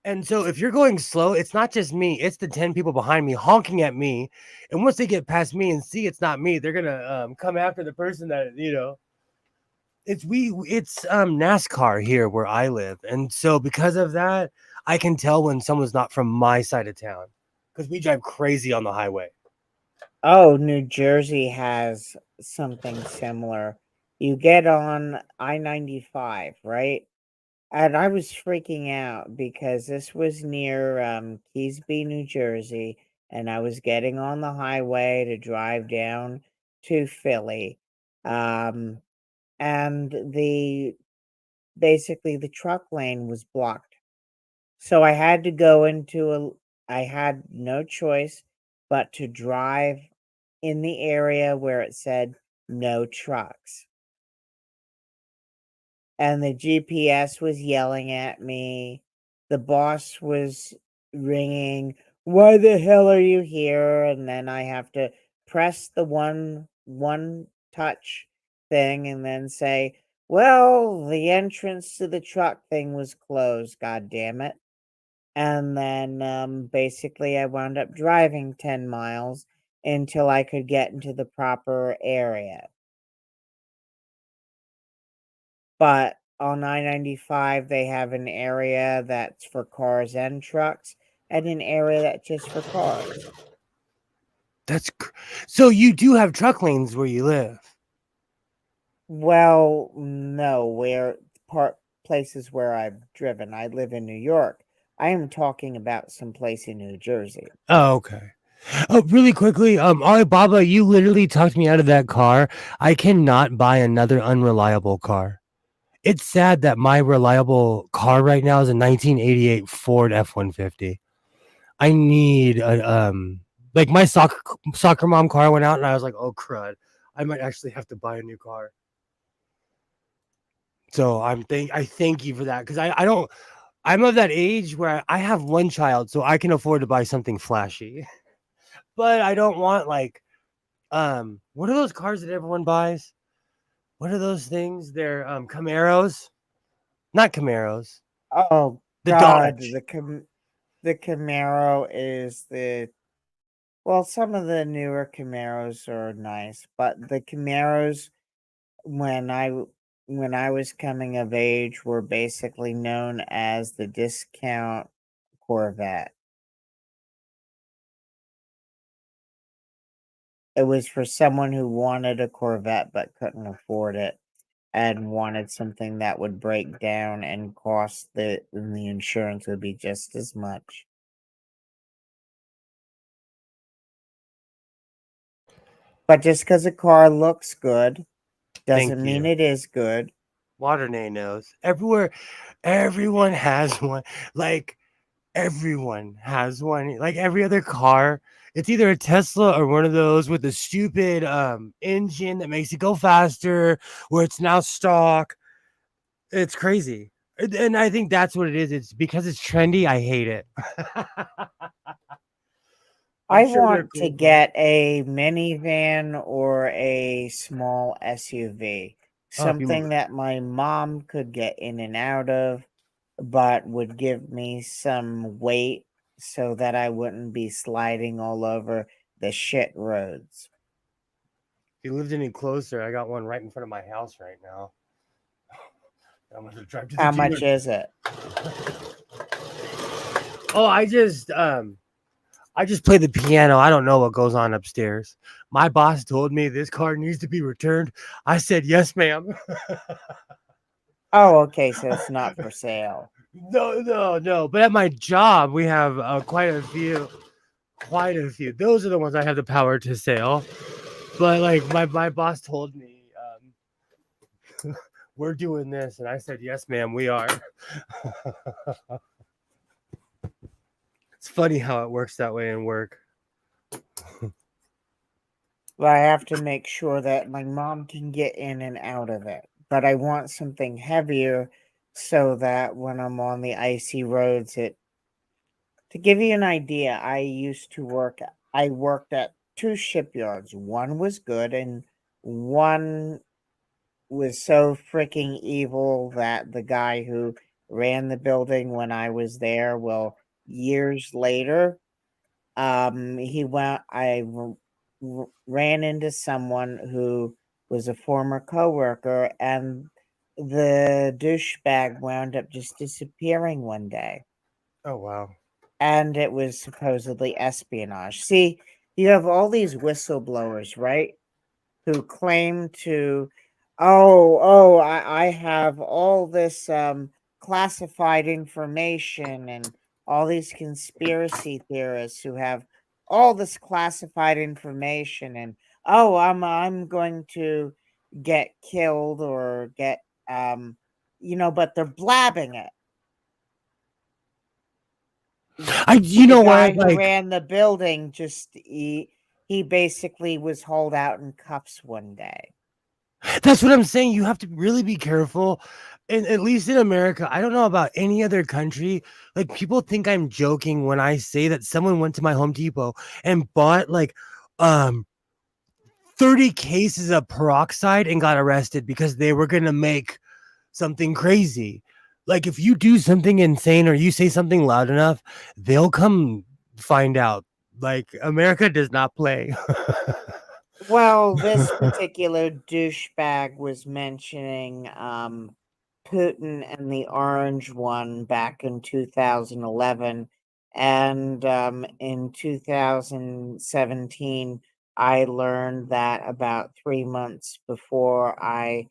And so if you're going slow, it's not just me, it's the 10 people behind me honking at me. And once they get past me and see it's not me, they're gonna come after the person that, it's NASCAR here where I live. And so because of that, I can tell when someone's not from my side of town because we drive crazy on the highway. Oh, New Jersey has something similar. You get on I-95, right? And I was freaking out because this was near Keysby, New Jersey, and I was getting on the highway to drive down to Philly. And basically the truck lane was blocked. So I had to go I had no choice but to drive in the area where it said no trucks. And the GPS was yelling at me. The boss was ringing, "Why the hell are you here?" And then I have to press the one touch thing and then say, "Well, the entrance to the truck thing was closed, god damn it." And then basically I wound up driving 10 miles until I could get into the proper area. But on I-95, they have an area that's for cars and trucks and an area that's just for cars. So you do have truck lanes where you live. Well, no, places where I've driven. I live in New York. I am talking about some place in New Jersey. Oh, okay. Oh, really quickly, Alibaba, you literally talked me out of that car. I cannot buy another unreliable car. It's sad that my reliable car right now is a 1988 Ford F-150. I need like my soccer mom car went out, and I was like, oh crud, I might actually have to buy a new car. So I thank you for that because I don't. I'm of that age where I have one child, so I can afford to buy something flashy, but I don't want like what are those cars that everyone buys? What are those things? They're Camaros, not Camaros. Oh The God, Dodge. the Camaro is well, some of the newer Camaros are nice, but the Camaros when I was coming of age were basically known as the discount Corvette. It was for someone who wanted a Corvette but couldn't afford it and wanted something that would break down and and the insurance would be just as much. But just because a car looks good Thank doesn't mean you. it is good. Waternay knows. Everywhere, everyone has one. Like everyone has one. Like every other car, it's either a Tesla or one of those with a stupid engine that makes it go faster, where it's now stock. It's crazy. And I think that's what it is. It's because it's trendy. I hate it. I'm I sure they're want to cool though. get a minivan or a small SUV, Oh, if you something that my mom could get in and out of, but would give me some weight so that I wouldn't be sliding all over the shit roads. If you lived any closer, I got one right in front of my house right now. I'm gonna drive to the How dealer. much is it? Oh, I just play the piano. I don't know what goes on upstairs. My boss told me this car needs to be returned. I said yes, ma'am. Oh, okay, so it's not for sale. No. But at my job, we have quite a few. Those are the ones I have the power to sell. But like my boss told me, we're doing this, and I said yes, ma'am, we are. It's funny how it works that way in work. But I have to make sure that my mom can get in and out of it. But I want something heavier so that when I'm on the icy roads, to give you an idea, I worked at 2 shipyards. One was good and one was so freaking evil that the guy who ran the building when I was there, well, years later, ran into someone who was a former coworker, and the douchebag wound up just disappearing one day. Oh wow. And it was supposedly espionage. See, you have all these whistleblowers, right? Who claim to, I have all this classified information, and all these conspiracy theorists who have all this classified information, and I'm going to get killed or get but they're blabbing it. You know The guy what? who Like ran the building he basically was hauled out in cuffs one day. that's what I'm saying. You have to really be careful. And at least in America, I don't know about any other country. Like people think I'm joking when I say that someone went to my Home Depot and bought like 30 cases of peroxide and got arrested because they were gonna make something crazy. Like if you do something insane or you say something loud enough, they'll come find out. Like America does not play. Well, this particular douchebag was mentioning Putin and the Orange One back in 2011. And in 2017, I learned that about 3 months before I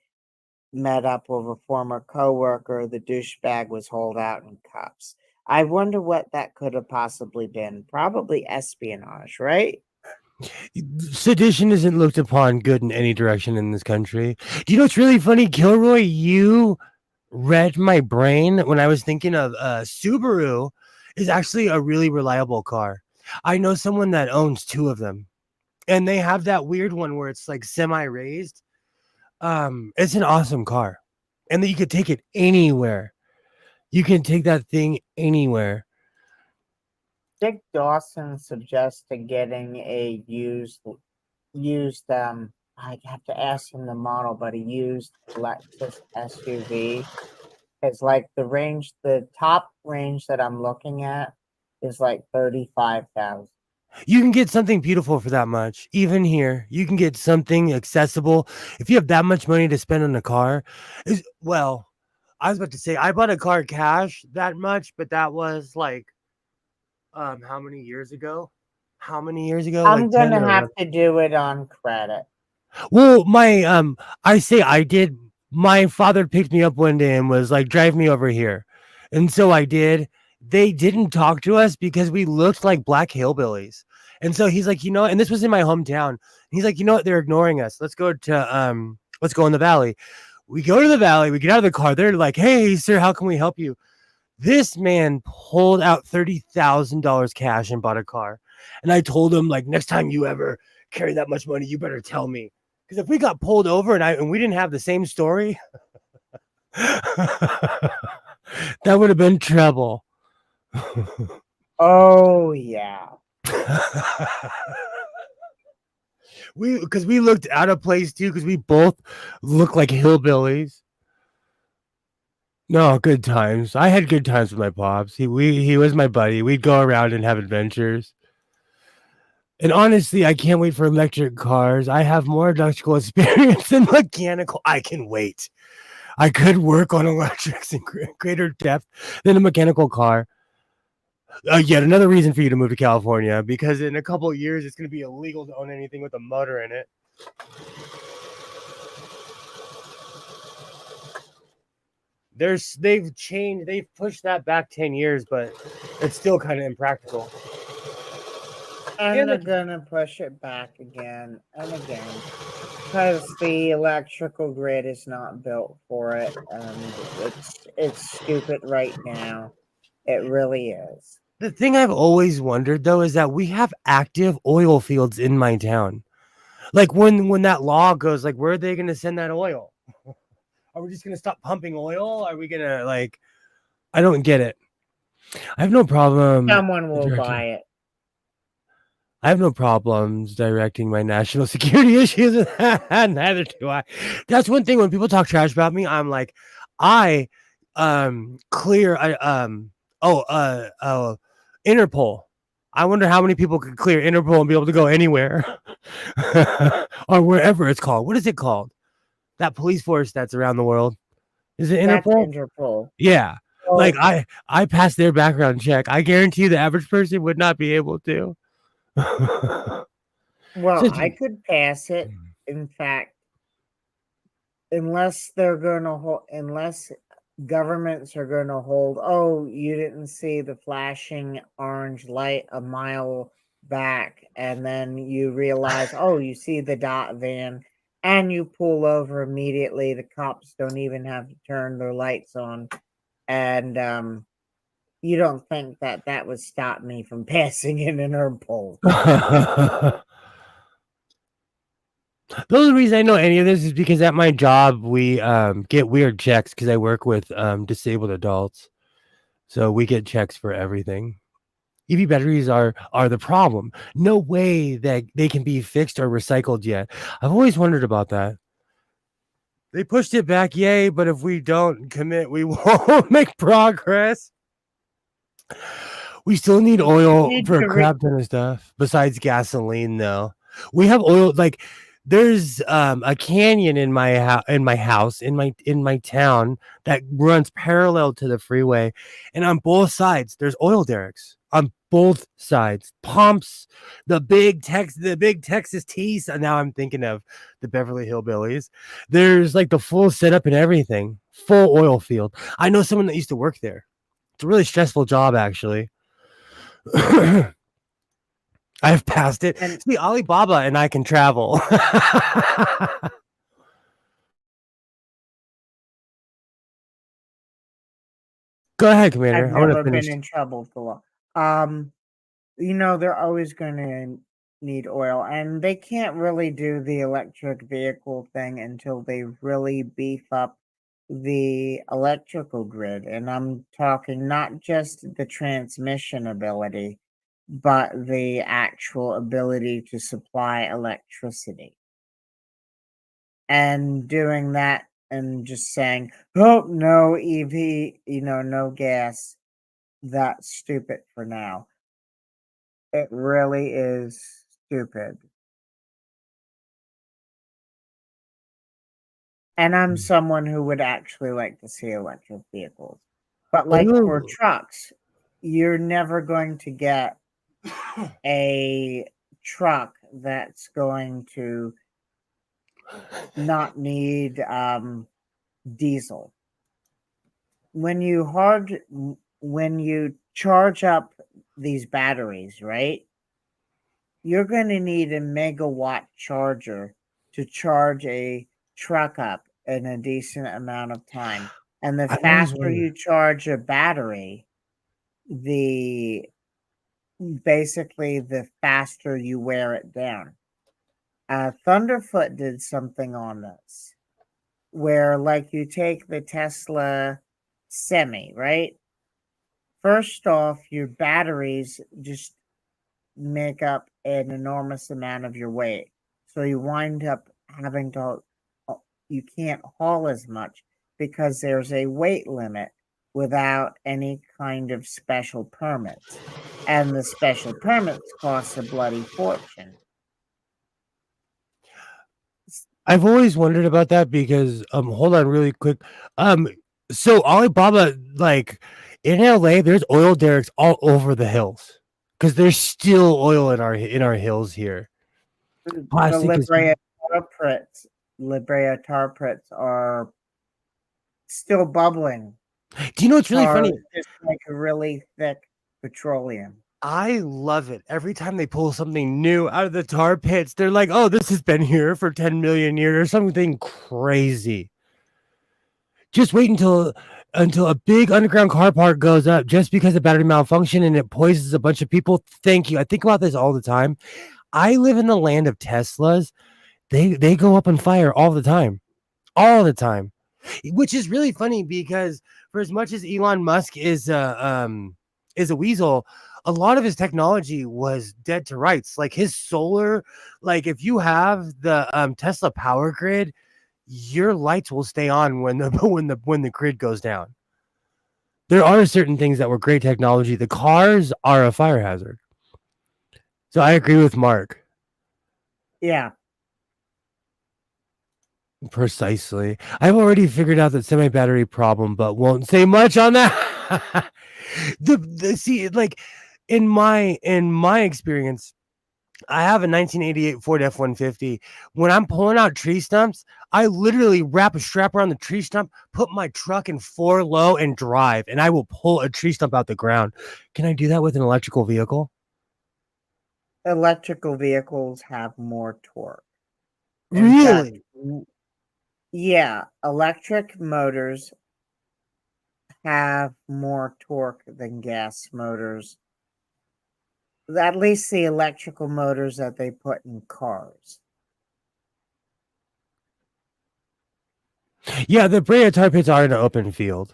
met up with a former coworker, the douchebag was hauled out in cuffs. I wonder what that could have possibly been. Probably espionage, right? Sedition isn't looked upon good in any direction in this country. Do you know what's really funny, Kilroy? You read my brain when I was thinking of Subaru is actually a really reliable car. I know someone that owns 2 of them, and they have that weird one where it's like semi-raised. It's an awesome car, and that you could take it anywhere. You can take that thing anywhere. Dick Dawson suggested getting a used I have to ask him the model, but a used Lexus SUV. It's like the top range that I'm looking at is like 35,000. You can get something beautiful for that much. Even here, you can get something accessible. If you have that much money to spend on a car, well, I was about to say I bought a car cash that much, but that was like how many years ago? How many years ago? I'm Like 10 gonna or have to do it on credit. well, I say I did. My father picked me up one day and was like, drive me over here. And so I did. They didn't talk to us because we looked like black hillbillies. And so he's like, and this was in my hometown. He's like, you know what? They're ignoring us. Let's go in the valley. We go to the valley, we get out of the car. They're like, hey, sir, how can we help you? This man pulled out $30,000 cash and bought a car. And I told him, like, next time you ever carry that much money, you better tell me. Because if we got pulled over and we didn't have the same story, that would have been trouble. Oh yeah. Because we looked out of place too, because we both look like hillbillies. No, good times. I had good times with my pops. He was my buddy. We'd go around and have adventures. And honestly, I can't wait for electric cars. I have more electrical experience than mechanical. I can wait. I could work on electrics in greater depth than a mechanical car. Yet another reason for you to move to California, because in a couple of years it's going to be illegal to own anything with a motor in it. They've pushed that back 10 years, but it's still kind of impractical. And they're gonna push it back again and again because the electrical grid is not built for it, and it's stupid right now. It really is. The thing I've always wondered though is that we have active oil fields in my town. Like when that law goes, like where are they going to send that oil? Are we just going to stop pumping oil? Are we going to like? I don't get it. I have no problem. Someone will buy it. I have no problems directing my national security issues. Neither do I. That's one thing when people talk trash about me, I'm like, I clear Interpol. I wonder how many people could clear Interpol and be able to go anywhere or wherever it's called. What is it called? That police force that's around the world. Is it Interpol? That's Interpol. Yeah. Oh. Like I passed their background check. I guarantee the average person would not be able to. Well, I could pass it. In fact, unless governments are going to hold, oh, you didn't see the flashing orange light a mile back, and then you realize, oh, you see the dot van, and you pull over immediately. The cops don't even have to turn their lights on, and you don't think that would stop me from passing in an Interpol. The only reason I know any of this is because at my job we get weird checks because I work with disabled adults, so we get checks for everything. EV batteries are the problem. No way that they can be fixed or recycled yet. I've always wondered about that. They pushed it back, yay, but if we don't commit, we won't make progress. We still need oil for a crap ton of stuff besides gasoline, though. We have oil, like there's a canyon in my house in my town that runs parallel to the freeway, and on both sides there's oil derricks on both sides. Pumps, the big Texas tees. Now I'm thinking of the Beverly Hillbillies. There's like the full setup and everything, full oil field. I know someone that used to work there. It's a really stressful job, actually. I've passed it. And see, Alibaba and I can travel. Go ahead, Commander. I've never been in trouble for they're always going to need oil, and they can't really do the electric vehicle thing until they really beef up the electrical grid. And I'm talking not just the transmission ability, but the actual ability to supply electricity. And doing that and just saying, oh, no EV, no gas, that's stupid for now. It really is stupid. And I'm someone who would actually like to see electric vehicles. But like for trucks, you're never going to get a truck that's going to not need diesel. When you charge up these batteries, right? You're going to need a megawatt charger to charge a truck up in a decent amount of time. And the faster you charge a battery, the faster you wear it down. Thunderfoot did something on this, where like you take the Tesla Semi, right? First off, your batteries just make up an enormous amount of your weight. So you wind up you can't haul as much because there's a weight limit without any kind of special permits. And the special permits cost a bloody fortune. I've always wondered about that because hold on really quick. Um so Alibaba, like in LA, there's oil derricks all over the hills because there's still oil in our hills here. The Plastic is La Brea tar pits are still bubbling. Do you know what's really Tar funny? is just like a really thick petroleum. I love it. Every time they pull something new out of the tar pits, they're like, "Oh, this has been here for 10 million years," or something crazy. Just wait until a big underground car park goes up just because of battery malfunction and it poisons a bunch of people. Thank you. I think about this all the time. I live in the land of Teslas. They go up on fire all the time. All the time. Which is really funny because for as much as Elon Musk is a weasel, a lot of his technology was dead to rights. Like his solar, like if you have the Tesla power grid, your lights will stay on when the when the grid goes down. There are certain things that were great technology. The cars are a fire hazard. So I agree with Mark. Yeah. Precisely. I've already figured out the semi battery problem, but won't say much on that. The see, like in my experience, I have a 1988 Ford F-150. When I'm pulling out tree stumps, I literally wrap a strap around the tree stump, put my truck in 4 low, and drive, and I will pull a tree stump out the ground. Can I do that with an electrical vehicle? Electrical vehicles have more torque. In fact, Really? yeah, electric motors have more torque than gas motors. At least the electrical motors that they put in cars. Yeah, the Brea tar pits are in an open field,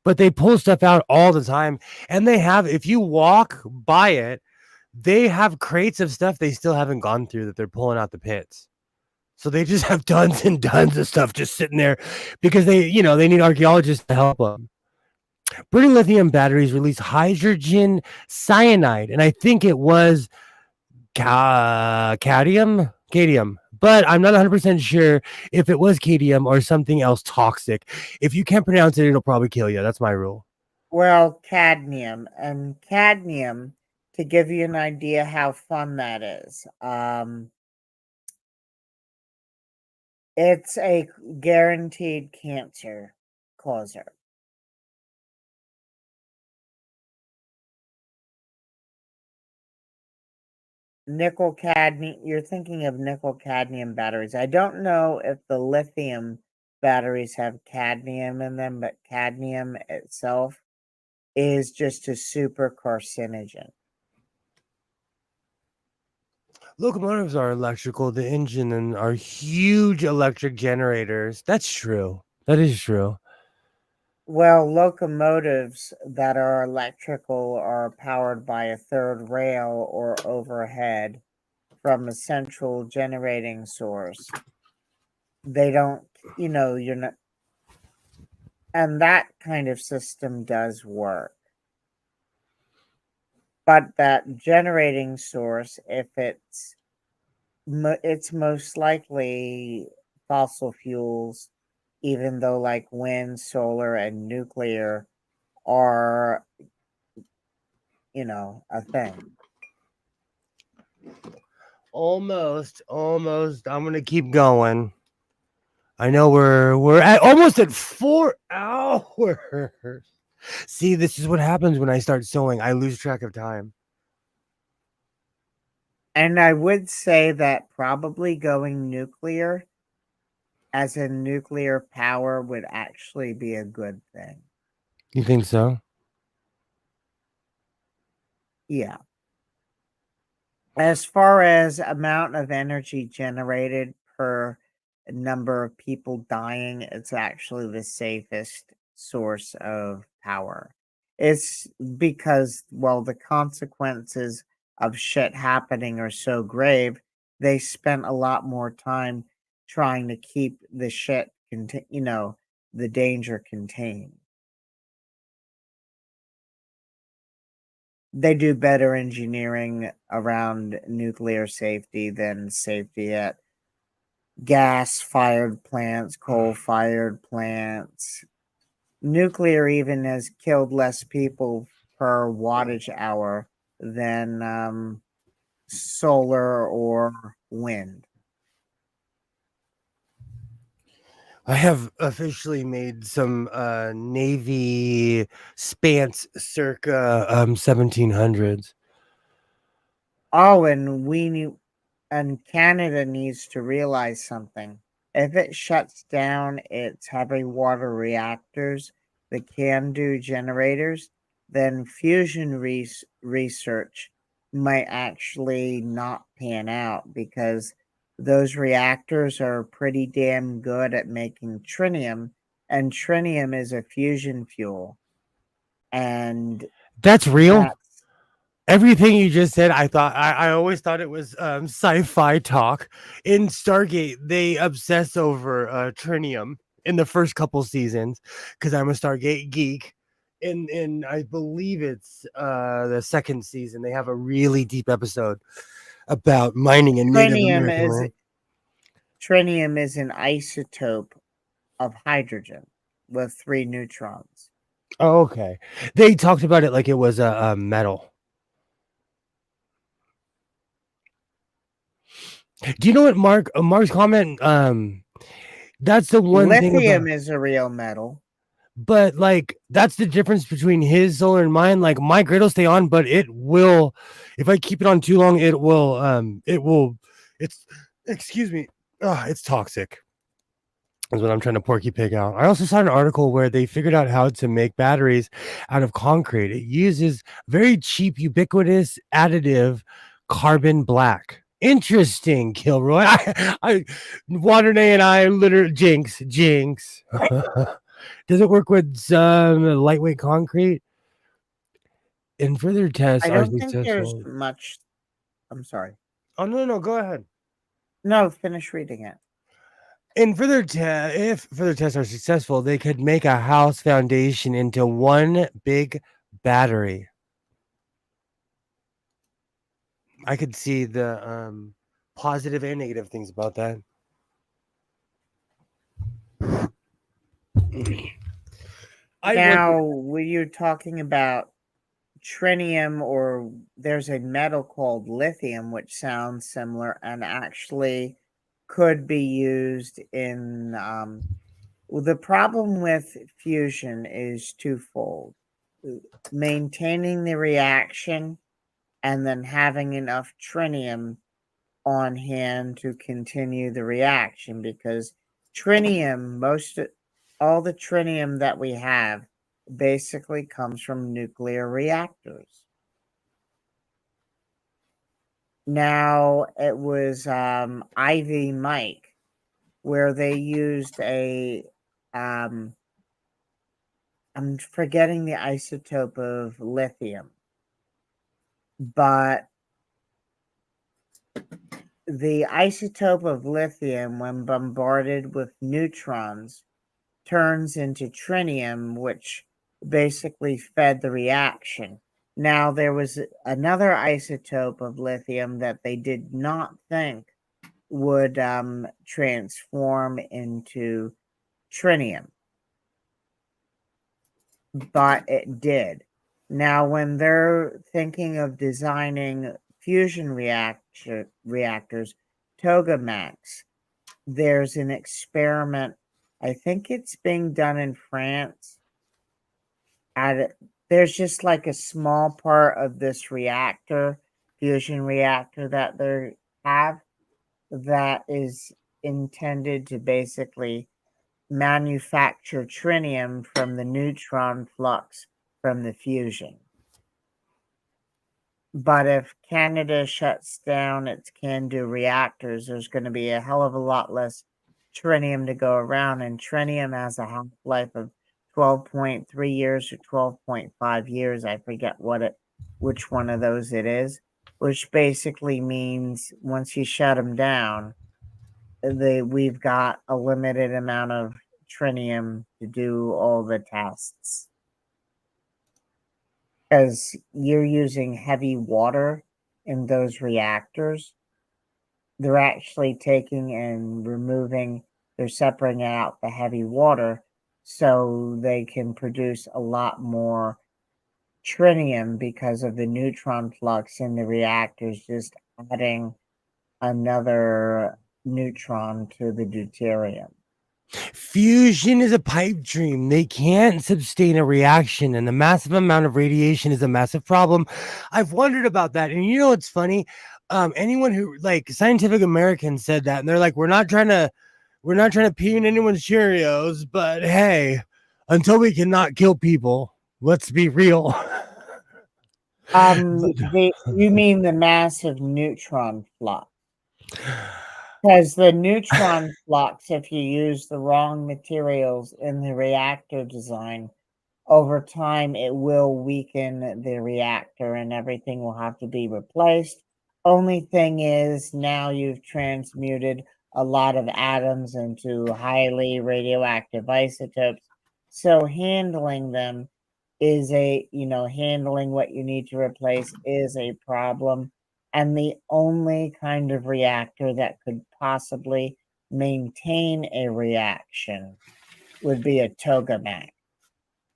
but they pull stuff out all the time. And they have, if you walk by it, they have crates of stuff they still haven't gone through that they're pulling out the pits. So they just have tons and tons of stuff just sitting there because they need archaeologists to help them. British lithium batteries release hydrogen cyanide, and I think it was cadmium, but I'm not 100% sure if it was cadmium or something else toxic. If you can't pronounce it, it'll probably kill you. That's my rule. Well, cadmium. And cadmium, to give you an idea how fun that is, it's a guaranteed cancer causer. Nickel cadmium, you're thinking of nickel cadmium batteries. I don't know if the lithium batteries have cadmium in them, but cadmium itself is just a super carcinogen. Locomotives are electrical, the engine and are huge electric generators. That's true. That is true. Well, locomotives that are electrical are powered by a third rail or overhead from a central generating source. They don't, you're not, and that kind of system does work. But that generating source, if it's most likely fossil fuels, even though like wind, solar, and nuclear are, a thing. Almost. I'm gonna keep going. I know we're at almost at 4 hours. See, this is what happens when I start sewing. I lose track of time. And I would say that probably going nuclear, as in nuclear power, would actually be a good thing. You think so? Yeah. As far as amount of energy generated per number of people dying, it's actually the safest source of power. It's because, well, the consequences of shit happening are so grave, they spent a lot more time trying to keep the shit the danger contained. they do better engineering around nuclear safety than safety at gas-fired plants, coal-fired plants. Nuclear even has killed less people per wattage hour than solar or wind. I have officially made some Navy Spants circa 1700s. Oh, and Canada needs to realize something. If it shuts down its heavy water reactors, the CANDU generators, then fusion research might actually not pan out because those reactors are pretty damn good at making tritium, and tritium is a fusion fuel. And That's real. that's Everything you just said, I always thought it was sci-fi talk. In Stargate, they obsess over trinium in the first couple seasons because I'm a Stargate geek. In I believe it's the second season, they have a really deep episode about mining in Native tritium American is land. tritium is an isotope of hydrogen with 3 neutrons. Oh, okay. They talked about it like it was a metal. Do you know what Mark's comment? That's the one thing about. Lithium is a real metal. But like that's the difference between his solar and mine. Like my grid will stay on, but it will, if I keep it on too long, it's excuse me, it's toxic. Is what I'm trying to porky pig out. I also saw an article where they figured out how to make batteries out of concrete. It uses very cheap, ubiquitous additive carbon black. Interesting, Kilroy. I Waternay and I literally jinx. Does it work with some lightweight concrete? And further tests I are don't think there's successful. much. I'm sorry. Oh no, go ahead. No, finish reading it. And if further tests are successful, they could make a house foundation into one big battery. I could see the positive and negative things about that. Now, were you talking about tritium, or there's a metal called lithium, which sounds similar and actually could be used in. Well, the problem with fusion is twofold: maintaining the reaction and then having enough tritium on hand to continue the reaction, because tritium, all the tritium that we have basically comes from nuclear reactors. Now, it was Ivy Mike where they used I'm forgetting the isotope of lithium, but the isotope of lithium, when bombarded with neutrons, turns into tritium, which basically fed the reaction. Now, there was another isotope of lithium that they did not think would transform into tritium, but it did. Now, when they're thinking of designing fusion reactors, Togamax, there's an experiment. I think it's being done in France. There's just like a small part of this fusion reactor that they have, that is intended to basically manufacture tritium from the neutron flux from the fusion. But if Canada shuts down its CANDU reactors, there's going to be a hell of a lot less tritium to go around, and tritium has a half-life of 12.3 years or 12.5 years. I forget which one of those it is, which basically means once you shut them down, we've got a limited amount of tritium to do all the tests. because you're using heavy water in those reactors. They're actually taking and removing, they're separating out the heavy water so they can produce a lot more tritium because of the neutron flux in the reactors, just adding another neutron to the deuterium. Fusion is a pipe dream. They can't sustain a reaction, and the massive amount of radiation is a massive problem. I've wondered about that. And you know what's funny? Anyone who like Scientific American said that, and they're like, we're not trying to pee in anyone's Cheerios, but hey, until we cannot kill people, let's be real. You mean the massive neutron flux? Because the neutron flux, if you use the wrong materials in the reactor design, over time it will weaken the reactor and everything will have to be replaced. Only thing is, now you've transmuted a lot of atoms into highly radioactive isotopes. So handling them is handling what you need to replace is a problem. And the only kind of reactor that could possibly maintain a reaction would be a tokamak,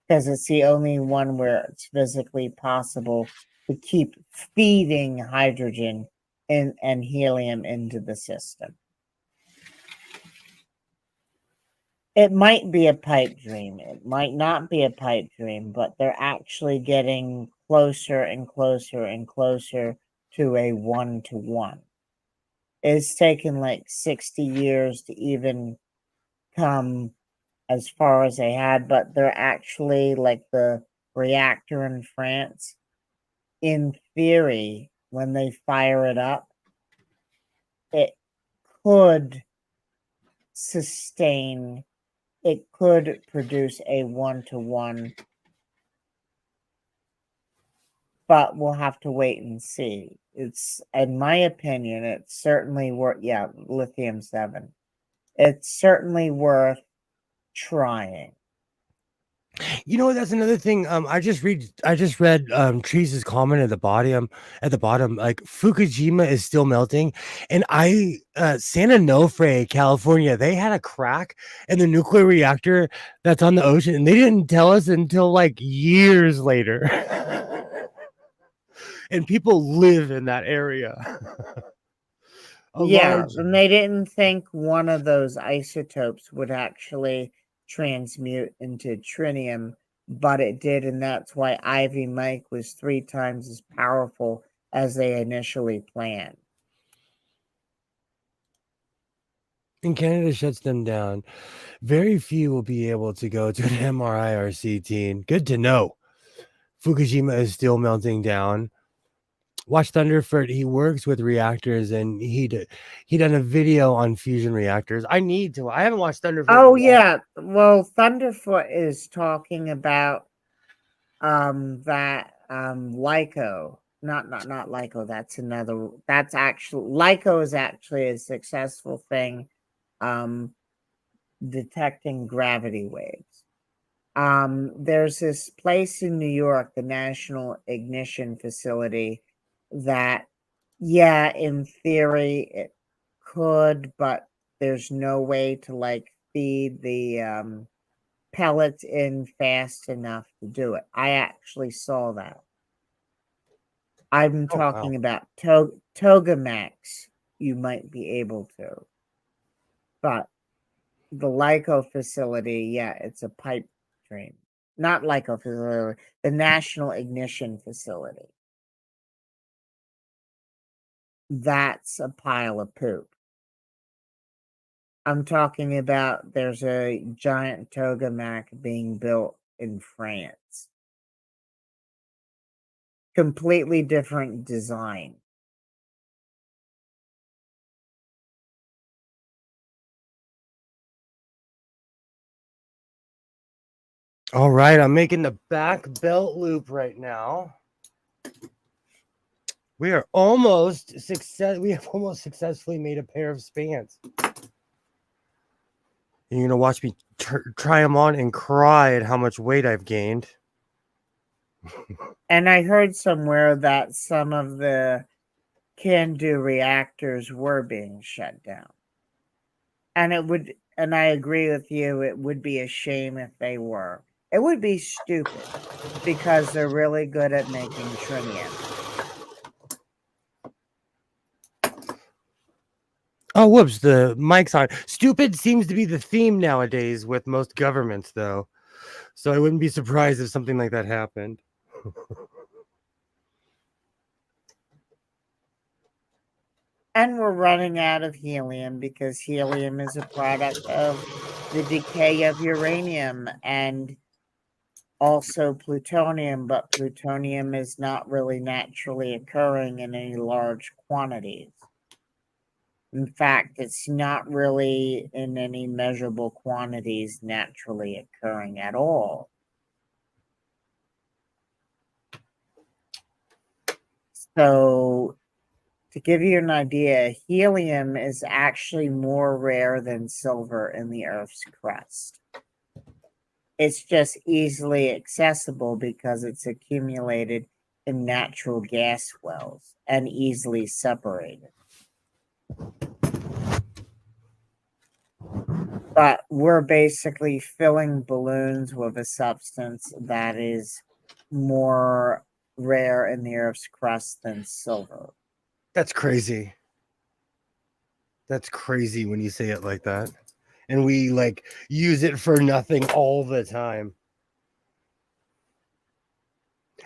because it's the only one where it's physically possible to keep feeding hydrogen and helium into the system. It might be a pipe dream. It might not be a pipe dream, but they're actually getting closer and closer and closer to a 1-to-1. It's taken like 60 years to even come as far as they had, but they're actually like the reactor in France. In theory, when they fire it up, it could sustain, it could produce a 1-to-1, but we'll have to wait and see. It's, in my opinion, it's certainly worth, lithium-7. It's certainly worth trying. You know, that's another thing. I just read Treese's comment at the bottom, like Fukushima is still melting. And San Onofre, California, they had a crack in the nuclear reactor that's on the ocean, and they didn't tell us until like years later. And people live in that area. And they didn't think one of those isotopes would actually transmute into tritium, but it did, and that's why Ivy Mike was 3 times as powerful as they initially planned. And Canada shuts them down. Very few will be able to go to an MRI or CT. Good to know. Fukushima is still melting down. Watch Thunderfoot. He works with reactors, and he done a video on fusion reactors. I haven't watched Thunderfoot. Oh yeah, well, Thunderfoot is talking about that LICO. Not LICO. That's actually LICO is actually a successful thing detecting gravity waves. There's this place in New York, the National Ignition Facility, that, in theory it could, but there's no way to like feed the pellets in fast enough to do it. I actually saw that. I'm talking about Togamax. You might be able to, but the LICO facility, it's a pipe dream. Not LICO facility, the National Ignition Facility. That's a pile of poop. I'm talking about there's a giant Togamac being built in France. Completely different design. All right, I'm making the back belt loop right now. We have almost successfully made a pair of Spants. You're gonna watch me try them on and cry at how much weight I've gained. And I heard somewhere that some of the can-do reactors were being shut down. And I agree with you, it would be a shame if they were. It would be stupid because they're really good at making tritium. Oh, whoops, the mic's on. Stupid seems to be the theme nowadays with most governments, though. So I wouldn't be surprised if something like that happened. And we're running out of helium because helium is a product of the decay of uranium and also plutonium, but plutonium is not really naturally occurring in any large quantities. In fact, it's not really in any measurable quantities naturally occurring at all. So, to give you an idea, helium is actually more rare than silver in the Earth's crust. It's just easily accessible because it's accumulated in natural gas wells and easily separated. But we're basically filling balloons with a substance that is more rare in the Earth's crust than silver. That's crazy. That's crazy when you say it like that. And we like use it for nothing all the time.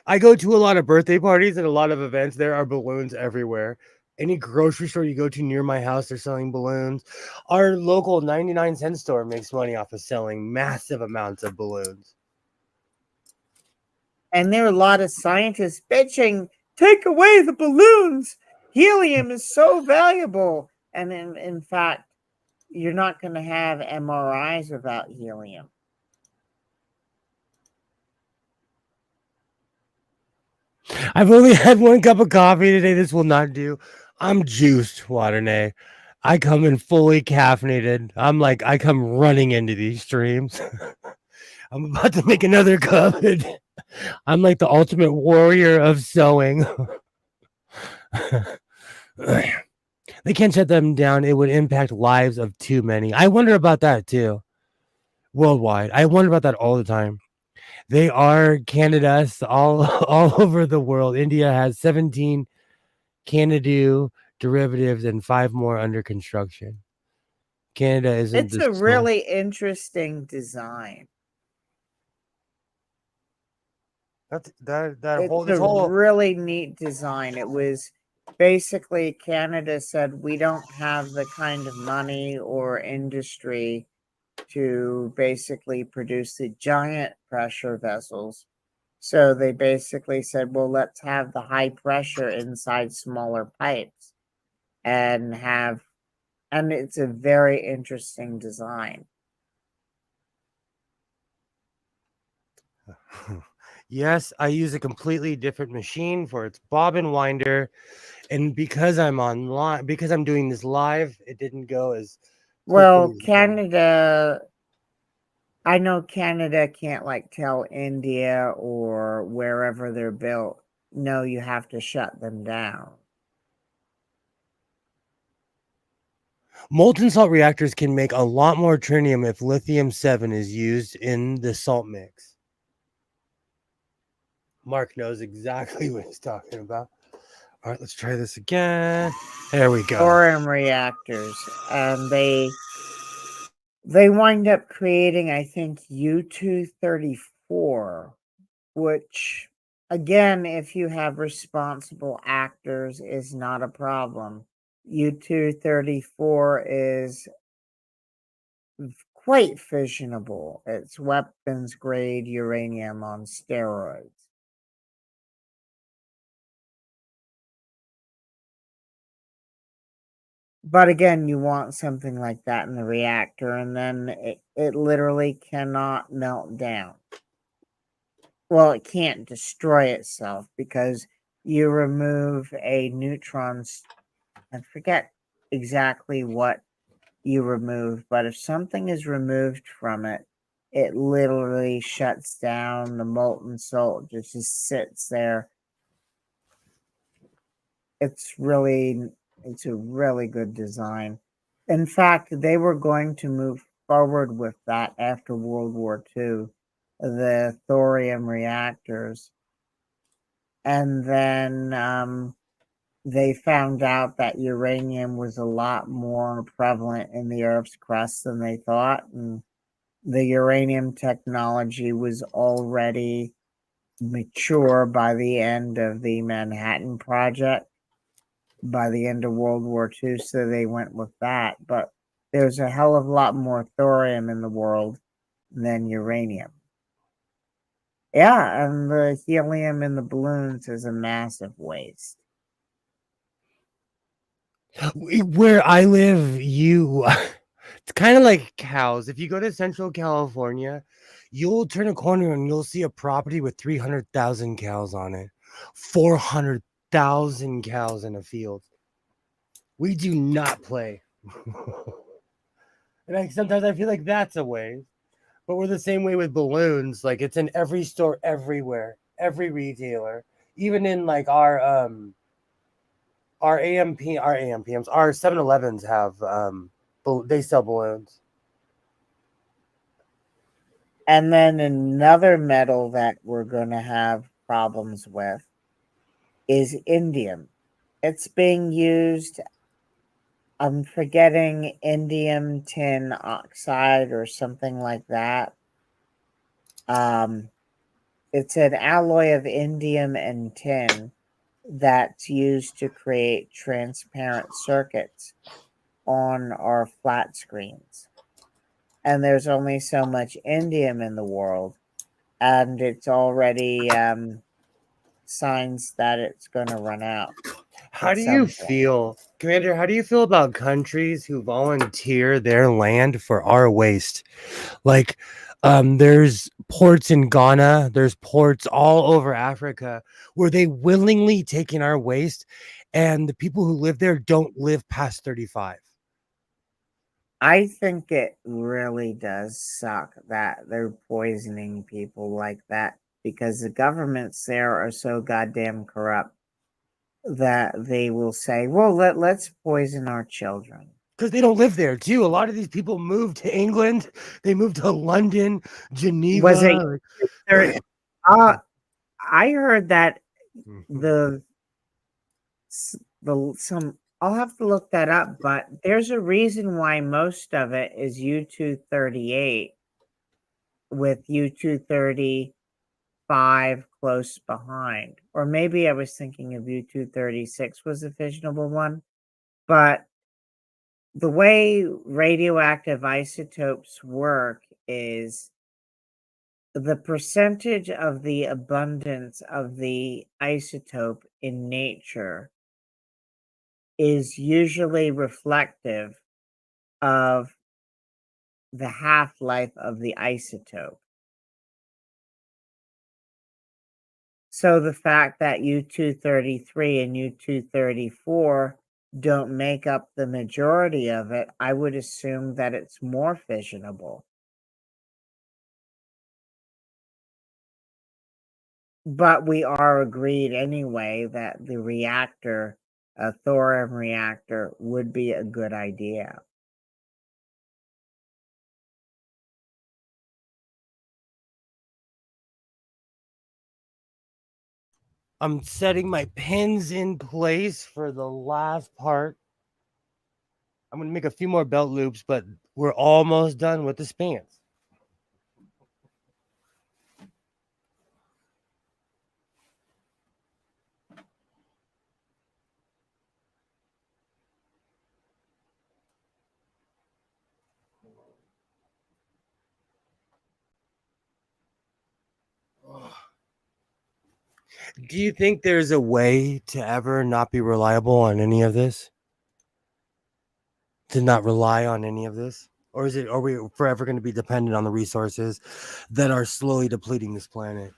I go to a lot of birthday parties and a lot of events. There are balloons everywhere. Any grocery store you go to near my house, they're selling balloons. Our local 99-cent store makes money off of selling massive amounts of balloons. And there are a lot of scientists bitching, take away the balloons. Helium is so valuable. And in fact, you're not going to have MRIs without helium. I've only had one cup of coffee today. This will not do. I'm juiced, Waternay. I come in fully caffeinated. I come running into these streams. I'm about to make another cup. I'm like the ultimate warrior of sewing. They can't shut them down. It would impact lives of too many. I wonder about that too. Worldwide. I wonder about that all the time. They are Canada's all over the world. India has 17 Canadu derivatives and 5 more under construction. Canada isn't It's this a really interesting design. That's It's a really neat design. It was basically Canada said, we don't have the kind of money or industry to basically produce the giant pressure vessels. So they basically said, well, let's have the high pressure inside smaller pipes and it's a very interesting design. Yes, I use a completely different machine for its bobbin winder, and because I'm online, because I'm doing this live, it didn't go as Well, quickly as Canada, I know Canada can't like tell India or wherever they're built, no, you have to shut them down. molten salt reactors can make a lot more tritium if lithium-7 is used in the salt mix. Mark knows exactly what he's talking about. All right, let's try this again. There we go. Thorium reactors, and they wind up creating, I think, U-234, which, again, if you have responsible actors, is not a problem. U-234 is quite fissionable. It's weapons grade uranium on steroids. But again, you want something like that in the reactor, and then it literally cannot melt down. Well, it can't destroy itself because you remove a neutron. I forget exactly what you remove, but if something is removed from it, it literally shuts down. The molten salt just sits there. It's a really good design. In fact, they were going to move forward with that after World War II, the thorium reactors. And then they found out that uranium was a lot more prevalent in the Earth's crust than they thought. And the uranium technology was already mature by the end of the Manhattan Project, by the end of World War II, so they went with that. But there's a hell of a lot more thorium in the world than uranium. Yeah, and the helium in the balloons is a massive waste. Where I live, it's kind of like cows. If you go to Central California, you'll turn a corner and you'll see a property with 300,000 cows on it, 400,000 cows in a field. We do not play. And sometimes I feel like that's a waste. But we're the same way with balloons. Like it's in every store, everywhere, every retailer, even in like our AMPMs, our 7-Elevens have they sell balloons. And then another metal that we're going to have problems with is indium. It's being used, I'm forgetting, indium tin oxide or something like that. It's an alloy of indium and tin that's used to create transparent circuits on our flat screens. And there's only so much indium in the world, and it's already signs that it's going to run out. How do you feel, Commander? How do you feel about countries who volunteer their land for our waste? Like, there's ports in Ghana, there's ports all over Africa where they willingly take in our waste, and the people who live there don't live past 35. I think it really does suck that they're poisoning people like that, because the governments there are so goddamn corrupt that they will say, well, let's poison our children. Because they don't live there, too. A lot of these people moved to England. They moved to London, Geneva. Was it there? I heard that some I'll have to look that up, but there's a reason why most of it is U-238 with U-235 close behind. Or maybe I was thinking of U-236 was a fissionable one. But the way radioactive isotopes work is the percentage of the abundance of the isotope in nature is usually reflective of the half-life of the isotope. So the fact that U-233 and U-234 don't make up the majority of it, I would assume that it's more fissionable. But we are agreed anyway that the reactor, a thorium reactor, would be a good idea. I'm setting my pins in place for the last part. I'm going to make a few more belt loops, but we're almost done with the spans. Do you think there's a way to ever not be reliable on any of this? To not rely on any of this? Or are we forever going to be dependent on the resources that are slowly depleting this planet?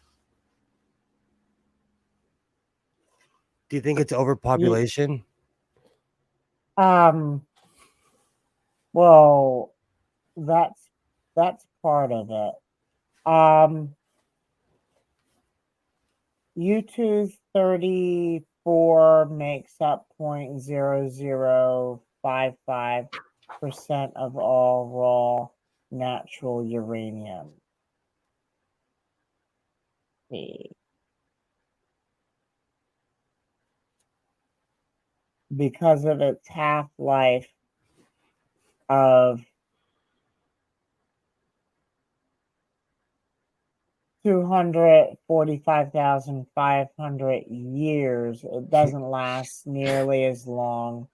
Do you think it's overpopulation? Well, that's that's part of it. U-234 makes up 0.0055% of all raw natural uranium. Because of its half-life of 245,500 years, it doesn't last nearly as long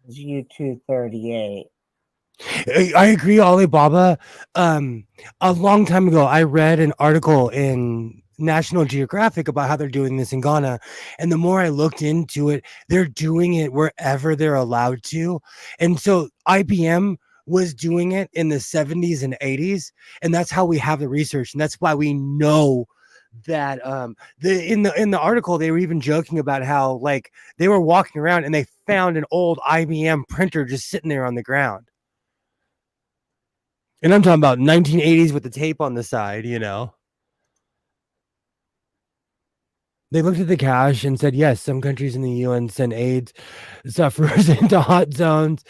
as U-238. I agree, Alibaba. A long time ago, I read an article in National Geographic about how they're doing this in Ghana. And the more I looked into it, they're doing it wherever they're allowed to. And so IBM was doing it in the 70s and 80s. And that's how we have the research. And that's why we know that in the article they were even joking about how like they were walking around and they found an old IBM printer just sitting there on the ground. And I'm talking about 1980s with the tape on the side, you know. They looked at the cash and said, yes, some countries in the UN send AIDS sufferers into hot zones,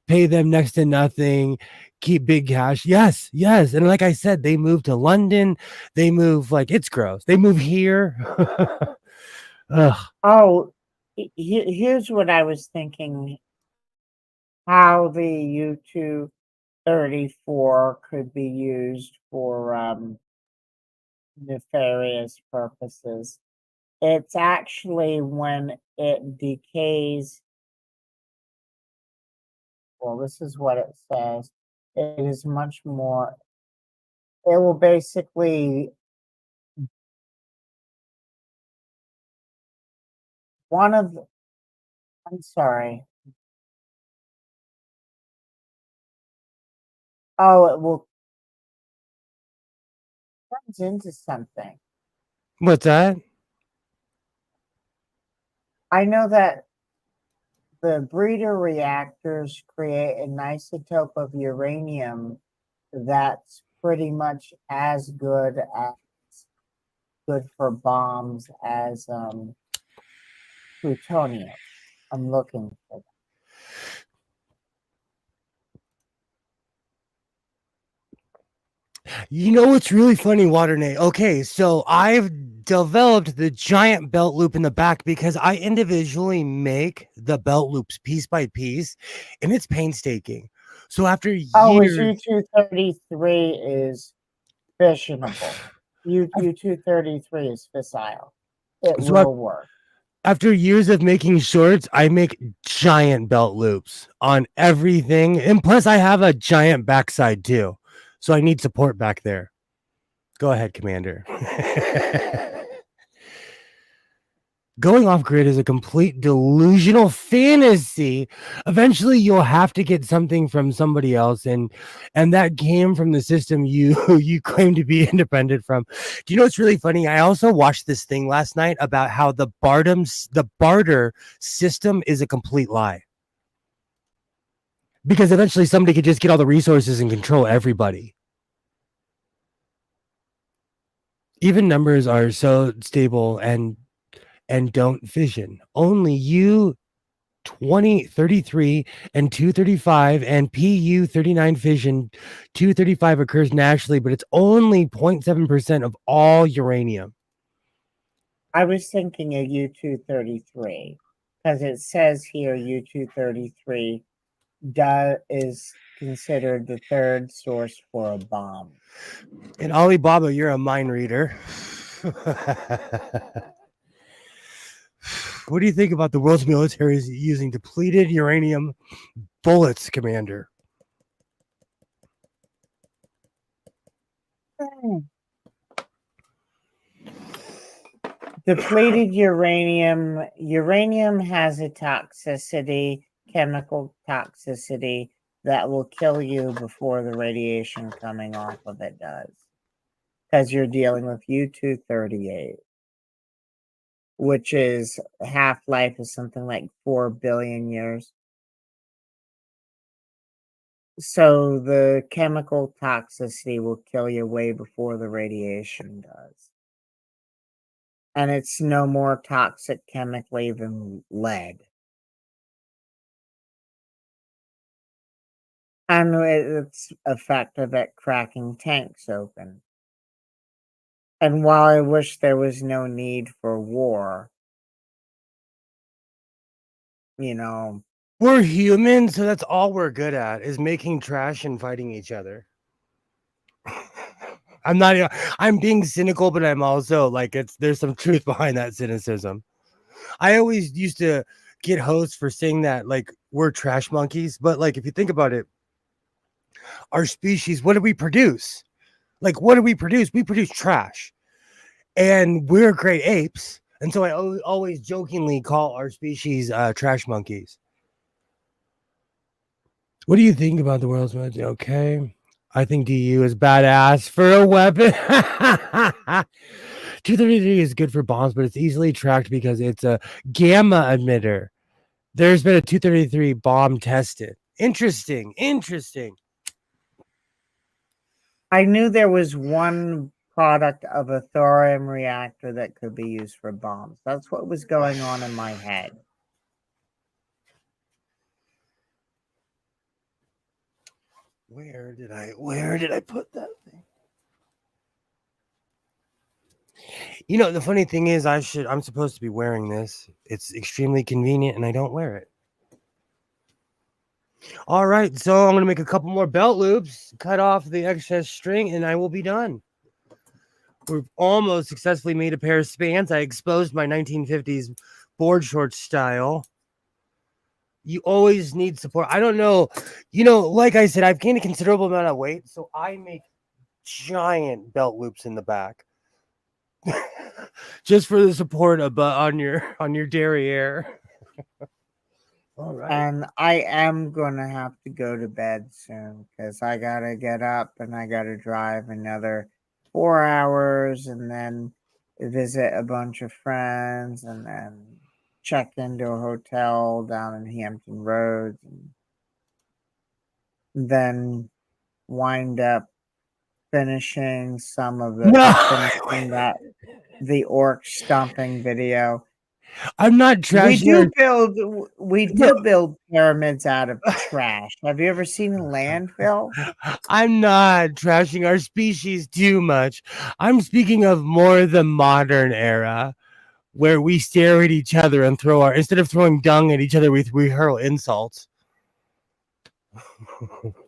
pay them next to nothing, keep big cash. Yes, yes. And like I said, they move to London. They move like it's gross. They move here. Ugh. Oh, here's what I was thinking. How the U-234 could be used for nefarious purposes. It's actually when it decays. Well, this is what it says. It is much more. It will basically one of. I'm sorry. Oh, it will turns into something. What's that? I know that the breeder reactors create an isotope of uranium that's pretty much as good for bombs as plutonium. I'm looking for that. You know what's really funny, Waternay? Okay, so I've developed the giant belt loop in the back because I individually make the belt loops piece by piece, and it's painstaking. So after Oh, his years, U-233 is fissionable. U-233 is fissile. It so af- will work. after years of making shorts, I make giant belt loops on everything, and plus I have a giant backside too, so I need support back there. Go ahead, Commander. Going off grid is a complete delusional fantasy. Eventually you'll have to get something from somebody else, and that came from the system you you claim to be independent from. Do you know what's really funny? I also watched this thing last night about how the barter system is a complete lie, because eventually somebody could just get all the resources and control everybody. Even numbers are so stable and don't fission. Only you 2033 and 235 and PU 39 fission 235 occurs naturally, but it's only 0.7% of all uranium. I was thinking of U-233 because it says here U-233 is considered the third source for a bomb. And Alibaba, you're a mind reader. What do you think about the world's military using depleted uranium bullets, Commander? Depleted uranium. Uranium has a toxicity, chemical toxicity, that will kill you before the radiation coming off of it does. Because you're dealing with U-238, which is half-life is something like 4 billion years. So the chemical toxicity will kill you way before the radiation does. And it's no more toxic chemically than lead. And it's effective at cracking tanks open. And while I wish there was no need for war, you know, We're humans, so that's all we're good at is making trash and fighting each other. I'm not. I'm being cynical, but I'm also like there's some truth behind that cynicism. I always used to get hosts for saying that like we're trash monkeys, but like if you think about it, our species, what do we produce? Like what do we produce? We produce trash, and we're great apes. And so I always jokingly call our species trash monkeys. What do you think about the world's most okay? I think DU is badass for a weapon. 233 is good for bombs, but it's easily tracked because it's a gamma emitter. There's been a 233 bomb tested. Interesting. I knew there was one product of a thorium reactor that could be used for bombs. That's what was going on in my head. Where did I put that thing? You know, the funny thing is I'm supposed to be wearing this. It's extremely convenient and I don't wear it. All right, so I'm going to make a couple more belt loops, cut off the excess string, and I will be done. We've almost successfully made a pair of Spants. I exposed my 1950s board short style. You always need support. I don't know. You know, like I said, I've gained a considerable amount of weight, so I make giant belt loops in the back. Just for the support on your derriere. All right. And I am going to have to go to bed soon because I got to get up and I got to drive another 4 hours and then visit a bunch of friends and then check into a hotel down in Hampton Roads and then wind up finishing the orc stomping video. I'm not trashing. We do build pyramids out of trash. Have you ever seen a landfill? I'm not trashing our species too much. I'm speaking of more the modern era where we stare at each other and instead of throwing dung at each other, we hurl insults.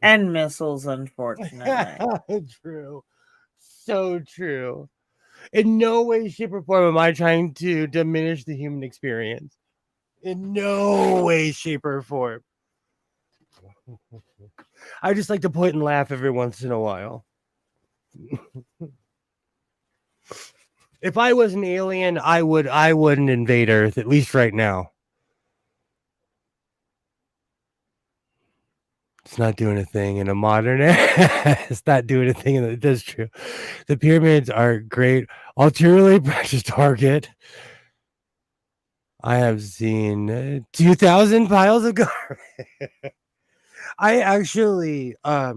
And missiles, unfortunately. True. So true. In no way, shape, or form am I trying to diminish the human experience. In no way, shape, or form. I just like to point and laugh every once in a while. If I was an alien, I wouldn't invade Earth, at least right now. It's not doing a thing in a modern era. It's not doing a thing. That's true. The pyramids are great. Ulteriorly precious target. I have seen 2,000 piles of garbage. I actually, I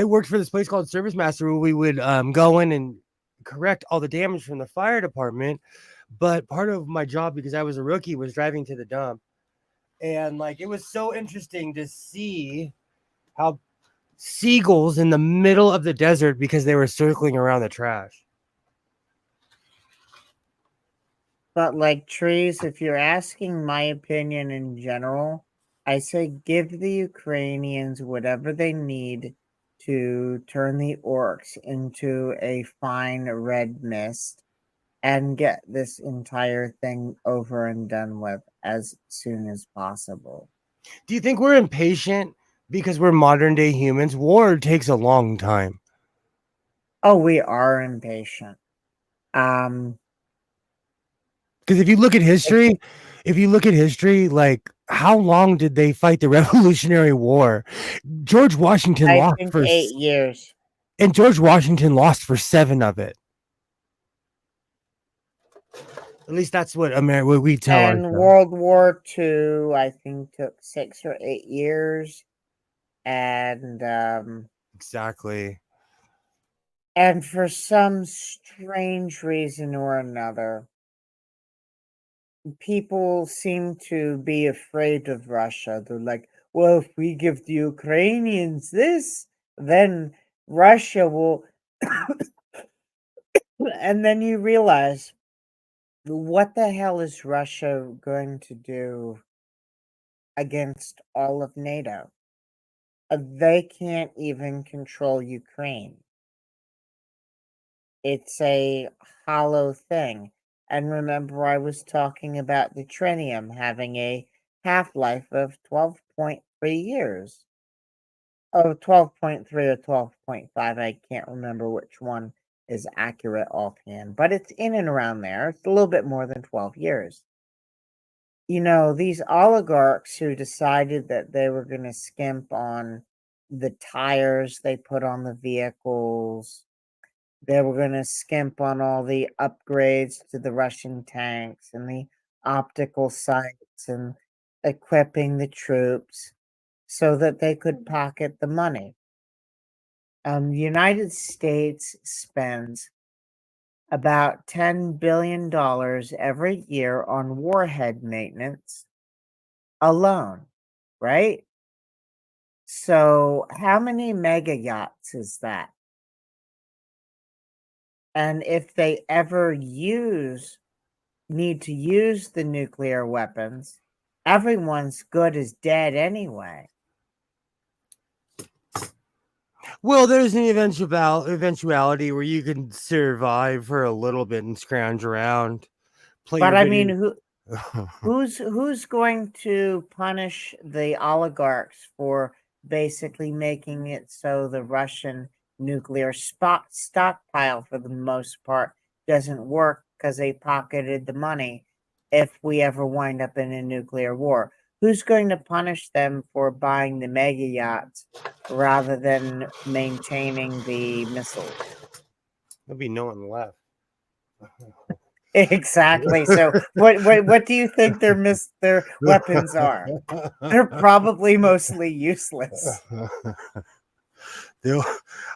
worked for this place called Service Master where we would go in and correct all the damage from the fire department. But part of my job, because I was a rookie, was driving to the dump. And like it was so interesting to see how seagulls in the middle of the desert because they were circling around the trash. But like trees, if you're asking my opinion in general, I say give the Ukrainians whatever they need to turn the orcs into a fine red mist and get this entire thing over and done with as soon as possible. Do you think we're impatient because we're modern day humans? War takes a long time. Oh, we are impatient. Because if you look at history, like how long did they fight the Revolutionary War? George Washington lost for 8 years. And George Washington lost for 7 of it. At least that's what we tell And ourselves. World War II, I think, took 6 or 8 years. and Exactly. and for some strange reason or another, people seem to be afraid of Russia. They're like, well, if we give the Ukrainians this, then Russia will. And then you realize, what the hell is Russia going to do against all of NATO? They can't even control Ukraine. It's a hollow thing. And remember, I was talking about the tritium having a half-life of 12.3 years. Oh, 12.3 or 12.5. I can't remember which one is accurate offhand, but it's in and around there. It's a little bit more than 12 years. You know, these oligarchs who decided that they were going to skimp on the tires they put on the vehicles, they were going to skimp on all the upgrades to the Russian tanks and the optical sights and equipping the troops so that they could pocket the money. The United States spends about $10 billion every year on warhead maintenance alone, right? So, how many mega yachts is that? And if they ever need to use the nuclear weapons, everyone's good as dead anyway. Well, there's an eventuality where you can survive for a little bit and scrounge around, play But your I mean, video. who's going to punish the oligarchs for basically making it so the Russian nuclear stockpile, for the most part, doesn't work because they pocketed the money if we ever wind up in a nuclear war? Who's going to punish them for buying the mega yachts rather than maintaining the missiles? There'll be no one left. Exactly. So what do you think their weapons are? They're probably mostly useless.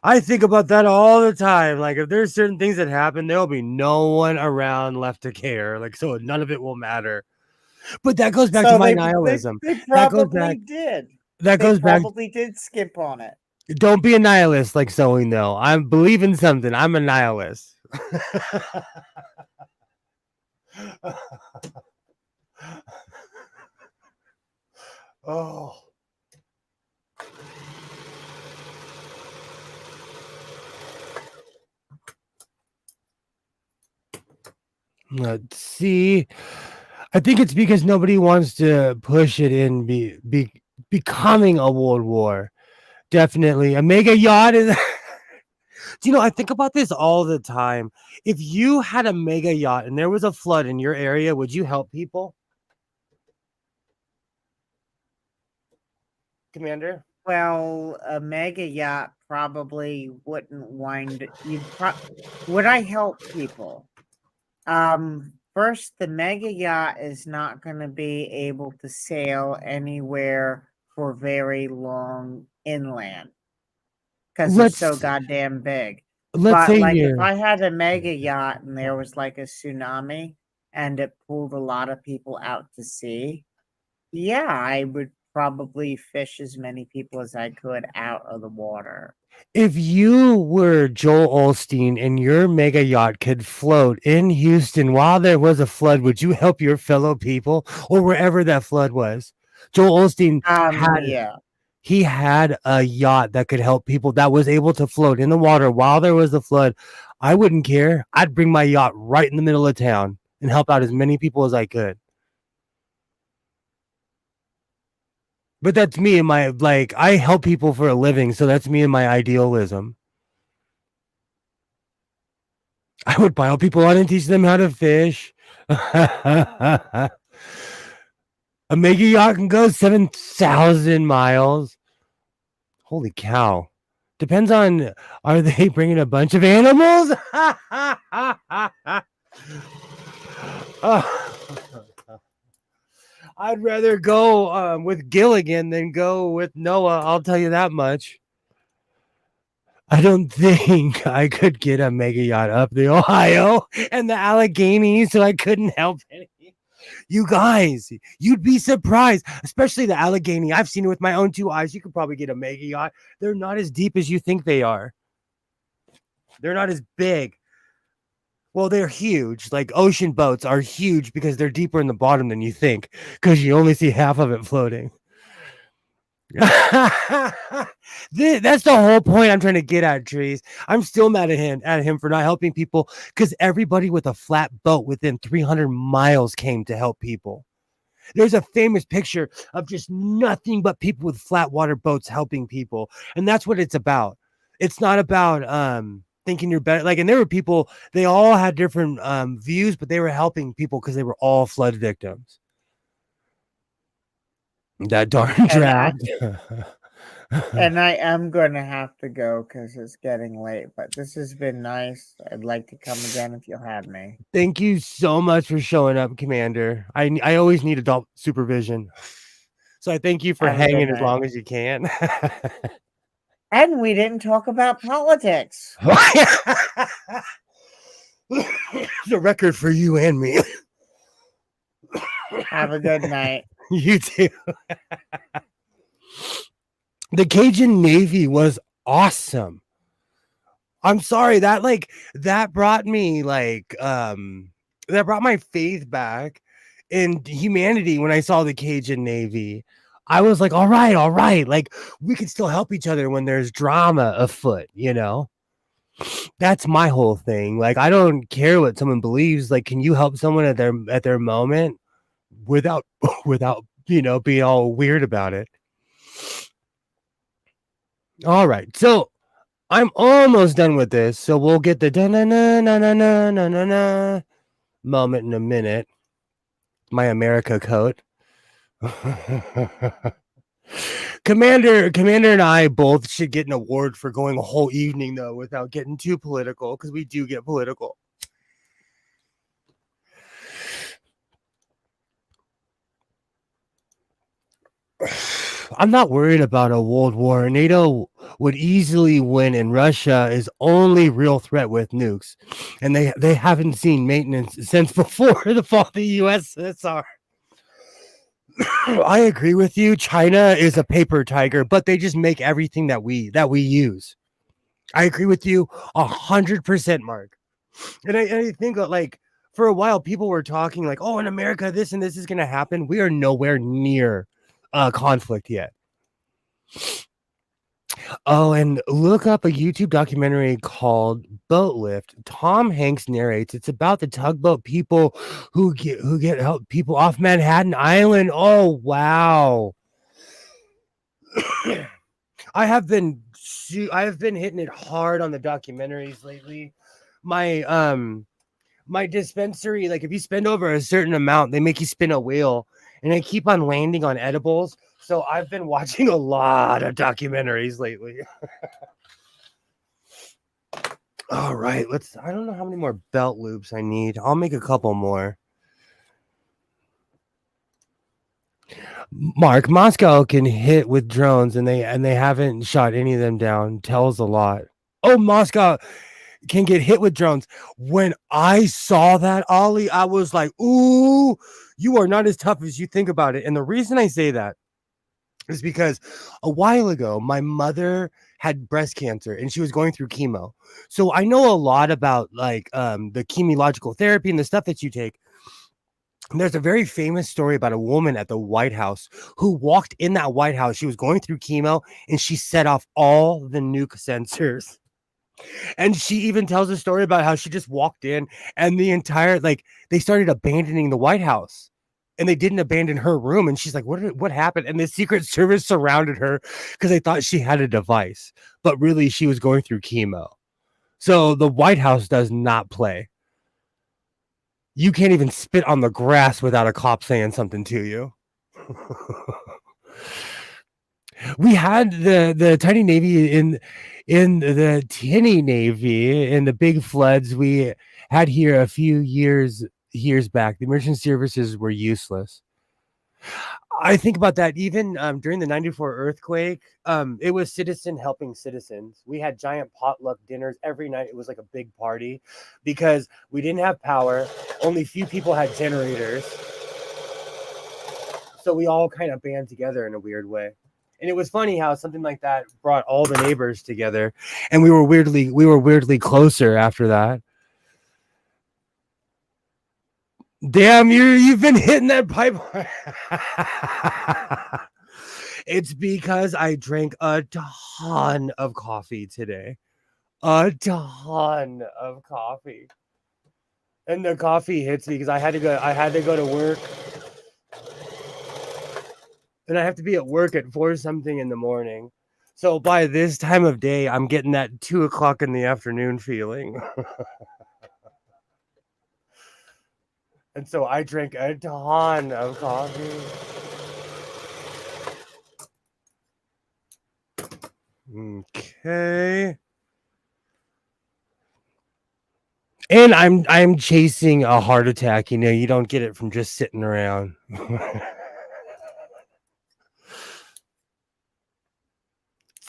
I think about that all the time. Like, if there's certain things that happen, there'll be no one around left to care. Like, so none of it will matter. But that goes back to So my they nihilism. That goes probably back. did. That They goes back. probably did skip on it. Don't be a nihilist like sewing though. I believe in something. I'm a nihilist. Oh. Let's see. I think it's because nobody wants to push it in becoming a world war. Definitely. A mega yacht is Do you know, I think about this all the time. If you had a mega yacht and there was a flood in your area, would you help people? Commander? Well, a mega yacht probably wouldn't would I help people? First, the mega yacht is not going to be able to sail anywhere for very long inland because they're so Let's goddamn big. let's But say like if here. I had a mega yacht and there was like a tsunami and it pulled a lot of people out to sea, yeah, I would probably fish as many people as I could out of the water. If you were Joel Osteen and your mega yacht could float in Houston while there was a flood, would you help your fellow people or wherever that flood was? Joel Osteen Yeah. he had a yacht that could help people that was able to float in the water while there was a flood. I wouldn't care. I'd bring my yacht right in the middle of town and help out as many people as I could. But that's me and my I help people for a living, so that's me and my idealism. I would pile people on and teach them how to fish. A mega yacht can go 7,000 miles. Holy cow. Depends on, are they bringing a bunch of animals? Oh. I'd rather go with Gilligan than go with Noah. I'll tell you that much. I don't think I could get a mega yacht up the Ohio and the Alleghenies, so I couldn't help it. You guys, you'd be surprised, especially the Allegheny. I've seen it with my own two eyes. You could probably get a mega yacht. They're not as deep as you think they are. They're not as big. Well, they're huge. Like ocean boats are huge because they're deeper in the bottom than you think, because you only see half of it floating. That's the whole point I'm trying to get at, Trees. I'm still mad at him for not helping people, because everybody with a flat boat within 300 miles came to help people. There's a famous picture of just nothing but people with flat water boats helping people, and that's what it's about. It's not about thinking you're better. Like, and there were people, they all had different views, but they were helping people because they were all flood victims. That darn draft. And I am going to have to go because it's getting late, but this has been nice. I'd like to come again if you'll have me. Thank you so much for showing up, Commander. I always need adult supervision. So I thank you for Have a good hanging as night. long as you can. And we didn't talk about politics. It's a record for you and me. Have a good night. You too. The Cajun Navy was awesome. I'm sorry that brought me that brought my faith back in humanity when I saw the Cajun Navy. I was like, all right, like we can still help each other when there's drama afoot, you know? That's my whole thing. Like, I don't care what someone believes. Like, can you help someone at their moment without being all weird about it? All right, so I'm almost done with this, so we'll get the da-na-na-na-na-na-na-na moment in a minute. My America coat. Commander and I both should get an award for going a whole evening, though, without getting too political, because we do get political. I'm not worried about a world war. NATO would easily win, and Russia is only real threat with nukes, and they haven't seen maintenance since before the fall of the USSR. I agree with you. China is a paper tiger, but they just make everything that we use. I agree with you 100%, Mark. And I think like for a while people were talking like, oh, in America this and this is going to happen. We are nowhere near conflict yet. Oh, and look up a YouTube documentary called Boat Lift. Tom Hanks narrates. It's about the tugboat people who get help people off Manhattan Island. Oh, wow. I have been hitting it hard on the documentaries lately. My dispensary, like if you spend over a certain amount, they make you spin a wheel, and I keep on landing on edibles. So I've been watching a lot of documentaries lately. All right, I don't know how many more belt loops I need. I'll make a couple more. Mark, Moscow can hit with drones, and they haven't shot any of them down. Tells a lot. Oh, Moscow can get hit with drones. When I saw that, Ollie, I was like, ooh, you are not as tough as you think about it. And the reason I say that is because a while ago, my mother had breast cancer and she was going through chemo. So I know a lot about like the chemological therapy and the stuff that you take. And there's a very famous story about a woman at the White House who walked in that White House. She was going through chemo and she set off all the nuke sensors. And she even tells a story about how she just walked in and the entire, like, they started abandoning the White House and they didn't abandon her room. And she's like, what happened? And the Secret Service surrounded her because they thought she had a device, but really she was going through chemo. So the White House does not play. You can't even spit on the grass without a cop saying something to you. We had the tiny Navy in the tinny Navy in the big floods we had here a few years back. The emergency services were useless. I think about that even during the 94 earthquake. It was citizen helping citizens. We had giant potluck dinners every night. It was like a big party because we didn't have power. Only few people had generators. So we all kind of band together in a weird way. And it was funny how something like that brought all the neighbors together, and we were weirdly closer after that. Damn, you've been hitting that pipe. It's because I drank a ton of coffee today. A ton of coffee. And the coffee hits me because I had to go to work. And I have to be at work at 4 something in the morning. So by this time of day, I'm getting that 2 o'clock in the afternoon feeling. And so I drank a ton of coffee. Okay. And I'm chasing a heart attack. You know, you don't get it from just sitting around.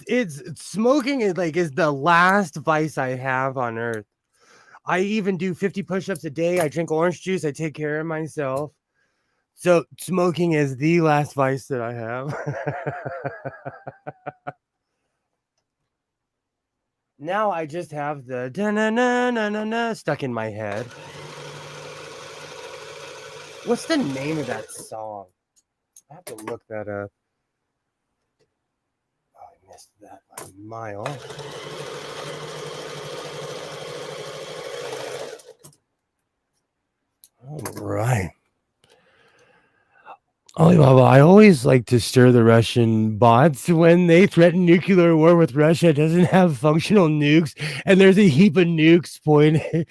It's smoking is the last vice I have on earth. I even do 50 push-ups a day. I drink orange juice. I take care of myself. So smoking is the last vice that I have. Now I just have the da-na-na-na-na-na stuck in my head. What's the name of that song? I have to look that up. Oh, I missed that by a mile. All right. Alibaba, I always like to stir the Russian bots when they threaten nuclear war with Russia. It doesn't have functional nukes, and there's a heap of nukes pointed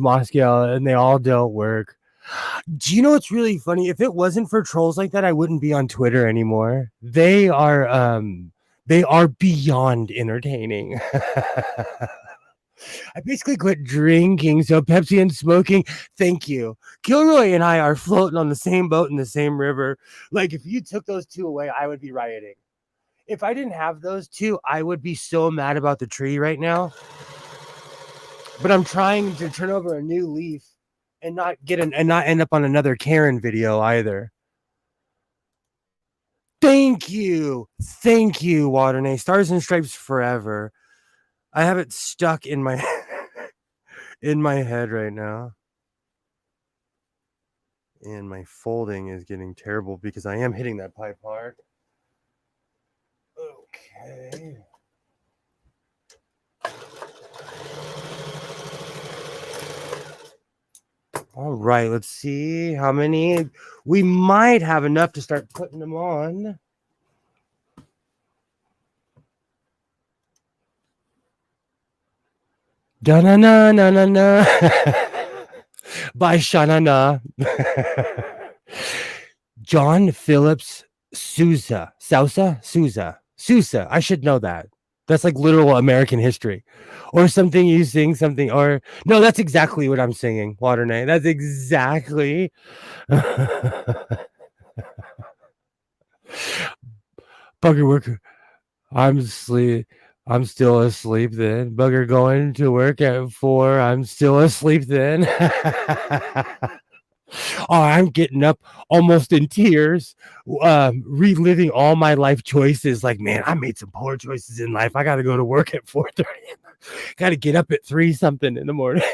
Moscow, and they all don't work. Do you know what's really funny? If it wasn't for trolls like that, I wouldn't be on Twitter anymore. They are beyond entertaining. I basically quit drinking, so Pepsi and smoking, thank you. Kilroy and I are floating on the same boat in the same river. Like, if you took those two away, I would be rioting. If I didn't have those two, I would be so mad about the tree right now. But I'm trying to turn over a new leaf and not end up on another Karen video either. Thank you, Waternay. Stars and Stripes forever. I have it stuck in my head right now. And my folding is getting terrible because I am hitting that pipe hard. Okay. All right, let's see how many. We might have enough to start putting them on. Da-na-na-na-na-na. By Shanana. John Phillips Sousa. I should know that. That's like literal American history. Or something you sing something. Or no, that's exactly what I'm singing, Waternay. That's exactly. Bugger worker. I'm still asleep then. Bugger going to work at 4. I'm still asleep then. Oh, I'm getting up almost in tears, reliving all my life choices. Like, man, I made some poor choices in life. I got to go to work at 4:30. Got to get up at 3 something in the morning.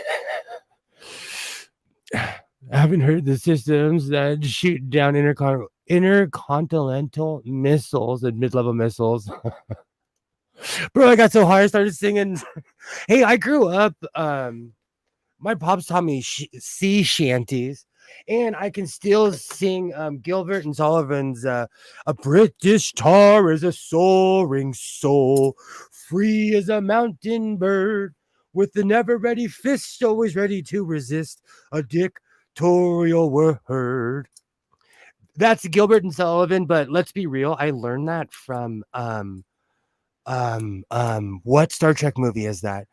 I haven't heard the systems that shoot down intercontinental missiles and mid-level missiles. Bro, I got so high I started singing. Hey, I grew up. My pops taught me sea shanties, and I can still sing Gilbert and Sullivan's "A British tar is a soaring soul, free as a mountain bird, with the never-ready fist, always ready to resist a dictatorial word." That's Gilbert and Sullivan, but let's be real. I learned that from what Star Trek movie is that?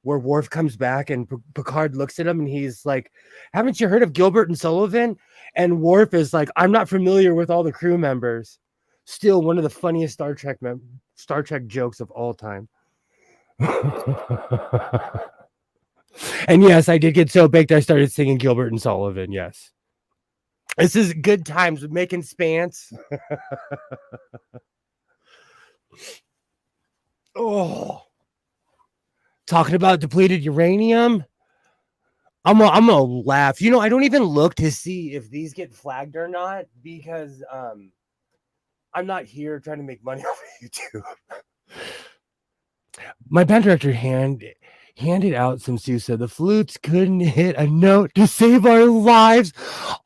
where Worf comes back and Picard looks at him and he's like, "Haven't you heard of Gilbert and Sullivan?" And Worf is like, "I'm not familiar with all the crew members." Still one of the funniest Star Trek jokes of all time. And yes, I did get so baked I started singing Gilbert and Sullivan. Yes. This is good times with making Spants. Oh, talking about depleted uranium. I'm gonna laugh. You know, I don't even look to see if these get flagged or not because I'm not here trying to make money off of YouTube. My band director handed out some Sousa. The flutes couldn't hit a note to save our lives.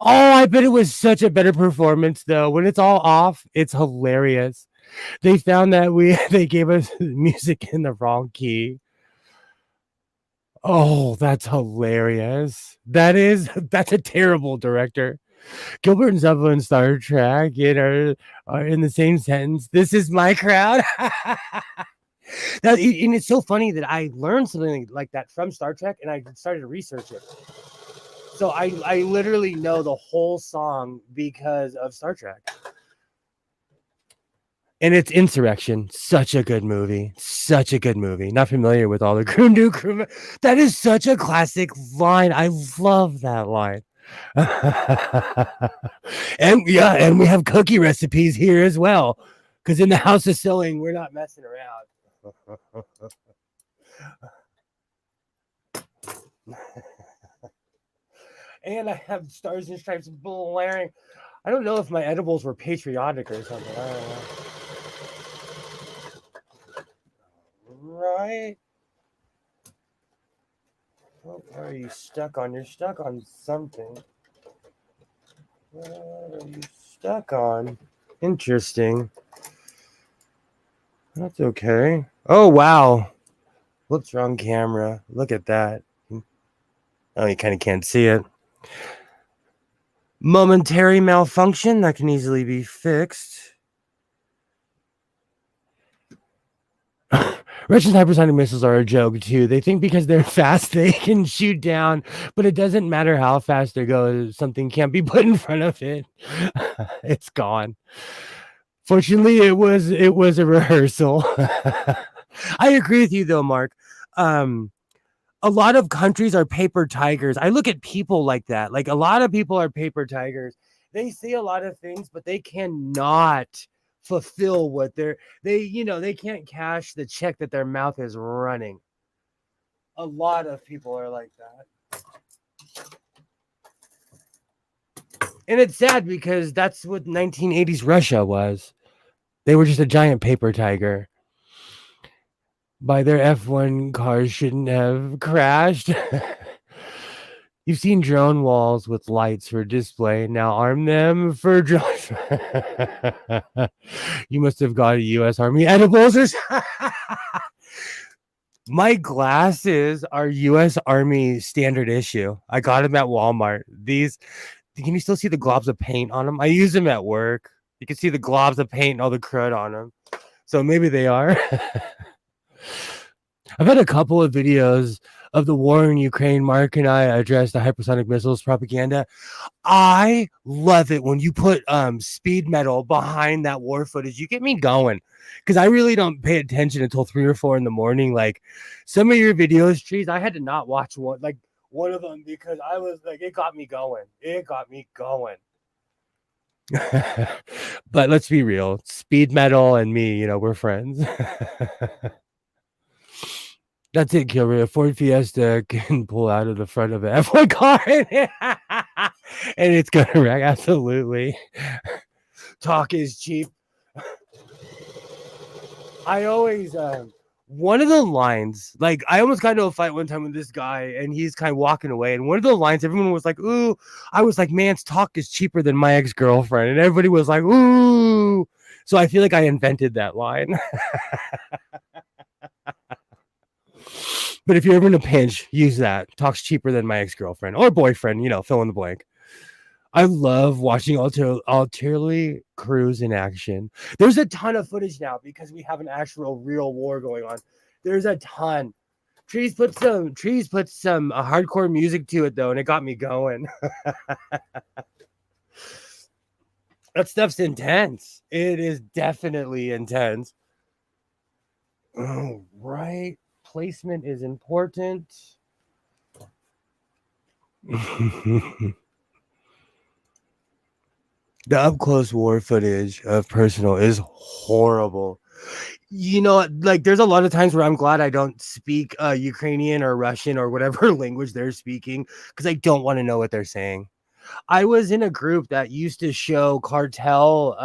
Oh, I bet it was such a better performance though. When it's all off, it's hilarious. They found that they gave us music in the wrong key. Oh, that's hilarious. That's a terrible director. Gilbert and Sullivan Star Trek are in the same sentence. This is my crowd. And it's so funny that I learned something like that from Star Trek and I started to research it. So I literally know the whole song because of Star Trek. And it's Insurrection. Such a good movie. Such a good movie. Not familiar with all the crew. That is such a classic line. I love that line. And we have cookie recipes here as well. Because in the House of Sewing, we're not messing around. And I have Stars and Stripes blaring. I don't know if my edibles were patriotic or something. I don't know. Right. What are you stuck on? You're stuck on something. What are you stuck on? Interesting. That's okay. Oh, wow. Whoops, wrong camera. Look at that. Oh, you kind of can't see it. Momentary malfunction that can easily be fixed. Russian hypersonic missiles are a joke too. They think because they're fast they can shoot down, but it doesn't matter how fast they go. Something can't be put in front of it. It's gone. Fortunately, it was a rehearsal. I agree with you though, Mark. A lot of countries are paper tigers. I look at people like that. Like a lot of people are paper tigers. They see a lot of things, but they cannot fulfill what they can't cash the check that their mouth is running. A lot of people are like that. And it's sad because that's what 1980s Russia was. They were just a giant paper tiger. By their F1 cars shouldn't have crashed. You've seen drone walls with lights for display. Now arm them for drones. You must have got a U.S. Army edibles or My glasses are U.S. Army standard issue. I got them at Walmart. Can you still see the globs of paint on them? I use them at work. You can see the globs of paint and all the crud on them. So maybe they are. I've had a couple of videos of the war in Ukraine. Mark and I addressed the hypersonic missiles propaganda. I love it when you put speed metal behind that war footage. You get me going because I really don't pay attention until 3 or 4 in the morning. Like some of your videos, Trees, I had to not watch one of them because I was like, it got me going. But let's be real. Speed metal and me, we're friends. That's it, Kilroy. A Ford Fiesta can pull out of the front of an F1 car and it's going to wreck. Absolutely. Talk is cheap. I always, one of the lines, like I almost got into a fight one time with this guy and he's kind of walking away. And one of the lines, everyone was like, ooh, I was like, man, talk is cheaper than my ex-girlfriend. And everybody was like, ooh. So I feel like I invented that line. But if you're ever in a pinch, use that. Talk's cheaper than my ex-girlfriend or boyfriend, fill in the blank. I love watching artillery crews in action. There's a ton of footage now because we have an actual real war going on. There's a ton. Trees put some hardcore music to it though, and it got me going. That stuff's intense. It is definitely intense. Oh, right. Placement is important. The up close war footage of personal is horrible. You know, like there's a lot of times where I'm glad I don't speak Ukrainian or Russian or whatever language they're speaking because I don't want to know what they're saying. I was in a group that used to show cartel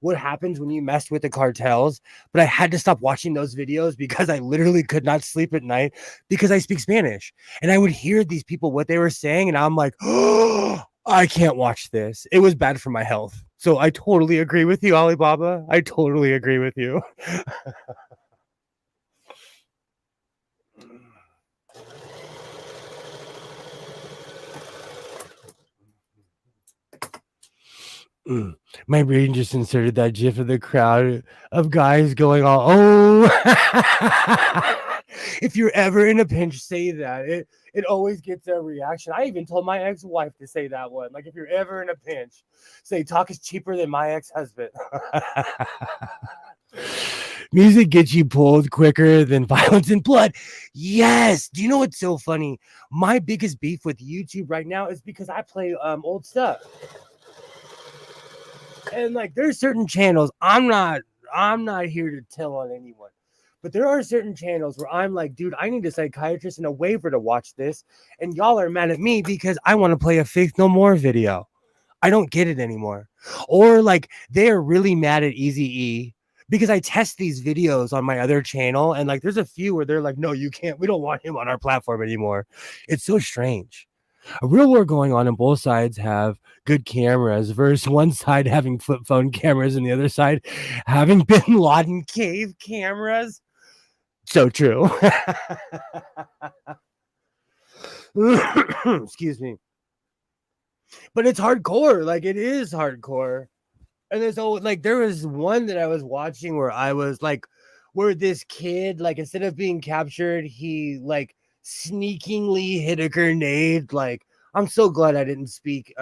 what happens when you mess with the cartels, but I had to stop watching those videos because I literally could not sleep at night because I speak Spanish. And I would hear these people what they were saying and I'm like, "Oh, I can't watch this." It was bad for my health. So I totally agree with you, Alibaba. I totally agree with you. My brain just inserted that gif of the crowd of guys going all, oh. If you're ever in a pinch, say that. It always gets a reaction. I even told my ex-wife to say that one. Like, if you're ever in a pinch, say talk is cheaper than my ex-husband. Music gets you pulled quicker than violence and blood. Yes. Do you know what's so funny? My biggest beef with YouTube right now is because I play old stuff. And like there's certain channels I'm not here to tell on anyone, but there are certain channels where I'm like, dude, I need a psychiatrist and a waiver to watch this, and y'all are mad at me because I want to play a Faith No More video. I don't get it anymore. Or like they are really mad at Eazy-E because I test these videos on my other channel, and like there's a few where they're like, no, you can't, we don't want him on our platform anymore. It's so strange. A real war going on, and both sides have good cameras versus one side having flip phone cameras and the other side having Bin Laden cave cameras. So true. Excuse me. But it's hardcore. Like it is hardcore. And there's like there was one that I was watching where I was like, where this kid, like instead of being captured, he like sneakingly hit a grenade. Like I'm so glad I didn't speak.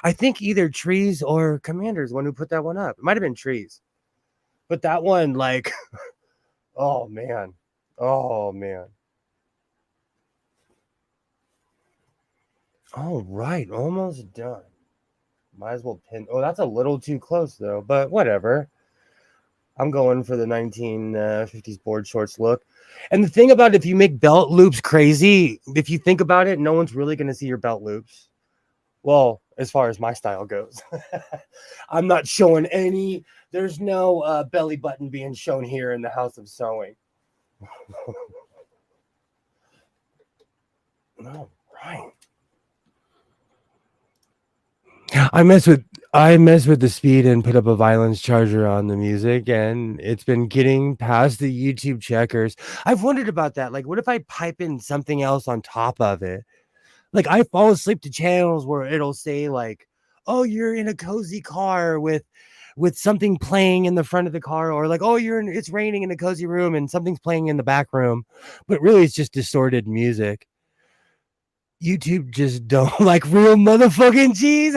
I think either Trees or Commander's one who put that one up. It might have been Trees, but that one, like, oh man, oh man. All right, almost done. Might as well pin. Oh, that's a little too close though, but whatever. I'm going for the 1950s board shorts look. And the thing about if you make belt loops crazy, if you think about it, no one's really going to see your belt loops. Well, as far as my style goes. I'm not showing any. There's no belly button being shown here in the House of Sewing. All right. I mess with the speed and put up a violence charger on the music, and it's been getting past the YouTube checkers. I've wondered about that. Like, what if I pipe in something else on top of it? Like, I fall asleep to channels where it'll say like, "Oh, you're in a cozy car with something playing in the front of the car," or like, "Oh, it's raining in a cozy room and something's playing in the back room," but really it's just distorted music. YouTube just don't like real motherfucking cheese.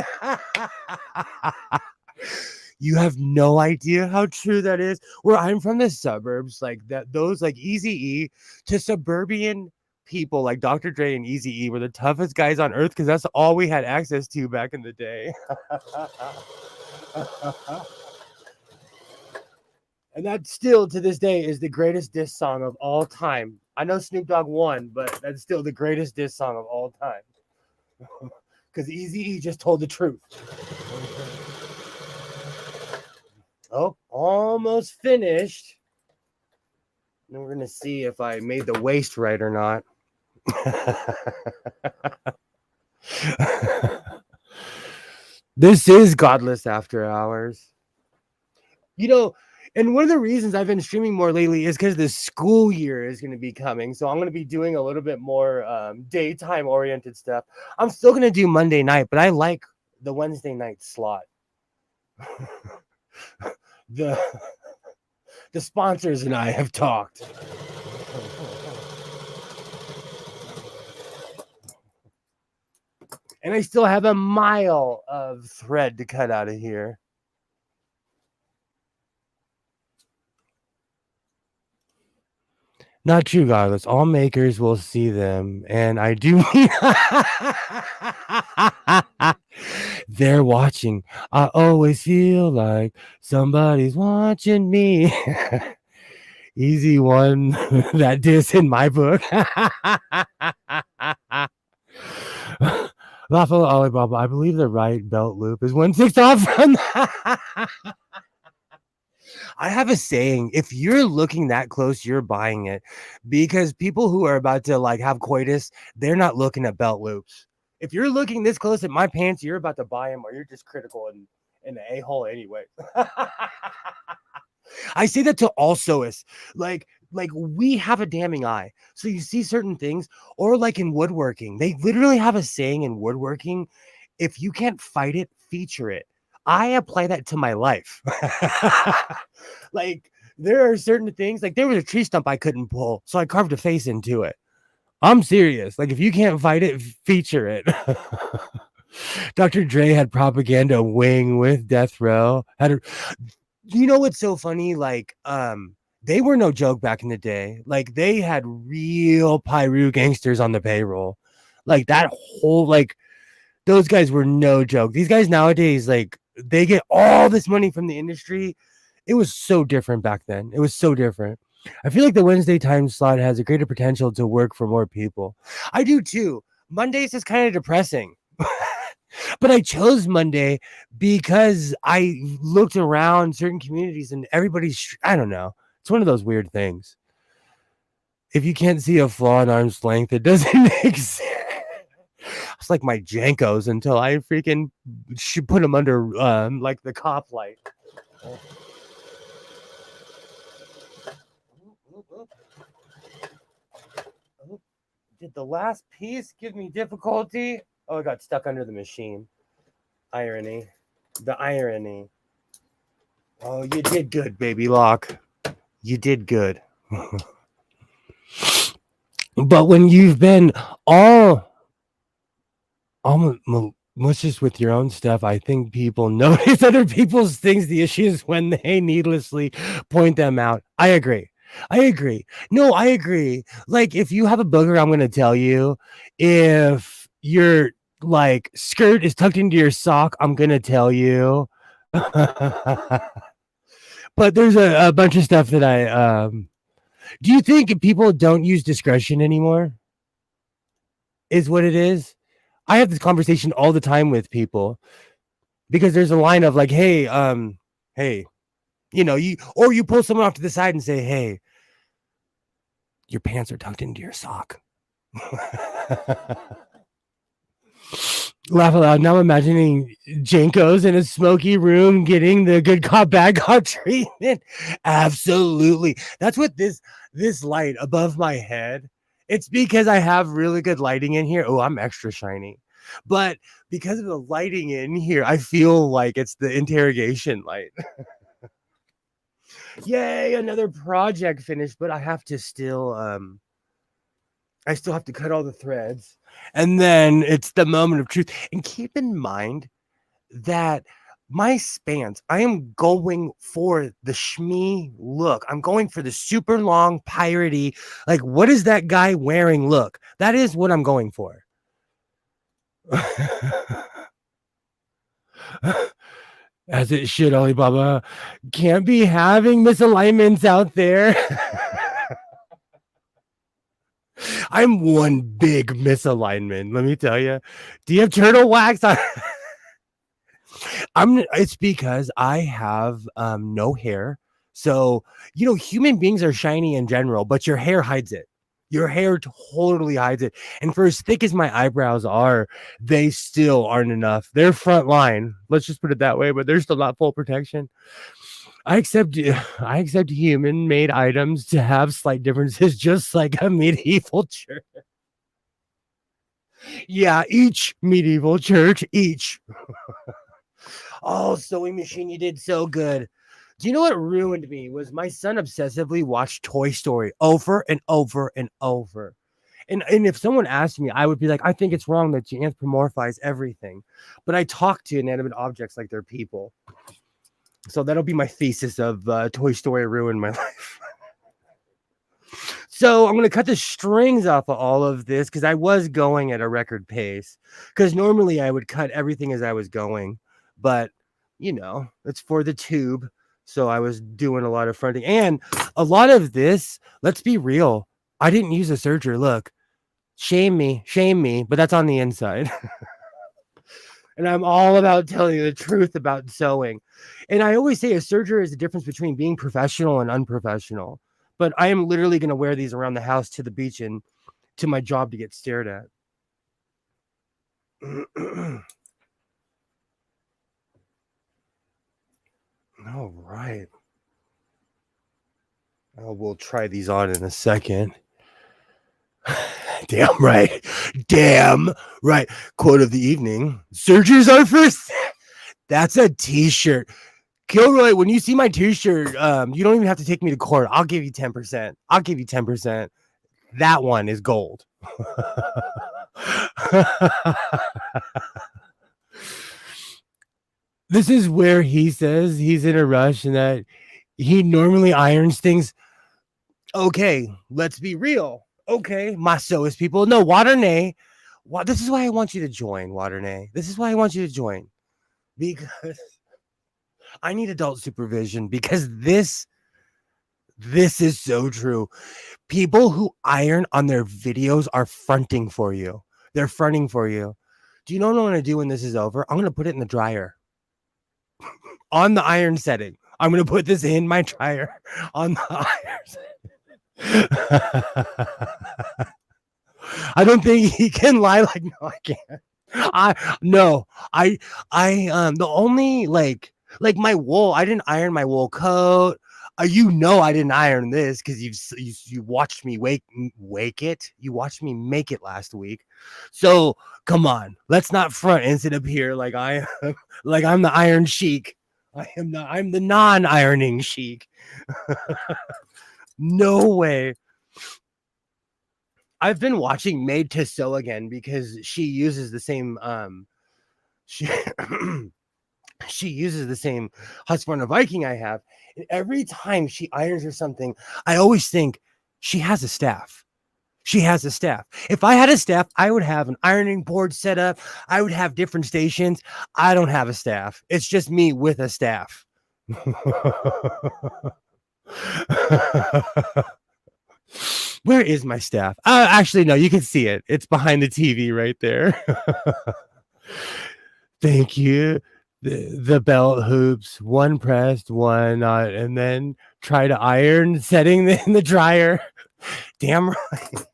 You have no idea how true that is. Where I'm from the suburbs, like that, those like Eazy-E to suburban people like Dr. Dre and Eazy-E were the toughest guys on earth because that's all we had access to back in the day. And that still to this day is the greatest diss song of all time. I know Snoop Dogg won, but that's still the greatest diss song of all time. Because Eazy-E just told the truth. Oh, almost finished. Now we're going to see if I made the waist right or not. This is Godless After Hours. You know, and one of the reasons I've been streaming more lately is because the school year is going to be coming. So I'm going to be doing a little bit more daytime oriented stuff. I'm still going to do Monday night, but I like the Wednesday night slot. The sponsors and I have talked. And I still have a mile of thread to cut out of here. Not true, godless. All makers will see them. And I do mean they're watching. I always feel like somebody's watching me. Easy one. That diss in my book. Lawful Alibaba, I believe the right belt loop is 1/6 off from I have a saying, if you're looking that close, you're buying it. Because people who are about to like have coitus, they're not looking at belt loops. If you're looking this close at my pants, you're about to buy them or you're just critical and an a-hole anyway. I say that to all sewists. Like we have a damning eye. So you see certain things, or like in woodworking, they literally have a saying in woodworking, if you can't fight it, feature it. I apply that to my life. Like there are certain things, like there was a tree stump I couldn't pull, so I carved a face into it. I'm serious. Like if you can't fight it, feature it. Dr. Dre had propaganda wing with Death Row. You know what's so funny? Like, they were no joke back in the day. Like, they had real Pyru gangsters on the payroll. Like, that whole, like, those guys were no joke. These guys nowadays, like, they get all this money from the industry. It was so different back then. It was so different. I feel like the Wednesday time slot has a greater potential to work for more people. I do too. Mondays is kind of depressing. But I chose Monday because I looked around certain communities and everybody's, I don't know. It's one of those weird things. If you can't see a flaw in arm's length, it doesn't exist. It's like my Jankos until I freaking should put them under like the cop light. Did the last piece give me difficulty? Oh, I got stuck under the machine. Irony. The irony. Oh, you did good, baby lock. You did good. But when you've been all malicious with your own stuff, I think people notice other people's things. The issue is when they needlessly point them out. I agree. No, I agree. Like, if you have a booger, I'm going to tell you. If your like skirt is tucked into your sock, I'm going to tell you. But there's a bunch of stuff that I do you think people don't use discretion anymore? Is what it is. I have this conversation all the time with people because there's a line of like, hey, you know, you pull someone off to the side and say, hey, your pants are tucked into your sock. Laugh aloud. Now I'm imagining Jankos in a smoky room getting the good cop, bad cop treatment. Absolutely. That's what this light above my head. It's because I have really good lighting in here. Oh, I'm extra shiny. But because of the lighting in here, I feel like it's the interrogation light. Yay, another project finished, but I have to still I still have to cut all the threads. And then it's the moment of truth. And keep in mind that my Spants, I am going for the shmee look. I'm going for the super long piratey. Like, what is that guy wearing look? That is what I'm going for. As it should, Alibaba. Can't be having misalignments out there. I'm one big misalignment, let me tell you. Do you have turtle wax? It's because I have no hair. So, you know, human beings are shiny in general, but your hair hides it. Your hair totally hides it. And for as thick as my eyebrows are, they still aren't enough. They're front line. Let's just put it that way, but they're still not full protection. I accept human-made items to have slight differences, just like a medieval church. Yeah, each medieval church, each. Oh, sewing machine, you did so good. Do you know what ruined me was my son obsessively watched Toy Story over and over and over. And if someone asked me, I would be like, I think it's wrong that you anthropomorphize everything. But I talk to inanimate objects like they're people. So that'll be my thesis of Toy Story ruined my life. So I'm going to cut the strings off of all of this because I was going at a record pace. Because normally I would cut everything as I was going. But, you know, it's for the tube. So I was doing a lot of fronting. And a lot of this, let's be real, I didn't use a serger. Look, shame me, but that's on the inside. And I'm all about telling you the truth about sewing. And I always say a serger is the difference between being professional and unprofessional. But I am literally going to wear these around the house to the beach and to my job to get stared at. All right. We'll try these on in a second. Damn right. Damn right. Quote of the evening. Sergers are first. That's a t-shirt. Kilroy, when you see my t-shirt, you don't even have to take me to court. I'll give you 10%. I'll give you 10%. That one is gold. This is where he says he's in a rush and that he normally irons things. Okay, let's be real. Okay, my sewist people. No, Waternay. This is why I want you to join, Waternay. This is why I want you to join. Because I need adult supervision because this is so true. People who iron on their videos are fronting for you. They're fronting for you. Do you know what I'm going to do when this is over? I'm going to put it in the dryer. On the iron setting. I'm going to put this in my dryer on the iron setting. I don't think he can lie like, no, I can't. The only like my wool, I didn't iron my wool coat. You know I didn't iron this because you watched me wake it. You watched me make it last week. So come on, let's not front and sit up here like I'm the iron chic. I'm the non-ironing chic. No way. I've been watching Made to Sew again because she uses the same she uses the same Husqvarna Viking I have. And every time she irons or something, I always think she has a staff. She has a staff. If I had a staff, I would have an ironing board set up. I would have different stations. I don't have a staff. It's just me with a staff. Where is my staff? Actually, no, you can see it. It's behind the TV right there. Thank you. The belt hoops, one pressed, one not, and then try to iron, setting in the dryer. Damn right.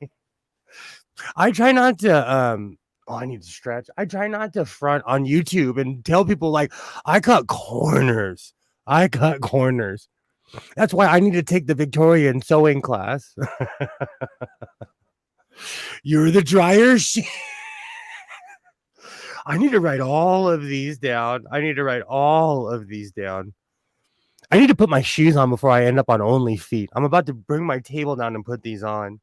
I try not to I need to stretch. I try not to front on YouTube and tell people like I cut corners. That's why I need to take the Victorian sewing class. You're the dryer. I need to write all of these down. I need to put my shoes on before I end up on only feet. I'm about to bring my table down and put these on.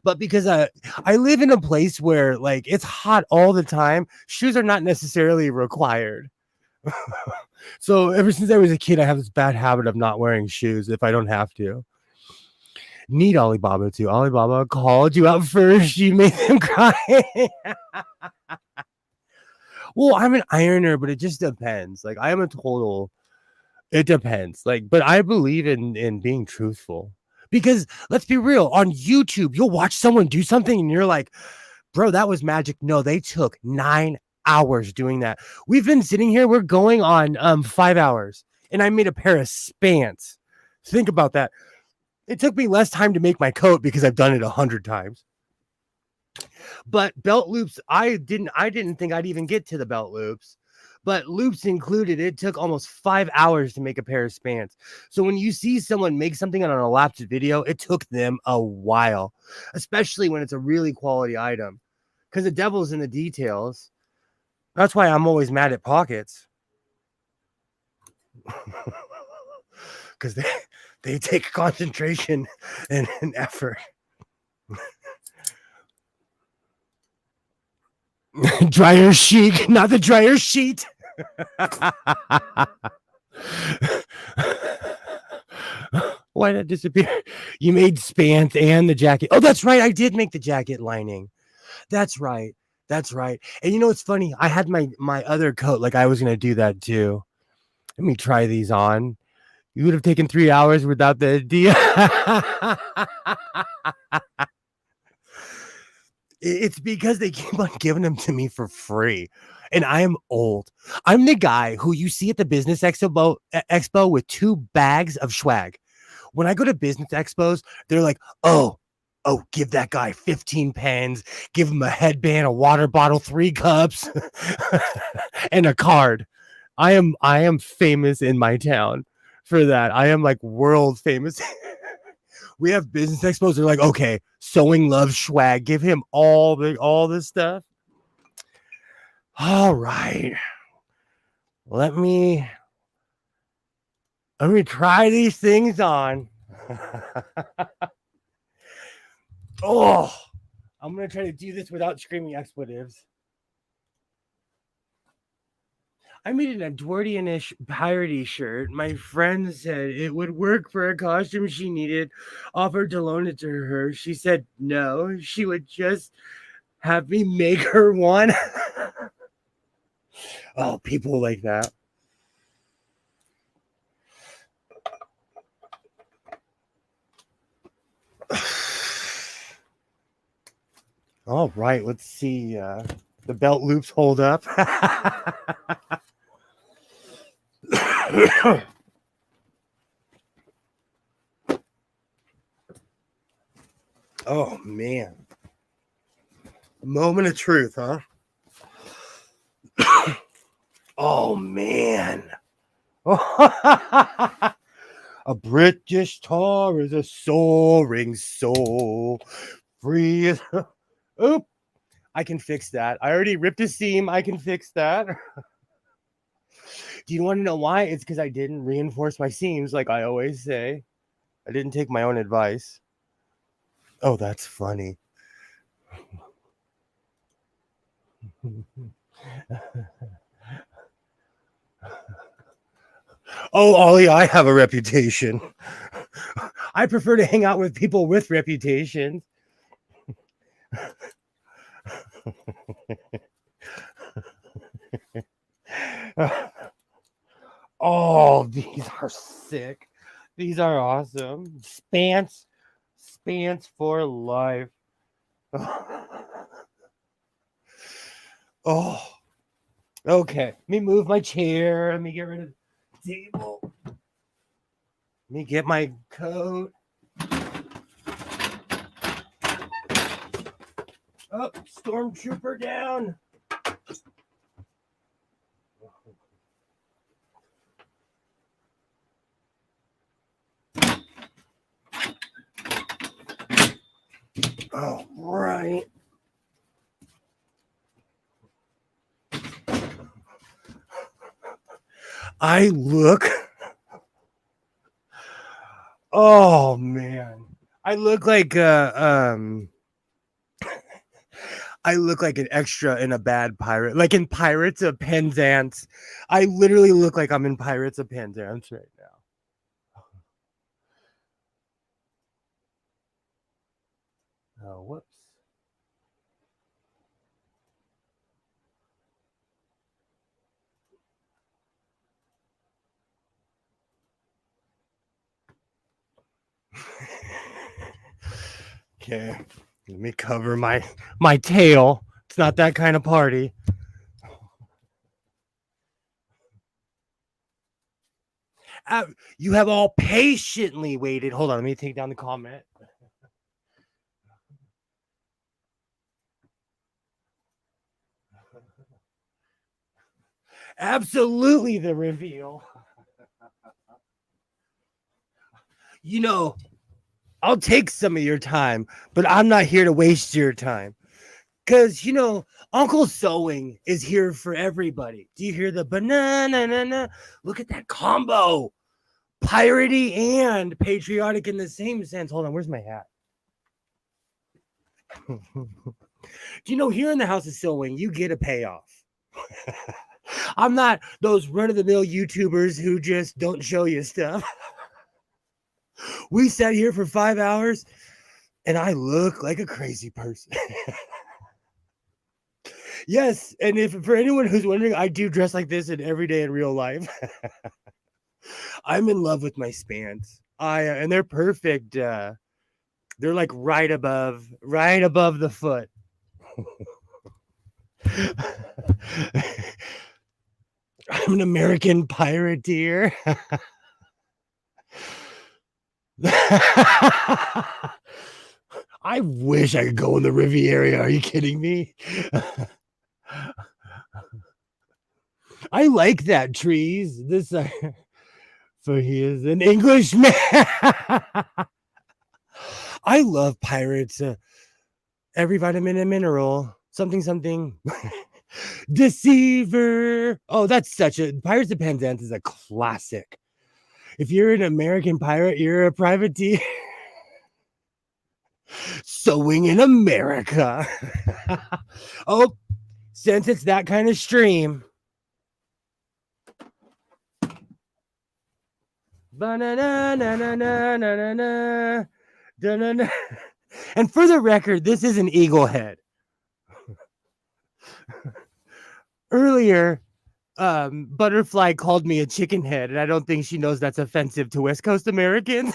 But because I live in a place where like it's hot all the time, shoes are not necessarily required. So ever since I was a kid, I have this bad habit of not wearing shoes if I don't have to. Need Alibaba too. Alibaba called you out first. You made them cry. Well, I'm an ironer, but it just depends. Like I am a total. It depends. Like, but I believe in being truthful. Because let's be real, on YouTube, you'll watch someone do something and you're like, bro, that was magic. No, they took 9 hours doing that. We've been sitting here, we're going on 5 hours, and I made a pair of Spants. Think about that. It took me less time to make my coat because I've done it 100 times. But belt loops, I didn't think I'd even get to the belt loops. But loops included, it took almost 5 hours to make a pair of Spants. So when you see someone make something on an elapsed video, it took them a while, especially when it's a really quality item, because the devil's in the details. That's why I'm always mad at pockets, because they take concentration and effort. Dryer chic, not the dryer sheet. Why did it disappear? You made Spants and the jacket. Oh, that's right. I did make the jacket lining. That's right. That's right. And you know what's funny? I had my other coat. Like I was gonna do that too. Let me try these on. You would have taken 3 hours without the idea. It's because they keep on giving them to me for free. And I am old. I'm the guy who you see at the business expo with 2 bags of swag. When I go to business expos, they're like, oh, give that guy 15 pens, give him a headband, a water bottle, 3 cups, and a card. I am famous in my town for that. I am like world famous. We have business expos. They're like, okay, sewing loves swag. Give him all this stuff. All right. Let me try these things on. Oh, I'm gonna try to do this without screaming expletives. I made an Edwardian-ish piratey shirt. My friend said it would work for a costume she needed. Offered to loan it to her. She said no. She would just have me make her one. Oh, people like that. All right, let's see. The belt loops hold up. Oh, man. Moment of truth, huh? Oh, man. A British tar is a soaring soul. Free as... Oop. I can fix that. I already ripped a seam. I can fix that. Do you want to know why? It's because I didn't reinforce my seams like I always say. I didn't take my own advice. Oh, that's funny. Oh, Ollie, I have a reputation. I prefer to hang out with people with reputations. Oh, these are sick. These are awesome. Spants for life. Oh, okay. Let me move my chair. Let me get rid of the table. Let me get my coat. Oh, stormtrooper down. All right. I look. Oh man. I look like I look like an extra in a bad pirate, like in Pirates of Penzance. I literally look like I'm in Pirates of Penzance right now. Oh, whoops. Okay, let me cover my tail. It's not that kind of party. You have all patiently waited. Hold on, let me take down the comment. Absolutely the reveal. You know, I'll take some of your time, but I'm not here to waste your time. Because, you know, Uncle Sewing is here for everybody. Do you hear the banana? Look at that combo. Piratey and patriotic in the same sense. Hold on, where's my hat? You know, here in the House of Sewing, you get a payoff. I'm not those run-of-the-mill YouTubers who just don't show you stuff. We sat here for 5 hours, and I look like a crazy person. Yes, and if for anyone who's wondering, I do dress like this in every day in real life. I'm in love with my Spants. And they're perfect. They're like right above the foot. I'm an American pirateer. I wish I could go in the Riviera. Are you kidding me? I like that, trees. This for he is an Englishman. I love pirates. Every vitamin and mineral. Something. Deceiver. Oh, that's such a Pirates of Penzance is a classic. If you're an American pirate, you're a privateer. Sewing in America. Oh, since it's that kind of stream. Ba-na-na-na-na-na-na-na. Da-na-na. And for the record, this is an eagle head. Earlier, Butterfly called me a chicken head, and I don't think she knows that's offensive to West Coast Americans.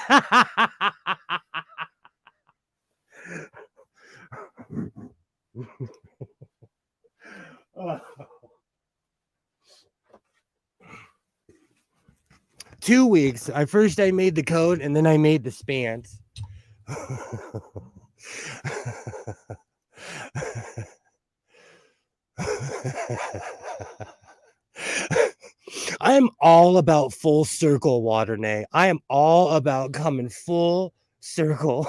Oh. 2 weeks. I made the coat, and then I made the Spants. I am all about full circle, Waternay. I am all about coming full circle.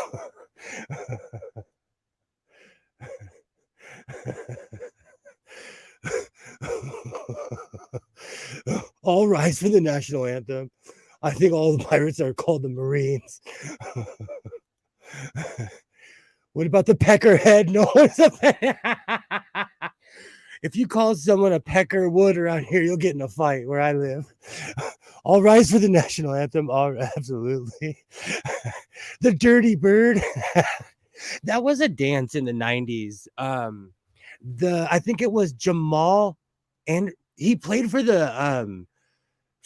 All rise for the national anthem. I think all the pirates are called the Marines. What about the peckerhead? No one's a If you call someone a pecker wood around here, you'll get in a fight where I live. All rise for the national anthem. Absolutely. The Dirty Bird. That was a dance in the 90s. I think it was Jamal, and he played for the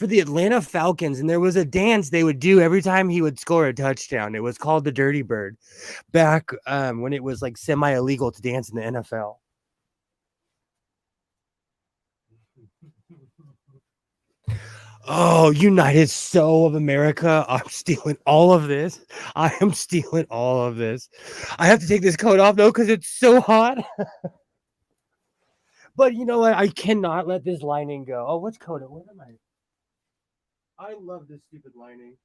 Atlanta Falcons, and there was a dance they would do every time he would score a touchdown. It was called the Dirty Bird back when it was like semi-illegal to dance in the NFL. Oh, United Soul of America. I'm stealing all of this. I am stealing all of this. I have to take this coat off though because it's so hot. But you know what? I cannot let this lining go. Oh, what's coat? What am I? I love this stupid lining.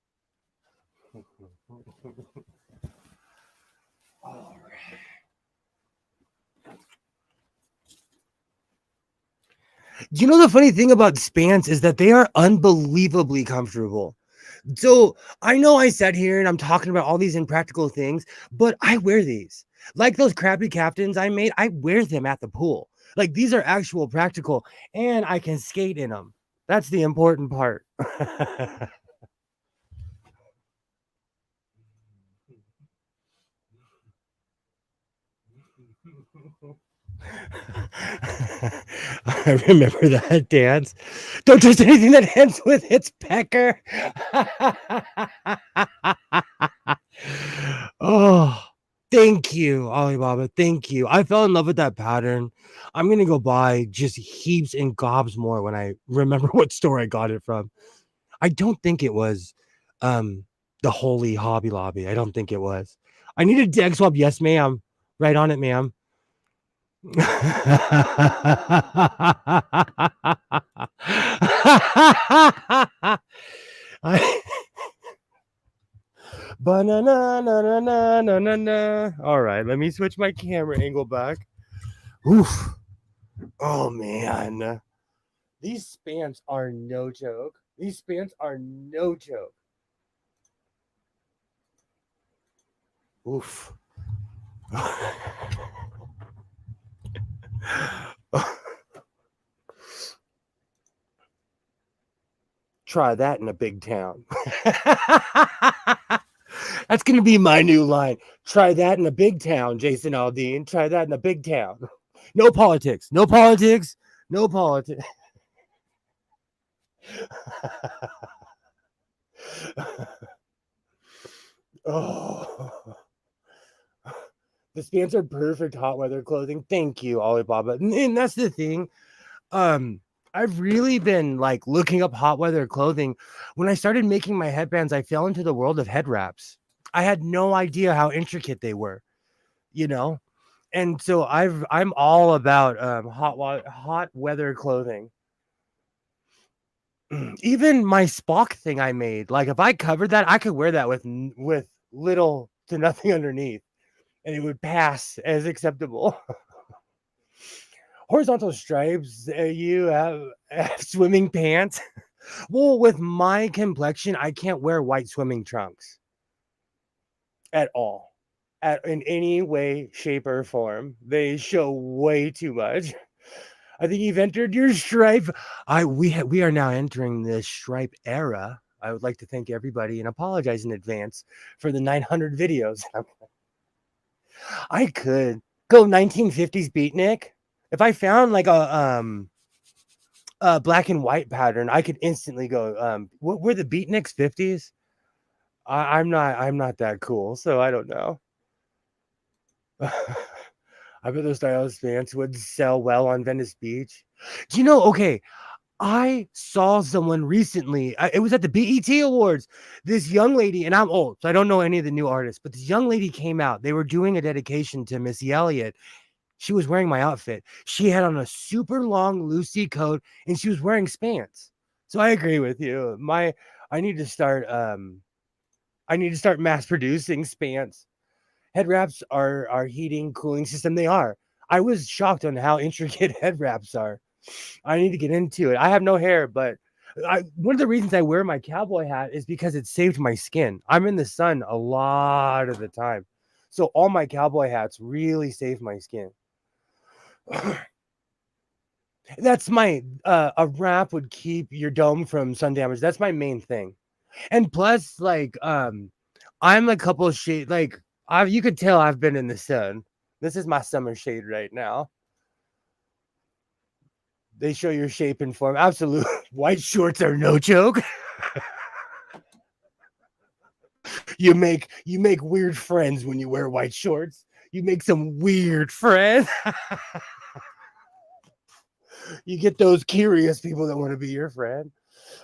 All right. You know, the funny thing about Spants is that they are unbelievably comfortable. So I know I sat here and I'm talking about all these impractical things, but I wear these. Like those crappy captains I made, I wear them at the pool. Like these are actual practical, and I can skate in them. That's the important part. I remember that dance. Don't trust anything that ends with it's pecker. Oh, thank you, Alibaba. Thank you. I fell in love with that pattern. I'm going to go buy just heaps and gobs more when I remember what store I got it from. I don't think it was the Holy Hobby Lobby. I don't think it was. I need a deck swap. Yes, ma'am. Right on it, ma'am. Ba-na-na-na-na-na-na-na. All right, let me switch my camera angle back. Oof. Oh man. These Spants are no joke. These Spants are no joke. Oof. Try that in a big town. That's going to be my new line. Try that in a big town, Jason Aldean. Try that in a big town. No politics. No politics. No politics. Oh. The Spants are perfect hot weather clothing. Thank you, Alibaba. And that's the thing. I've really been like looking up hot weather clothing. When I started making my headbands, I fell into the world of head wraps. I had no idea how intricate they were, you know? And so I'm all about hot weather clothing. Even my Spock thing I made, like if I covered that, I could wear that with little to nothing underneath, and it would pass as acceptable. Horizontal stripes, you have swimming pants. Well, with my complexion, I can't wear white swimming trunks at all, in any way, shape, or form. They show way too much. I think you've entered your stripe. We are now entering the stripe era. I would like to thank everybody and apologize in advance for the 900 videos. I could go 1950s beatnik. If I found like a black and white pattern, I could instantly go. What were the beatniks 50s? I'm not that cool, so I don't know. I bet those stylist pants would sell well on Venice Beach. Do you know? Okay, I saw someone recently. It was at the BET Awards. This young lady, and I'm old, so I don't know any of the new artists, but this young lady came out. They were doing a dedication to Missy Elliott. She was wearing my outfit. She had on a super long Lucy coat, and she was wearing Spants. So I agree with you. I need to start. I need to start mass producing Spants. Head wraps are our heating, cooling system. They are. I was shocked on how intricate head wraps are. I need to get into it. I have no hair, but one of the reasons I wear my cowboy hat is because it saved my skin. I'm in the sun a lot of the time. So all my cowboy hats really save my skin. That's my a wrap would keep your dome from sun damage. That's my main thing. And plus, like, I'm a couple of shade, like, you could tell I've been in the sun. This is my summer shade right now. They show your shape and form. Absolute white shorts are no joke. You make weird friends when you wear white shorts. You make some weird friends. You get those curious people that want to be your friend.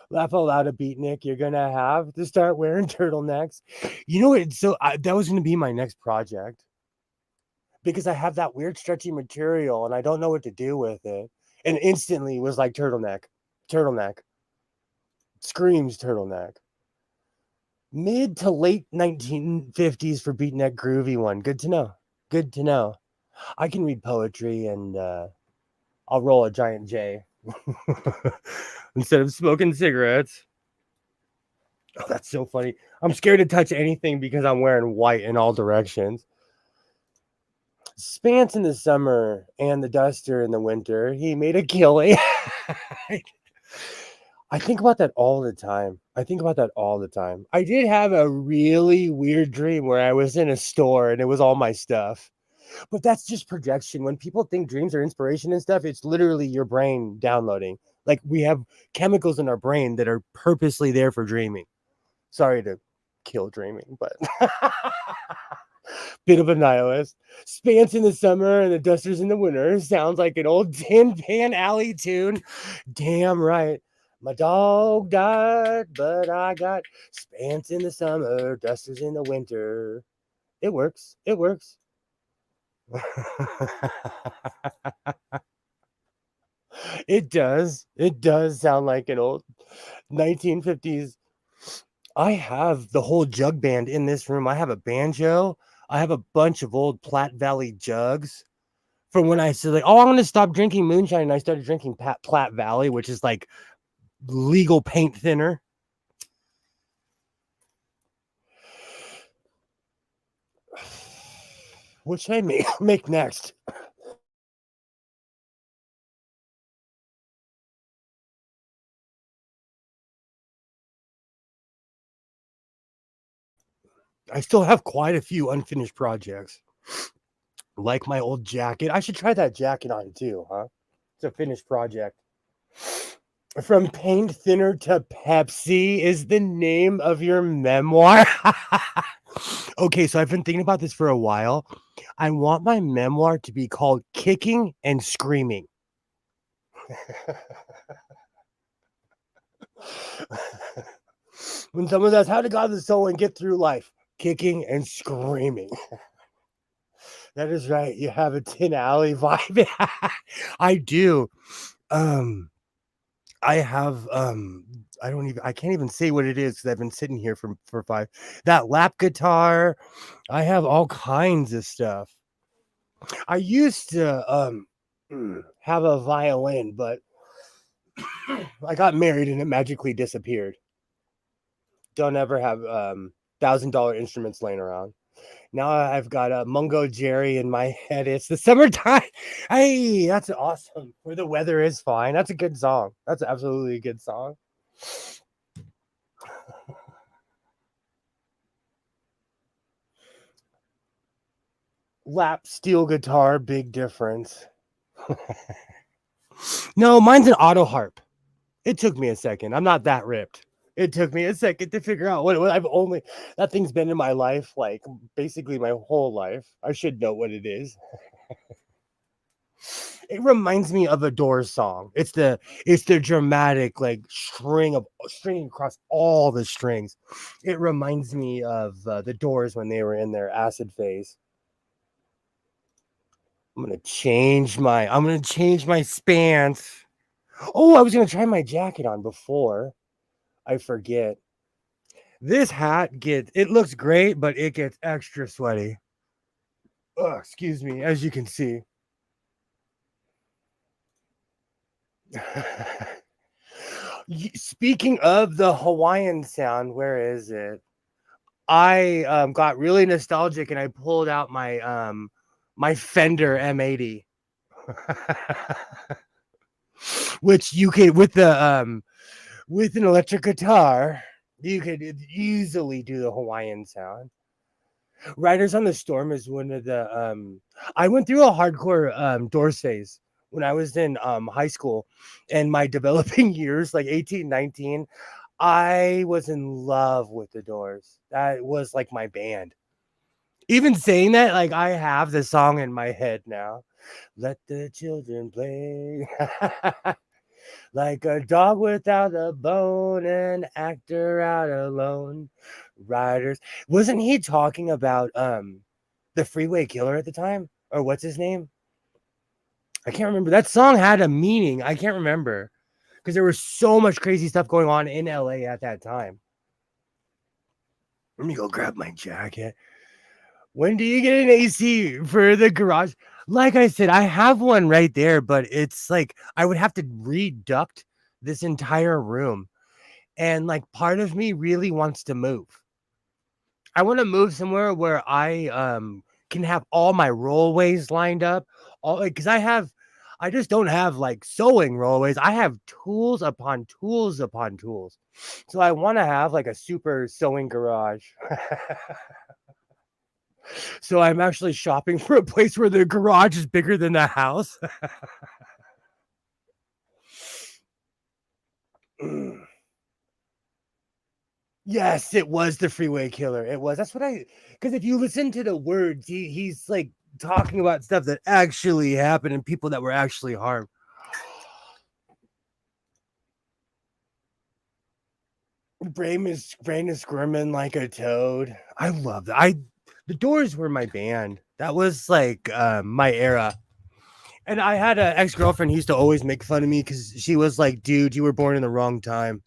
Laugh out loud, a beatnik. You're gonna have to start wearing turtlenecks. You know what? So that was gonna be my next project because I have that weird stretchy material and I don't know what to do with it. And instantly was like turtleneck, screams turtleneck. Mid to late 1950s for beatnik groovy one. Good to know. Good to know. I can read poetry and I'll roll a giant J instead of smoking cigarettes. Oh, that's so funny. I'm scared to touch anything because I'm wearing white in all directions. Spants in the summer and the duster in the winter. He made a killing. I think about that all the time. I did have a really weird dream where I was in a store and it was all my stuff. But that's just projection. When people think dreams are inspiration and stuff, it's literally your brain downloading. Like we have chemicals in our brain that are purposely there for dreaming. Sorry to kill dreaming, but bit of a nihilist. Spants in the summer and the dusters in the winter. Sounds like an old Tin Pan Alley tune. Damn right. My dog died, but I got spants in the summer, dusters in the winter. It works. It works. It does. It does sound like an old 1950s. I have the whole jug band in this room. I have a banjo. I have a bunch of old Platte Valley jugs from when I said, like, oh, I'm going to stop drinking moonshine. And I started drinking Platte Valley, which is like legal paint thinner. What should I make next? I still have quite a few unfinished projects. Like my old jacket. I should try that jacket on too, huh? It's a finished project. From Paint Thinner to Pepsi is the name of your memoir. Okay, so I've been thinking about this for a while. I want my memoir to be called Kicking and Screaming. When someone says, how to God the soul and get through life? Kicking and screaming. That is right. You have a Tin Alley vibe. I do. I have I can't even say what it is because I've been sitting here for 5. That lap guitar. I have all kinds of stuff. I used to have a violin, but I got married and it magically disappeared. Don't ever have $1,000 instruments laying around. Now I've got a Mungo Jerry in my head. It's the summertime. Hey, that's awesome. Where the weather is fine. That's a good song. That's absolutely a good song. Lap steel guitar, big difference. No, mine's an auto harp. It took me a second. I'm not that ripped. It took me a second to figure out what I've only that thing's been in my life like basically my whole life. I should know what it is. It reminds me of a Doors song. It's the dramatic like string across all the strings. It reminds me of the Doors when they were in their acid phase. I'm gonna change my Spants. Oh, I was gonna try my jacket on before I forget. This hat it looks great, but it gets extra sweaty. Oh, excuse me, as you can see. Speaking of the Hawaiian sound, where is it? I got really nostalgic and I pulled out my Fender M80. Which you could with an electric guitar, you could easily do the Hawaiian sound. Riders on the Storm is one of the I went through a hardcore Doors phase when I was in high school and my developing years, like 18, 19. I was in love with the Doors. That was like my band. Even saying that, like I have the song in my head now. Let the children play. Like a dog without a bone, an actor out alone. Riders. Wasn't he talking about the Freeway Killer at the time? Or what's his name? I can't remember. That song had a meaning. I can't remember. Because there was so much crazy stuff going on in LA at that time. Let me go grab my jacket. When do you get an AC for the garage? Like I said, I have one right there, but it's like I would have to reduct this entire room. And like part of me really wants to move. I want to move somewhere where I can have all my rollways lined up. All because I just don't have like sewing rollways. I have tools upon tools upon tools. So I want to have like a super sewing garage. So I'm actually shopping for a place where the garage is bigger than the house. Yes, it was the Freeway Killer. It was. That's what because if you listen to the words, he's like talking about stuff that actually happened and people that were actually harmed. Brain is squirming like a toad. I love that. The Doors were my band. That was like my era. And I had an ex-girlfriend who used to always make fun of me because she was like, dude, you were born in the wrong time.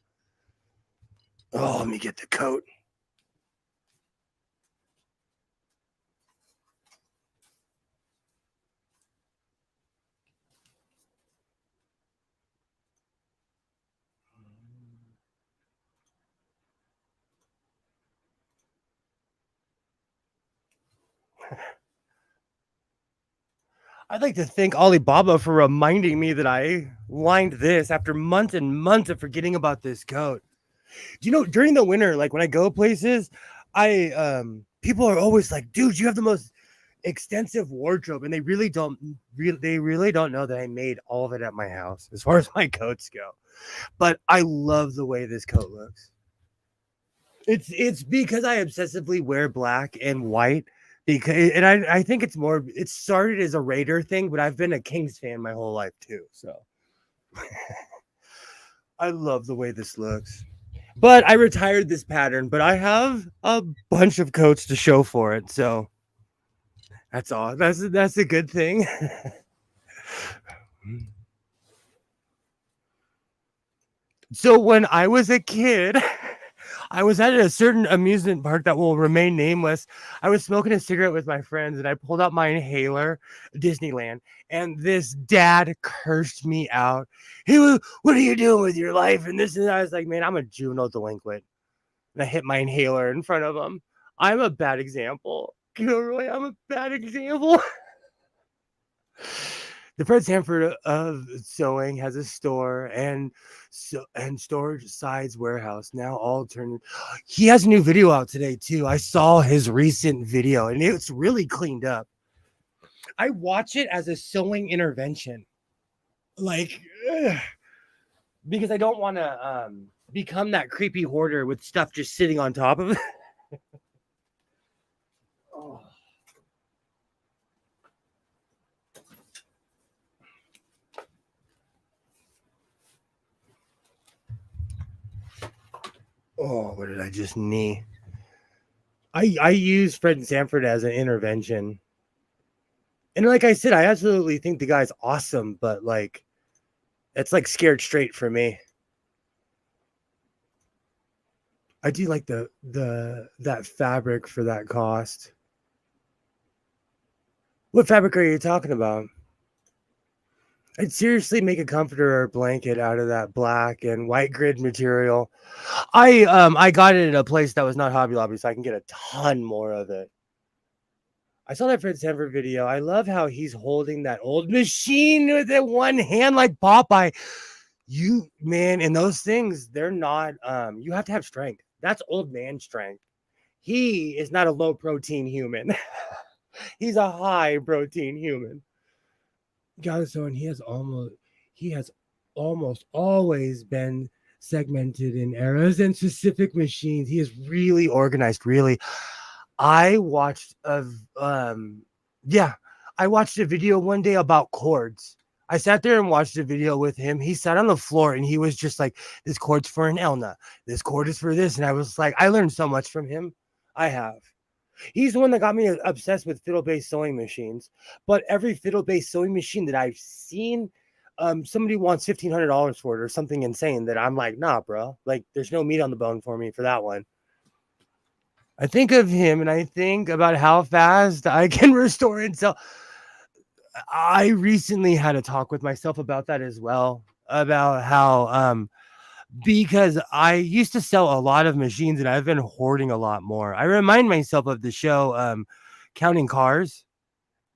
Oh, let me get the coat. I'd like to thank Alibaba for reminding me that I lined this after months and months of forgetting about this coat. Do you know, during the winter, like when I go places, people are always like, dude, you have the most extensive wardrobe, and they really don't know that I made all of it at my house as far as my coats go. But I love the way this coat looks. It's because I obsessively wear black and white, because and I think it started as a Raider thing, but I've been a Kings fan my whole life too. So I love the way this looks. But I retired this pattern, but I have a bunch of coats to show for it. So that's all. That's a good thing. So when I was a kid, I was at a certain amusement park that will remain nameless. I was smoking a cigarette with my friends, and I pulled out my inhaler, Disneyland, and this dad cursed me out. He was, "What are you doing with your life?" And this and that. I was like, "Man, I'm a juvenile delinquent." And I hit my inhaler in front of him. I'm a bad example. Gilroy, I'm a bad example. The Fred Sanford of Sewing has a store and storage size warehouse now all turned. He has a new video out today too. I saw his recent video and it's really cleaned up. I watch it as a sewing intervention, like because I don't want to become that creepy hoarder with stuff just sitting on top of it. Oh. Oh, what did I just knee? I use Fred Sanford as an intervention. And like I said, I absolutely think the guy's awesome, but like it's like scared straight for me. I do like that fabric for that cost. What fabric are you talking about? I'd seriously make a comforter or blanket out of that black and white grid material. I got it at a place that was not Hobby Lobby, so I can get a ton more of it. I saw that Fred Sanford video. I love how he's holding that old machine with that one hand like Popeye. You, man, and those things, they're not, you have to have strength. That's old man strength. He is not a low protein human. He's a high protein human. God, so, and he has almost always been segmented in eras and specific machines. He is really organized, really. I watched a video one day about chords. I sat there and watched a video with him. He sat on the floor and he was just like, this chord's for an Elna. This chord is for this. And I was like, I learned so much from him. I have. He's the one that got me obsessed with fiddle-based sewing machines. But every fiddle-based sewing machine that I've seen, somebody wants $1,500 for it or something insane that I'm like, nah, bro. Like, there's no meat on the bone for me for that one. I think of him and I think about how fast I can restore and sell. I recently had a talk with myself about that as well, about how because I used to sell a lot of machines and I've been hoarding a lot more. I remind myself of the show Counting Cars.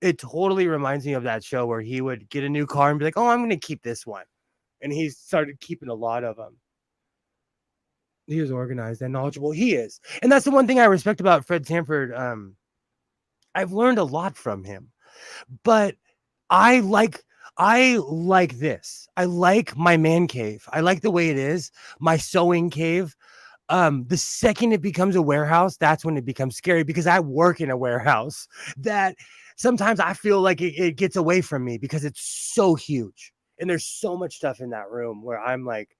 It totally reminds me of that show where he would get a new car and be like, oh, I'm going to keep this one. And he started keeping a lot of them. He is organized and knowledgeable. He is. And that's the one thing I respect about Fred Sanford. I've learned a lot from him. But I like this. I like my man cave. I like the way it is. My sewing cave. The second it becomes a warehouse, that's when it becomes scary because I work in a warehouse that sometimes I feel like it gets away from me because it's so huge. And there's so much stuff in that room where I'm like,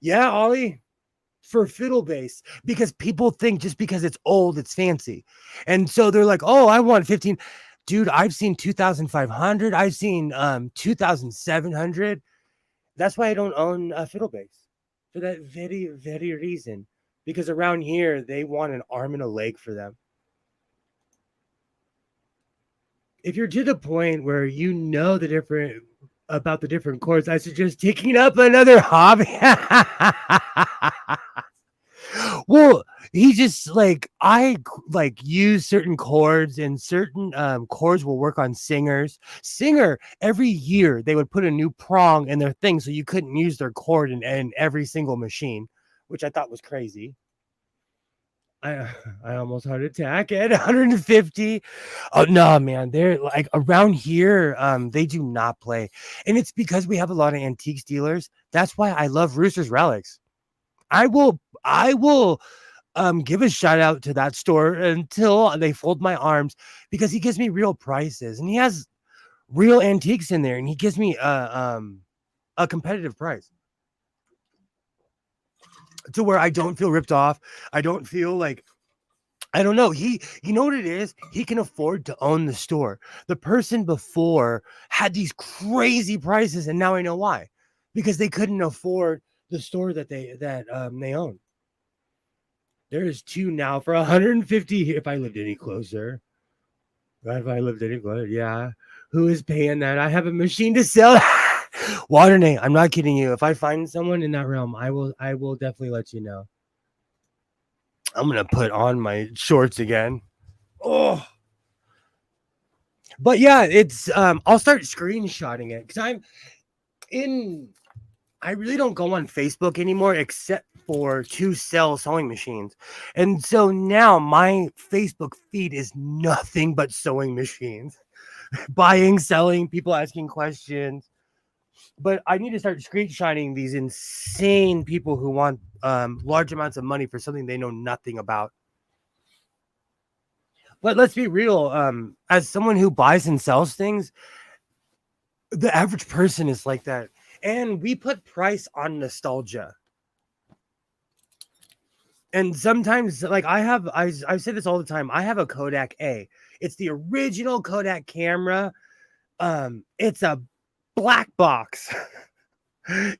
yeah, Ollie, for fiddle bass, because people think just because it's old, it's fancy. And so they're like, oh, I want 15. Dude, I've seen 2,500. I've seen 2,700. That's why I don't own a fiddle bass. For that very, very reason. Because around here, they want an arm and a leg for them. If you're to the point where you know about the different chords, I suggest taking up another hobby. Well, he just like use certain chords, and certain chords will work on singers. Singer every year they would put a new prong in their thing, so you couldn't use their chord in every single machine, which I thought was crazy. I I almost heart attack at 150. Oh no, man, they're like around here. They do not play, and it's because we have a lot of antiques dealers. That's why I love Rooster's Relics. I will give a shout out to that store until they fold my arms, because he gives me real prices and he has real antiques in there, and he gives me a competitive price to where I don't feel ripped off. I don't feel like, I don't know. You know what it is? He can afford to own the store. The person before had these crazy prices, and now I know why. Because they couldn't afford the store that they own. There's two now for 150. If I lived any closer, yeah. Who is paying that? I have a machine to sell. Waternate, I'm not kidding you. If I find someone in that realm, I will definitely let you know. I'm gonna put on my shorts again. Oh, but yeah, it's I'll start screenshotting it, because I really don't go on Facebook anymore except for to sell sewing machines. And so now my Facebook feed is nothing but sewing machines. Buying, selling, people asking questions. But I need to start screenshotting these insane people who want large amounts of money for something they know nothing about. But let's be real. As someone who buys and sells things, the average person is like that. And we put price on nostalgia. And sometimes, like I say this all the time. I have a Kodak A. It's the original Kodak camera. It's a black box.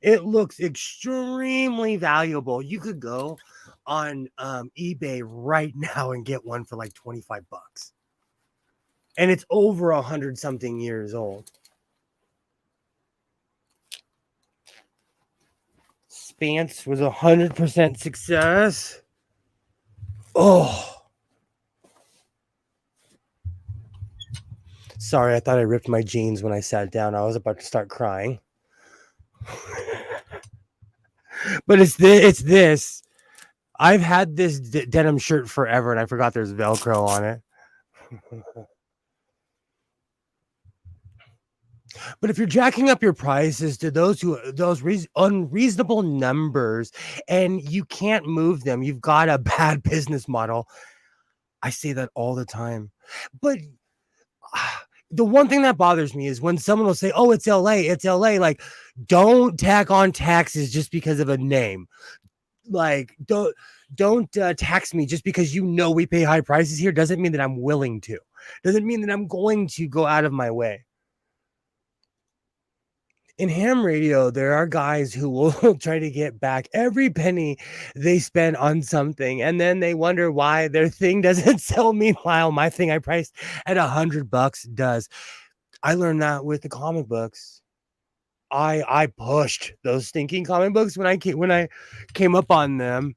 It looks extremely valuable. You could go on eBay right now and get one for like $25. And it's over 100 something years old. Spants was 100% success. Oh. Sorry, I thought I ripped my jeans when I sat down. I was about to start crying. But it's this. I've had this denim shirt forever, and I forgot there's Velcro on it. But if you're jacking up your prices to those unreasonable numbers, and you can't move them, you've got a bad business model. I say that all the time. But the one thing that bothers me is when someone will say, "Oh, it's LA, it's LA." Like, don't tack on taxes just because of a name. Like, don't tax me just because you know we pay high prices here. Doesn't mean that I'm willing to. Doesn't mean that I'm going to go out of my way. In ham radio, there are guys who will try to get back every penny they spend on something, and then they wonder why their thing doesn't sell. Meanwhile, my thing I priced at $100 does. I learned that with the comic books. I pushed those stinking comic books when I came up on them.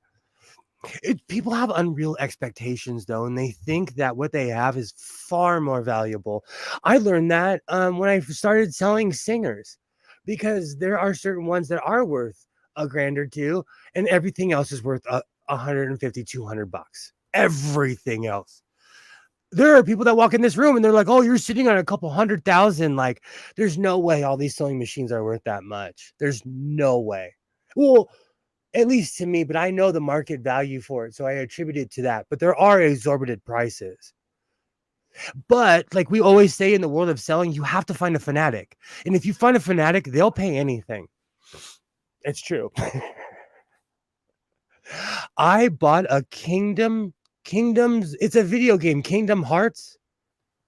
People have unreal expectations, though, and they think that what they have is far more valuable. I learned that when I started selling singers, because there are certain ones that are worth $1,000 or $2,000, and everything else is worth $150, $200. Everything else. There are people that walk in this room and they're like, "Oh, you're sitting on a couple 100,000." Like, there's no way all these sewing machines are worth that much. There's no way. Well, at least to me, but I know the market value for it, so I attribute it to that. But there are exorbitant prices. But like we always say in the world of selling, you have to find a fanatic. And if you find a fanatic, they'll pay anything. It's true. I bought a Kingdoms, it's a video game, Kingdom Hearts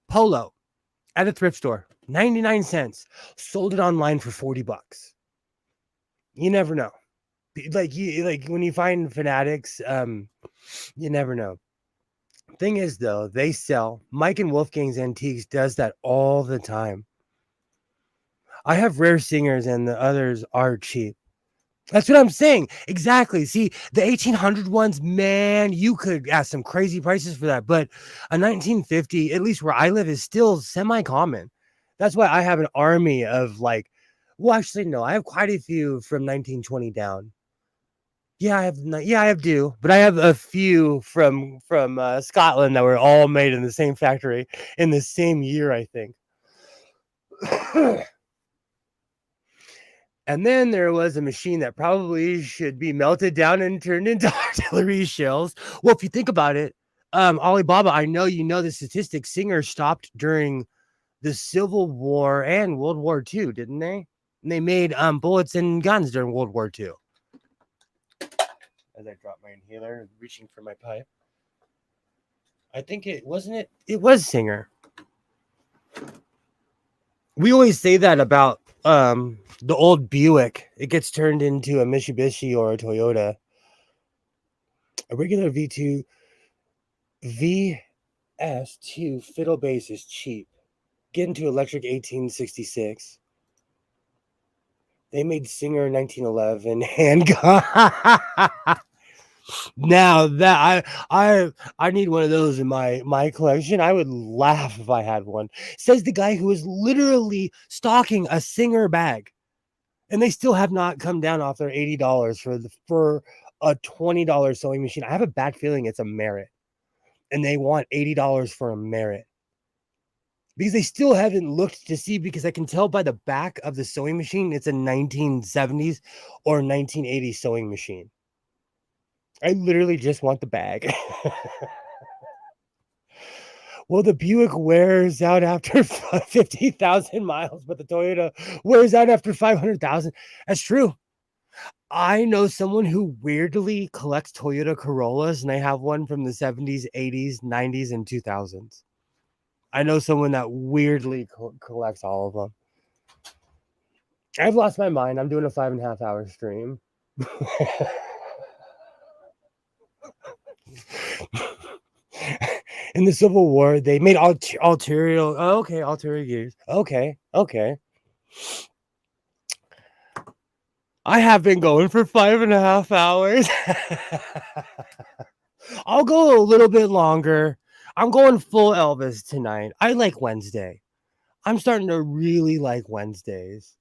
Polo at a thrift store, 99 cents. Sold it online for $40. You never know. Like when you find fanatics, you never know. Thing is, though, they sell. Mike and Wolfgang's Antiques does that all the time. I have rare singers, and the others are cheap. That's what I'm saying. Exactly. See, the 1800 ones, man, you could ask some crazy prices for that. But a 1950, at least where I live, is still semi-common. That's why I have an army of like, well, actually, no, I have quite a few from 1920 down. Yeah, I have do, but I have a few from Scotland that were all made in the same factory in the same year, I think. And then there was a machine that probably should be melted down and turned into artillery shells. Well, if you think about it, Alibaba, I know you know the statistics. Singer stopped during the Civil War and World War II, didn't they? And they made bullets and guns during World War II. As I drop my inhaler, reaching for my pipe. I think it wasn't it. It was Singer. We always say that about the old Buick. It gets turned into a Mitsubishi or a Toyota. A regular V2 VS2 fiddle bass is cheap. Get into electric 1866. They made Singer in 1911 handgun. Now that I need one of those in my collection. I would laugh if I had one. Says the guy who is literally stocking a Singer bag, and they still have not come down off their $80 for a $20 sewing machine. I have a bad feeling it's a Merit, and they want $80 for a Merit because they still haven't looked to see. Because I can tell by the back of the sewing machine it's a 1970s or 1980s sewing machine. I literally just want the bag. Well, the Buick wears out after 50,000 miles, but the Toyota wears out after 500,000. That's true. I know someone who weirdly collects Toyota Corollas, and they have one from the 70s, 80s, 90s, and 2000s. I know someone that weirdly collects all of them. I've lost my mind. I'm doing a 5.5 hour stream. In the Civil War, they made ulterior gears. Okay. I have been going for 5.5 hours. I'll go a little bit longer. I'm going full Elvis tonight. I like Wednesday. I'm starting to really like Wednesdays.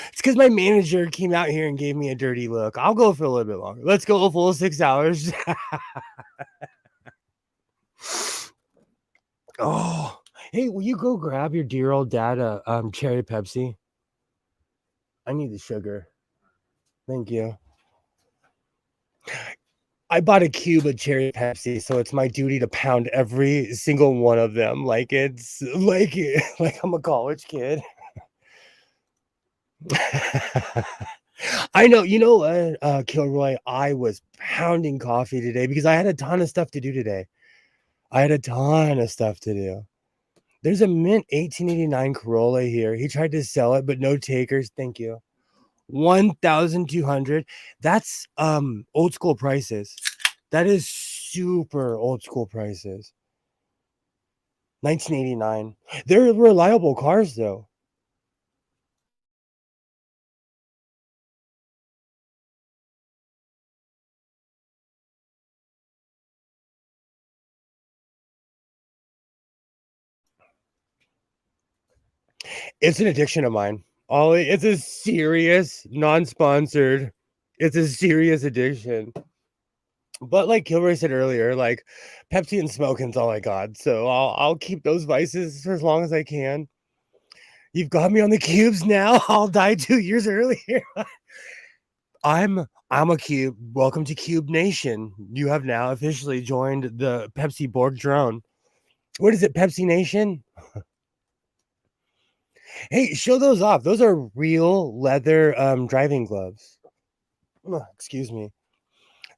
It's because my manager came out here and gave me a dirty look. I'll go for a little bit longer. Let's go a full 6 hours. Oh, hey, will you go grab your dear old dad a cherry Pepsi? I need the sugar. Thank you. I bought a cube of cherry Pepsi, so it's my duty to pound every single one of them like it's like I'm a college kid. I know, Kilroy, I was pounding coffee today because I had a ton of stuff to do today. There's a mint 1889 Corolla here. He tried to sell it, but no takers. Thank you. 1,200. That's old school prices. That is super old school prices. 1989. They're reliable cars though. It's an addiction of mine. Ollie, it's a serious, non-sponsored. It's a serious addiction. But like Kilroy said earlier, like Pepsi and smoking's all I got. So I'll keep those vices for as long as I can. You've got me on the cubes now. I'll die 2 years earlier. I'm a cube. Welcome to Cube Nation. You have now officially joined the Pepsi Borg drone. What is it, Pepsi Nation? Hey, show those off. Those are real leather driving gloves. Excuse me.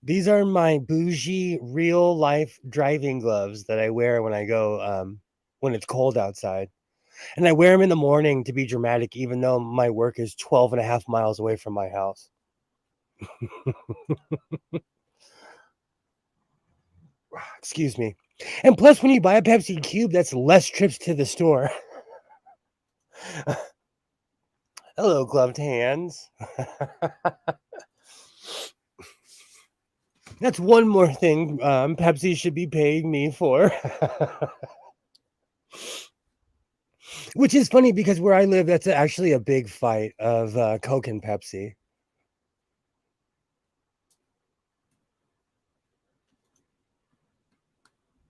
These are my bougie real life driving gloves that I wear when I go when it's cold outside. And I wear them in the morning to be dramatic, even though my work is 12.5 miles away from my house. Excuse me. And plus, when you buy a Pepsi Cube, that's less trips to the store. Hello, gloved hands. That's one more thing Pepsi should be paying me for. Which is funny because where I live, that's actually a big fight of Coke and Pepsi.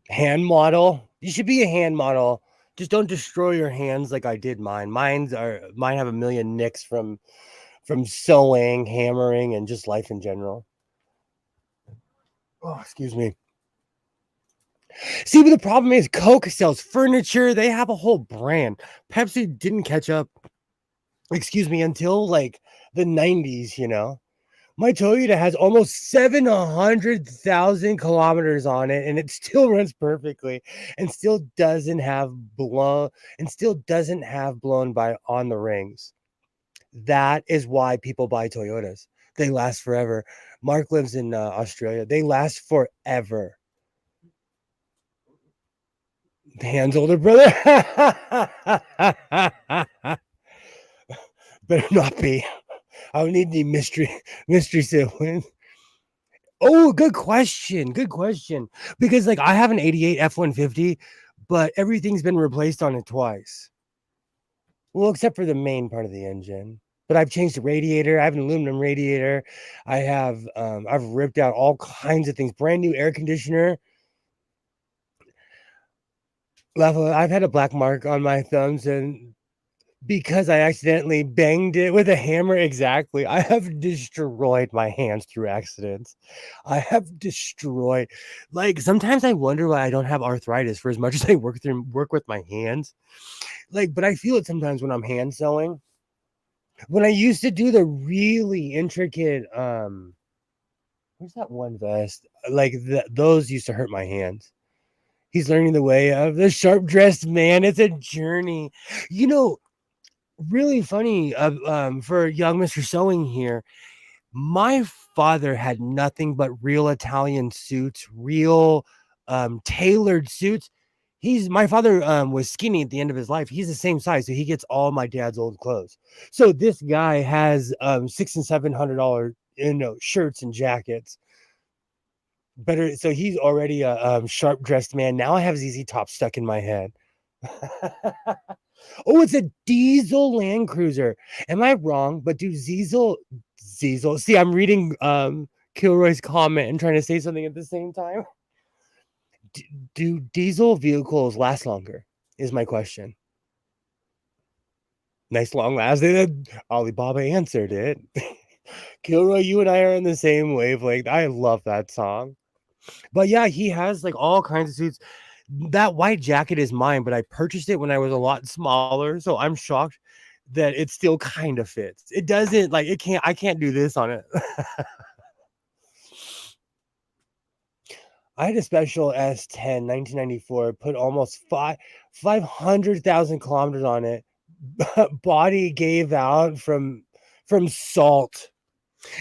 Hand model. You should be a hand model. Just don't destroy your hands like I did mine. Mine have a million nicks from sewing, hammering, and just life in general. Oh, excuse me. See, but the problem is Coke sells furniture. They have a whole brand. Pepsi didn't catch up, excuse me, until like the 90s, you know. My Toyota has almost 700,000 kilometers on it, and it still runs perfectly and still doesn't have blown by on the rings. That is why people buy Toyotas. They last forever. Mark lives in Australia. They last forever. Dan's older brother. Better not be. I don't need any mystery siblings. Oh, good question. Good question. Because like I have an 88 F-150, but everything's been replaced on it twice. Well, except for the main part of the engine. But I've changed the radiator. I have an aluminum radiator. I've ripped out all kinds of things. Brand new air conditioner. I've had a black mark on my thumbs, and because I accidentally banged it with a hammer, exactly, I have destroyed my hands through accidents. I have destroyed, like, sometimes I wonder why I don't have arthritis for as much as I work with my hands. Like, but I feel it sometimes when I'm hand sewing. When I used to do the really intricate, where's that one vest? Like, those used to hurt my hands. He's learning the way of the sharp dressed man. It's a journey. You know, really funny for young Mr. Sewing here. My father had nothing but real Italian suits, real tailored suits. My father was skinny at the end of his life. He's the same size, so he gets all my dad's old clothes. So this guy has $600 and $700 shirts and jackets. Better, so he's already a sharp dressed man. Now I have ZZ Top stuck in my head. Oh, it's a diesel Land Cruiser. Am I wrong? But do diesel? See, I'm reading Kilroy's comment and trying to say something at the same time. Do diesel vehicles last longer? Is my question. Nice long lasting. Alibaba answered it. Kilroy, you and I are on the same wavelength. I love that song. But yeah, he has like all kinds of suits. That white jacket is mine, but I purchased it when I was a lot smaller, so I'm shocked that it still kind of fits. It doesn't, like, I can't do this on it. I had a special S10 1994, put almost 500,000 kilometers on it. Body gave out from salt.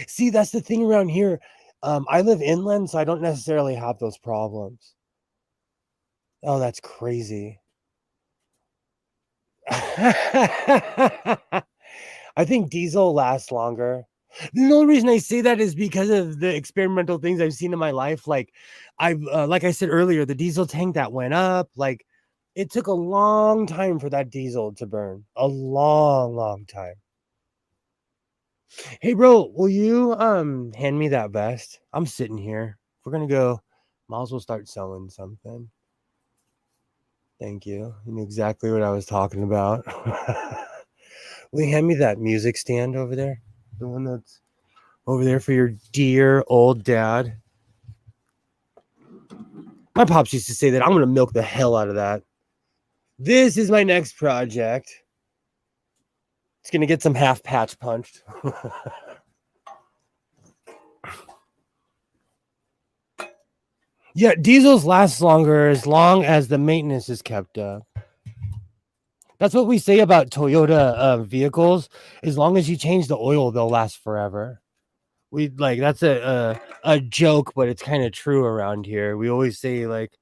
See, that's the thing around here. I live inland, so I don't necessarily have those problems. Oh, that's crazy. I think diesel lasts longer. The only reason I say that is because of the experimental things I've seen in my life. Like like I said earlier, the diesel tank that went up, like it took a long time for that diesel to burn. A long time. Hey bro, will you hand me that vest? I'm sitting here. We're gonna go. Might as well start selling something. Thank you. You knew exactly what I was talking about. Will you hand me that music stand over there? The one that's over there for your dear old dad. My pops used to say that. I'm going to milk the hell out of that. This is my next project. It's going to get some half patch punched. Yeah, diesels last longer as long as the maintenance is kept up. That's what we say about Toyota vehicles. As long as you change the oil, they'll last forever. We like that's a joke, but it's kind of true around here. We always say like,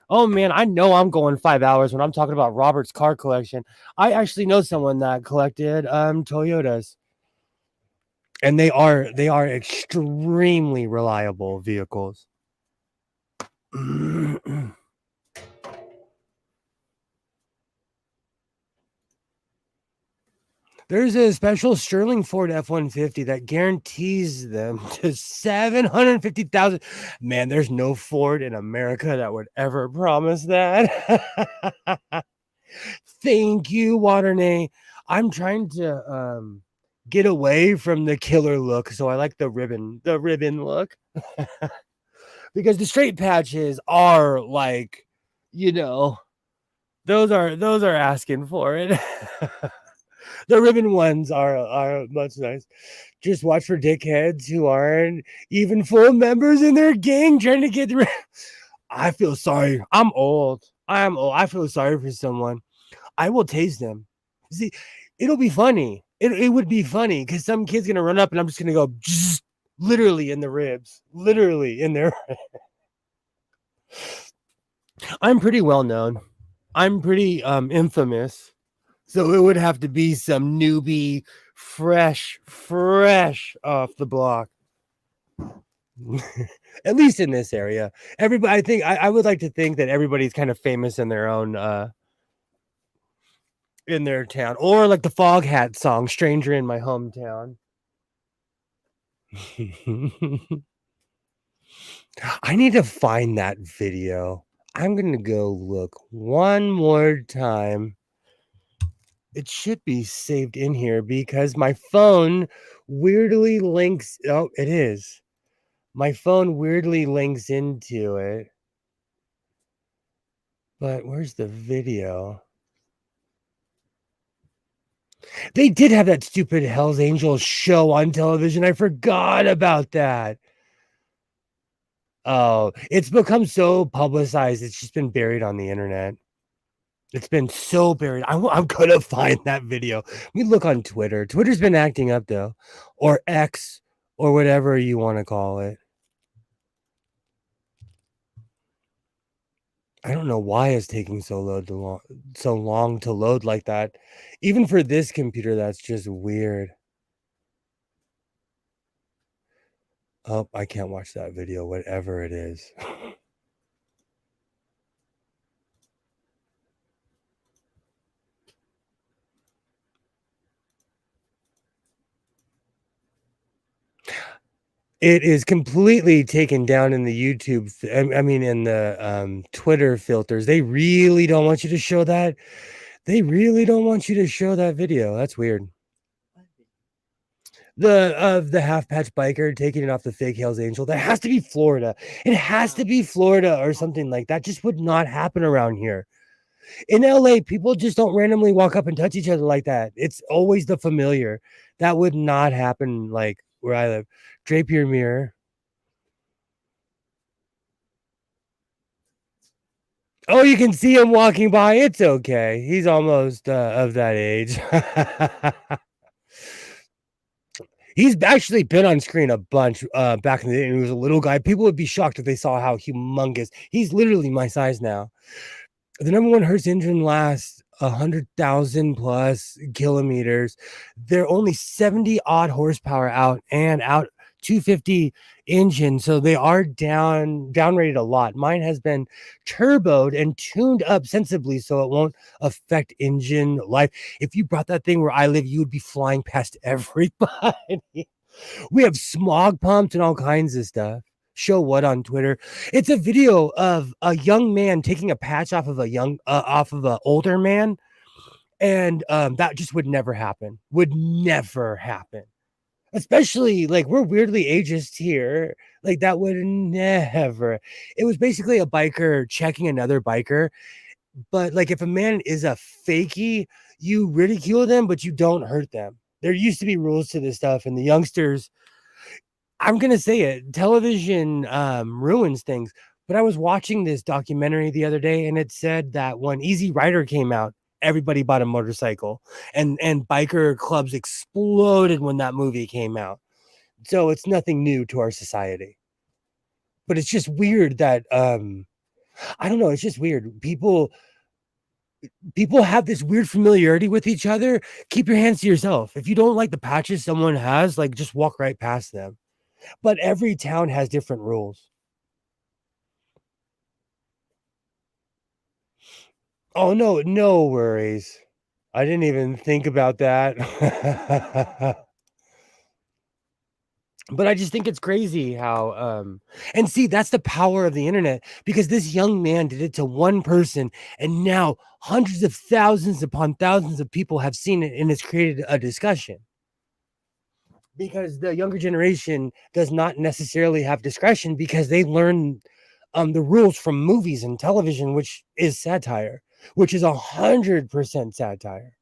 Oh man, I know I'm going 5 hours when I'm talking about Robert's car collection. I actually know someone that collected Toyotas. And they are extremely reliable vehicles. There's a special Sterling Ford F-150 that guarantees them to 750,000. Man, there's no Ford in America that would ever promise that. Thank you, Waternay. I'm trying to get away from the killer look, so I like the ribbon look. Because the straight patches are like, you know, those are asking for it. The ribbon ones are much nice. Just watch for dickheads who aren't even full members in their gang trying to get the. I feel sorry. I'm old. I feel sorry for someone. I will tase them. See, it'll be funny. It would be funny because some kid's gonna run up and I'm just gonna go literally in the ribs, literally in there. I'm pretty well known. I'm pretty infamous. So it would have to be some newbie, fresh off the block. At least in this area. Everybody, I think I would like to think that everybody's kind of famous in their own in their town. Or like the Fog Hat song, Stranger in My Hometown. I need to find that video. I'm gonna go look one more time. It should be saved in here because my phone weirdly links. Oh, it is. My phone weirdly links into it. But where's the video? They did have that stupid Hell's Angels show on television. I forgot about that. Oh, it's become so publicized. It's just been buried on the internet. It's been so buried. I'm gonna find that video. Let me look on Twitter. Twitter's been acting up though, or X, or whatever you want to call it. I don't know why it's taking so long to load like that. Even for this computer, that's just weird. Oh, I can't watch that video, whatever it is. It is completely taken down in the YouTube. I mean, in the Twitter filters. They really don't want you to show that. They really don't want you to show that video. That's weird. The half patch biker taking it off the fake Hell's Angel. That has to be Florida. It has to be Florida or something like that. Just would not happen around here. In LA, people just don't randomly walk up and touch each other like that. It's always the familiar. That would not happen like where I live. Drape your mirror. Oh, you can see him walking by. It's okay. He's almost of that age. He's actually been on screen a bunch back in the day. He was a little guy. People would be shocked if they saw how humongous. He's literally my size now. The number one Hertz engine lasts 100,000 plus kilometers. They're only 70 odd horsepower out 250 engine. So they are downrated a lot. Mine has been turboed and tuned up sensibly so it won't affect engine life. If you brought that thing where I live, you would be flying past everybody. We have smog pumps and all kinds of stuff. Show what on Twitter? It's a video of a young man taking a patch off of an older man, and that just would never happen. Would never happen. Especially like we're weirdly ageist here. Like that would never. It was basically a biker checking another biker. But like if a man is a fakie, you ridicule them, but you don't hurt them. There used to be rules to this stuff, and the youngsters. I'm gonna say it. Television ruins things. But I was watching this documentary the other day, and it said that when Easy Rider came out, everybody bought a motorcycle, and biker clubs exploded when that movie came out. So it's nothing new to our society. But it's just weird that I don't know. It's just weird. People have this weird familiarity with each other. Keep your hands to yourself. If you don't like the patches someone has, like just walk right past them. But every town has different rules. Oh no, no worries. I didn't even think about that. But I just think it's crazy how and see, that's the power of the internet, because this young man did it to one person, and now hundreds of thousands upon thousands of people have seen it, and it's created a discussion. Because the younger generation does not necessarily have discretion, because they learn the rules from movies and television, which is satire, which is 100% satire.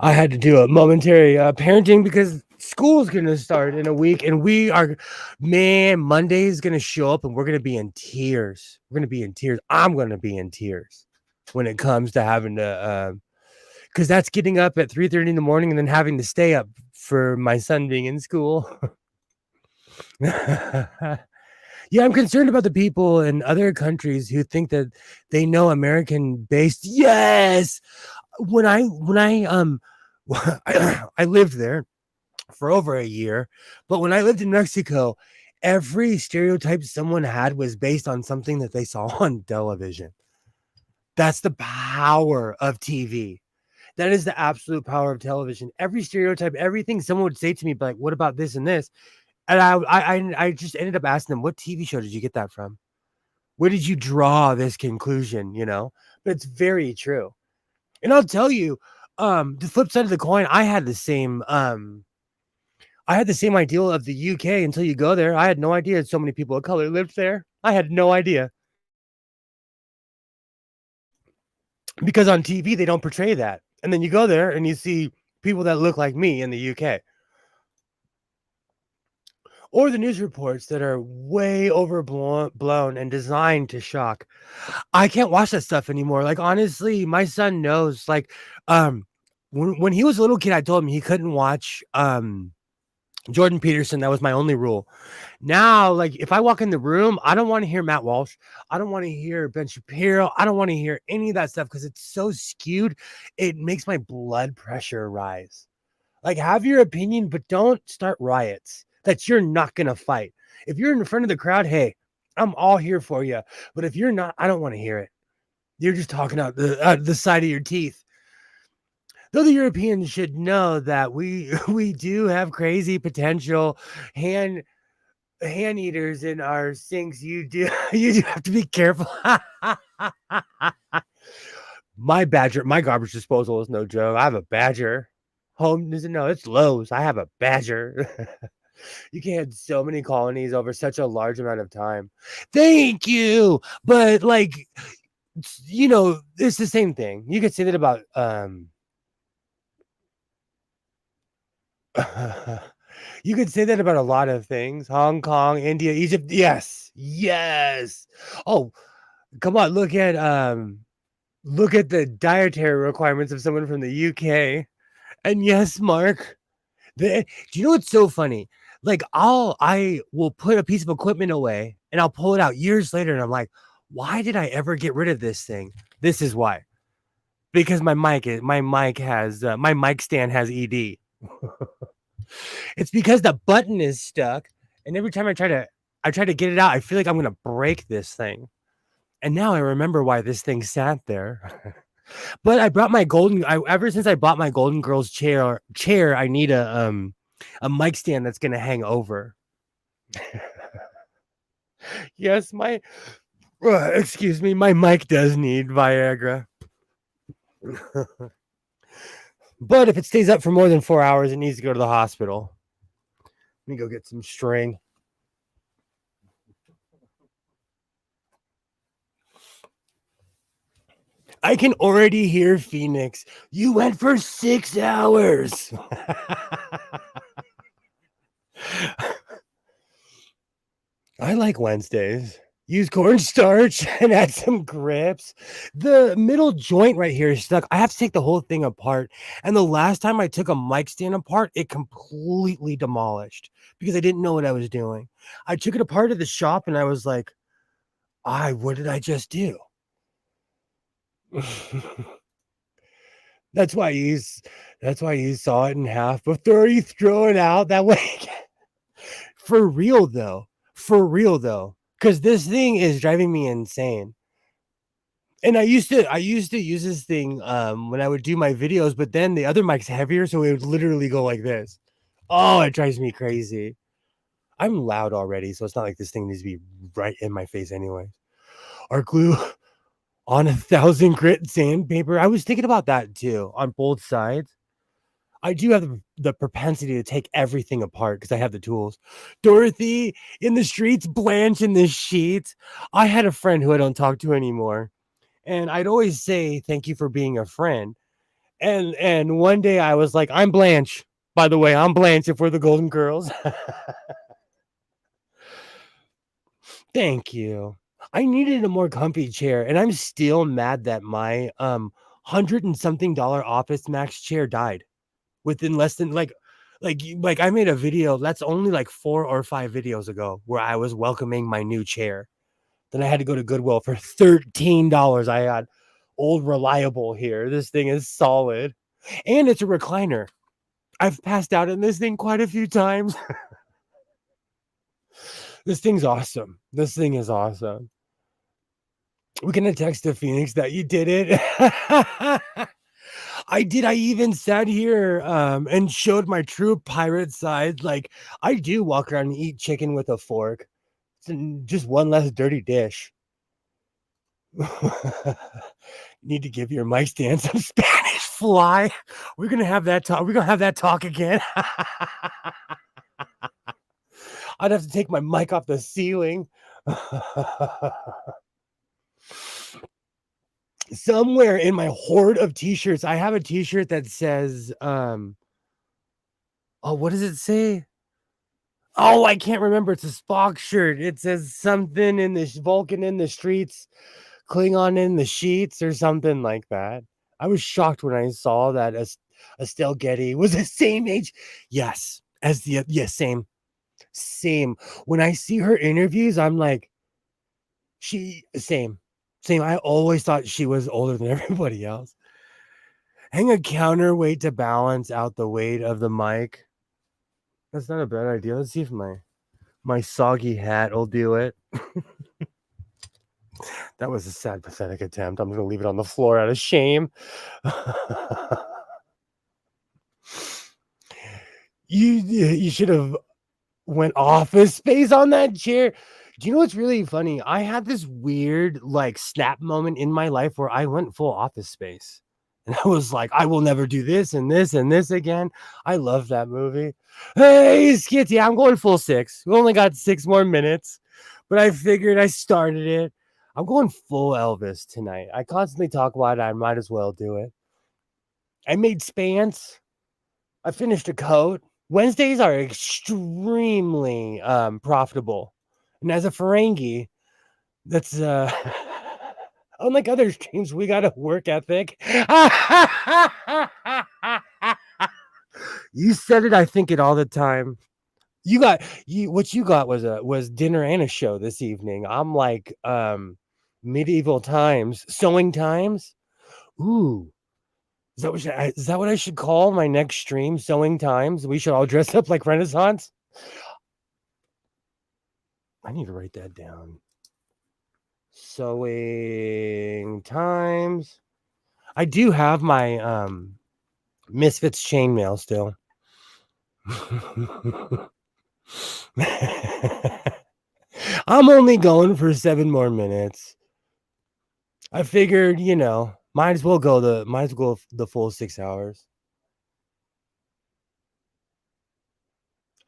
I had to do a momentary parenting because school's going to start in a week, and Monday is going to show up and we're going to be in tears. We're going to be in tears. I'm going to be in tears when it comes to having to, because that's getting up at 3:30 in the morning and then having to stay up for my son being in school. Yeah, I'm concerned about the people in other countries who think that they know American based. Yes. When I I lived there for over a year, but when I lived in Mexico, every stereotype someone had was based on something that they saw on television. That's the power of TV. That is the absolute power of television. Every stereotype, everything someone would say to me, like, "What about this and this?" And I just ended up asking them, "What TV show did you get that from? Where did you draw this conclusion?" You know, but it's very true. And I'll tell you, the flip side of the coin, I had the same ideal of the UK until you go there. I had no idea so many people of color lived there. I had no idea. Because on TV they don't portray that. And then you go there and you see people that look like me in the UK. Or the news reports that are way overblown and designed to shock. I can't watch that stuff anymore. Like, honestly, my son knows, like, when he was a little kid, I told him he couldn't watch Jordan Peterson. That was my only rule. Now, like, if I walk in the room, I don't want to hear Matt Walsh. I don't want to hear Ben Shapiro. I don't want to hear any of that stuff because it's so skewed. It makes my blood pressure rise. Like, have your opinion, but don't start riots that you're not going to fight. If you're in front of the crowd, hey, I'm all here for you. But if you're not, I don't want to hear it. You're just talking out the side of your teeth. Though the Europeans should know that we do have crazy potential hand eaters in our sinks. You do have to be careful. My garbage disposal is no joke. I have a badger. Home doesn't know, it's Lowe's. I have a badger. You can't have so many colonies over such a large amount of time. Thank you. But like, it's the same thing. You could say that about you could say that about a lot of things. Hong Kong, India, Egypt. Yes. Yes. Oh, come on, look at the dietary requirements of someone from the UK. And yes, Mark, do you know what's so funny? Like, I will put a piece of equipment away and I'll pull it out years later and I'm like, why did I ever get rid of this thing? This is why. Because my mic stand has ED. It's because the button is stuck, and every time I try to get it out, I feel like I'm gonna break this thing. And now I remember why this thing sat there. But I brought my ever since I bought my Golden Girls chair, I need a mic stand that's gonna hang over. Yes, excuse me, my mic does need Viagra. But if it stays up for more than 4 hours, it needs to go to the hospital. Let me go get some string. I can already hear Phoenix. You went for 6 hours. I like Wednesdays. Use cornstarch and add some grips. The middle joint right here is stuck. I have to take the whole thing apart. And the last time I took a mic stand apart, it completely demolished because I didn't know what I was doing. I took it apart at the shop and I was like, what did I just do? That's why you saw it in half before you throw it out that way. For real though. Because this thing is driving me insane. And I used to use this thing when I would do my videos, but then the other mic's heavier, so it would literally go like this. Oh, it drives me crazy. I'm loud already, so it's not like this thing needs to be right in my face anyway. Or glue on 1,000 grit sandpaper. I was thinking about that too on both sides. I do have the propensity to take everything apart because I have the tools. Dorothy in the streets, Blanche in the sheets. I had a friend who I don't talk to anymore. And I'd always say, thank you for being a friend. And one day I was like, I'm Blanche. By the way, I'm Blanche if we're the Golden Girls. Thank you. I needed a more comfy chair, and I'm still mad that my $100 and something Office Max chair died within less than like I made a video that's only like 4 or 5 videos ago where I was welcoming my new chair. Then I had to go to Goodwill for $13. I got old reliable here. This thing is solid. And it's a recliner. I've passed out in this thing quite a few times. This thing's awesome. This thing is awesome. We're going to text to Phoenix that you did it. I did. I even sat here and showed my true pirate side. Like, I do walk around and eat chicken with a fork. It's just one less dirty dish. Need to give your mic stand some Spanish fly. We're gonna have that talk. We're gonna have that talk again. I'd have to take my mic off the ceiling. Somewhere in my hoard of t-shirts, I have a t-shirt that says, what does it say? Oh, I can't remember. It's a Spock shirt. It says something in the Vulcan in the streets, Klingon in the sheets, or something like that. I was shocked when I saw that Estelle Getty was the same age. Yes, same. When I see her interviews, I'm like, same. I always thought she was older than everybody else. Hang a counterweight to balance out the weight of the mic. That's not a bad idea. Let's see if my soggy hat will do it. That was a sad, pathetic attempt. I'm going to leave it on the floor out of shame. You should have went Office Space on that chair. Do you know what's really funny? I had this weird like snap moment in my life where I went full Office Space. And I was like, I will never do this and this and this again. I love that movie. Hey, Skitty, I'm going full 6. We only got 6 more minutes. But I figured I started it. I'm going full Elvis tonight. I constantly talk about it. I might as well do it. I made Spants. I finished a coat. Wednesdays are extremely profitable. And as a Ferengi, that's unlike other streams, we got a work ethic. You said it, I think it all the time. What you got was dinner and a show this evening. I'm like medieval times, sewing times. Ooh. Is that what I should call my next stream? Sewing times. We should all dress up like Renaissance. I need to write that down. Sewing times. I do have my Misfits chainmail still. I'm only going for 7 more minutes. I figured, might as well go the full 6 hours.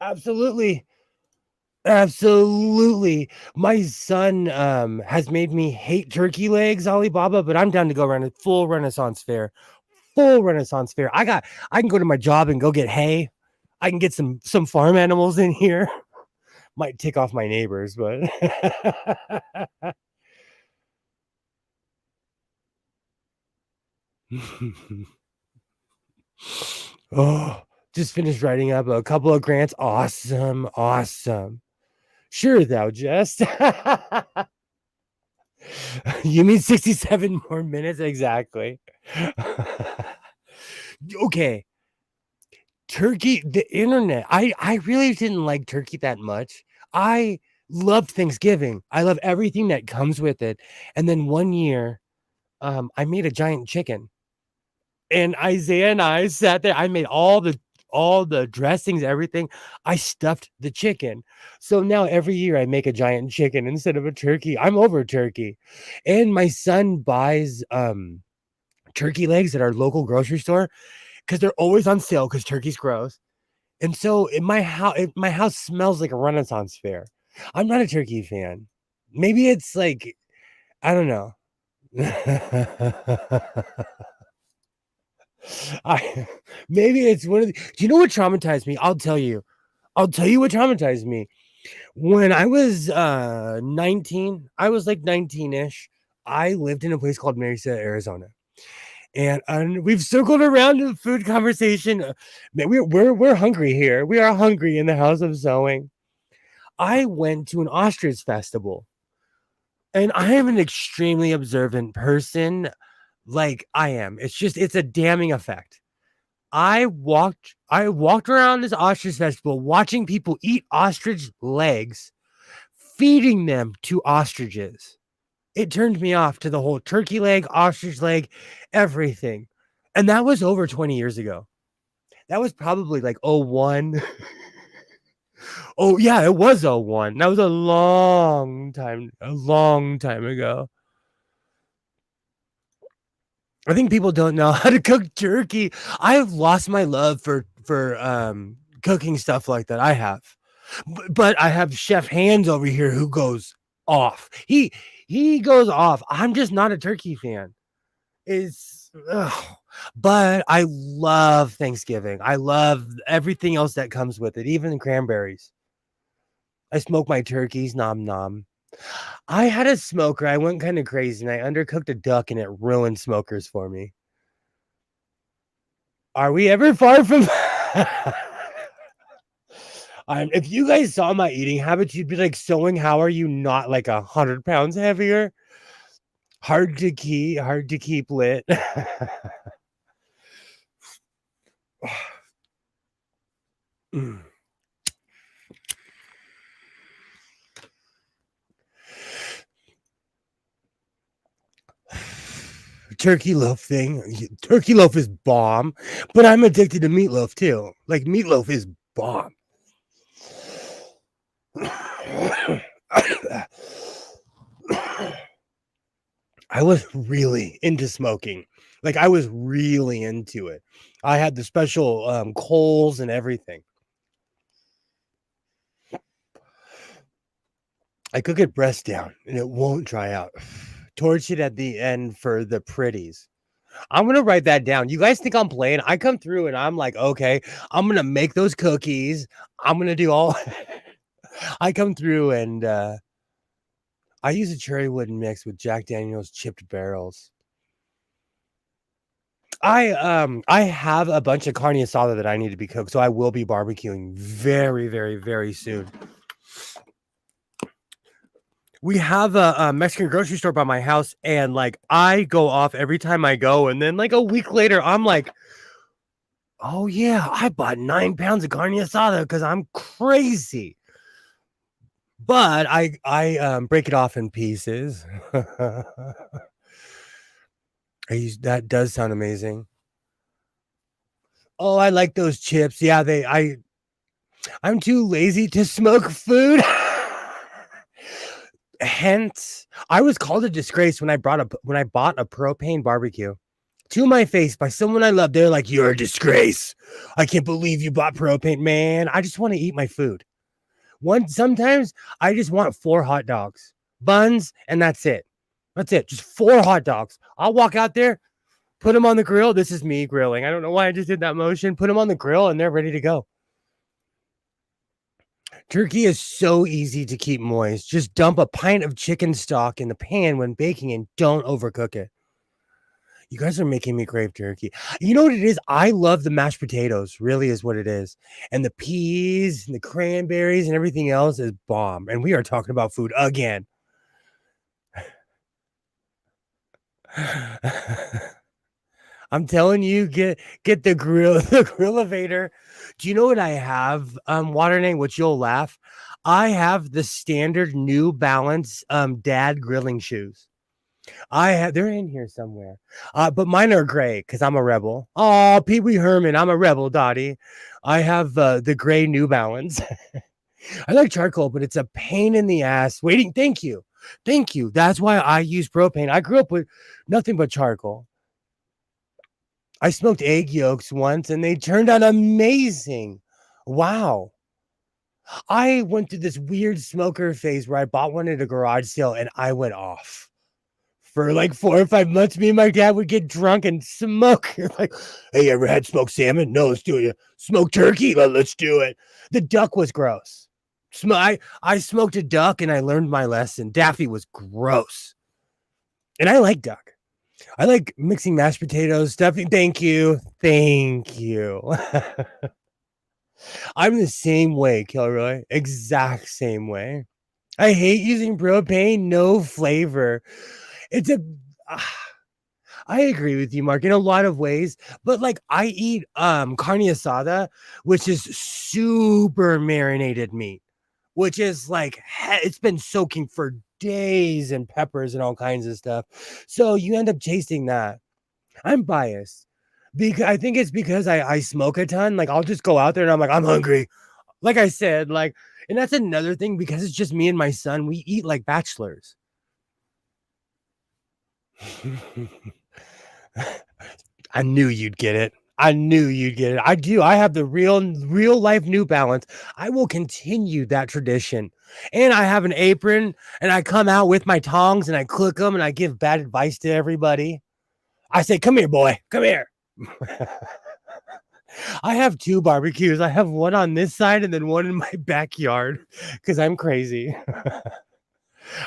Absolutely. Absolutely. My son has made me hate turkey legs, Alibaba, but I'm down to go run a full Renaissance fair. Full Renaissance fair. I can go to my job and go get hay. I can get some farm animals in here. Might tick off my neighbors, but oh, just finished writing up a couple of grants. Awesome, awesome. Sure, thou jest. You mean 67 more minutes? Exactly. Okay. Turkey, the internet. I really didn't like turkey that much. I love Thanksgiving. I love everything that comes with it. And then one year, I made a giant chicken. And Isaiah and I sat there. I made all the dressings, everything. I stuffed the chicken. So now every year I make a giant chicken instead of a turkey. I'm over turkey. And my son buys turkey legs at our local grocery store because they're always on sale because turkey's gross. And so in my house smells like a Renaissance fair. I'm not a turkey fan. Maybe it's like, I don't know. Maybe it's one of the, do you know what traumatized me? I'll tell you what traumatized me. When I was 19, I was like 19-ish. I lived in a place called Mesa, Arizona. And we've circled around the food conversation. Man, we're hungry here. We are hungry in the House of Sewing. I went to an ostrich festival. And I am an extremely observant person. Like I am. It's a damning effect. I walked around this ostrich festival watching people eat ostrich legs, feeding them to ostriches. It turned me off to the whole turkey leg, ostrich leg, everything. And that was over 20 years ago. That was probably like 01. Oh, yeah, it was 01. That was a long time ago. I think people don't know how to cook turkey. I've lost my love for cooking stuff like that. I have. But I have Chef Hands over here who goes off. He goes off. I'm just not a turkey fan. But I love Thanksgiving. I love everything else that comes with it, even the cranberries. I smoke my turkeys, nom nom. I had a smoker. I went kind of crazy and I undercooked a duck and it ruined smokers for me. Are we ever far from if you guys saw my eating habits, you'd be like, Sewing, how are you not like 100 pounds heavier? Hard to keep lit. Turkey loaf thing. Turkey loaf is bomb, but I'm addicted to meatloaf too. Like meatloaf is bomb. I was really into smoking. Like I was really into it. I had the special coals and everything. I cook it breast down and it won't dry out. Torch it at the end for the pretties. I'm going to write that down. You guys think I'm playing? I come through and I'm like, okay, I'm going to make those cookies. I'm going to do all. I come through and I use a cherry wood mix with Jack Daniel's chipped barrels. I have a bunch of carne asada that I need to be cooked, so I will be barbecuing very, very, very soon. We have a Mexican grocery store by my house, and like I go off every time I go, and then like a week later, I'm like, oh yeah, I bought 9 pounds of carne asada because I'm crazy. But I break it off in pieces. That does sound amazing. Oh, I like those chips. Yeah, I'm too lazy to smoke food. Hence, I was called a disgrace when I bought a propane barbecue to my face by someone I love. They're like, "You're a disgrace. I can't believe you bought propane, man. I just want to eat my food. Sometimes I just want 4 hot dogs, buns, and that's it. That's it. Just 4 hot dogs. I'll walk out there, put them on the grill. This is me grilling. I don't know why I just did that motion. Put them on the grill and they're ready to go. Turkey is so easy to keep moist. Just dump a pint of chicken stock in the pan when baking and don't overcook it. You guys are making me crave turkey. You know what it is? I love the mashed potatoes, really is what it is. And the peas and the cranberries and everything else is bomb. And we are talking about food again. I'm telling you, get the grill-evator. Do you know what I have, Waternay, which you'll laugh? I have the standard New Balance dad grilling shoes. They're in here somewhere. But mine are gray because I'm a rebel. Oh, Pee Wee Herman, I'm a rebel, Dottie. I have the gray New Balance. I like charcoal, but it's a pain in the ass. Waiting, thank you. That's why I use propane. I grew up with nothing but charcoal. I smoked egg yolks once and they turned out amazing. Wow. I went through this weird smoker phase where I bought one at a garage sale and I went off. For like 4 or 5 months, me and my dad would get drunk and smoke. Like, hey, you ever had smoked salmon? No, let's do it. Smoked turkey? Let's do it. The duck was gross. I smoked a duck and I learned my lesson. Daffy was gross. And I like duck. I like mixing mashed potatoes, stuffing. Thank you. I'm the same way, Kilroy. Exact same way. I hate using propane. No flavor. I agree with you, Mark, in a lot of ways. But like I eat carne asada, which is super marinated meat, which is like it's been soaking for days in peppers and all kinds of stuff. So you end up tasting that. I'm biased because I think it's because I smoke a ton. Like I'll just go out there and I'm like, I'm hungry. Like I said, like, and that's another thing because it's just me and my son. We eat like bachelors. I knew you'd get it. I do. I have the real life New Balance. I will continue that tradition. And I have an apron and I come out with my tongs and I click them and I give bad advice to everybody. I say, come here, boy. Come here. I have 2 barbecues. I have one on this side and then one in my backyard because I'm crazy.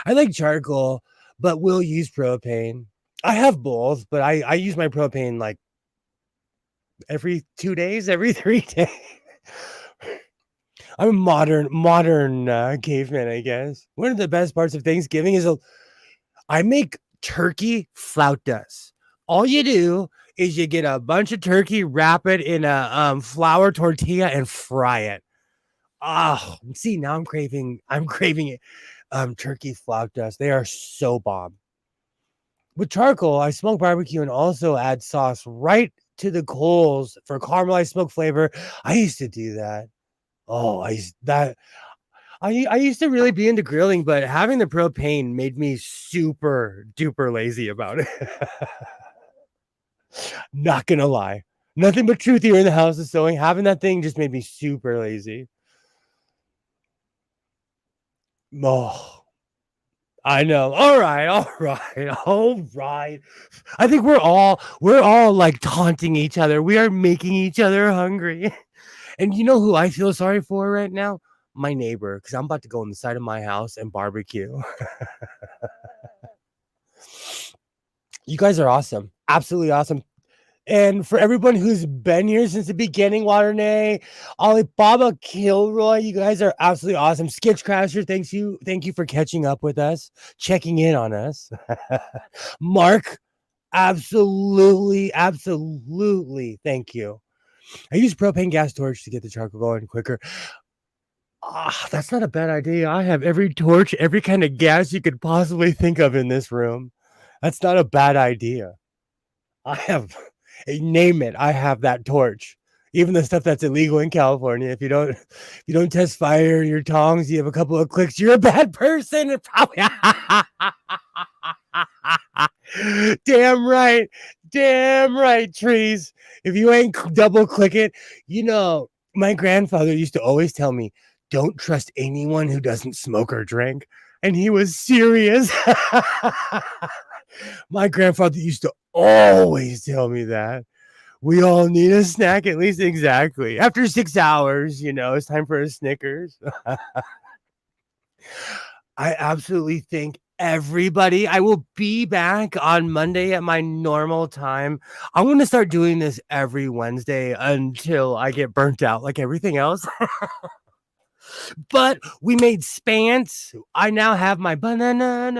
I like charcoal, but will use propane. I have both, but I use my propane like every 2 days, every 3 days. I'm a modern caveman, I guess. One of the best parts of Thanksgiving is I make turkey flautas. All you do is you get a bunch of turkey, wrap it in a flour tortilla, and fry it. Oh, see, now I'm craving it. Turkey flautas. They are so bomb. With charcoal, I smoke barbecue and also add sauce right to the coals for caramelized smoke flavor. I used to do that. Oh, I used to really be into grilling, but having the propane made me super duper lazy about it. Not gonna lie. Nothing but truth here in the house is sewing. Having that thing just made me super lazy. Oh, I know. All right. I think we're all like taunting each other. We are making each other hungry. And you know who I feel sorry for right now? My neighbor, because I'm about to go on the side of my house and barbecue. You guys are awesome. Absolutely awesome. And for everyone who's been here since the beginning, Waternay, Alibaba, Kilroy, you guys are absolutely awesome. Sketch Crasher, thank you for catching up with us, checking in on us. Mark, absolutely, thank you. I use propane gas torch to get the charcoal going quicker. That's not a bad idea. I have every torch, every kind of gas you could possibly think of in this room. That's not a bad idea. Name it. I have that torch. Even the stuff that's illegal in California. If you don't test fire in your tongs, you have a couple of clicks, you're a bad person. It probably Damn right, trees. If you ain't double click it, my grandfather used to always tell me, don't trust anyone who doesn't smoke or drink. And he was serious. My grandfather used to always tell me that. We all need a snack at least exactly. After 6 hours, it's time for a Snickers. I absolutely think everybody, I will be back on Monday at my normal time. I'm going to start doing this every Wednesday until I get burnt out like everything else. But we made Spants. I now have my banana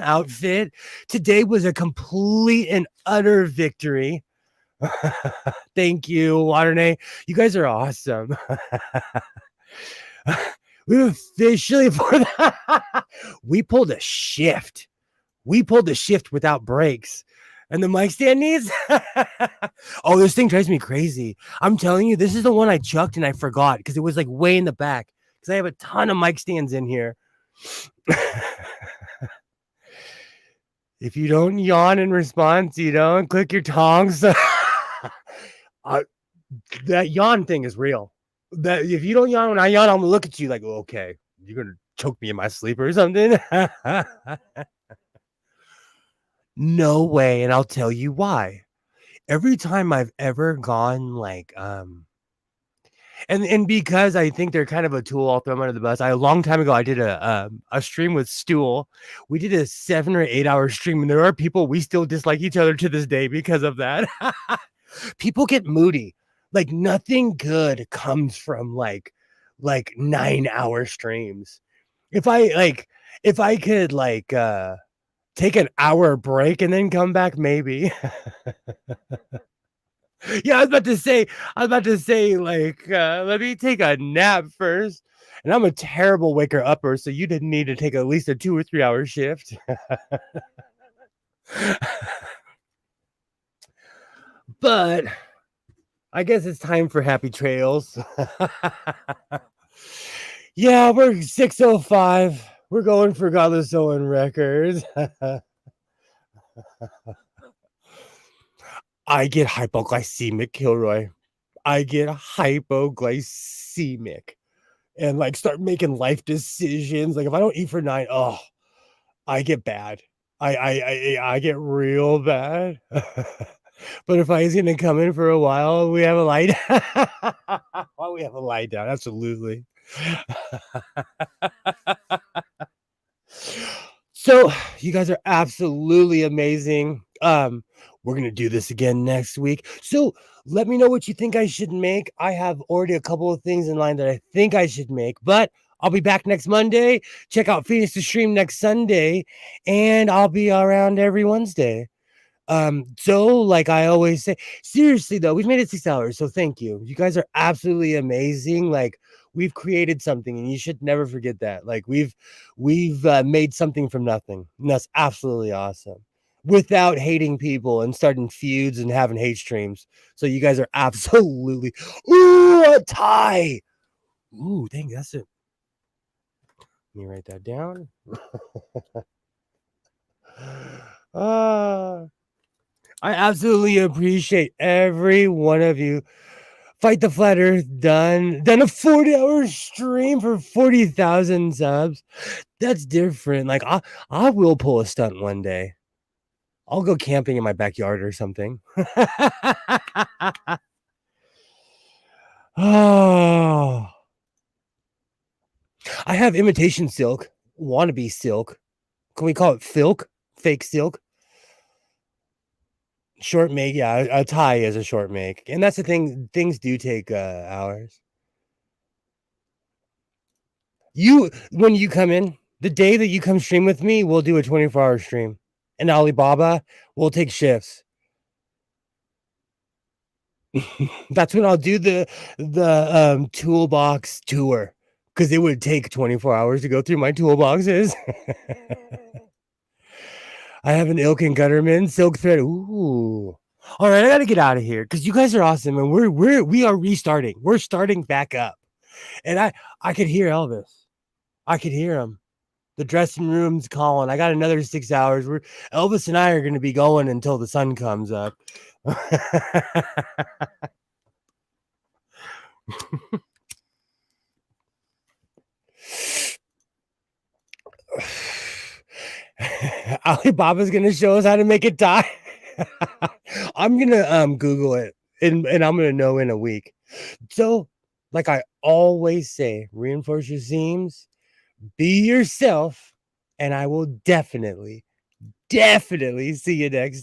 outfit. Today was a complete and utter victory. Thank you, Waternay. You guys are awesome. We officially we pulled a shift. We pulled a shift without breaks. And the mic stand needs. Oh, this thing drives me crazy. I'm telling you, this is the one I chucked and I forgot because it was like way in the back. Because I have a ton of mic stands in here. If you don't yawn in response, you don't click your tongs. That yawn thing is real. That if you don't yawn when I yawn, I'm gonna look at you like, okay, you're gonna choke me in my sleep or something. No way, and I'll tell you why. Every time I've ever gone and because I think they're kind of a tool, I'll throw them under the bus. A long time ago, I did a stream with Stool. We did a 7 or 8 hour stream, and there are people we still dislike each other to this day because of that. People get moody. Like nothing good comes from like 9-hour streams. If I could take an hour break and then come back, maybe. Yeah, I was about to say, let me take a nap first. And I'm a terrible waker upper, so you didn't need to take at least a 2 or 3 hour shift. But I guess it's time for happy trails. Yeah, we're 6:05. We're going for Godless Owen Records. I get hypoglycemic, Kilroy. I get hypoglycemic and start making life decisions. Like if I don't eat for 9, I get bad. I get real bad. But if I was gonna come in for a while, we have a lie down. Well, we have a lie down, absolutely. So you guys are absolutely amazing. We're gonna do this again next week. So let me know what you think I should make. I have already a couple of things in line that I think I should make, but I'll be back next Monday. Check out Phoenix to Stream next Sunday, and I'll be around every Wednesday. So like I always say, seriously though, we've made it 6 hours, so thank you. You guys are absolutely amazing. Like we've created something, and you should never forget that. Like we've made something from nothing, and that's absolutely awesome. Without hating people and starting feuds and having hate streams. So you guys are absolutely a tie. Ooh, dang, that's it. Let me write that down. I absolutely appreciate every one of you. Fight the Flat Earth done a 40-hour stream for 40,000 subs. That's different. Like I will pull a stunt one day. I'll go camping in my backyard or something. Oh, I have imitation silk, wannabe silk. Can we call it filk? Fake silk? Short make, yeah, a tie is a short make. And that's the thing, things do take hours. When you come in, the day that you come stream with me, we'll do a 24-hour stream. And Alibaba, we'll take shifts. That's when I'll do the toolbox tour, because it would take 24 hours to go through my toolboxes. I have an Ilk and Gutterman silk thread. Ooh. All right, I gotta get out of here because you guys are awesome, and we are restarting. We're starting back up, and I could hear Elvis. I could hear him. The dressing room's calling. I got another 6 hours. Elvis and I are going to be going until the sun comes up. Alibaba's gonna show us how to make a tie. I'm gonna Google it and I'm gonna know in a week. So, like I always say, reinforce your seams, be yourself, and I will definitely see you next time.